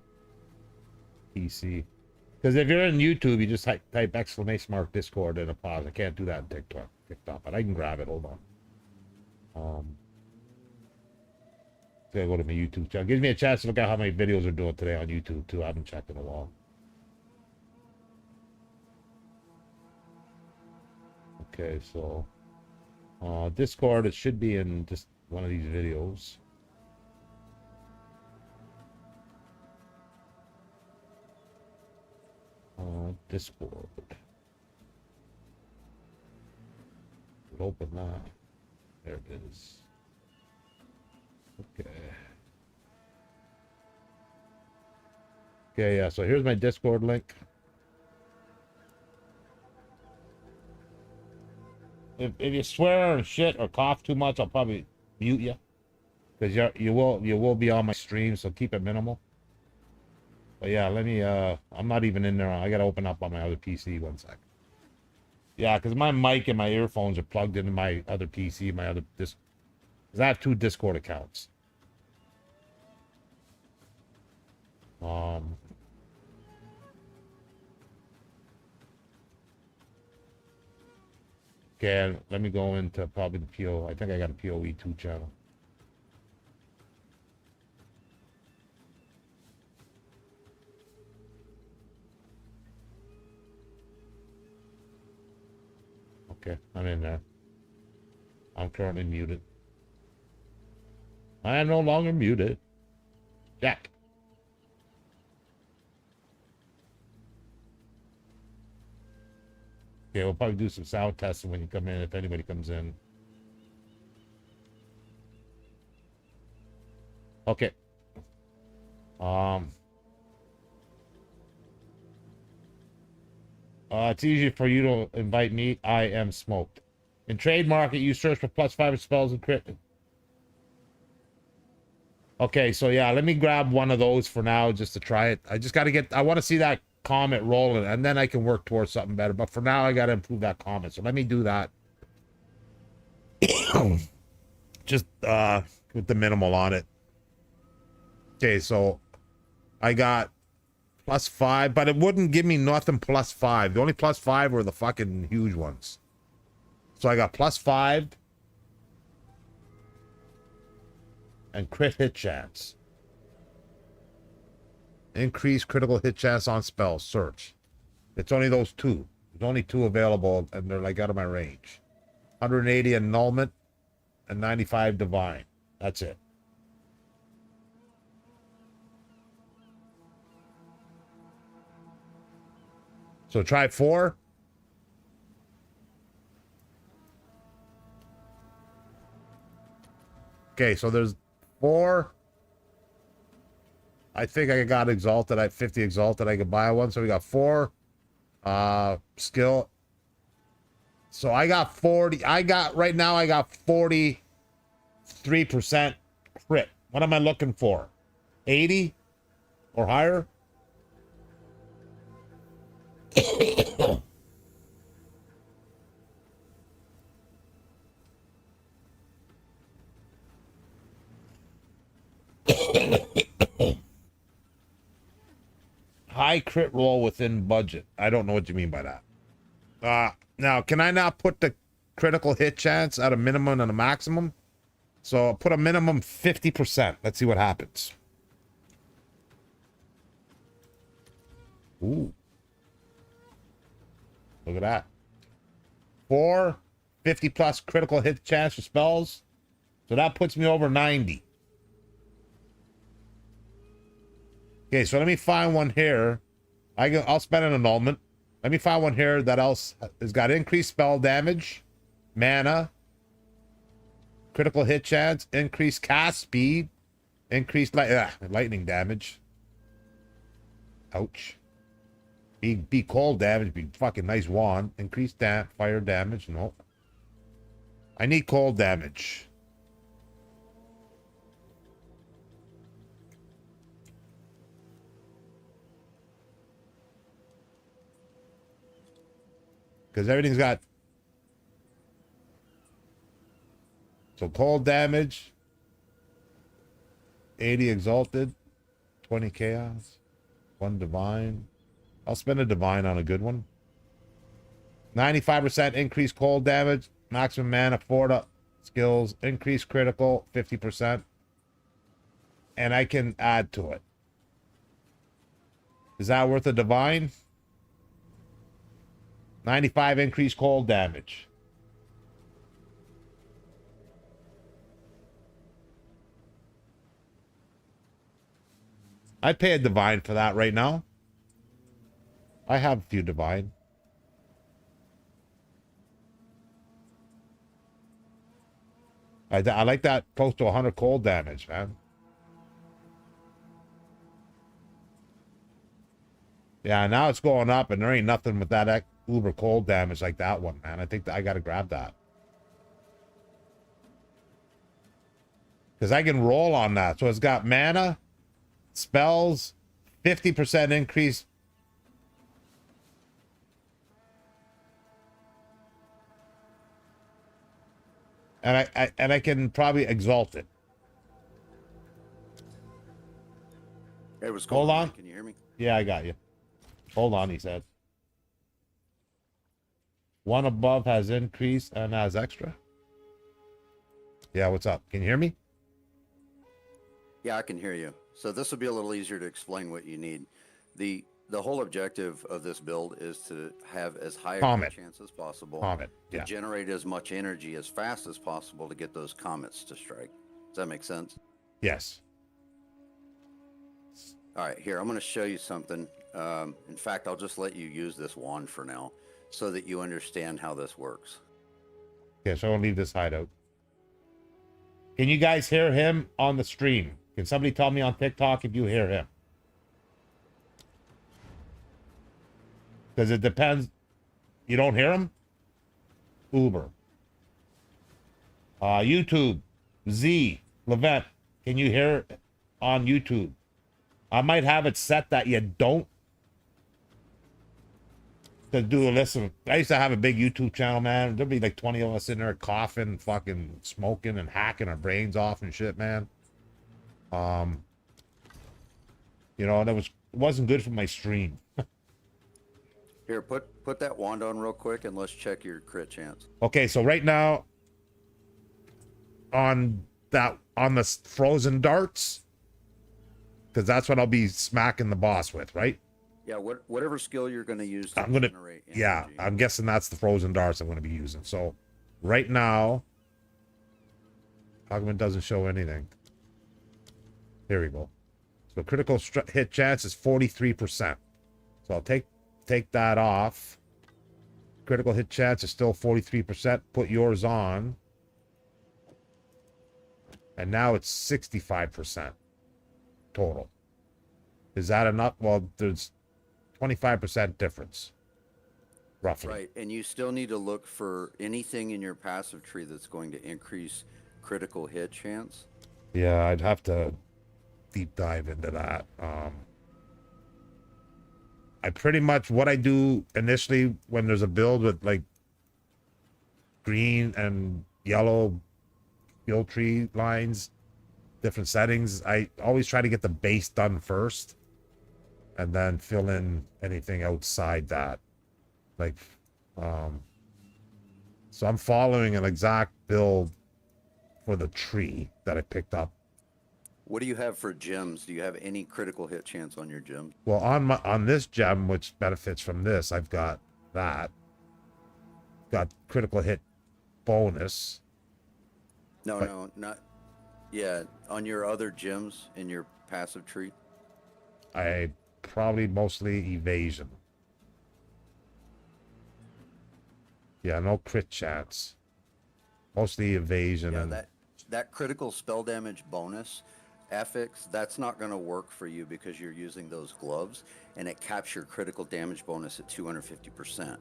Speaker 1: PC. Because if you're in YouTube, you just type exclamation mark Discord and a pause. I can't do that in TikTok, but I can grab it. Hold on. Gotta go to my YouTube channel. Gives me a chance to look at how many videos are doing today on YouTube too. I haven't checked in a while. Okay, so Discord, it should be in just one of these videos. Discord. Open that. There it is. Okay. Okay, yeah, so here's my Discord link. If you swear or shit or cough too much, I'll probably mute you. Because you will be on my stream, so keep it minimal. But yeah, let me I'm not even in there. I gotta open up on my other PC 1 sec. Yeah, because my mic and my earphones are plugged into my other PC, my other because I have 2 Discord accounts. Okay, let me go into probably the PO. I think I got a POE2 channel. Okay, I'm in there. I'm currently muted. I am no longer muted. Jack. Okay, we'll probably do some sound testing when you come in, if anybody comes in. Okay. It's easy for you to invite me. I am smoked. In trade market, you search for +5 spells and crit. Okay, so yeah, let me grab one of those for now just to try it. I just got to get, I want to see that comet rolling, and then I can work towards something better. But for now, I got to improve that comet. So let me do that. Just with the minimal on it. Okay, so I got +5, but it wouldn't give me nothing +5. The only +5 were the fucking huge ones. So I got +5 and crit hit chance. Increase critical hit chance on spells. Search. It's only those two. There's only two available, and they're like out of my range. 180 annulment and 95 divine. That's it. So try 4. Okay, so there's 4. I think I got exalted at 50 exalted. I could buy one. So we got 4 skill. So I got 40. I got right now I got 43% crit. What am I looking for? 80 or higher? High crit roll within budget. I don't know what you mean by that. Now, can I not put the critical hit chance at a minimum and a maximum? So I'll put a minimum 50%. Let's see what happens. Ooh. Look at that. 4, 50 plus critical hit chance for spells. So that puts me over 90. Okay, so let me find one here. I'll spend an annulment. Let me find one here that else has got increased spell damage, mana, critical hit chance, increased cast speed, increased lightning damage. Ouch. Be cold damage, be fucking nice wand. Increased fire damage. Nope. I need cold damage. Because everything's got... So cold damage. 80 exalted. 20 chaos. 1 divine. I'll spend a divine on a good one. 95% increased cold damage. Maximum mana, 4 skills. Increased critical, 50%. And I can add to it. Is that worth a divine? 95 increased cold damage. I'd pay a divine for that right now. I have a few divine. I like that close to 100 cold damage, man. Yeah, now it's going up, and there ain't nothing with that uber cold damage like that one, man. I think that I got to grab that. Because I can roll on that. So it's got mana, spells, 50% increase. And I can probably exalt it.
Speaker 5: Hey, what's going
Speaker 1: Hold on.
Speaker 5: Can you hear me?
Speaker 1: Yeah, I got you. Hold on, he said. One above has increase and has extra. Yeah, what's up? Can you hear me?
Speaker 5: Yeah, I can hear you. So this will be a little easier to explain what you need. The whole objective of this build is to have as high a
Speaker 1: Comet.
Speaker 5: chance as possible
Speaker 1: Comet,
Speaker 5: to
Speaker 1: yeah.
Speaker 5: generate as much energy as fast as possible to get those comets to strike. Does that make sense?
Speaker 1: Yes.
Speaker 5: All right, here, I'm going to show you something. In fact, I'll just let you use this wand for now so that you understand how this works.
Speaker 1: Okay, so I'll leave this hideout. Can you guys hear him on the stream? Can somebody tell me on TikTok if you hear him? Because it depends. You don't hear him? Uber. YouTube. Z. Levent. Can you hear on YouTube. I might have it set that you don't to do a list of. I used to have a big YouTube channel, man. There'd be like 20 of us in there coughing, fucking smoking, and hacking our brains off and shit, man. You know, that wasn't good for my stream.
Speaker 5: Here, put that wand on real quick and let's check your crit chance.
Speaker 1: Okay, so right now on the frozen darts, because that's what I'll be smacking the boss with, right?
Speaker 5: Yeah, whatever skill you're going to use to
Speaker 1: I'm gonna,
Speaker 5: generate energy.
Speaker 1: yeah, I'm guessing that's the frozen darts I'm gonna be using. So right now, how come it doesn't show anything? Here we go. So critical hit chance is 43%. So I'll take that off. Critical hit chance is still 43%. Put yours on. And now it's 65% total. Is that enough? Well, there's 25% difference, roughly.
Speaker 5: Right, and you still need to look for anything in your passive tree that's going to increase critical hit chance.
Speaker 1: Yeah, I'd have to deep dive into that. I pretty much, what I do initially when there's a build with like green and yellow skill tree lines, different settings, I always try to get the base done first and then fill in anything outside that. Like, so I'm following an exact build for the tree that I picked up.
Speaker 5: What do you have for gems? Do you have any critical hit chance on your gems?
Speaker 1: Well, on this gem, which benefits from this, I've got that. Got critical hit bonus.
Speaker 5: No, not. Yeah, on your other gems in your passive tree.
Speaker 1: I probably mostly evasion. Yeah, no crit chance. Mostly evasion.
Speaker 5: Yeah,
Speaker 1: and
Speaker 5: that critical spell damage bonus, FX, that's not going to work for you because you're using those gloves, and it caps your critical damage bonus at 250%.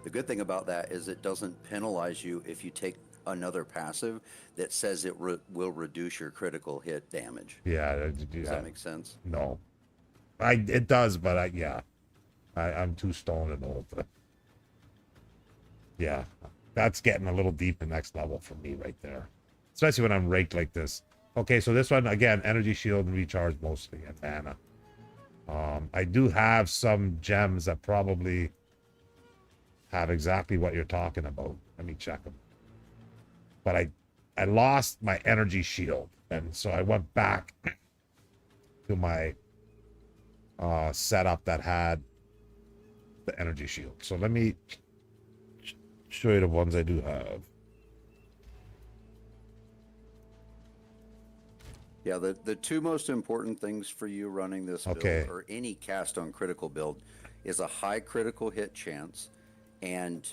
Speaker 5: The good thing about that is it doesn't penalize you if you take another passive that says it will reduce your critical hit damage.
Speaker 1: yeah,
Speaker 5: Does that make sense?
Speaker 1: No, it does, but I'm too stoned and old. Yeah, that's getting a little deep in next level for me right there, especially when I'm raked like this. Okay, so this one again, energy shield and recharge mostly, and mana. I do have some gems that probably have exactly what you're talking about. Let me check them. But I lost my energy shield, and so I went back to my setup that had the energy shield. So let me show you the ones I do have.
Speaker 5: Yeah, the two most important things for you running this build,
Speaker 1: Okay.
Speaker 5: or any cast on critical build, is a high critical hit chance and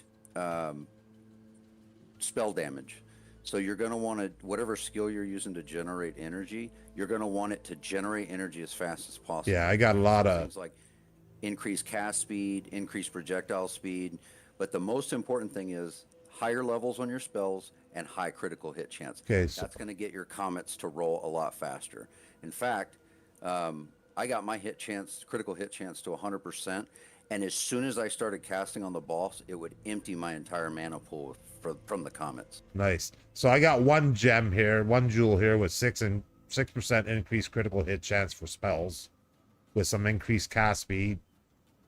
Speaker 5: spell damage. So you're going to want to, whatever skill you're using to generate energy, you're going to want it to generate energy as fast as possible.
Speaker 1: Yeah, I got a lot of
Speaker 5: things like increased cast speed, increased projectile speed, but the most important thing is higher levels on your spells and high critical hit chance.
Speaker 1: Okay, so
Speaker 5: That's going to get your comets to roll a lot faster. In fact, I got my critical hit chance to 100%, and as soon as I started casting on the boss, it would empty my entire mana pool from the comets.
Speaker 1: nice. So I got one gem here, one jewel here with 6% increased critical hit chance for spells, with some increased cast speed,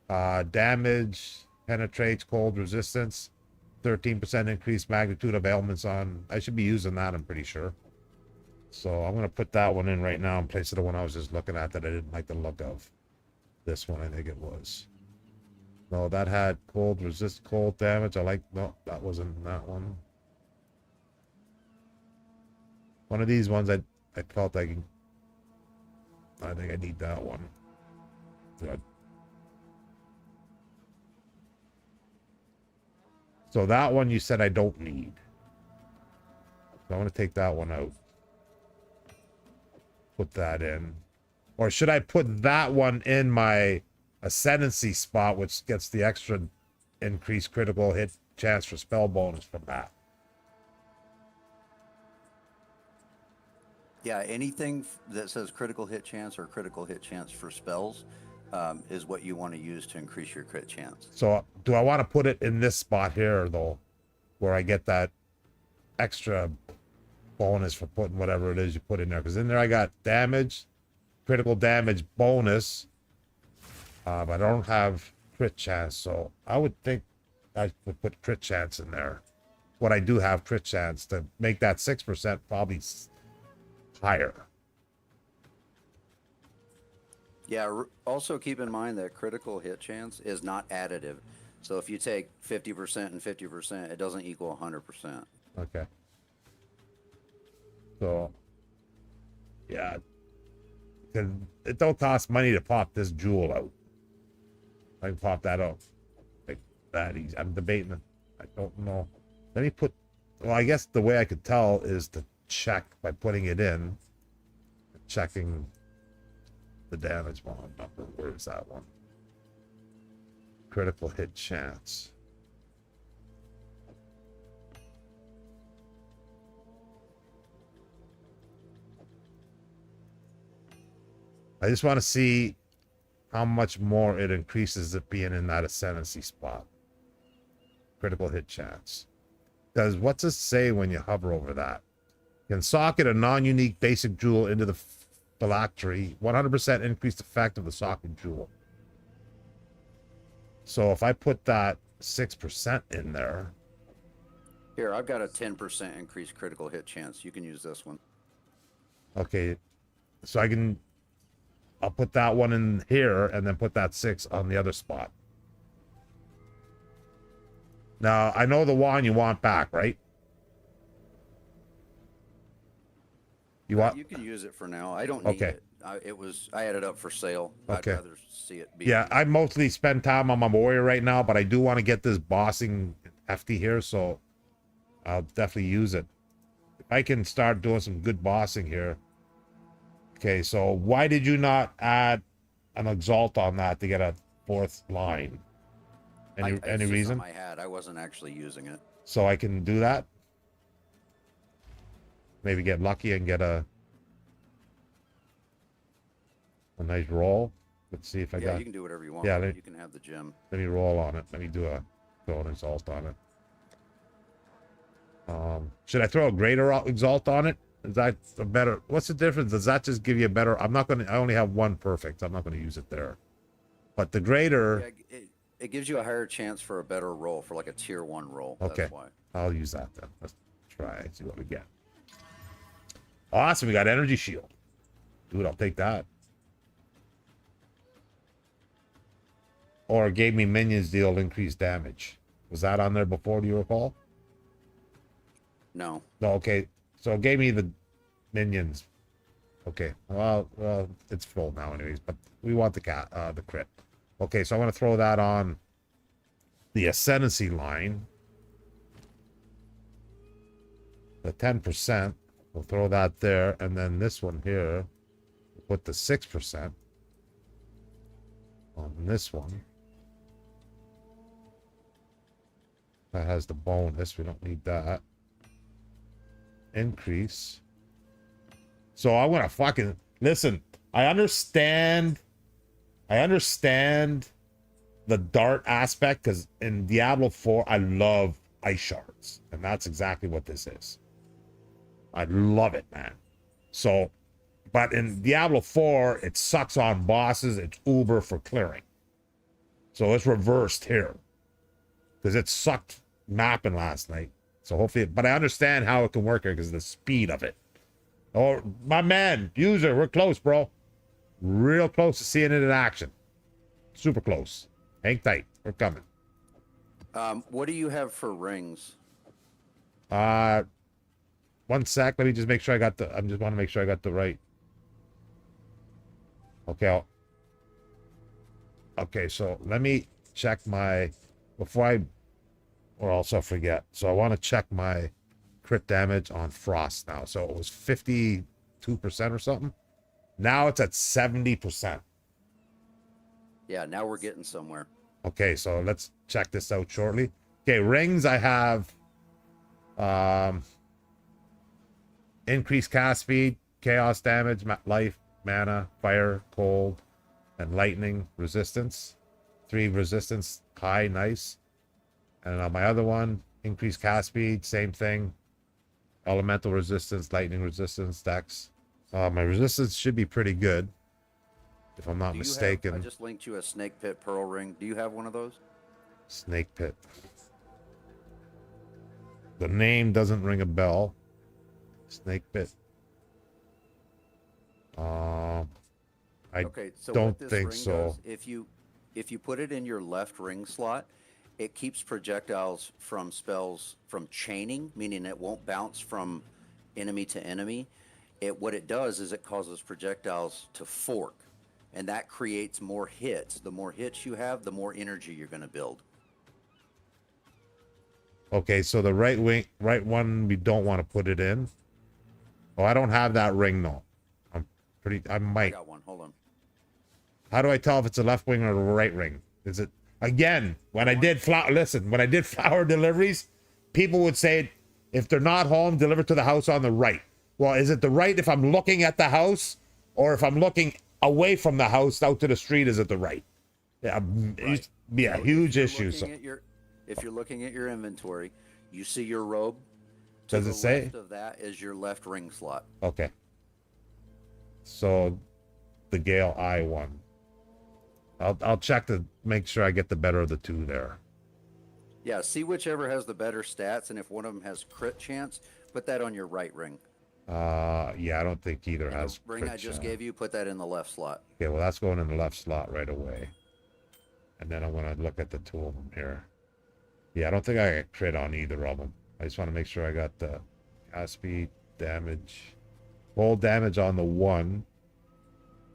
Speaker 1: damage, penetrates, cold resistance, 13% increased magnitude of ailments on. I should be using that, I'm pretty sure. So I'm gonna put that one in right now in place of the one I was just looking at that I didn't like the look of. This one, I think it was. No, that had cold damage. No, that wasn't that one. One of these ones I felt I think I need that one. Good. So that one you said I don't need. So I want to take that one out. Put that in. Or should I put that one in my ascendancy spot, which gets the extra increased critical hit chance for spell bonus from that?
Speaker 5: Yeah, anything that says critical hit chance or critical hit chance for spells is what you want to use to increase your crit chance.
Speaker 1: So do I want to put it in this spot here though, where I get that extra bonus for putting whatever it is you put in there? Because in there I got damage, critical damage bonus, but I don't have crit chance. So I would think I would put crit chance in there. What I do have crit chance to make that 6% probably higher.
Speaker 5: Yeah, also keep in mind that critical hit chance is not additive. So if you take 50% and 50%, it doesn't equal 100%.
Speaker 1: Okay. So, yeah. 'Cause it don't cost money to pop this jewel out. I can pop that out like that easy. I'm debating it. I don't know. Let me put, well, I guess the way I could tell is to check by putting it in, checking the damage bond number. Where is that one? Critical hit chance. I just want to see how much more it increases it being in that ascendancy spot. Critical hit chance. Because what's it say when you hover over that? Can socket a non-unique basic jewel into the phylactery. 100% increased effect of the socket jewel. So if I put that 6% in there.
Speaker 5: Here, I've got a 10% increased critical hit chance. You can use this one.
Speaker 1: Okay. So I'll put that one in here and then put that 6 on the other spot. Now, I know the wand you want back, right? You want?
Speaker 5: You can use it for now. I don't need it. I had it up for sale.
Speaker 1: Okay.
Speaker 5: I'd rather see it be.
Speaker 1: Yeah, I mostly spend time on my warrior right now, but I do want to get this bossing hefty here, so I'll definitely use it. If I can start doing some good bossing here. Okay, so why did you not add an exalt on that to get a 4th line? Any reason?
Speaker 5: I had. I wasn't actually using it.
Speaker 1: So I can do that? Maybe get lucky and get a nice roll. Let's see if I got.
Speaker 5: Yeah, you can do whatever you want.
Speaker 1: Yeah,
Speaker 5: you can have the gem.
Speaker 1: Let me roll on it. Let me do a throw an exalt on it. Should I throw a greater exalt on it? Is that a better? What's the difference? Does that just give you a better? I'm not gonna. I only have one perfect. I'm not gonna use it there. But the greater.
Speaker 5: Yeah, it gives you a higher chance for a better roll, for like a tier 1 roll.
Speaker 1: Okay.
Speaker 5: That's why.
Speaker 1: I'll use that then. Let's try. See what we get. Awesome. We got energy shield. Dude, I'll take that. Or it gave me minions deal increased damage. Was that on there before? Do you recall?
Speaker 5: No.
Speaker 1: No. Okay. So it gave me the minions. Okay. Well, it's full now, anyways. But we want the crit. Okay. So I want to throw that on the ascendancy line. The 10%. We'll throw that there, and then this one here. We'll put the 6% on this one. That has the bonus. We don't need that. Increase. So I'm gonna fucking listen. I understand the dart aspect, because in Diablo 4 I love ice shards, and that's exactly what this is. I love it, man. So, but in Diablo 4 it sucks on bosses. It's uber for clearing. So it's reversed here, because it sucked mapping last night. So hopefully, but I understand how it can work here because of the speed of it. Oh, my man, user, we're close, bro. Real close to seeing it in action. Super close. Hang tight. We're coming.
Speaker 5: What do you have for rings?
Speaker 1: 1 sec. Let me just make sure I got the. I just want to make sure I got the right. Okay. Okay. So let me check my before I, or else I'll forget. So I want to check my crit damage on frost now. So it was 52% or something. Now it's at 70%.
Speaker 5: Yeah, now we're getting somewhere.
Speaker 1: Okay, so let's check this out shortly. Okay, rings I have increased cast speed, chaos damage, life, mana, fire, cold, and lightning resistance. 3 resistance, high, nice. And on my other one, increased cast speed, same thing. Elemental resistance, lightning resistance, dex. My resistance should be pretty good, if I'm not
Speaker 5: Do you
Speaker 1: mistaken.
Speaker 5: have, I just linked you a snake pit pearl ring. Do you have one of those?
Speaker 1: Snake pit. The name doesn't ring a bell. Snake pit. I
Speaker 5: Okay, so
Speaker 1: don't
Speaker 5: what this
Speaker 1: think
Speaker 5: ring
Speaker 1: so.
Speaker 5: does, if you put it in your left ring slot, it keeps projectiles from spells from chaining, meaning it won't bounce from enemy to enemy. What it does is it causes projectiles to fork, and that creates more hits. The more hits you have, the more energy you're going to build.
Speaker 1: Okay, so the right one, we don't want to put it in. Oh, I don't have that ring though. I
Speaker 5: I
Speaker 1: might.
Speaker 5: got one. Hold on.
Speaker 1: How do I tell if it's a left wing or a right ring? Is it again? When I did when I did flower deliveries, people would say if they're not home, deliver to the house on the right. Well, is it the right if I'm looking at the house, or if I'm looking away from the house out to the street? Is it the right? Yeah, it used to be a
Speaker 5: So
Speaker 1: huge
Speaker 5: if
Speaker 1: issue.
Speaker 5: you're
Speaker 1: So
Speaker 5: looking at if you're looking at your inventory, you see your robe. To
Speaker 1: does
Speaker 5: the
Speaker 1: it say?
Speaker 5: left of that is your left ring slot.
Speaker 1: Okay. So the Gale I one. I'll check to make sure I get the better of the two there.
Speaker 5: Yeah, see whichever has the better stats, and if one of them has crit chance, put that on your right ring.
Speaker 1: Yeah, I don't think either
Speaker 5: And
Speaker 1: has
Speaker 5: the ring I
Speaker 1: crit
Speaker 5: just
Speaker 1: chance.
Speaker 5: gave you, put that in the left slot.
Speaker 1: Okay, well that's going in the left slot right away. And then I'm gonna look at the two of them here. Yeah, I don't think I got crit on either of them. I just want to make sure I got the cast speed, damage, full damage on the one.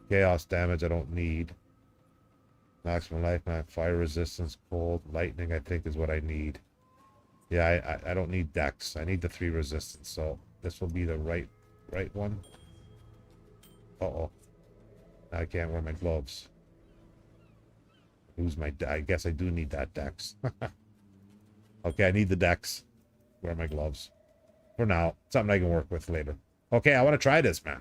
Speaker 1: Chaos damage I don't need. Maximum life, man, fire resistance, cold, lightning I think is what I need. Yeah, I don't need dex. I need the 3 resistance. So this will be the right one. Uh-oh. I can't wear my gloves. Lose my I guess I do need that dex. Okay, I need the dex. Wear my gloves. For now. Something I can work with later. Okay, I want to try this, man.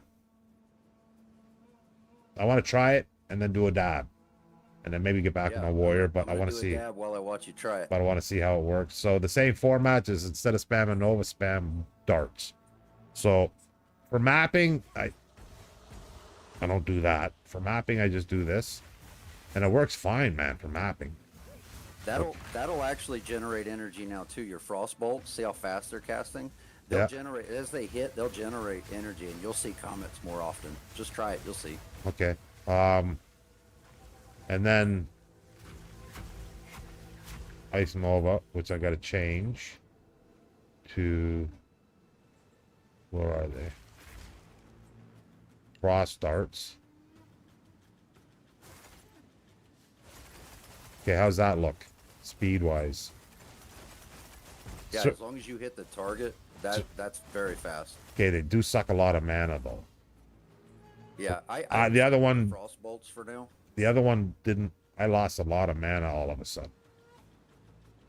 Speaker 1: I want to try it and then do a dab. And then maybe get back to my warrior, but I want to see.
Speaker 5: Dab while I watch you try it.
Speaker 1: But I want to see how it works. So the same format is instead of spamming Nova, spam darts. So for mapping, I don't do that. For mapping, I just do this. And it works fine, man, for mapping.
Speaker 5: That'll actually generate energy now too. Your frost bolts, see how fast they're casting? They'll generate as they hit, they'll generate energy, and you'll see comets more often. Just try it, you'll see.
Speaker 1: Okay. And then Ice Nova, which I gotta change to, where are they? Frost darts. Okay, how's that look? Speed wise.
Speaker 5: Yeah,
Speaker 1: So-
Speaker 5: as long as you hit the target, that's very fast.
Speaker 1: Okay, they do suck a lot of mana though.
Speaker 5: Yeah,
Speaker 1: The other one,
Speaker 5: frost bolts for now.
Speaker 1: the other one didn't. I lost a lot of mana all of a sudden.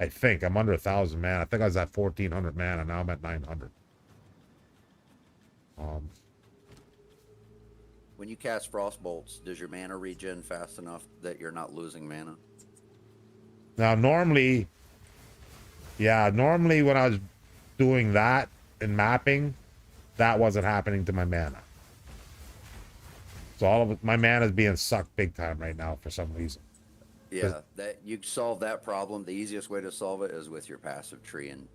Speaker 1: I think I'm under 1,000 mana. I think I was at 1,400 mana. Now I'm at 900.
Speaker 5: When you cast frost bolts, does your mana regen fast enough that you're not losing mana?
Speaker 1: Now normally when I was doing that in mapping, that wasn't happening to my mana. So all of it, my mana is being sucked big time right now for some reason.
Speaker 5: Yeah, that you solve that problem. The easiest way to solve it is with your passive tree, and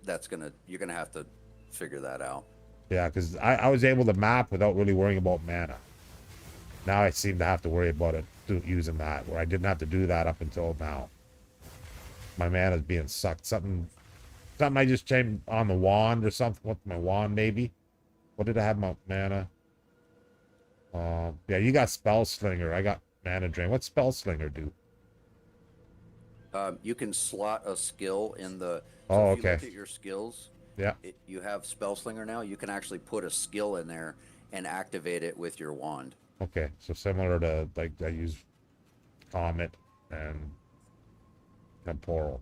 Speaker 5: you're gonna have to figure that out.
Speaker 1: Yeah, because I was able to map without really worrying about mana. Now I seem to have to worry about it using that, where I didn't have to do that up until now. My mana is being sucked. Something I just changed on the wand or something with my wand maybe. What did I have my mana? Yeah, you got Spell Slinger. I got Mana Drain. What's Spell Slinger do?
Speaker 5: You can slot a skill in the.
Speaker 1: Oh,
Speaker 5: if you
Speaker 1: okay.
Speaker 5: look at your skills,
Speaker 1: Yeah.
Speaker 5: you have Spell Slinger now. You can actually put a skill in there and activate it with your wand.
Speaker 1: Okay, so similar to like I use Comet and Temporal.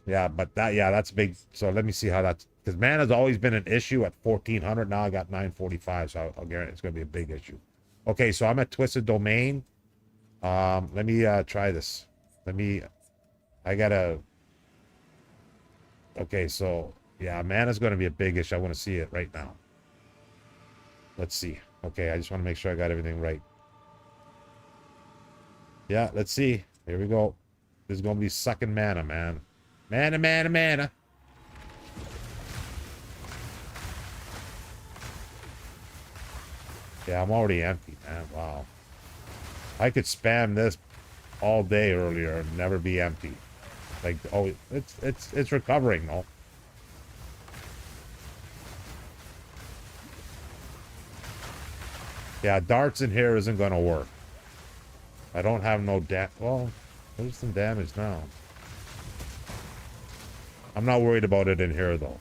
Speaker 1: Yeah, but that's big. So let me see how that's Because mana's always been an issue at 1400. Now I got 945, so I'll guarantee it's gonna be a big issue. Okay, so I'm at Twisted Domain. Let me try this. I gotta. Okay, so yeah, mana's gonna be a big issue. I want to see it right now. Let's see. Okay, I just want to make sure I got everything right. Yeah, let's see. Here we go. This is gonna be sucking mana, man. Mana. Yeah, I'm already empty, man. Wow. I could spam this all day earlier and never be empty. Like, oh, it's recovering though. Yeah, darts in here isn't gonna work. I don't have no well, there's some damage now. I'm not worried about it in here though.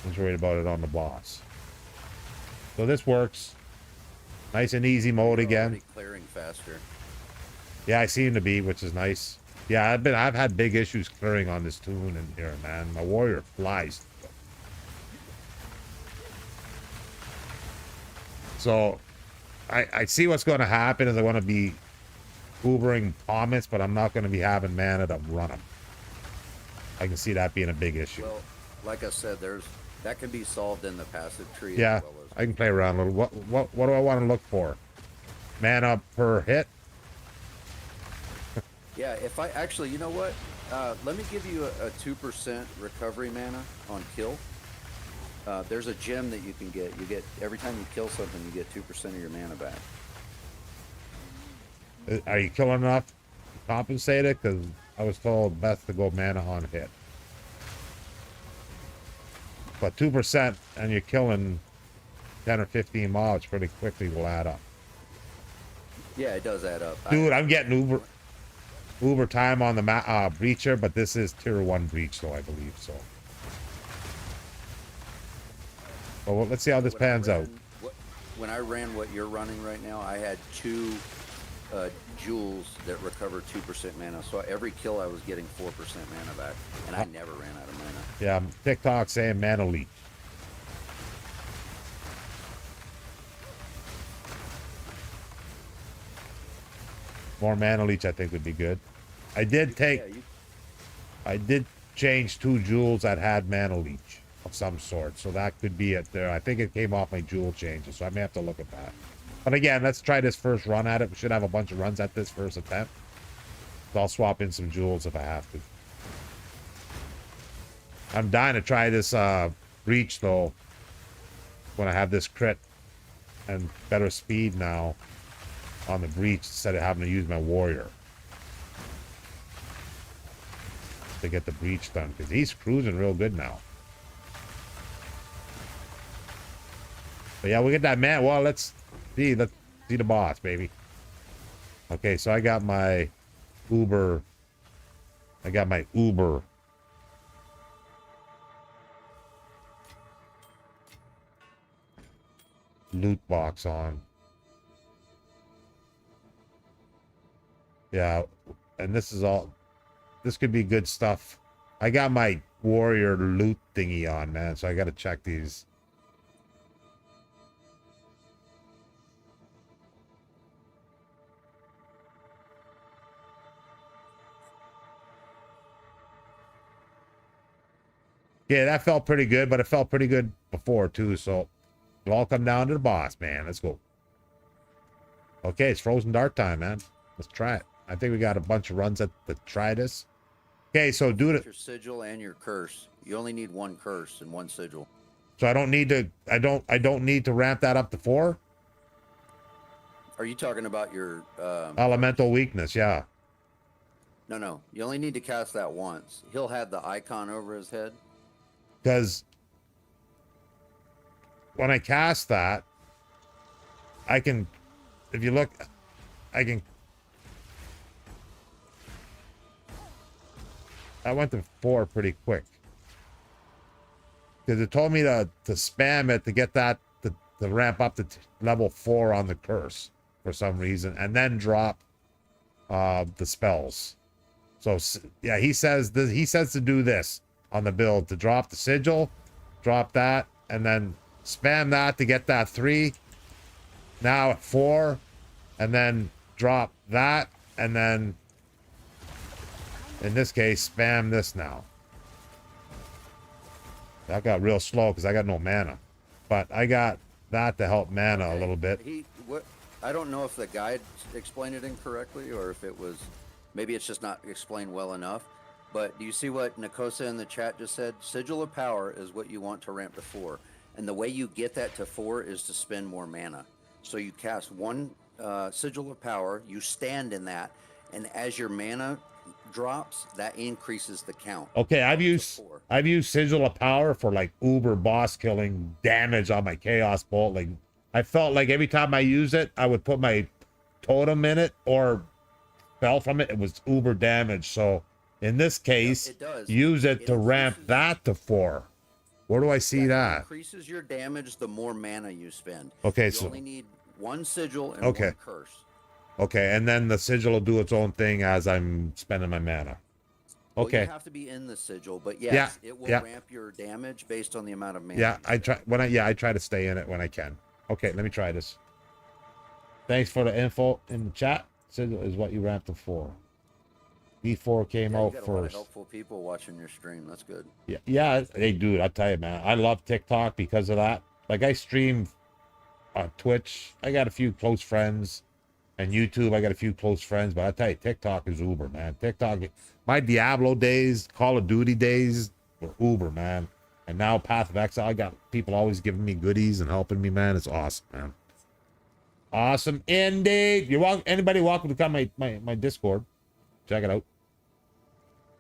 Speaker 1: I'm just worried about it on the boss. So this works. Nice and easy mode again.
Speaker 5: Clearing faster.
Speaker 1: Yeah, I seem to be, which is nice. Yeah, I've had big issues clearing on this tune in here, man. My warrior flies. So I see what's going to happen is I want to be Ubering Thomas, but I'm not going to be having mana to run them. I can see that being a big issue.
Speaker 5: Well, like I said, that can be solved in the passive tree.
Speaker 1: Yeah,
Speaker 5: as well as
Speaker 1: I can play around a little. What do I want to look for? Mana per hit?
Speaker 5: Yeah, if I actually, you know what? Let me give you a 2% recovery mana on kill. There's a gem that you can get. You get every time you kill something, you get 2% of your mana back.
Speaker 1: Are you killing enough to compensate it? Because I was told best to go mana on hit. But 2% and you're killing 10 or 15 mobs pretty quickly will add up.
Speaker 5: Yeah, it does add up.
Speaker 1: Dude, I'm getting Uber time on the breacher, but this is tier 1 breach, though, I believe so. Well, let's see how this pans out.
Speaker 5: When I ran what you're running right now, I had 2 jewels that recover 2% mana. So every kill I was getting 4% mana back, and I never ran out of mana.
Speaker 1: Yeah, TikTok saying mana leak. More mana leech, I think, would be good. I did change 2 jewels that had mana leech of some sort, so that could be it there. I think it came off my jewel changes, so I may have to look at that. But again, let's try this first run at it. We should have a bunch of runs at this first attempt. So I'll swap in some jewels if I have to. I'm dying to try this breach though. When I have this crit and better speed now on the breach instead of having to use my warrior to get the breach done, because he's cruising real good now. But yeah, we get that man. Well, let's see the boss, baby. Okay, so I got my Uber loot box on. Yeah, and this could be good stuff. I got my warrior loot thingy on, man, so I gotta check these. Yeah, that felt pretty good, but it felt pretty good before too, so it'll all come down to the boss, man. Let's go. Okay, it's frozen dart time, man. Let's try it. I think we got a bunch of runs to try this. Okay, so do it.
Speaker 5: Your sigil and your curse. You only need 1 curse and 1 sigil.
Speaker 1: So I don't need to. I don't need to ramp that up to 4.
Speaker 5: Are you talking about your
Speaker 1: Elemental weakness? Yeah.
Speaker 5: No. You only need to cast that once. He'll have the icon over his head.
Speaker 1: Because when I cast that, I can. If you look, I can. I went to 4 pretty quick. Because it told me to spam it to get that to ramp up to level 4 on the curse for some reason, and then drop the spells. So yeah, he says to do this. on the build to drop the sigil, drop that, and then spam that to get that 3. Now at 4, and then drop that, and then in this case spam this now. That got real slow because I got no mana, but I got that to help mana a little bit.
Speaker 5: I don't know if the guide explained it incorrectly or if it was, maybe it's just not explained well enough. But do you see what Nakosa in the chat just said? Sigil of Power is what you want to ramp to 4. And the way you get that to 4 is to spend more mana. So you cast 1 Sigil of Power, you stand in that, and as your mana drops, that increases the count.
Speaker 1: Okay, I've used Sigil of Power for like uber boss killing damage on my Chaos Bolt. Like I felt like every time I use it, I would put my totem in it or fell from it. It was uber damage. So in this case, use it to ramp that to 4. Where do I see that?
Speaker 5: It increases your damage the more mana you spend.
Speaker 1: Okay,
Speaker 5: you
Speaker 1: so
Speaker 5: only need 1 sigil and 1 curse.
Speaker 1: Okay, and then the sigil will do its own thing as I'm spending my mana. Okay.
Speaker 5: Well, you have to be in the sigil, but yes, it will ramp your damage based on the amount of mana.
Speaker 1: Yeah, I try to stay in it when I can. Okay, let me try this. Thanks for the info in the chat. Sigil is what you ramped to 4. B4 came out
Speaker 5: got
Speaker 1: first.
Speaker 5: A lot of helpful people watching your stream. That's good.
Speaker 1: Yeah. Hey, dude, I tell you, man, I love TikTok because of that. Like, I stream on Twitch. I got a few close friends, and YouTube. I got a few close friends, but I tell you, TikTok is uber, man. TikTok, my Diablo days, Call of Duty days were uber, man. And now Path of Exile, I got people always giving me goodies and helping me, man. It's awesome, man. Awesome indeed. You're welcome. Anybody welcome to come my Discord. Check it out.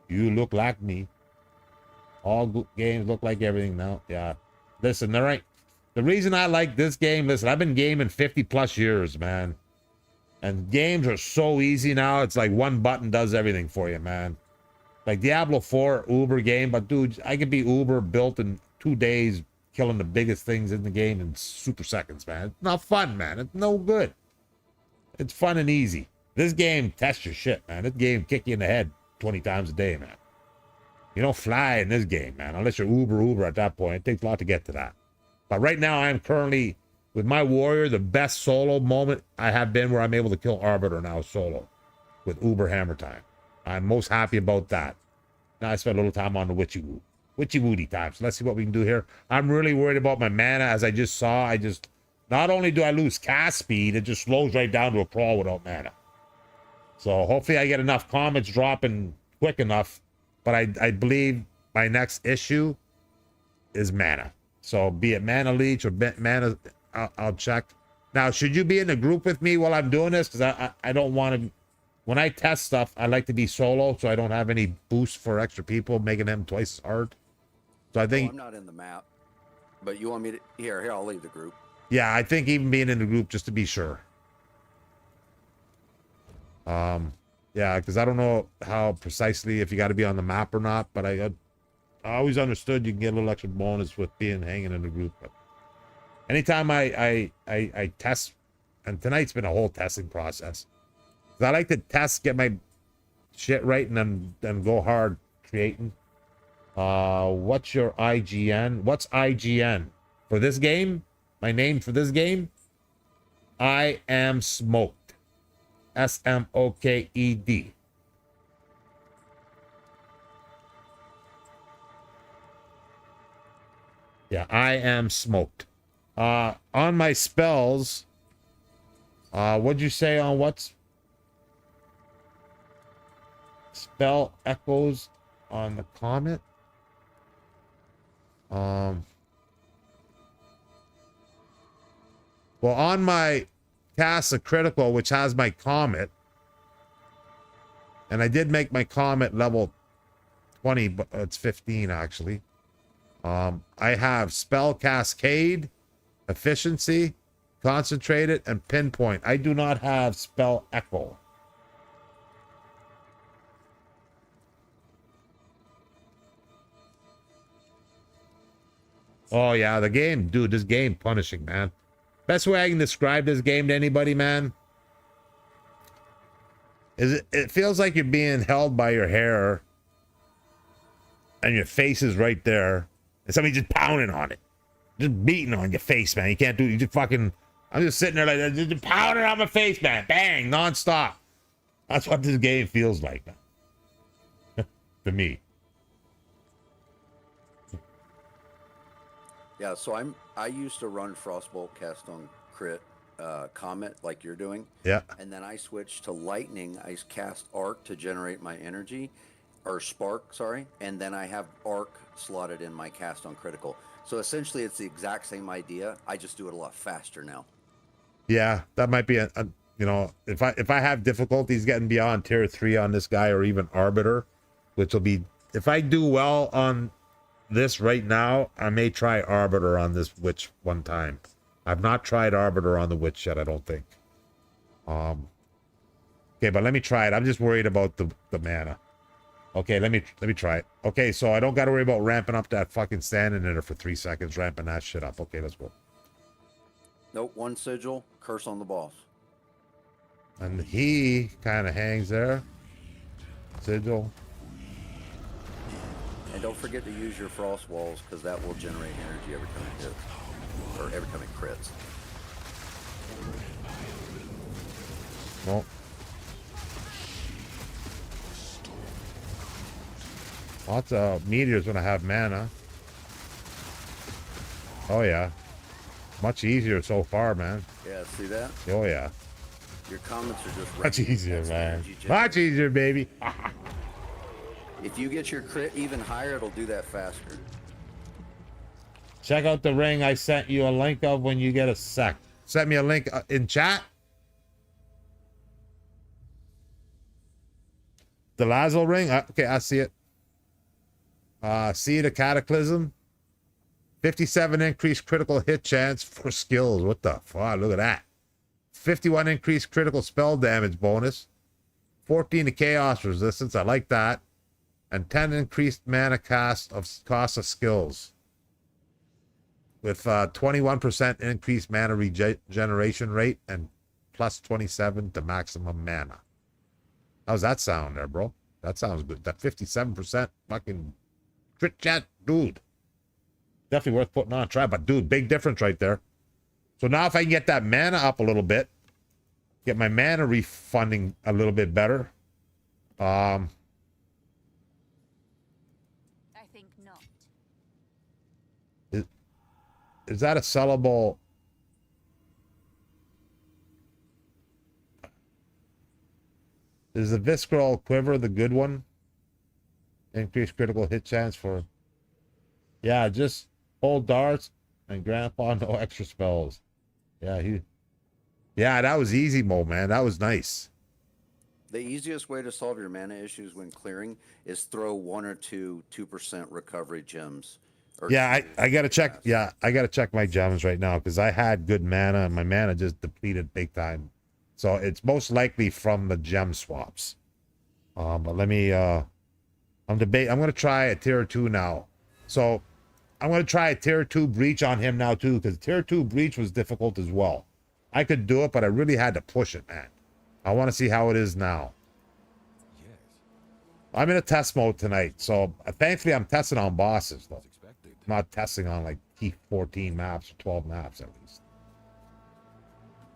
Speaker 1: You look like me. All games look like everything now. Yeah. Listen, all right. The reason I like this game, listen, I've been gaming 50 plus years, man. And games are so easy now. It's like one button does everything for you, man. Like Diablo 4, Uber game. But dude, I could be Uber built in 2 days, killing the biggest things in the game in super seconds, man. It's not fun, man. It's no good. It's fun and easy. This game tests your shit, man. This game kick you in the head 20 times a day, man. You don't fly in this game, man, unless you're uber at that point. It takes a lot to get to that. But right now, I'm currently, with my warrior, the best solo moment I have been where I'm able to kill Arbiter now solo with uber hammer time. I'm most happy about that. Now I spent a little time on the witchy woody time. So let's see what we can do here. I'm really worried about my mana. As I just saw, not only do I lose cast speed, it just slows right down to a crawl without mana. So hopefully I get enough comments dropping quick enough. But I believe my next issue is mana. So be it mana leech or mana, I'll check. Now, should you be in a group with me while I'm doing this? Because I don't want to, when I test stuff, I like to be solo so I don't have any boost for extra people, making them twice as hard. So I think...
Speaker 5: I'm not in the map, but you want me to... Here, I'll leave the group.
Speaker 1: Yeah, I think even being in the group just to be sure. Yeah, because I don't know how precisely if you got to be on the map or not, but I always understood you can get a little extra bonus with being hanging in the group. But anytime I test, and tonight's been a whole testing process. I like to test, get my shit right, and then go hard creating. What's your IGN? What's IGN for this game? My name for this game? I am smoked. SMOKED. Yeah, I am smoked. On my spells, what'd you say on what's spell echoes on the comment? Well, on my cast a critical, which has my comet, and I did make my comet level 20, but it's 15 actually. I have spell cascade, efficiency, concentrated, and pinpoint. I do not have spell echo. Oh yeah, the game, dude, this game punishing, man. Best way I can describe this game to anybody, man, is it feels like you're being held by your hair and your face is right there, and somebody just pounding on it, just beating on your face, man. You can't do it. You just fucking. I'm just sitting there like that, just pounding on my face, man. Bang, nonstop. That's what this game feels like, man. To me.
Speaker 5: Yeah, so I used to run Frostbolt cast on crit Comet like you're doing.
Speaker 1: Yeah.
Speaker 5: And then I switched to Lightning. I cast Arc to generate my energy, or Spark, sorry. And then I have Arc slotted in my cast on critical. So essentially it's the exact same idea. I just do it a lot faster now.
Speaker 1: Yeah, that might be a you know, if I have difficulties getting beyond tier 3 on this guy, or even Arbiter, which will be, if I do well on this right now, I may try Arbiter on this witch one time. I've not tried Arbiter on the witch yet, I don't think. Okay, but let me try it. I'm just worried about the mana. Okay, let me try it. Okay, so I don't got to worry about ramping up that fucking standing in there for 3 seconds, ramping that shit up. Okay, let's go.
Speaker 5: Nope, one sigil, curse on the boss.
Speaker 1: And he kind of hangs there. Sigil.
Speaker 5: And don't forget to use your frost walls, because that will generate energy every time it hits. Or every time it crits.
Speaker 1: Well. Lots of meteors when I have mana. Oh yeah. Much easier so far, man.
Speaker 5: Yeah, see that?
Speaker 1: Oh yeah.
Speaker 5: Your comments are just
Speaker 1: Much easier,
Speaker 5: That's the
Speaker 1: man.
Speaker 5: energy
Speaker 1: Much
Speaker 5: generated.
Speaker 1: easier, baby.
Speaker 5: If you get your crit even higher, it'll do that faster.
Speaker 1: Check out the ring I sent you a link of when you get a sec. Send me a link in chat. The Lazo ring? Okay, I see it. See the Cataclysm? 57 increased critical hit chance for skills. What the fuck? Look at that. 51 increased critical spell damage bonus. 14 to chaos resistance. I like that. And 10 increased mana cost of skills. With 21% increased mana regeneration rate and plus 27 to maximum mana. How's that sound there, bro? That sounds good. That 57% fucking crit chat, dude. Definitely worth putting on a try, but dude, big difference right there. So now if I can get that mana up a little bit, get my mana refunding a little bit better.
Speaker 4: I think not.
Speaker 1: Is that a sellable? Is the Visceral Quiver the good one? Increased critical hit chance for... Yeah, just hold darts and Grandpa, no extra spells. Yeah, that was easy mode, man. That was nice.
Speaker 5: The easiest way to solve your mana issues when clearing is throw 1 or 2 2% recovery gems.
Speaker 1: Yeah, I gotta check. Yeah, I gotta check my gems right now because I had good mana and my mana just depleted big time. So it's most likely from the gem swaps. But let me. I'm gonna try a tier 2 now. So I'm gonna try a tier 2 breach on him now too because tier 2 breach was difficult as well. I could do it, but I really had to push it, man. I want to see how it is now.
Speaker 3: Yes,
Speaker 1: I'm in a test mode tonight, so thankfully I'm testing on bosses though.
Speaker 3: expected.
Speaker 1: I'm not testing on like 14 maps or 12 maps at least.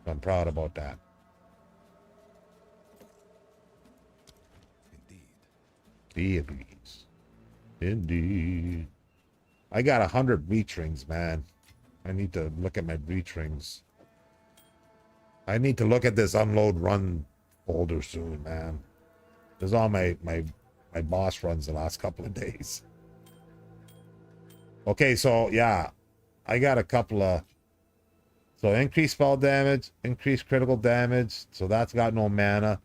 Speaker 1: I'm proud about that.
Speaker 3: Indeed.
Speaker 1: Indeed. I got 100 breach rings, man. I need to look at my breach rings. I need to look at this unload run folder soon, man. There's all my boss runs the last couple of days. Okay, so yeah, I got a couple of. So increased spell damage, increased critical damage. So that's got no mana.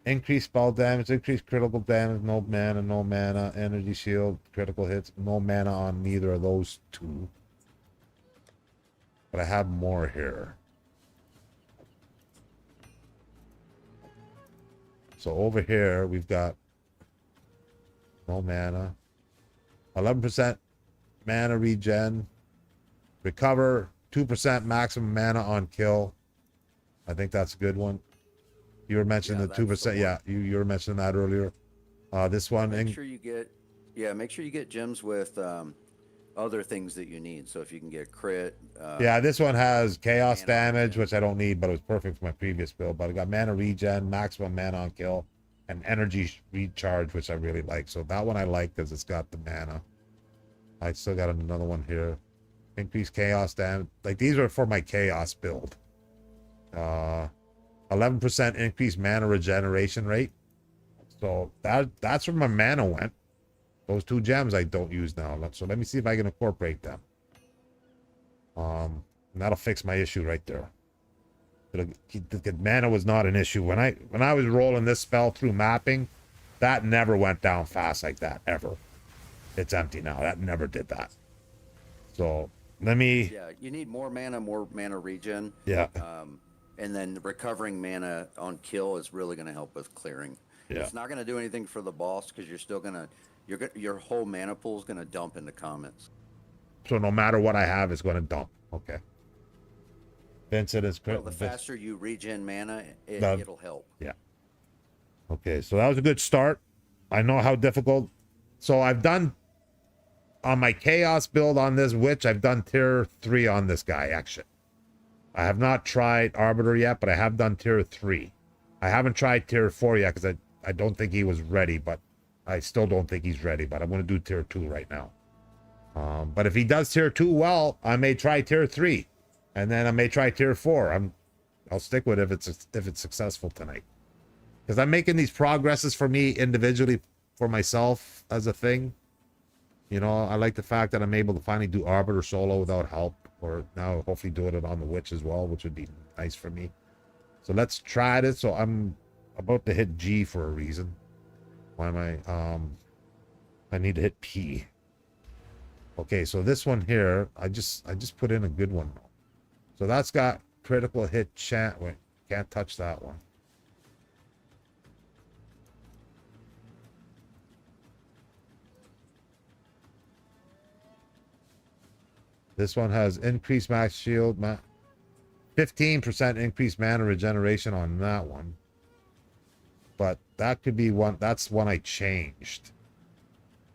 Speaker 1: Increased spell damage, increased critical damage, no mana, energy shield, critical hits, no mana on neither of those two. But I have more here. So over here, we've got no mana. 11% mana regen. Recover 2% maximum mana on kill. I think that's a good one. You were mentioning the 2%. Yeah, you were mentioning that earlier. This one.
Speaker 5: Make sure you get Yeah, make sure you get gems with other things that you need. So if you can get crit,
Speaker 1: Yeah, this one has chaos
Speaker 5: mana
Speaker 1: damage,
Speaker 5: regen.
Speaker 1: which I don't need, but it was perfect for my previous build. But I got mana regen, maximum mana on kill, and energy recharge, which I really like. So that one I like because it's got the mana. I still got another one here. Increased chaos damage. Like these are for my chaos build. 11% increased mana regeneration rate. So that's where my mana went. Those 2 gems I don't use now. So let me see if I can incorporate them. And that'll fix my issue right there. The mana was not an issue when I was rolling this spell through mapping. That never went down fast like that ever. It's empty now. That never did that. So let me.
Speaker 5: Yeah, you need more mana regen.
Speaker 1: Yeah.
Speaker 5: And then recovering mana on kill is really going to help with clearing.
Speaker 1: Yeah.
Speaker 5: It's not going to do anything for the boss because you're still going to your whole mana pool is going to dump into comments.
Speaker 1: So no matter what I have, it's going to dump. Okay. Vincent is
Speaker 5: Well, the faster you regen mana, it'll help.
Speaker 1: Yeah. Okay, so that was a good start. I know how difficult. So I've done on my chaos build on this witch. I've done tier 3 on this guy actually. I have not tried Arbiter yet, but I have done tier 3. I haven't tried tier 4 yet because I don't think he was ready, but I still don't think he's ready. But I'm going to do tier 2 right now. But if he does tier 2 well, I may try tier 3, and then I may try tier 4. I'll stick with it if it's successful tonight, because I'm making these progresses for me individually, for myself as a thing. You know, I like the fact that I'm able to finally do Arbiter solo without help, or now hopefully doing it on the Witch as well, which would be nice for me. So let's try this. So I'm about to hit G for a reason. Why am I need to hit P. Okay, so this one here, I just put in a good one. So that's got critical hit chance. Wait, can't touch that one. This one has increased max shield, 15% increased mana regeneration on that one. But that could be one. That's one I changed.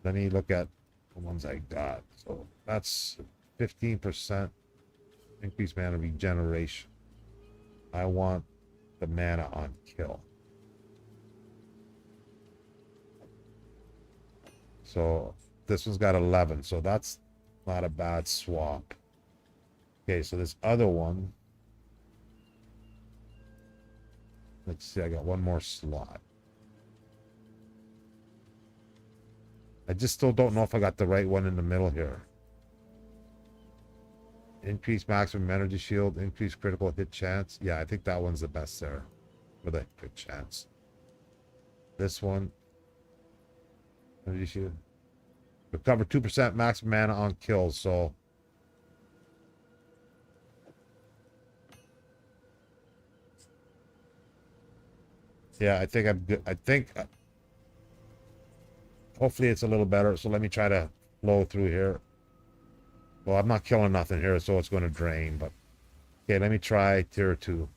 Speaker 1: Let me look at the ones I got. So that's 15% increased mana regeneration. I want the mana on kill. So this one's got 11. So that's not a bad swap. Okay, so this other one. Let's see, I got one more slot. I just still don't know if I got the right one in the middle here. Increase maximum energy shield, increase critical hit chance. Yeah, I think that one's the best there with a crit chance. This one, energy shield. Recover 2% max mana on kills, so yeah, I think I'm good. I think hopefully it's a little better. So let me try to flow through here. Well, I'm not killing nothing here, so it's going to drain. But okay, let me try tier 2.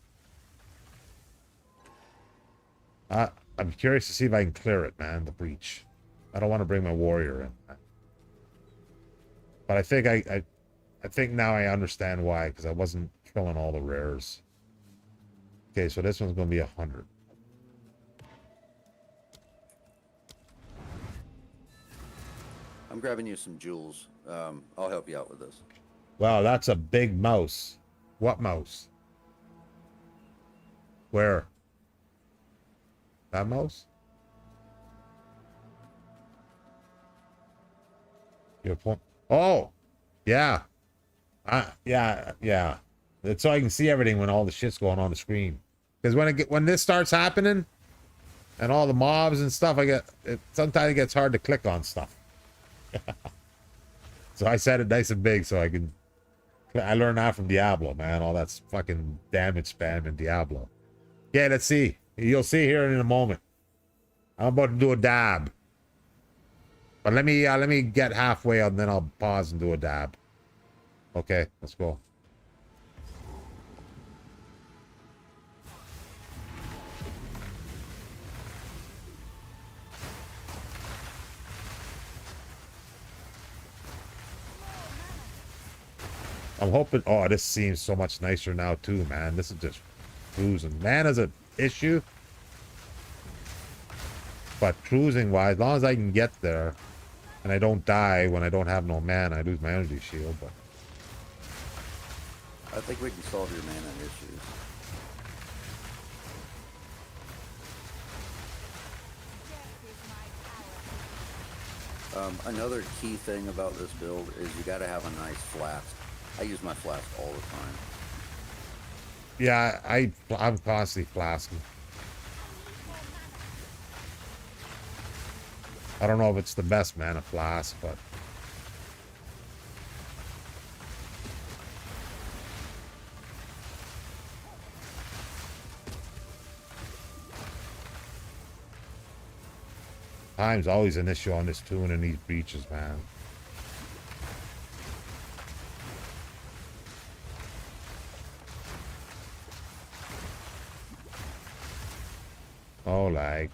Speaker 1: I'm curious to see if I can clear it, man. The breach. I don't want to bring my warrior in. But I think I think now I understand why, because I wasn't killing all the rares. Okay, so this one's going to be 100.
Speaker 5: I'm grabbing you some jewels. I'll help you out with this.
Speaker 1: Wow, that's a big mouse. What mouse? Where? That mouse? Your point. Oh, yeah. Yeah. It's so I can see everything when all the shit's going on the screen. Because when this starts happening, and all the mobs and stuff, sometimes it gets hard to click on stuff. So I set it nice and big so I learned that from Diablo, man. All that's fucking damage spam in Diablo. Yeah, let's see. You'll see here in a moment. I'm about to do a dab. But let me get halfway and then I'll pause and do a dab. Okay, let's go. I'm hoping. Oh, this seems so much nicer now too, man. This is just cruising. Mana's an issue, but cruising wise, as long as I can get there, and I don't die when I don't have no mana, I lose my energy shield. But
Speaker 5: I think we can solve your mana issues. Another key thing about this build is you got to have a nice flask. I use my flask all the time.
Speaker 1: yeah, I'm constantly flasking. I don't know if it's the best mana flask, but time's always an issue on this tune and these breaches, man. Oh, like.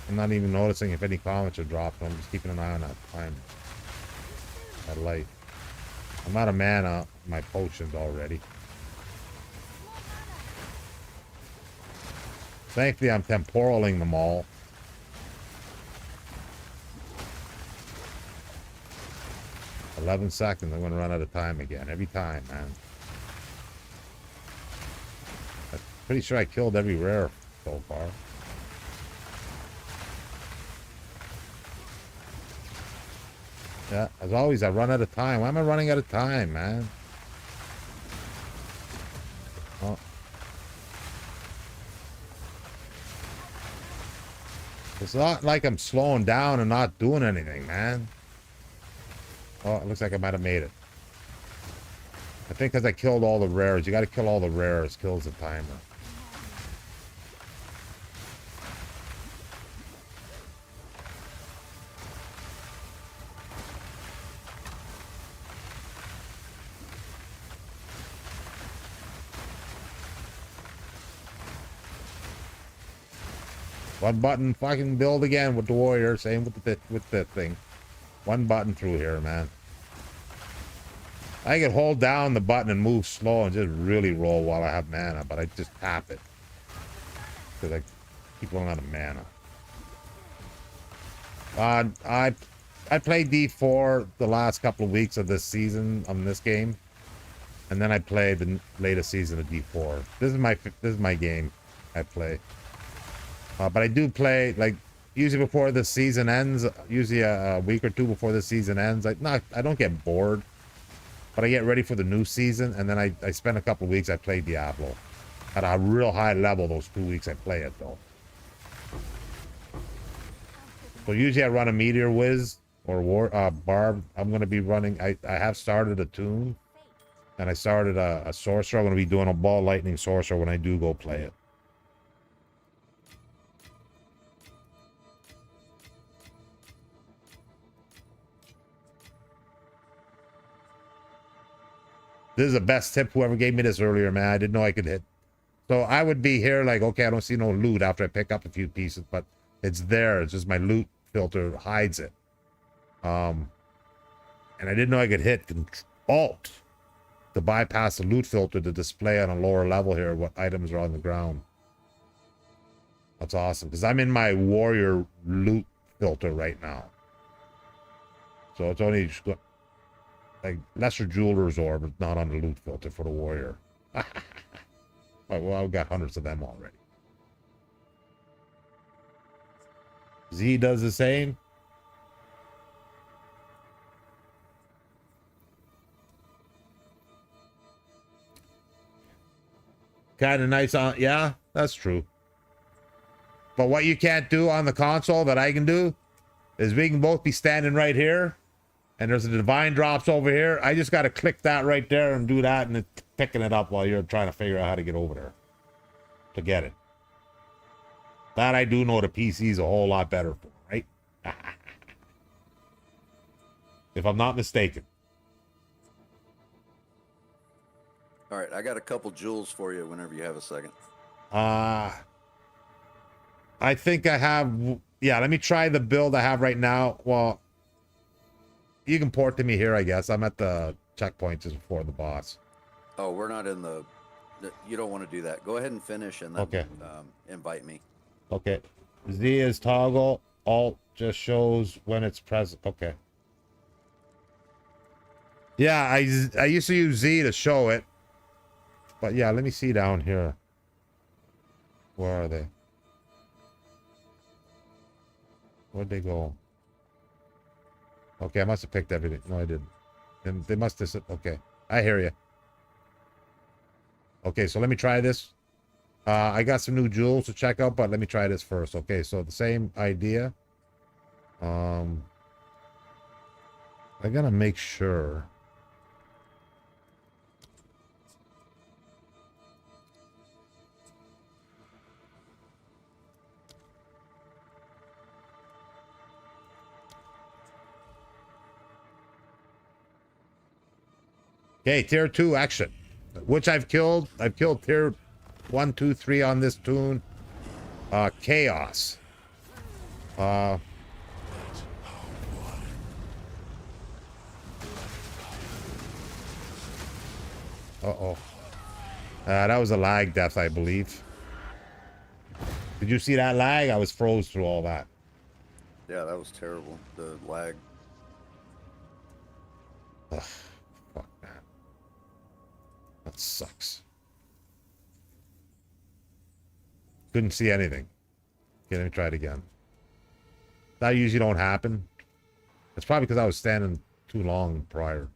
Speaker 1: I'm not even noticing if any comments are dropping. I'm just keeping an eye on that time. That light. I'm out of mana. My potions already. Thankfully, I'm temporaling them all. "11 seconds. I'm going to run out of time again. Every time, man. I'm pretty sure I killed every rare so far. Yeah, as always, I run out of time. Why am I running out of time, man? Oh. It's not like I'm slowing down and not doing anything, man. Oh, it looks like I might have made it. I think because I killed all the rares. You got to kill all the rares. Kills the timer. One button, fucking build again with the warrior. Same with the thing. One button through here, man. I can hold down the button and move slow and just really roll while I have mana, but I just tap it because I keep running out of mana. I played D4 the last couple of weeks of this season on this game, and then I played the latest season of D4. This is my game. I play. But I do play, like, usually before the season ends, usually a week or two before the season ends. I don't get bored, but I get ready for the new season, and then I spend a couple of weeks, I play Diablo. At a real high level those 2 weeks I play it, though. So usually I run a Meteor Whiz or Barb. I'm going to be running, I have started a tune, and I started a Sorcerer. I'm going to be doing a Ball Lightning Sorcerer when I do go play it. This is the best tip. Whoever gave me this earlier, man. I didn't know I could hit. So I would be here like, okay, I don't see no loot after I pick up a few pieces, but it's there. It's just my loot filter hides it. And I didn't know I could hit Alt to bypass the loot filter to display on a lower level here what items are on the ground. That's awesome because I'm in my warrior loot filter right now. So it's only like lesser jeweler's orb, but not on the loot filter for the warrior. Well, I've got hundreds of them already. Z does the same. Kind of nice on, yeah, that's true. But what you can't do on the console that I can do is we can both be standing right here. And there's a divine drops over here. I just got to click that right there and do that, and it's picking it up while you're trying to figure out how to get over there to get it. That I do know the PC is a whole lot better for, right? If I'm not mistaken.
Speaker 5: All right, I got a couple jewels for you whenever you have a second.
Speaker 1: I I think I have. Yeah, let me try the build I have right now. Well, you can port to me here, I guess. I'm at the checkpoint just before the boss.
Speaker 5: Oh, we're not in the. You don't want to do that. Go ahead and finish and then
Speaker 1: Okay.
Speaker 5: invite me.
Speaker 1: Okay. Z is toggle. Alt just shows when it's present. Okay. Yeah, I used to use Z to show it. But yeah, let me see down here. Where are they? Where'd they go? Okay, I must have picked everything. No, I didn't. And they must have. Okay, I hear you. Okay, so let me try this. I got some new jewels to check out, but let me try this first. Okay, so the same idea. I gotta make sure. Okay, tier 2 action. Which I've killed. I've killed tier 1, 2, 3 on this tune. Chaos. Uh-oh. That was a lag death, I believe. Did you see that lag? I was froze through all that.
Speaker 5: Yeah, that was terrible. The lag.
Speaker 1: Ugh, fuck that. That sucks. Couldn't see anything. Okay, let me try it again. That usually don't happen. It's probably because I was standing too long prior.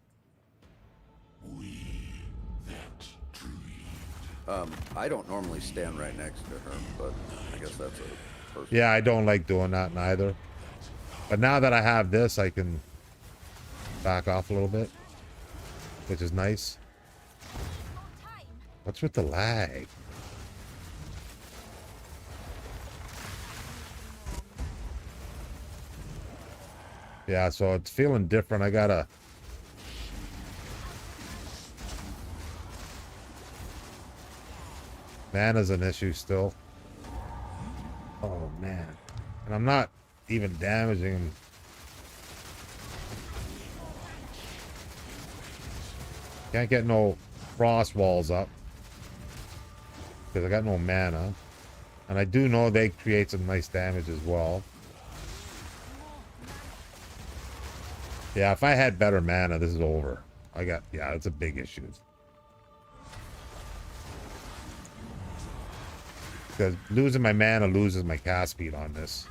Speaker 5: I don't normally stand right next to her, but I guess that's a person.
Speaker 1: Yeah, I don't like doing that neither. But now that I have this, I can back off a little bit, which is nice. What's with the lag? Yeah, so it's feeling different. I gotta... Mana's an issue still. Oh, man. And I'm not even damaging him. Can't get no frost walls up. Because I got no mana. And I do know they create some nice damage as well. Yeah, if I had better mana, this is over. Yeah, it's a big issue. Because losing my mana loses my cast speed on this.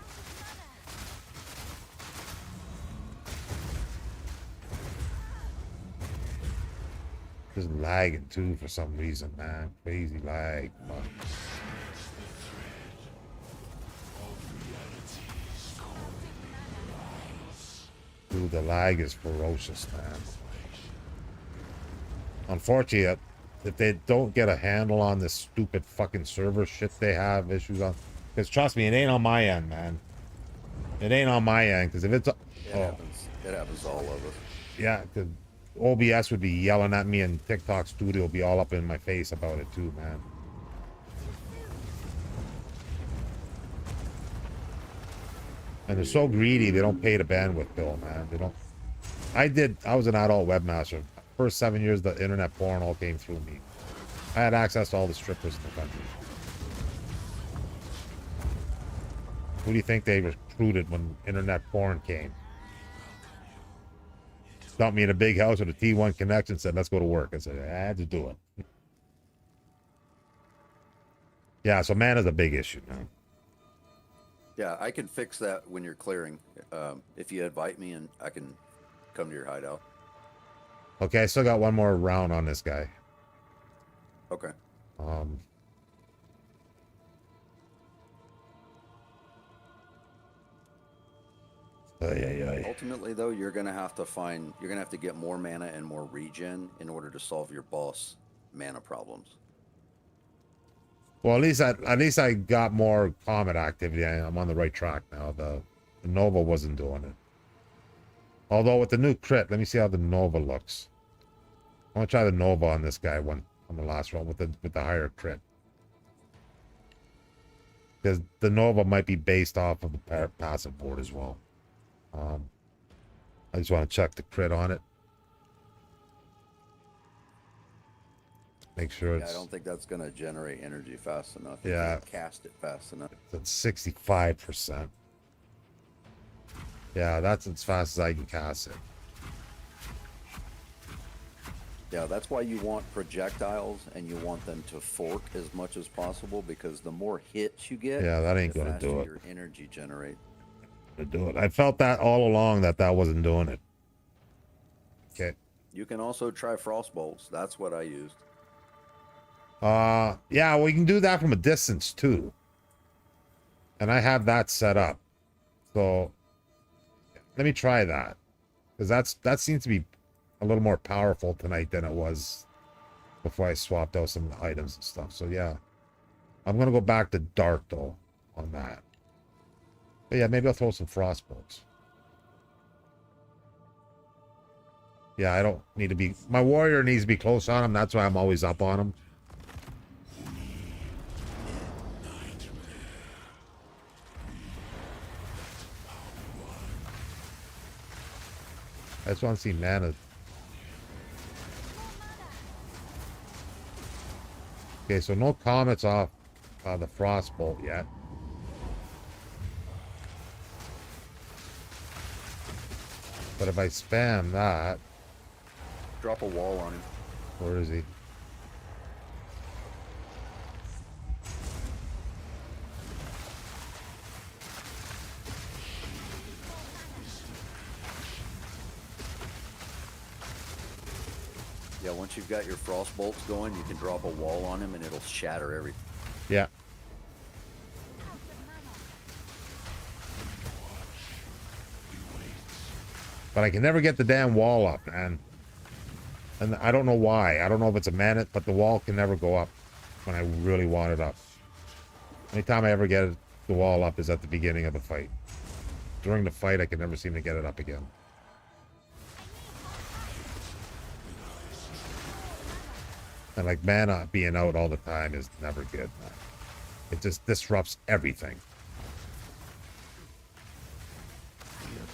Speaker 1: Just lagging too for some reason, man. Crazy lag. Fuck. Dude, the lag is ferocious, man. Unfortunately, if they don't get a handle on this stupid fucking server shit they have issues on, because trust me, it ain't on my end, man. It ain't on my end, because if it's
Speaker 5: It happens to all of us.
Speaker 1: yeah, because OBS would be yelling at me and TikTok Studio will be all up in my face about it too, man. And they're so greedy, they don't pay the bandwidth bill, man. They don't. I was an adult webmaster. First 7 years, the internet porn all came through me. I had access to all the strippers in the country. Who do you think they recruited when internet porn came? Dumped me in a big house with a T1 connection, said, let's go to work. I said, I had to do it. Yeah, so mana's a big issue, man.
Speaker 5: Yeah, I can fix that when you're clearing. If you invite me, and I can come to your hideout.
Speaker 1: Okay, I still got one more round on this guy.
Speaker 5: Okay. Ultimately, though, you're gonna have to get more mana and more regen in order to solve your boss mana problems.
Speaker 1: Well, at least I got more combat activity. I'm on the right track now. The Nova wasn't doing it. Although with the new crit, let me see how the Nova looks. I want to try the Nova on this guy on the last roll with the higher crit. because the Nova might be based off of the passive board as well. I just want to check the crit on it. Make sure
Speaker 5: Yeah,
Speaker 1: it's...
Speaker 5: I don't think that's going to generate energy fast enough. You
Speaker 1: Yeah.
Speaker 5: can't cast it fast enough.
Speaker 1: It's 65%. Yeah, that's as fast as I can cast it.
Speaker 5: Yeah, that's why you want projectiles and you want them to fork as much as possible, because the more hits you get,
Speaker 1: Yeah, that ain't
Speaker 5: the
Speaker 1: gonna
Speaker 5: faster
Speaker 1: do it.
Speaker 5: your energy generate.
Speaker 1: To do it. I felt that all along that wasn't doing it. Okay.
Speaker 5: You can also try frost bolts. That's what I used.
Speaker 1: Yeah, we can do that from a distance too. And I have that set up. So let me try that. Because that seems to be a little more powerful tonight than it was before I swapped out some of the items and stuff. So yeah. I'm gonna go back to dark though on that. But yeah, maybe I'll throw some frost bolts. Yeah, I don't need to be... My warrior needs to be close on him. That's why I'm always up on him. I just want to see mana. Okay, so no comets off the frostbolt yet. But if I spam that...
Speaker 5: Drop a wall on him.
Speaker 1: Where is he?
Speaker 5: Yeah, once you've got your frost bolts going, you can drop a wall on him and it'll shatter everything.
Speaker 1: Yeah. But I can never get the damn wall up, man. And I don't know why. I don't know if it's a mana, but the wall can never go up when I really want it up. Anytime I ever get the wall up is at the beginning of the fight. During the fight, I can never seem to get it up again. And like mana being out all the time is never good, man. It just disrupts everything.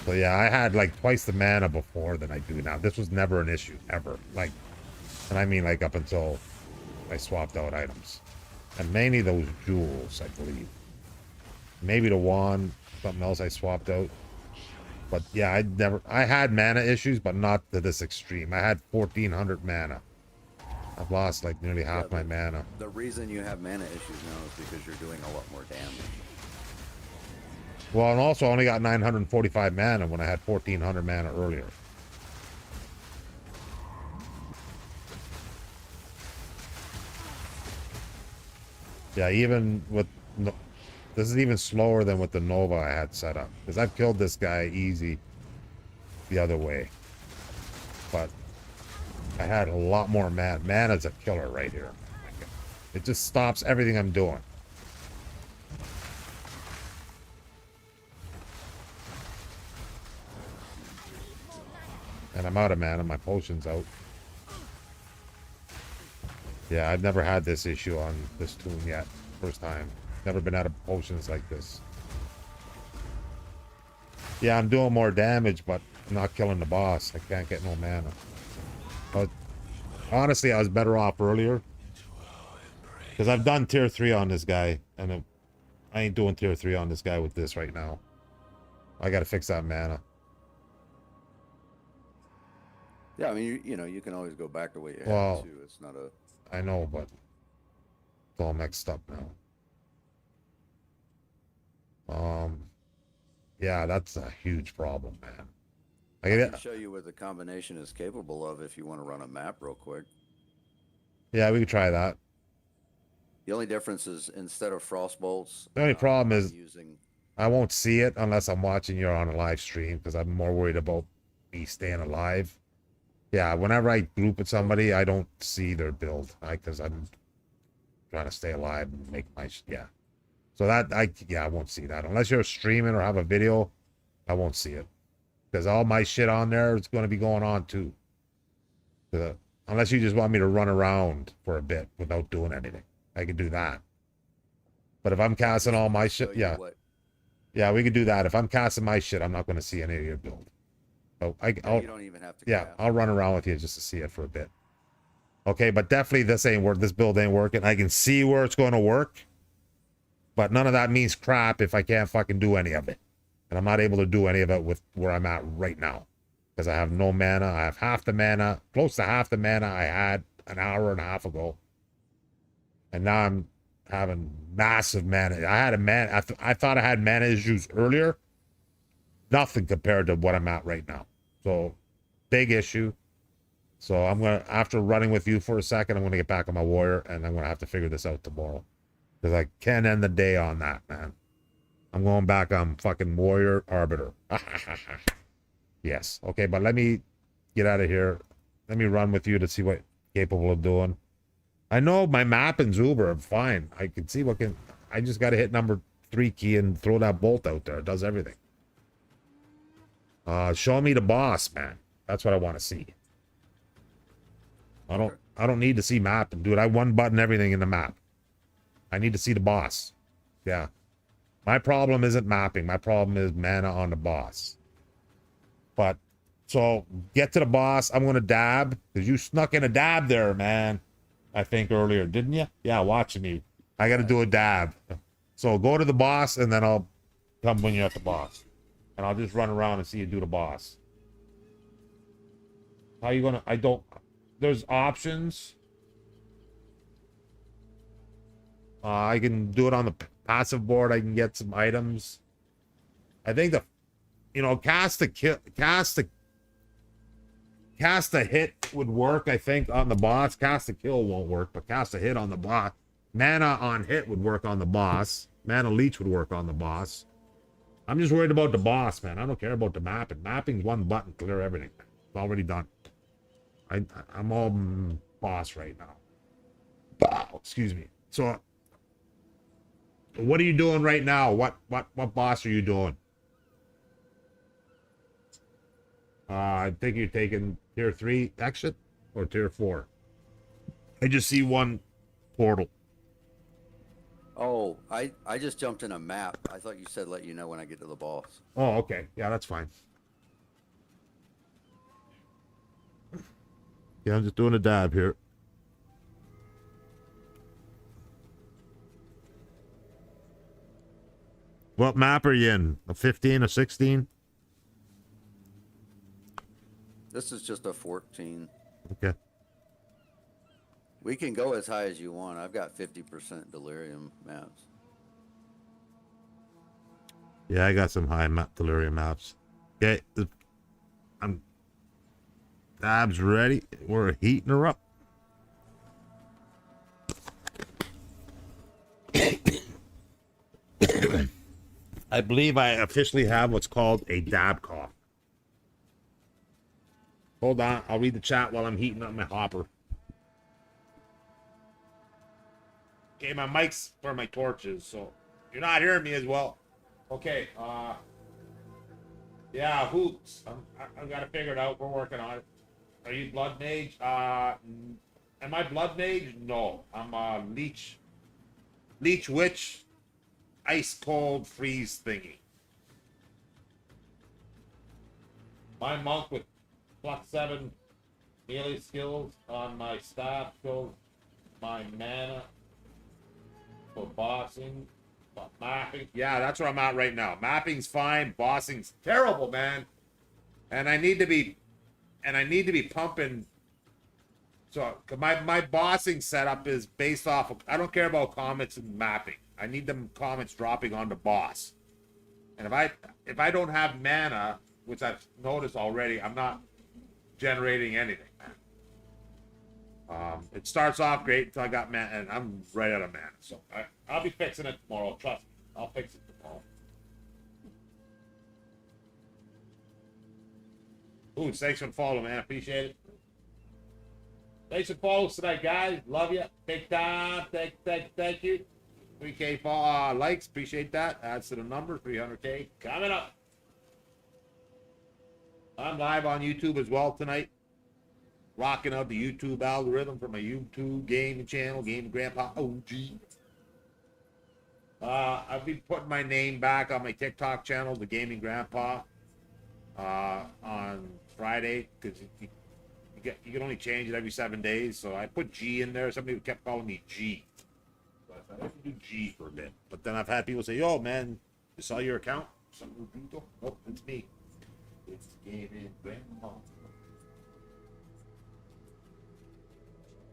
Speaker 1: So yeah, I had like twice the mana before than I do now. This was never an issue, ever. Like, and I mean like up until I swapped out items. And mainly those jewels, I believe. Maybe the wand, something else I swapped out. But yeah, I had mana issues, but not to this extreme. I had 1400 mana. I've lost like nearly half my mana.
Speaker 5: The reason you have mana issues now is because you're doing a lot more damage.
Speaker 1: Well, and also I only got 945 mana when I had 1400 mana earlier. Yeah, even with... This is even slower than with the Nova I had set up. Because I've killed this guy easy the other way. But I had a lot more mana. Mana's a killer right here. It just stops everything I'm doing. And I'm out of mana. My potion's out. Yeah, I've never had this issue on this tune yet. First time. Never been out of potions like this. Yeah, I'm doing more damage, but I'm not killing the boss. I can't get no mana. But honestly, I was better off earlier. Because I've done tier 3 on this guy. And I ain't doing tier 3 on this guy with this right now. I gotta fix that mana.
Speaker 5: Yeah, I mean, you know, you can always go back to what you
Speaker 1: Well,
Speaker 5: had too. It's not a...
Speaker 1: I know, but it's all mixed up now. Yeah, that's a huge problem, man.
Speaker 5: I can show you what the combination is capable of if you want to run a map real quick.
Speaker 1: Yeah, we could try that.
Speaker 5: The only difference is instead of frost bolts,
Speaker 1: The only problem is
Speaker 5: using...
Speaker 1: I won't see it unless I'm watching you on a live stream because I'm more worried about me staying alive. Yeah, whenever I group with somebody, I don't see their build because I'm trying to stay alive and make my yeah. So that I won't see that unless you're streaming or have a video. I won't see it because all my shit on there is going to be going on too. Unless you just want me to run around for a bit without doing anything, I can do that. But if I'm casting all my
Speaker 5: Show
Speaker 1: shit,
Speaker 5: you
Speaker 1: yeah.
Speaker 5: what-
Speaker 1: Yeah, we could do that. If I'm casting my shit, I'm not going to see any of your build. So
Speaker 5: yeah,
Speaker 1: I'll,
Speaker 5: you don't even have to.
Speaker 1: yeah,
Speaker 5: cast.
Speaker 1: I'll run around with you just to see it for a bit. Okay, but definitely this ain't work. This build ain't working. I can see where it's going to work, but none of that means crap if I can't fucking do any of it. And I'm not able to do any of it with where I'm at right now because I have no mana. I have half the mana, close to half the mana I had an hour and a half ago, and now I'm having massive mana. I had a mana. I thought I had mana issues earlier. Nothing compared to what I'm at right now. So big issue. So I'm gonna, after running with you for a second, I'm gonna get back on my warrior, and I'm gonna have to figure this out tomorrow because I can't end the day on that, man. I'm going back on fucking warrior arbiter. Yes. Okay, but let me get out of here. Let me run with you to see what you're capable of doing. I know my map and Zuber are fine. I can see what can. I just got to hit number 3 key and throw that bolt out there. It does everything. Show me the boss, man. That's what I want to see. I don't need to see map and do it. I one button everything in the map. I need to see the boss. Yeah. My problem isn't mapping. My problem is mana on the boss. But so get to the boss. I'm gonna dab because you snuck in a dab there, man. I think earlier, didn't you? Yeah, watching you. I got to do a dab. So go to the boss, and then I'll come when you're at the boss, and I'll just run around and see you do the boss. How you gonna? I don't. There's options. I can do it on the passive board. I can get some items. I think the, cast a hit would work. I think on the boss. Cast a kill won't work, but cast a hit on the boss. Mana on hit would work on the boss. Mana leech would work on the boss. I'm just worried about the boss, man. I don't care about the mapping. Mapping's one button, clear everything. It's already done. I'm all boss right now. Excuse me. So, what are you doing right now? What boss are you doing? I think you're taking tier 3 exit or tier 4. I just see one portal.
Speaker 5: Oh, I just jumped in a map. I thought you said let you know when I get to the boss.
Speaker 1: Oh, okay. Yeah, that's fine. Yeah, I'm just doing a dab here. What map are you in? A 15, a 16?
Speaker 5: This is just a 14.
Speaker 1: Okay.
Speaker 5: We can go as high as you want. I've got 50% delirium maps.
Speaker 1: Yeah, I got some high delirium maps. Okay, I'm dabs ready. We're heating her up. I believe I officially have what's called a dab cough. Hold on, I'll read the chat while I'm heating up my hopper. Okay, my mic's for my torches, so you're not hearing me as well. Okay, yeah, hoops. I've got to figure it out. We're working on it. Are you blood mage? Am I blood mage? No, I'm leech witch, ice cold freeze thingy. My monk with +7 melee skills on my staff goes my mana for bossing. But mapping, yeah, that's where I'm at right now. Mapping's fine, bossing's terrible, man. And I need to be pumping. So my bossing setup is based off of, I don't care about comments and mapping. I need them comments dropping on the boss. And if I don't have mana, which I've noticed already, I'm not generating anything, man. It starts off great until I got mana, and I'm right out of mana. So I'll be fixing it tomorrow. Trust me, I'll fix it tomorrow. Ooh, thanks for the follow, man. Appreciate it. Thanks for following tonight, guys. Love you. Big time. Thank you. 3K likes. Appreciate that. Adds to the number. 300K coming up. I'm live on YouTube as well tonight. Rocking out the YouTube algorithm for my YouTube gaming channel, Game Grandpa OG. I'll be putting my name back on my TikTok channel, The Gaming Grandpa, on Friday, because you can only change it every 7 days. So I put G in there. Somebody kept calling me G. So I thought I should do G for a bit. But then I've had people say, "Yo, man, you saw your account? Some new people?" Nope, it's me. It's Gaming Grandpa.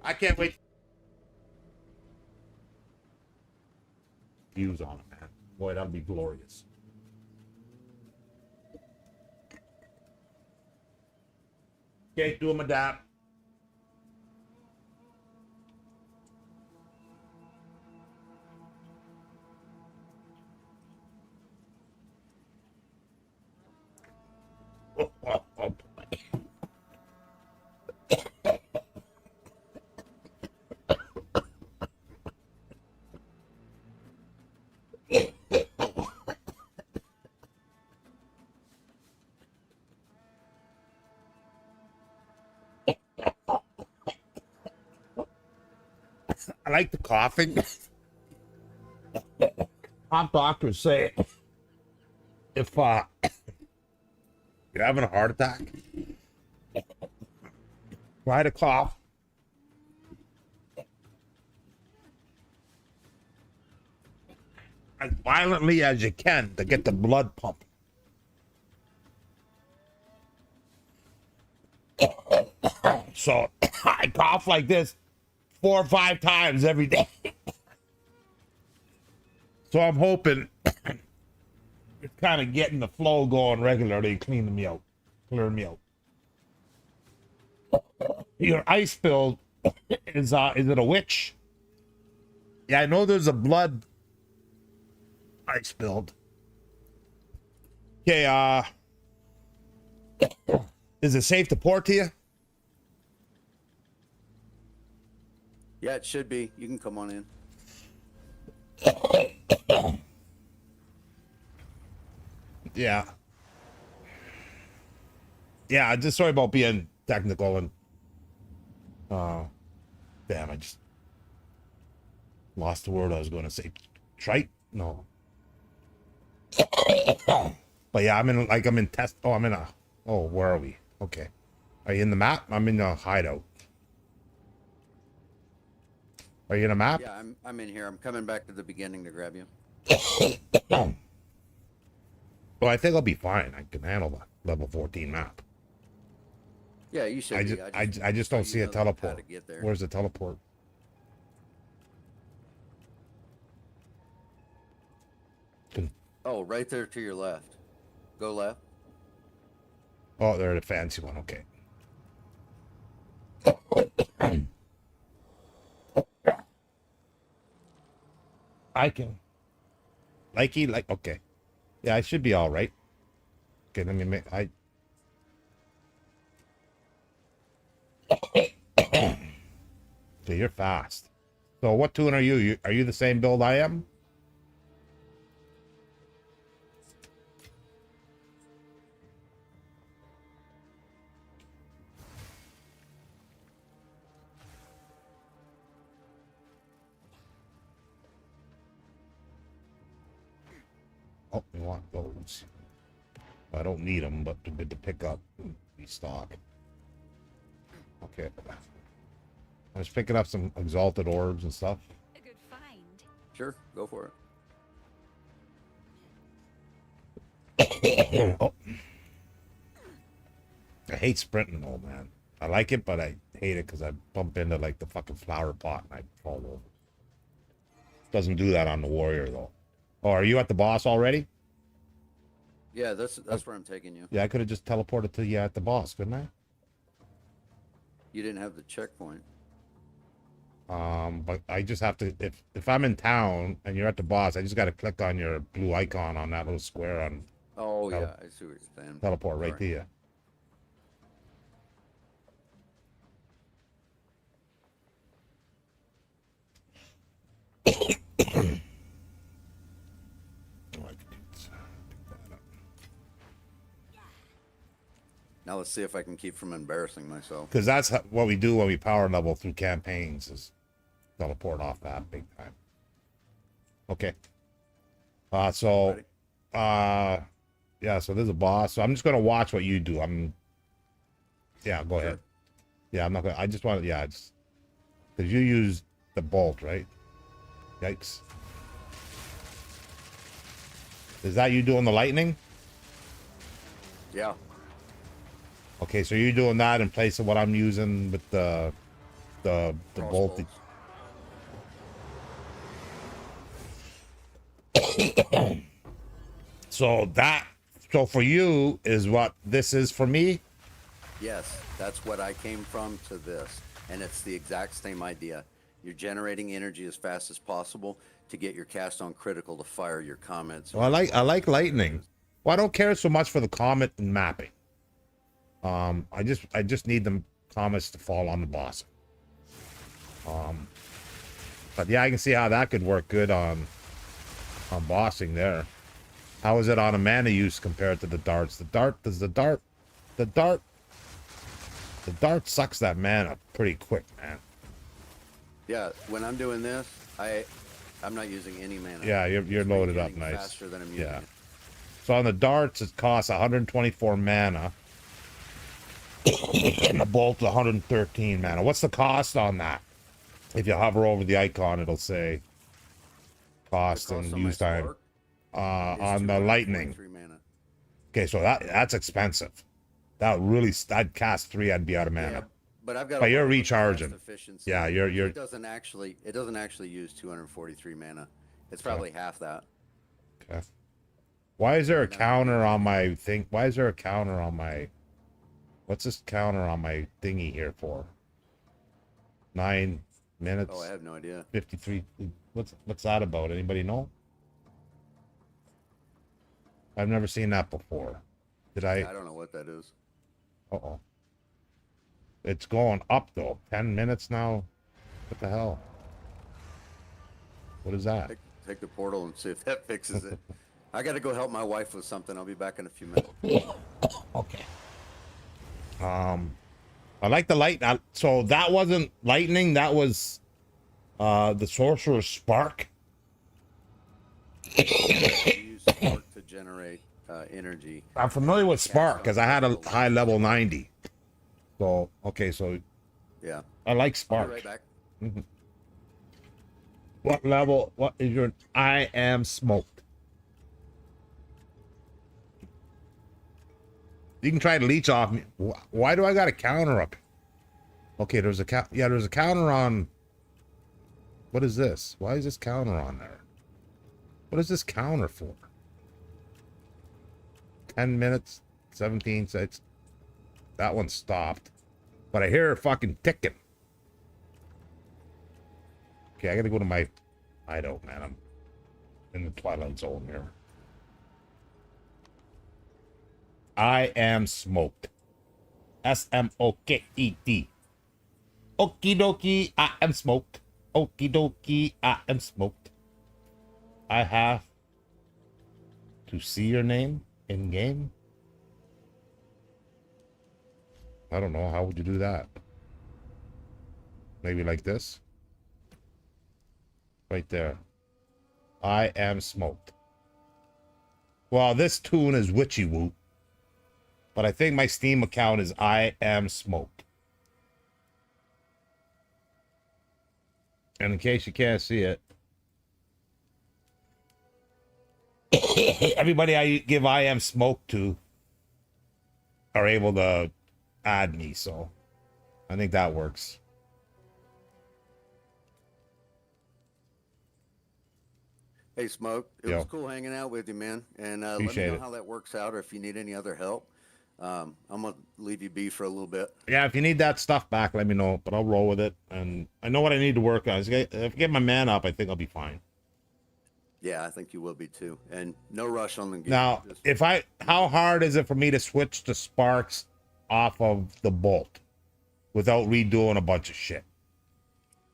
Speaker 1: I can't wait. Views on it, man. Boy, that'll be glorious. Okay, do them adapt. Oh, I like the coughing. Top doctors say if you're having a heart attack, try to cough as violently as you can to get the blood pumping. So I cough like this 4 or 5 times every day. So I'm hoping it's kind of getting the flow going regularly, cleaning me out, clearing me out. Your ice build is it a witch? Yeah, I know there's a blood ice build. Okay, is it safe to port to you?
Speaker 5: Yeah, it should be. You can come on in.
Speaker 1: Yeah. Yeah, just sorry about being technical and damn, I just lost the word I was going to say. Trite? No. But yeah, I'm in test. Oh, where are we? Okay. Are you in the map? I'm in the hideout. Are you in a map?
Speaker 5: Yeah, I'm in here. I'm coming back to the beginning to grab you.
Speaker 1: Well, I think I'll be fine. I can handle the level 14 map.
Speaker 5: Yeah, you should be.
Speaker 1: I just don't see a teleport.
Speaker 5: To get there.
Speaker 1: Where's the teleport?
Speaker 5: Oh, right there to your left. Go left.
Speaker 1: Oh, they're the fancy one. Okay. I can. Okay. Yeah, I should be all right. Okay, let me make. So you're fast. So what tune are you? Are you the same build I am? Oh, we want those. I don't need them, but they're good to pick up. Restock. Okay. I was picking up some exalted orbs and stuff.
Speaker 4: A good find.
Speaker 5: Sure, go for
Speaker 1: it. Oh. I hate sprinting though, man. I like it, but I hate it because I bump into like the fucking flower pot and I fall over. Doesn't do that on the warrior though. Oh, are you at the boss already?
Speaker 5: Yeah, that's where I'm taking you.
Speaker 1: Yeah, I could have just teleported to you at the boss, couldn't I?
Speaker 5: You didn't have the checkpoint.
Speaker 1: But I just have to, if I'm in town and you're at the boss, I just got to click on your blue icon on that little square on.
Speaker 5: Oh yeah, I see what you're saying.
Speaker 1: Teleport right to you.
Speaker 5: Now let's see if I can keep from embarrassing myself.
Speaker 1: Because that's what we do when we power level through campaigns is teleport off that big time. Okay. So,
Speaker 5: Ready?
Speaker 1: yeah, so there's a boss. So I'm just gonna watch what you do. Yeah, go
Speaker 5: Sure.
Speaker 1: ahead. Yeah, I'm not gonna, I just want to, yeah, it's, because you use the bolt, right? Yikes. Is that you doing the lightning?
Speaker 5: Yeah.
Speaker 1: Okay, so you're doing that in place of what I'm using with the bolt.
Speaker 5: Crossbows.
Speaker 1: So that, so for you is what this is for me.
Speaker 5: Yes, that's what I came from to this. And it's the exact same idea. You're generating energy as fast as possible to get your cast on critical to fire your comments.
Speaker 1: Well, I like lightning. Well, I don't care so much for the comet and mapping. I just need the comets to fall on the boss. But yeah, I can see how that could work good on bossing there. How is it on a mana use compared to the darts? The dart sucks that mana pretty quick, man.
Speaker 5: Yeah, when I'm doing this, I'm not using any mana.
Speaker 1: Yeah, you're
Speaker 5: It's
Speaker 1: loaded up
Speaker 5: regenerating
Speaker 1: nice.
Speaker 5: faster than I'm using
Speaker 1: Yeah.
Speaker 5: it.
Speaker 1: So on the darts, it costs 124 mana. And the bolt 113 mana. What's the cost on that? If you hover over the icon, it'll say cost
Speaker 5: The cost
Speaker 1: and
Speaker 5: on my
Speaker 1: use time.
Speaker 5: spark is
Speaker 1: On the lightning.
Speaker 5: 243 mana.
Speaker 1: Okay, so that's expensive. I'd cast 3, I'd be out of mana.
Speaker 5: Yeah, but I've got.
Speaker 1: But
Speaker 5: a
Speaker 1: you're
Speaker 5: lot of
Speaker 1: recharging.
Speaker 5: fast efficiency.
Speaker 1: Yeah, you're.
Speaker 5: It doesn't actually use 243 mana. It's probably half that.
Speaker 1: Okay. Why is there a counter on my thing? Why is there a counter on my? What's this counter on my thingy here for? 9 minutes.
Speaker 5: Oh, I have no idea.
Speaker 1: 53. What's that about? Anybody know? I've never seen that before. Did
Speaker 5: I
Speaker 1: I?
Speaker 5: don't know what that is.
Speaker 1: Uh-oh. It's going up though. 10 minutes now. What the hell? What is that?
Speaker 5: Take the portal and see if that fixes it. I got to go help my wife with something. I'll be back in a few minutes.
Speaker 1: Okay. I like the light. So that wasn't lightning. That was the sorcerer's spark.
Speaker 5: You use spark to generate energy.
Speaker 1: I'm familiar with spark because I had a high level 90. So okay, so
Speaker 5: Yeah.
Speaker 1: I like
Speaker 5: I'll
Speaker 1: spark.
Speaker 5: be right back.
Speaker 1: What level? What is your? I am smoked. You can try to leech off me. Why do I got a counter up? Okay, there's a yeah, there's a counter on. What is this? Why is this counter on there? What is this counter for? 10 minutes, 17 seconds. That one stopped. But I hear it fucking ticking. Okay, I gotta go to my hideout, man. I'm in the Twilight Zone here. I am smoked. S-M-O-K-E-D. Okie dokie, I am smoked. Okie dokie, I am smoked. I have to see your name in game. I don't know. How would you do that? Maybe like this. Right there. I am smoked. Well, this tune is Witchy Woo. But I think my Steam account is I am smoked. And in case you can't see it, everybody I give I am smoked to are able to add me, so I think that works.
Speaker 5: Hey, Smoke. It
Speaker 1: Yo.
Speaker 5: was cool hanging out with you, man. And let me
Speaker 1: Appreciate
Speaker 5: know
Speaker 1: it.
Speaker 5: how that works out or if you need any other help. I'm going to leave you be for a little bit.
Speaker 1: Yeah, if you need that stuff back, let me know, but I'll roll with it. And I know what I need to work on. If I get my man up, I think I'll be fine.
Speaker 5: Yeah, I think you will be too. And no rush on the game.
Speaker 1: Now,
Speaker 5: Just-
Speaker 1: how hard is it for me to switch the sparks off of the bolt without redoing a bunch of shit?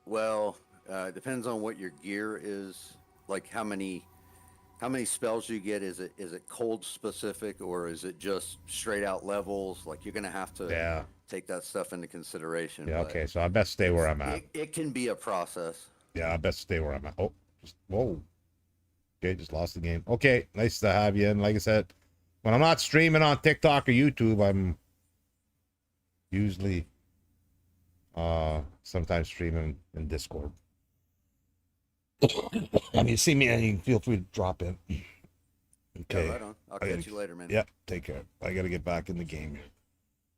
Speaker 5: Well, it depends on what your gear is, like how many spells you get. Is it cold specific or is it just straight out levels? Like you're gonna have to take that stuff into consideration.
Speaker 1: Yeah,
Speaker 5: but
Speaker 1: okay, so I best stay where I'm at.
Speaker 5: it can be a process.
Speaker 1: Yeah, I best stay where I'm at. Oh, just whoa. Okay, just lost the game. Okay, nice to have you. And like I said, when I'm not streaming on TikTok or YouTube, I'm usually sometimes streaming in Discord. I mean, see me and you can feel free to drop in. Okay.
Speaker 5: Yeah, right on. I'll catch you later, man.
Speaker 1: Yep, take care. I gotta get back in the game.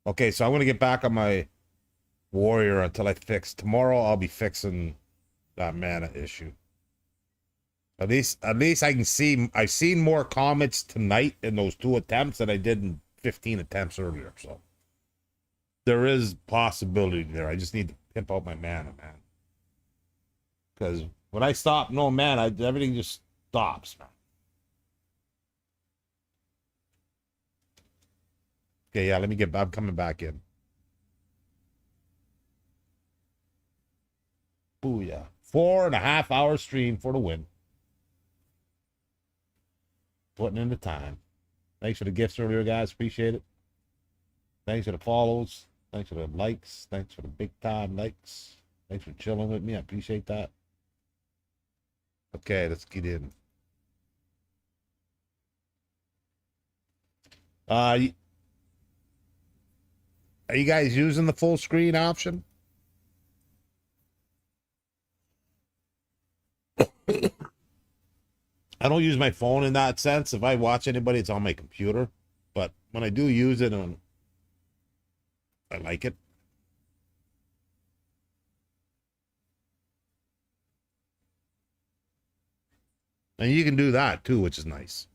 Speaker 1: Okay, so I'm gonna get back on my warrior until I fix. Tomorrow I'll be fixing that mana issue. At least I can see. I've seen more comments tonight in those 2 attempts than I did in 15 attempts earlier. So there is possibility there. I just need to pimp out my mana, man. Because when I stop no mana, everything just stops, man. Okay, yeah, let me get. I'm coming back in. Booyah! 4.5 hour stream for the win. Putting in the time. Thanks for the gifts earlier, guys. Appreciate it. Thanks for the follows. Thanks for the likes. Thanks for the big time likes. Thanks for chilling with me. I appreciate that. Okay, let's get in. Are you guys using the full screen option? I don't use my phone in that sense. If I watch anybody, it's on my computer. But when I do use it, I like it. And you can do that too, which is nice.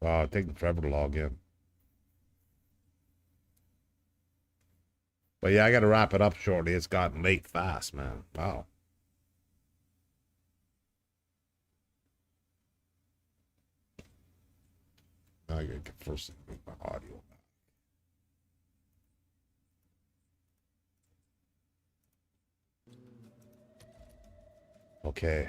Speaker 1: Wow, taking forever to log in. But yeah, I got to wrap it up shortly. It's gotten late fast, man. Wow. Now I got to get first make my audio back. Okay.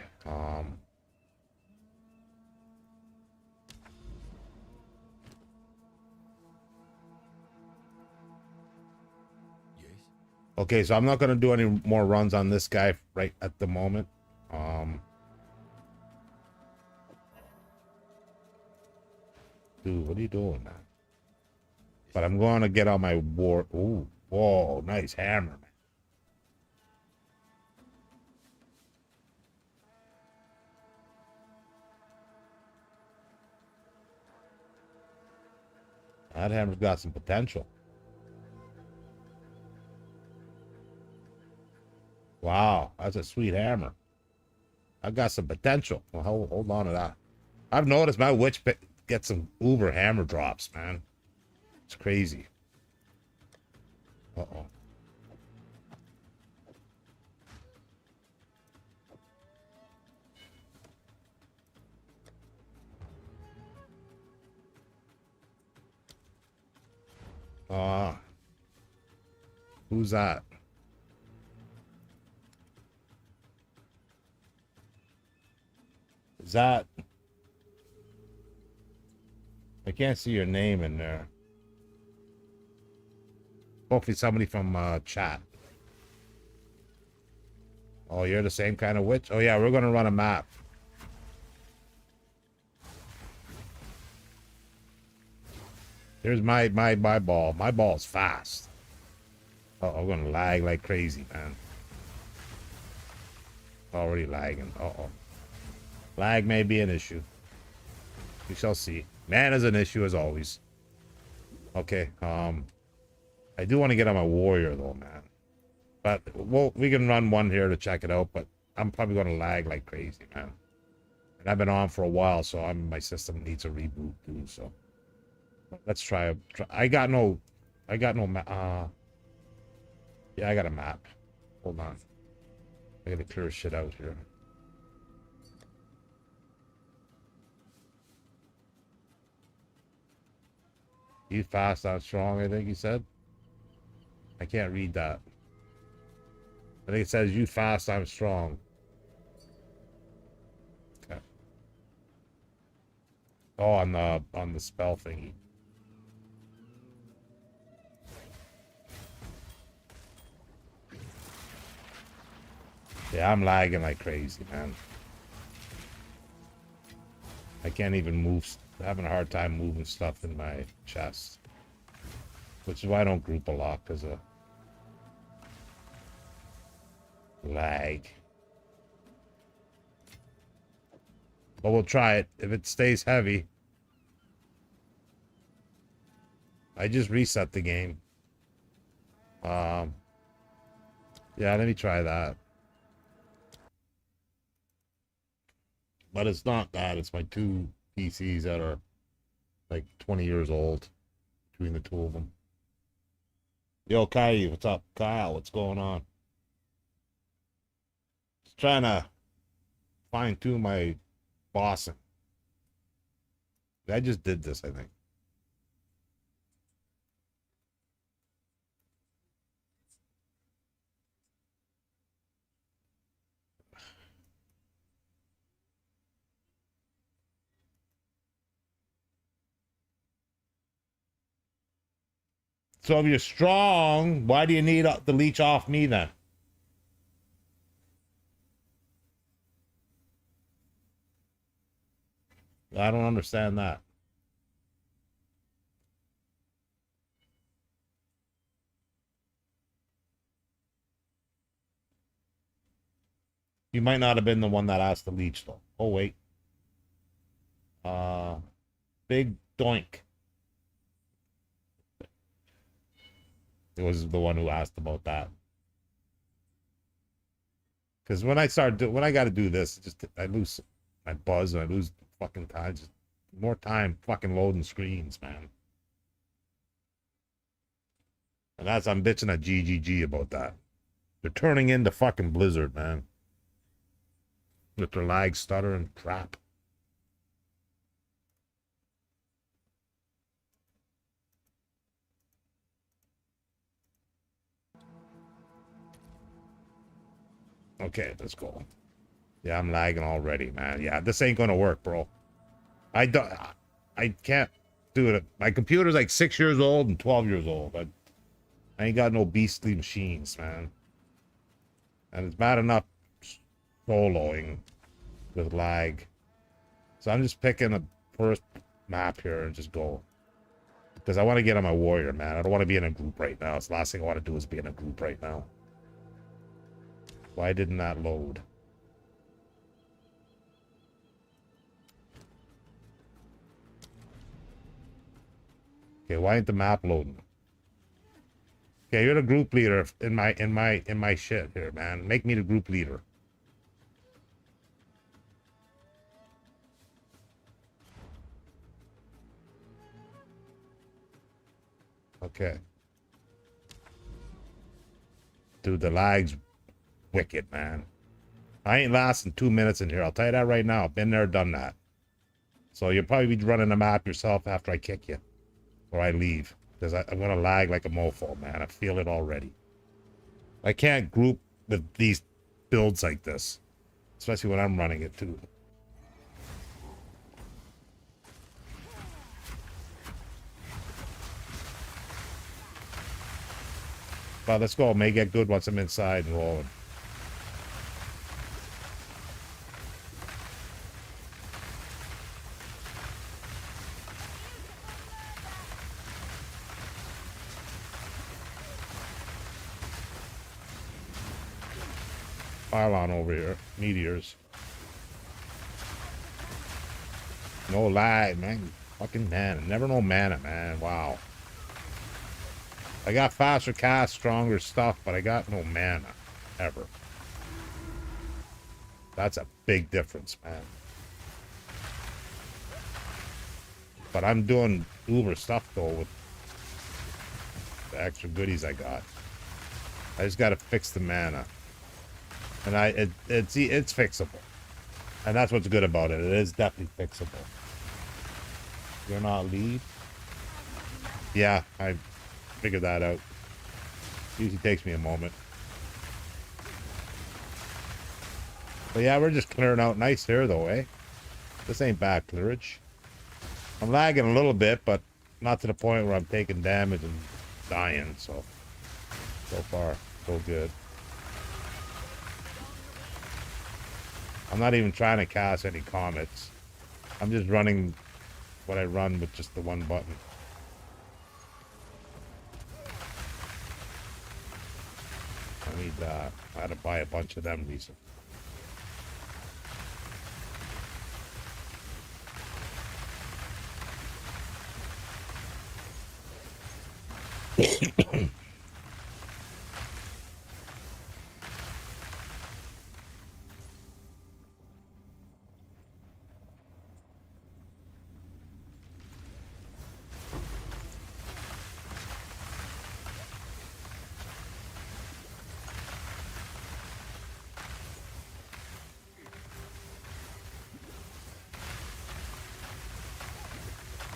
Speaker 1: Okay, so I'm not going to do any more runs on this guy right at the moment. Dude, what are you doing, man? But I'm going to get on my war. Ooh, whoa, nice hammer, man. That hammer's got some potential. Wow, that's a sweet hammer. I got some potential. Well, hold on to that. I've noticed my witch gets some uber hammer drops, man. It's crazy. Uh-oh. Who's that? Is that? I can't see your name in there. Hopefully somebody from chat. Oh, you're the same kind of witch? Oh yeah, we're gonna run a map. Here's my ball. My ball's fast. Oh, I'm gonna lag like crazy, man. Already lagging. Uh-oh. Lag may be an issue. We shall see. Man is an issue as always. Okay, I do want to get on my warrior though, man. But we can run one here to check it out, but I'm probably gonna lag like crazy, man. And I've been on for a while, so my system needs a reboot too, so let's try. I got no map. Yeah, I got a map. Hold on. I gotta clear shit out here. You fast, I'm strong, I think he said. I can't read that. I think it says you fast, I'm strong. Okay. Oh, on the spell thingy. Yeah, I'm lagging like crazy, man. I can't even move. I'm having a hard time moving stuff in my chest. Which is why I don't group a lot, because of lag. But we'll try it. If it stays heavy. I just reset the game. Yeah, let me try that. But it's not that. It's my two PCs that are like 20 years old between the two of them. Yo, Kai, what's up? Kyle, what's going on? Just trying to fine tune my bossing. I just did this, I think. So if you're strong, why do you need the leech off me then? I don't understand that. You might not have been the one that asked the leech though. Oh wait. Big doink. It was the one who asked about that. Because when I got to do this, I lose my buzz and I lose fucking time. Just more time fucking loading screens, man. And I'm bitching at GGG about that. They're turning into fucking Blizzard, man. With their lag, stutter, and crap. Okay, let's go. Yeah, I'm lagging already, man. Yeah, this ain't gonna work, bro. I can't do it. My computer's like 6 years old and 12 years old. I ain't got no beastly machines, man. And it's bad enough soloing with lag. So I'm just picking a first map here and just go. Because I want to get on my warrior, man. I don't want to be in a group right now. It's the last thing I want to do is be in a group right now. Why didn't that load? Okay, why ain't the map loading? Okay, you're the group leader in my shit here, man. Make me the group leader. Okay. Dude, the lag's wicked, man. I ain't lasting 2 minutes in here. I'll tell you that right now. Been there, done that. So you'll probably be running the map yourself after I kick you. Or I leave. Because I'm going to lag like a mofo, man. I feel it already. I can't group with these builds like this. Especially when I'm running it, too. But let's go. May get good once I'm inside and rolling. Pylon over here. Meteors. No lag, man. Fucking mana. Never no mana, man. Wow. I got faster cast, stronger stuff, but I got no mana. Ever. That's a big difference, man. But I'm doing uber stuff, though, with the extra goodies I got. I just got to fix the mana. And it's fixable. And that's what's good about it. It is definitely fixable. You're not lead? Yeah, I figured that out. Usually takes me a moment. But yeah, we're just clearing out nice here, though, eh? This ain't bad clearage. I'm lagging a little bit, but not to the point where I'm taking damage and dying, so far, so good. I'm not even trying to cast any comets. I'm just running what I run with just the one button. I need I had to buy a bunch of them recently.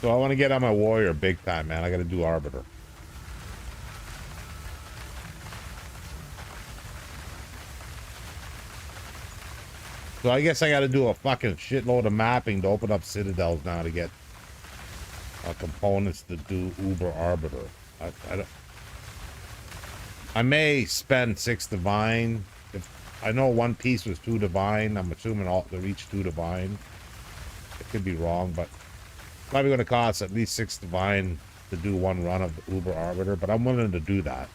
Speaker 1: So I want to get on my warrior big time, man. I got to do Arbiter. So I guess I got to do a fucking shitload of mapping to open up citadels now to get components to do Uber Arbiter. I may spend 6 divine. If I know one piece was 2 divine, I'm assuming all they're each 2 divine. It could be wrong, but probably going to cost at least 6 divine to do one run of the Uber Arbiter. But I'm willing to do that.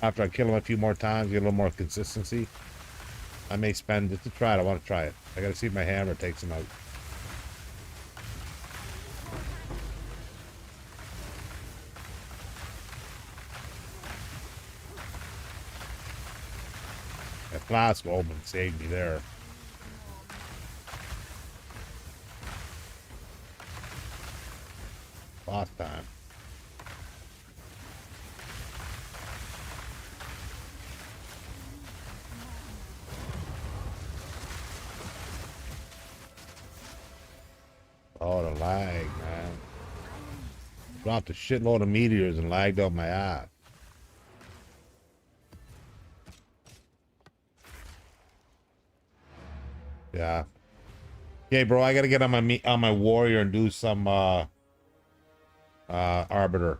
Speaker 1: After I kill him a few more times, get a little more consistency. I may spend it to try it. I want to try it. I got to see if my hammer takes him out. That flask open saved me there. Last time. Oh, the lag, man. Dropped a shitload of meteors and lagged out my ass. Yeah. Okay, bro, I gotta get on my warrior and do some arbiter.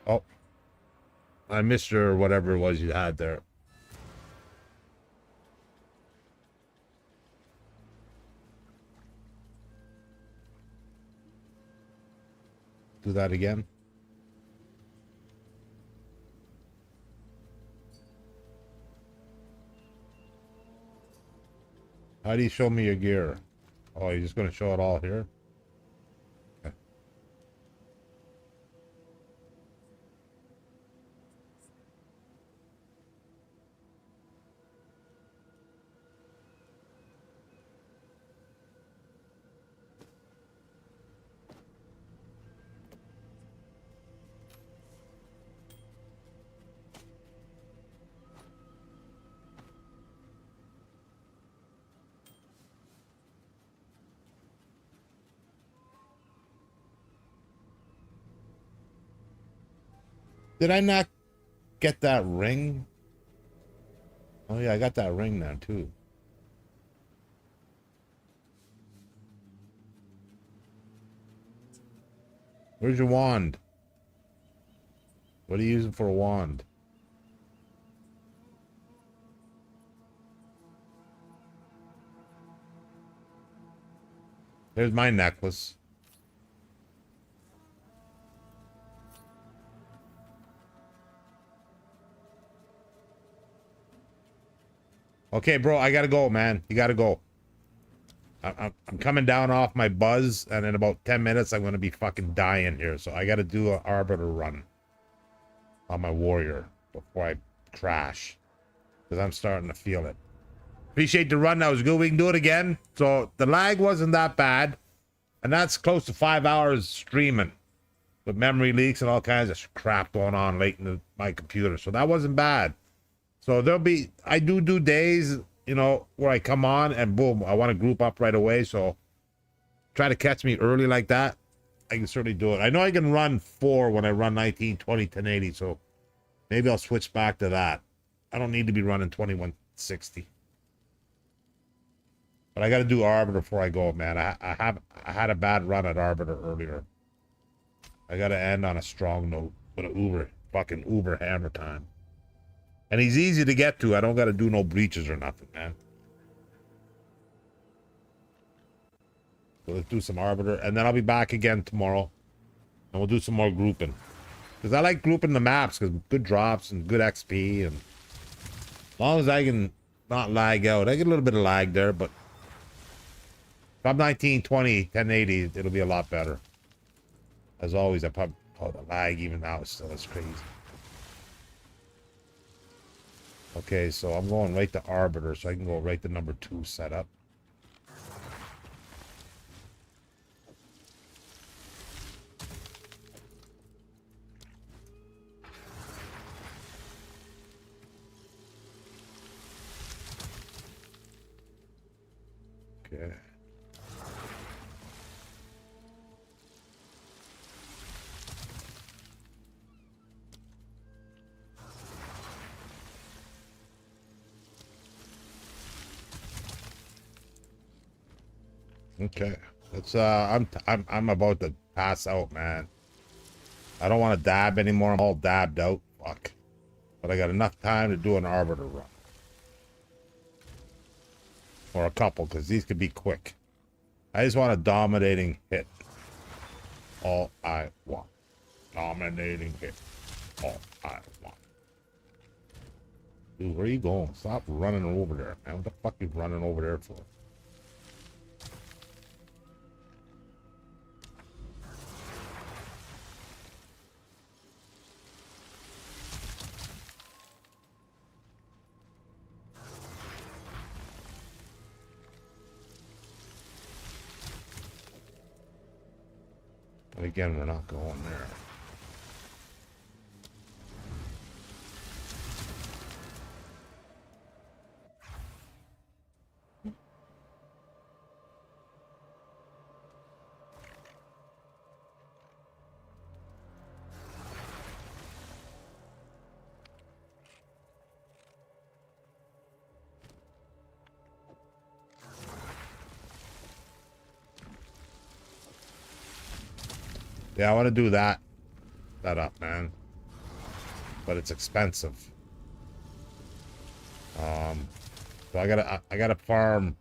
Speaker 1: Oh, I missed your whatever it was you had there. Do that again. How do you show me your gear? Oh, you're just gonna show it all here? Okay. Did I not get that ring? Oh yeah, I got that ring now too. Where's your wand? What are you using for a wand? There's my necklace. Okay, bro, I gotta go, man. You gotta go. I'm coming down off my buzz, and in about 10 minutes, I'm gonna be fucking dying here. So I gotta do an arbiter run on my warrior before I crash, because I'm starting to feel it. Appreciate the run. That was good. We can do it again. So the lag wasn't that bad, and that's close to 5 hours streaming with memory leaks and all kinds of crap going on late in my computer. So that wasn't bad. So there'll be, I do days, you know, where I come on and boom, I want to group up right away. So try to catch me early like that. I can certainly do it. I know I can run 4 when I run 19, 20, 1080. So maybe I'll switch back to that. I don't need to be running 2160. But I got to do Arbiter before I go, man. I had a bad run at Arbiter earlier. I got to end on a strong note with an fucking Uber hammer time. And he's easy to get to. I don't got to do no breaches or nothing, man. So let's do some Arbiter, and then I'll be back again tomorrow, and we'll do some more grouping. Because I like grouping the maps, because good drops and good XP, and as long as I can not lag out. I get a little bit of lag there, but if I'm 1920, 1080, it'll be a lot better. As always, I probably, oh, the lag even now is still as crazy. Okay, so I'm going right to Arbiter, so I can go right to number 2 setup. Okay. Okay. It's I'm about to pass out, man. I don't want to dab anymore. I'm all dabbed out. Fuck. But I got enough time to do an Arbiter run. Or a couple, because these could be quick. I just want a dominating hit. All I want. Dominating hit. All I want. Dude, where are you going? Stop running over there, man. What the fuck are you running over there for? But again, we're not going there. Yeah, I want to do that up, man. But it's expensive. So I gotta farm.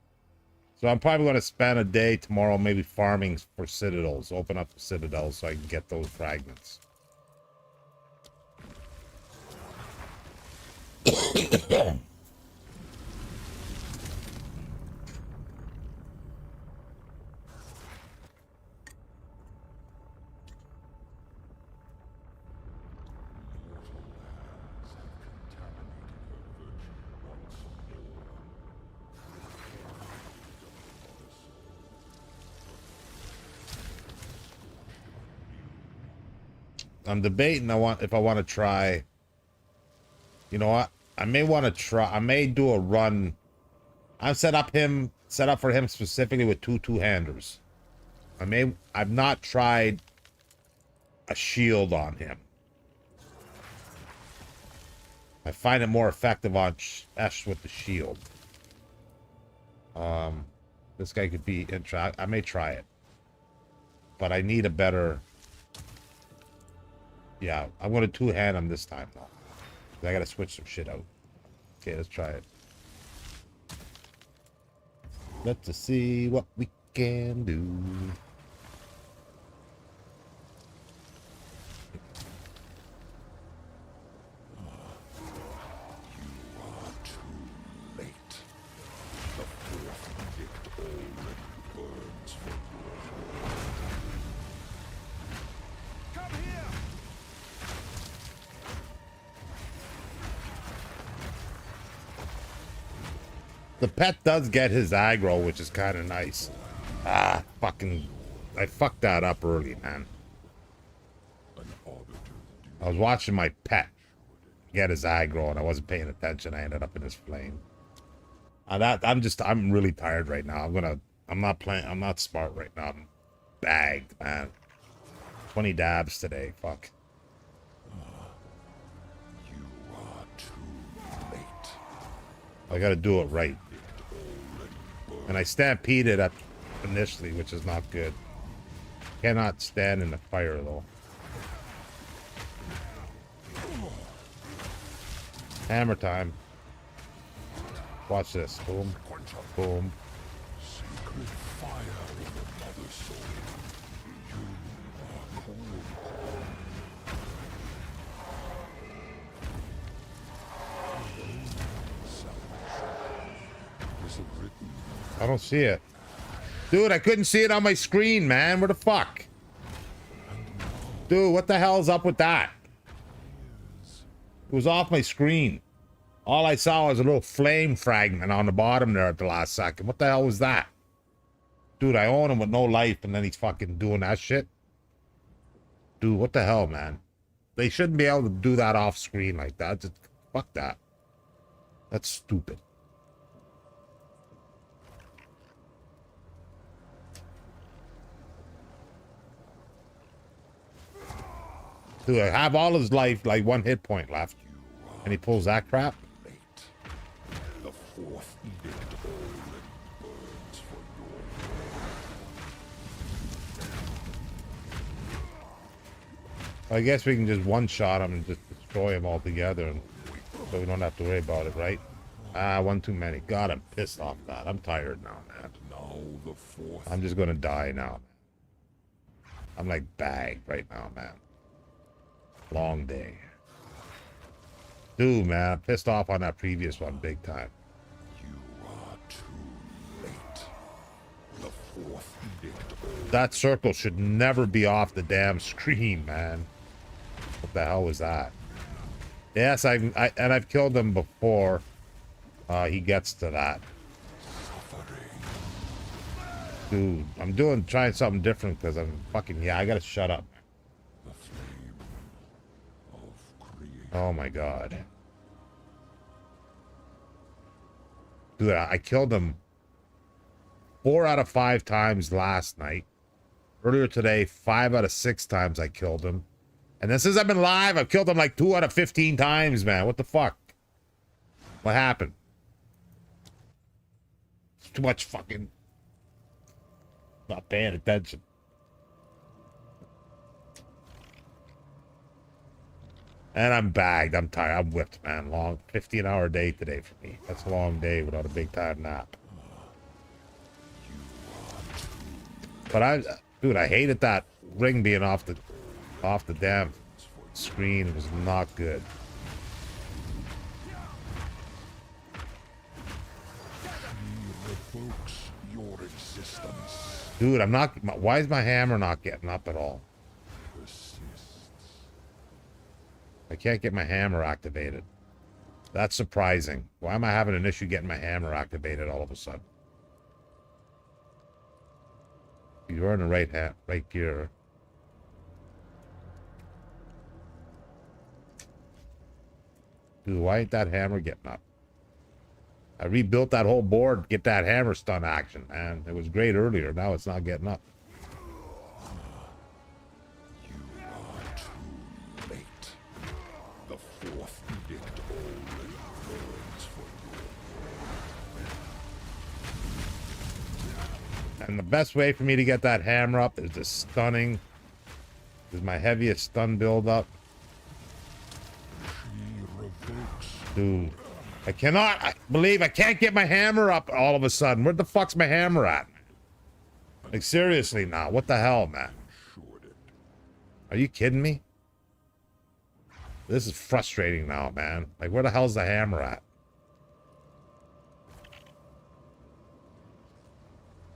Speaker 1: So I'm probably gonna spend a day tomorrow maybe farming for citadels. Open up the citadels so I can get those fragments. I'm debating if I want to try. You know what? I may want to try. I may do a run. I'm set up for him specifically with two-handers. I've not tried a shield on him. I find it more effective on Esh with the shield. This guy could be interesting. I may try it, but I need a better. Yeah, I'm going to two-hand him this time, though. I got to switch some shit out. Okay, let's try it. Let's see what we can do.
Speaker 2: You are too late. The fourth edict already burns for your.
Speaker 3: Come here!
Speaker 1: The pet does get his aggro, which is kind of nice. Ah, fucking... I fucked that up early, man. I was watching my pet get his aggro, and I wasn't paying attention. I ended up in his flame. I'm really tired right now. I'm not smart right now. I'm bagged, man. 20 dabs today, fuck.
Speaker 2: You are too late.
Speaker 1: I gotta do it right. And I stampeded up initially, which is not good. Cannot stand in the fire, though. Hammer time. Watch this. Boom. Boom.
Speaker 2: Sacred fire in the mother's
Speaker 1: I don't see it. Dude, I couldn't see it on my screen, man. Where the fuck? Dude, what the hell's up with that? It was off my screen. All I saw was a little flame fragment on the bottom there at the last second. What the hell was that? Dude, I own him with no life and then he's fucking doing that shit. Dude, what the hell, man? They shouldn't be able to do that off screen like that. Just fuck that. That's stupid. Dude, I have all his life, like 1 hit point left. And he pulls that crap?
Speaker 2: The fourth edict already burns for your...
Speaker 1: I guess we can just one-shot him and just destroy him altogether. And so we don't have to worry about it, right? Ah, one too many. God, I'm pissed off that. I'm tired now, man.
Speaker 2: Now the fourth...
Speaker 1: I'm just gonna die now. I'm like bagged right now, man. Long day. Dude, man, I'm pissed off on that previous one big time.
Speaker 2: You are too late. The fourth edict already...
Speaker 1: That circle should never be off the damn screen, man. What the hell was that? Yes, I've killed him before. He gets to that. Dude, I'm trying something different because I'm fucking, yeah, I gotta shut up.
Speaker 2: The flame of creation.
Speaker 1: Oh my god. Dude, I killed him 4 out of 5 times last night. Earlier today, 5 out of 6 times I killed him. And then since I've been live, I've killed him like 2 out of 15 times, man. What the fuck? What happened? It's too much fucking... Not paying attention. And I'm bagged. I'm tired. I'm whipped, man. Long 15-hour day today for me. That's a long day without a big time nap. But dude, I hated that ring being off the damn screen. It was not good.
Speaker 2: He revokes your existence.
Speaker 1: Dude, I'm not... Why is my hammer not getting up at all?
Speaker 2: Persists.
Speaker 1: I can't get my hammer activated. That's surprising. Why am I having an issue getting my hammer activated all of a sudden? You're in the right gear. Dude, why ain't that hammer getting up? I rebuilt that whole board to get that hammer stun action, man. It was great earlier. Now it's not getting up.
Speaker 2: You are too late. The fourth edict already burns for you.
Speaker 1: And the best way for me to get that hammer up is the stunning. This is my heaviest stun build up.
Speaker 2: She revokes.
Speaker 1: Dude, I cannot believe I can't get my hammer up all of a sudden. Where the fuck's my hammer at? Like, seriously now, what the hell, man?
Speaker 2: Assured it.
Speaker 1: Are you kidding me? This is frustrating now, man. Like, where the hell's the hammer at?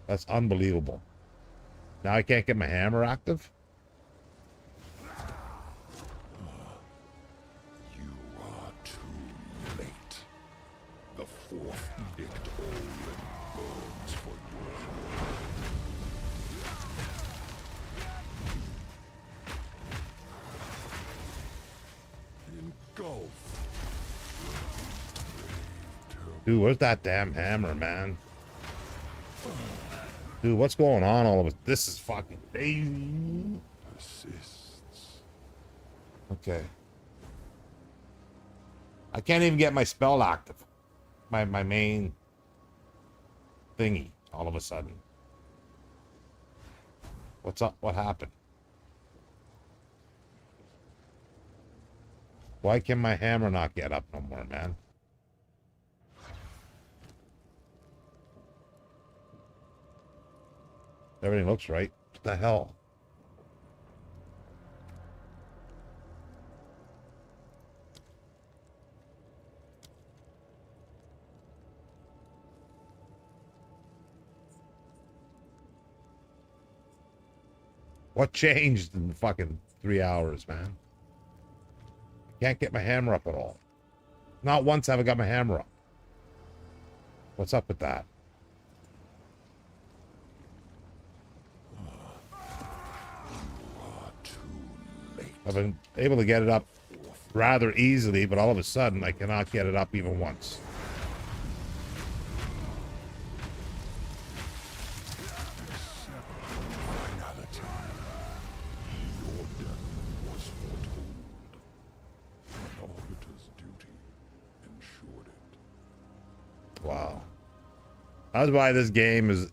Speaker 1: That's unbelievable. Now I can't get my hammer active?
Speaker 2: You are too late. The fourth edict already burns for you. Engulf.
Speaker 1: Dude, where's that damn hammer, man? Dude, what's going on all of us? This is fucking crazy.
Speaker 2: Persists.
Speaker 1: Okay. I can't even get my spell active. My main thingy all of a sudden. What's up? What happened? Why can my hammer not get up no more, man? Everything looks right. What the hell? What changed in fucking 3 hours, man? Can't get my hammer up at all. Not once have I got my hammer up. What's up with that? I've been able to get it up rather easily, but all of a sudden I cannot get it up even once. Wow. That's why this game is,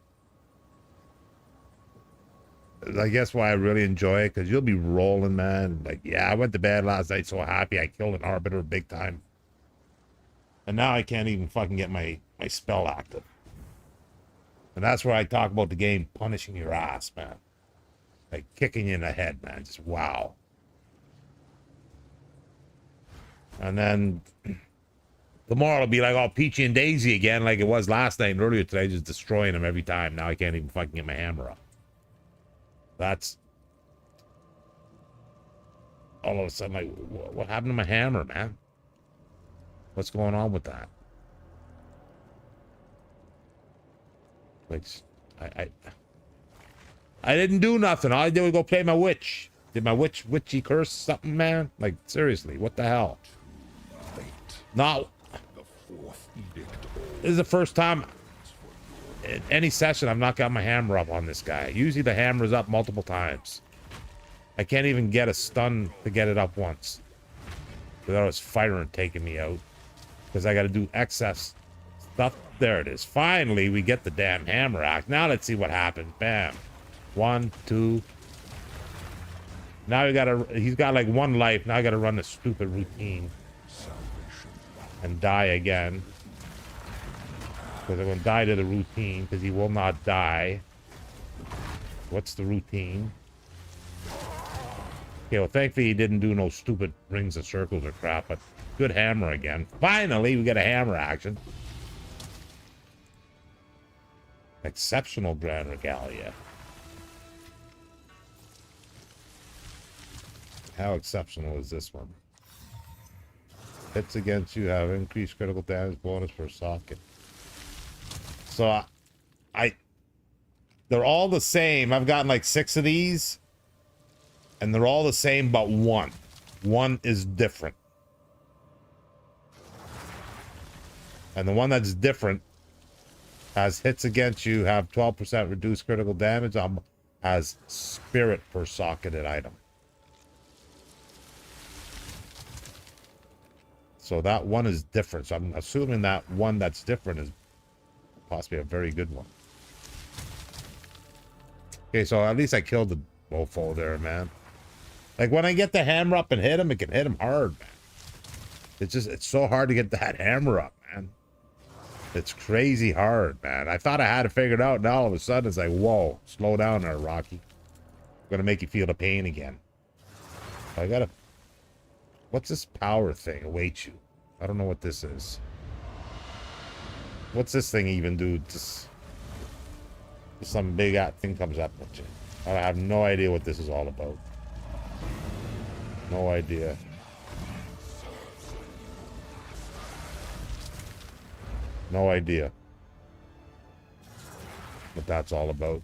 Speaker 1: I guess why I really enjoy it, because you'll be rolling, man. Like, yeah, I went to bed last night so happy I killed an arbiter big time. And now I can't even fucking get my spell active. And that's where I talk about the game punishing your ass, man. Like kicking you in the head, man. Just wow. And then tomorrow it'll be like all peachy and daisy again, like it was last night and earlier today, just destroying them every time. Now I can't even fucking get my hammer up. That's all of a sudden like, what happened to my hammer, man? What's going on with that? Like, I didn't do nothing. All I did was go play my witch. Did my witchy curse something, man? Like, seriously, what the hell? Not. This is the first time in any session I've not got my hammer up on this guy. Usually the hammer's up multiple times. I can't even get a stun to get it up once. Without his firing taking me out. Because I got to do excess stuff. There it is. Finally, we get the damn hammer act. Now let's see what happens. Bam. 1, 2. Now he's got like 1 life. Now I got to run the stupid routine. And die again. Because I'm going to die to the routine. Because he will not die. What's the routine? Okay, well, thankfully he didn't do no stupid rings and circles or crap. But good hammer again. Finally, we get a hammer action. Exceptional Grand Regalia. How exceptional is this one? Hits against you have increased critical damage bonus per socket. So they're all the same. I've gotten like 6 of these. And they're all the same but one. One is different. And the one that's different has hits against you have 12% reduced critical damage has spirit per socketed item. So that one is different. So I'm assuming that one that's different is possibly a very good one. Okay, so at least I killed the mofo there, man. Like when I get the hammer up and hit him, it can hit him hard, man. It's so hard to get that hammer up, man. It's crazy hard, man. I thought I had it figured out, and all of a sudden it's like, whoa, slow down there, Rocky. I'm gonna make you feel the pain again. I gotta. What's this power thing? Await you. I don't know what this is. What's this thing even do? Just some big thing comes up with you. I have no idea what this is all about. No idea. No idea what that's all about.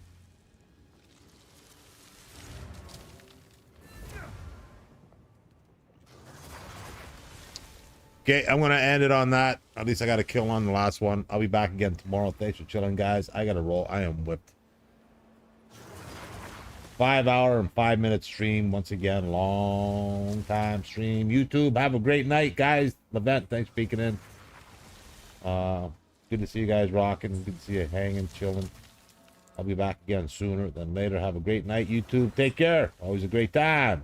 Speaker 1: Okay, I'm going to end it on that. At least I got a kill on the last one. I'll be back again tomorrow. Thanks for chilling, guys. I got to roll. I am whipped. 5-hour and 5-minute stream. Once again, long time stream. YouTube, have a great night, guys. Levent, thanks for peeking in. Good to see you guys rocking. Good to see you hanging, chilling. I'll be back again sooner than later. Have a great night, YouTube. Take care. Always a great time.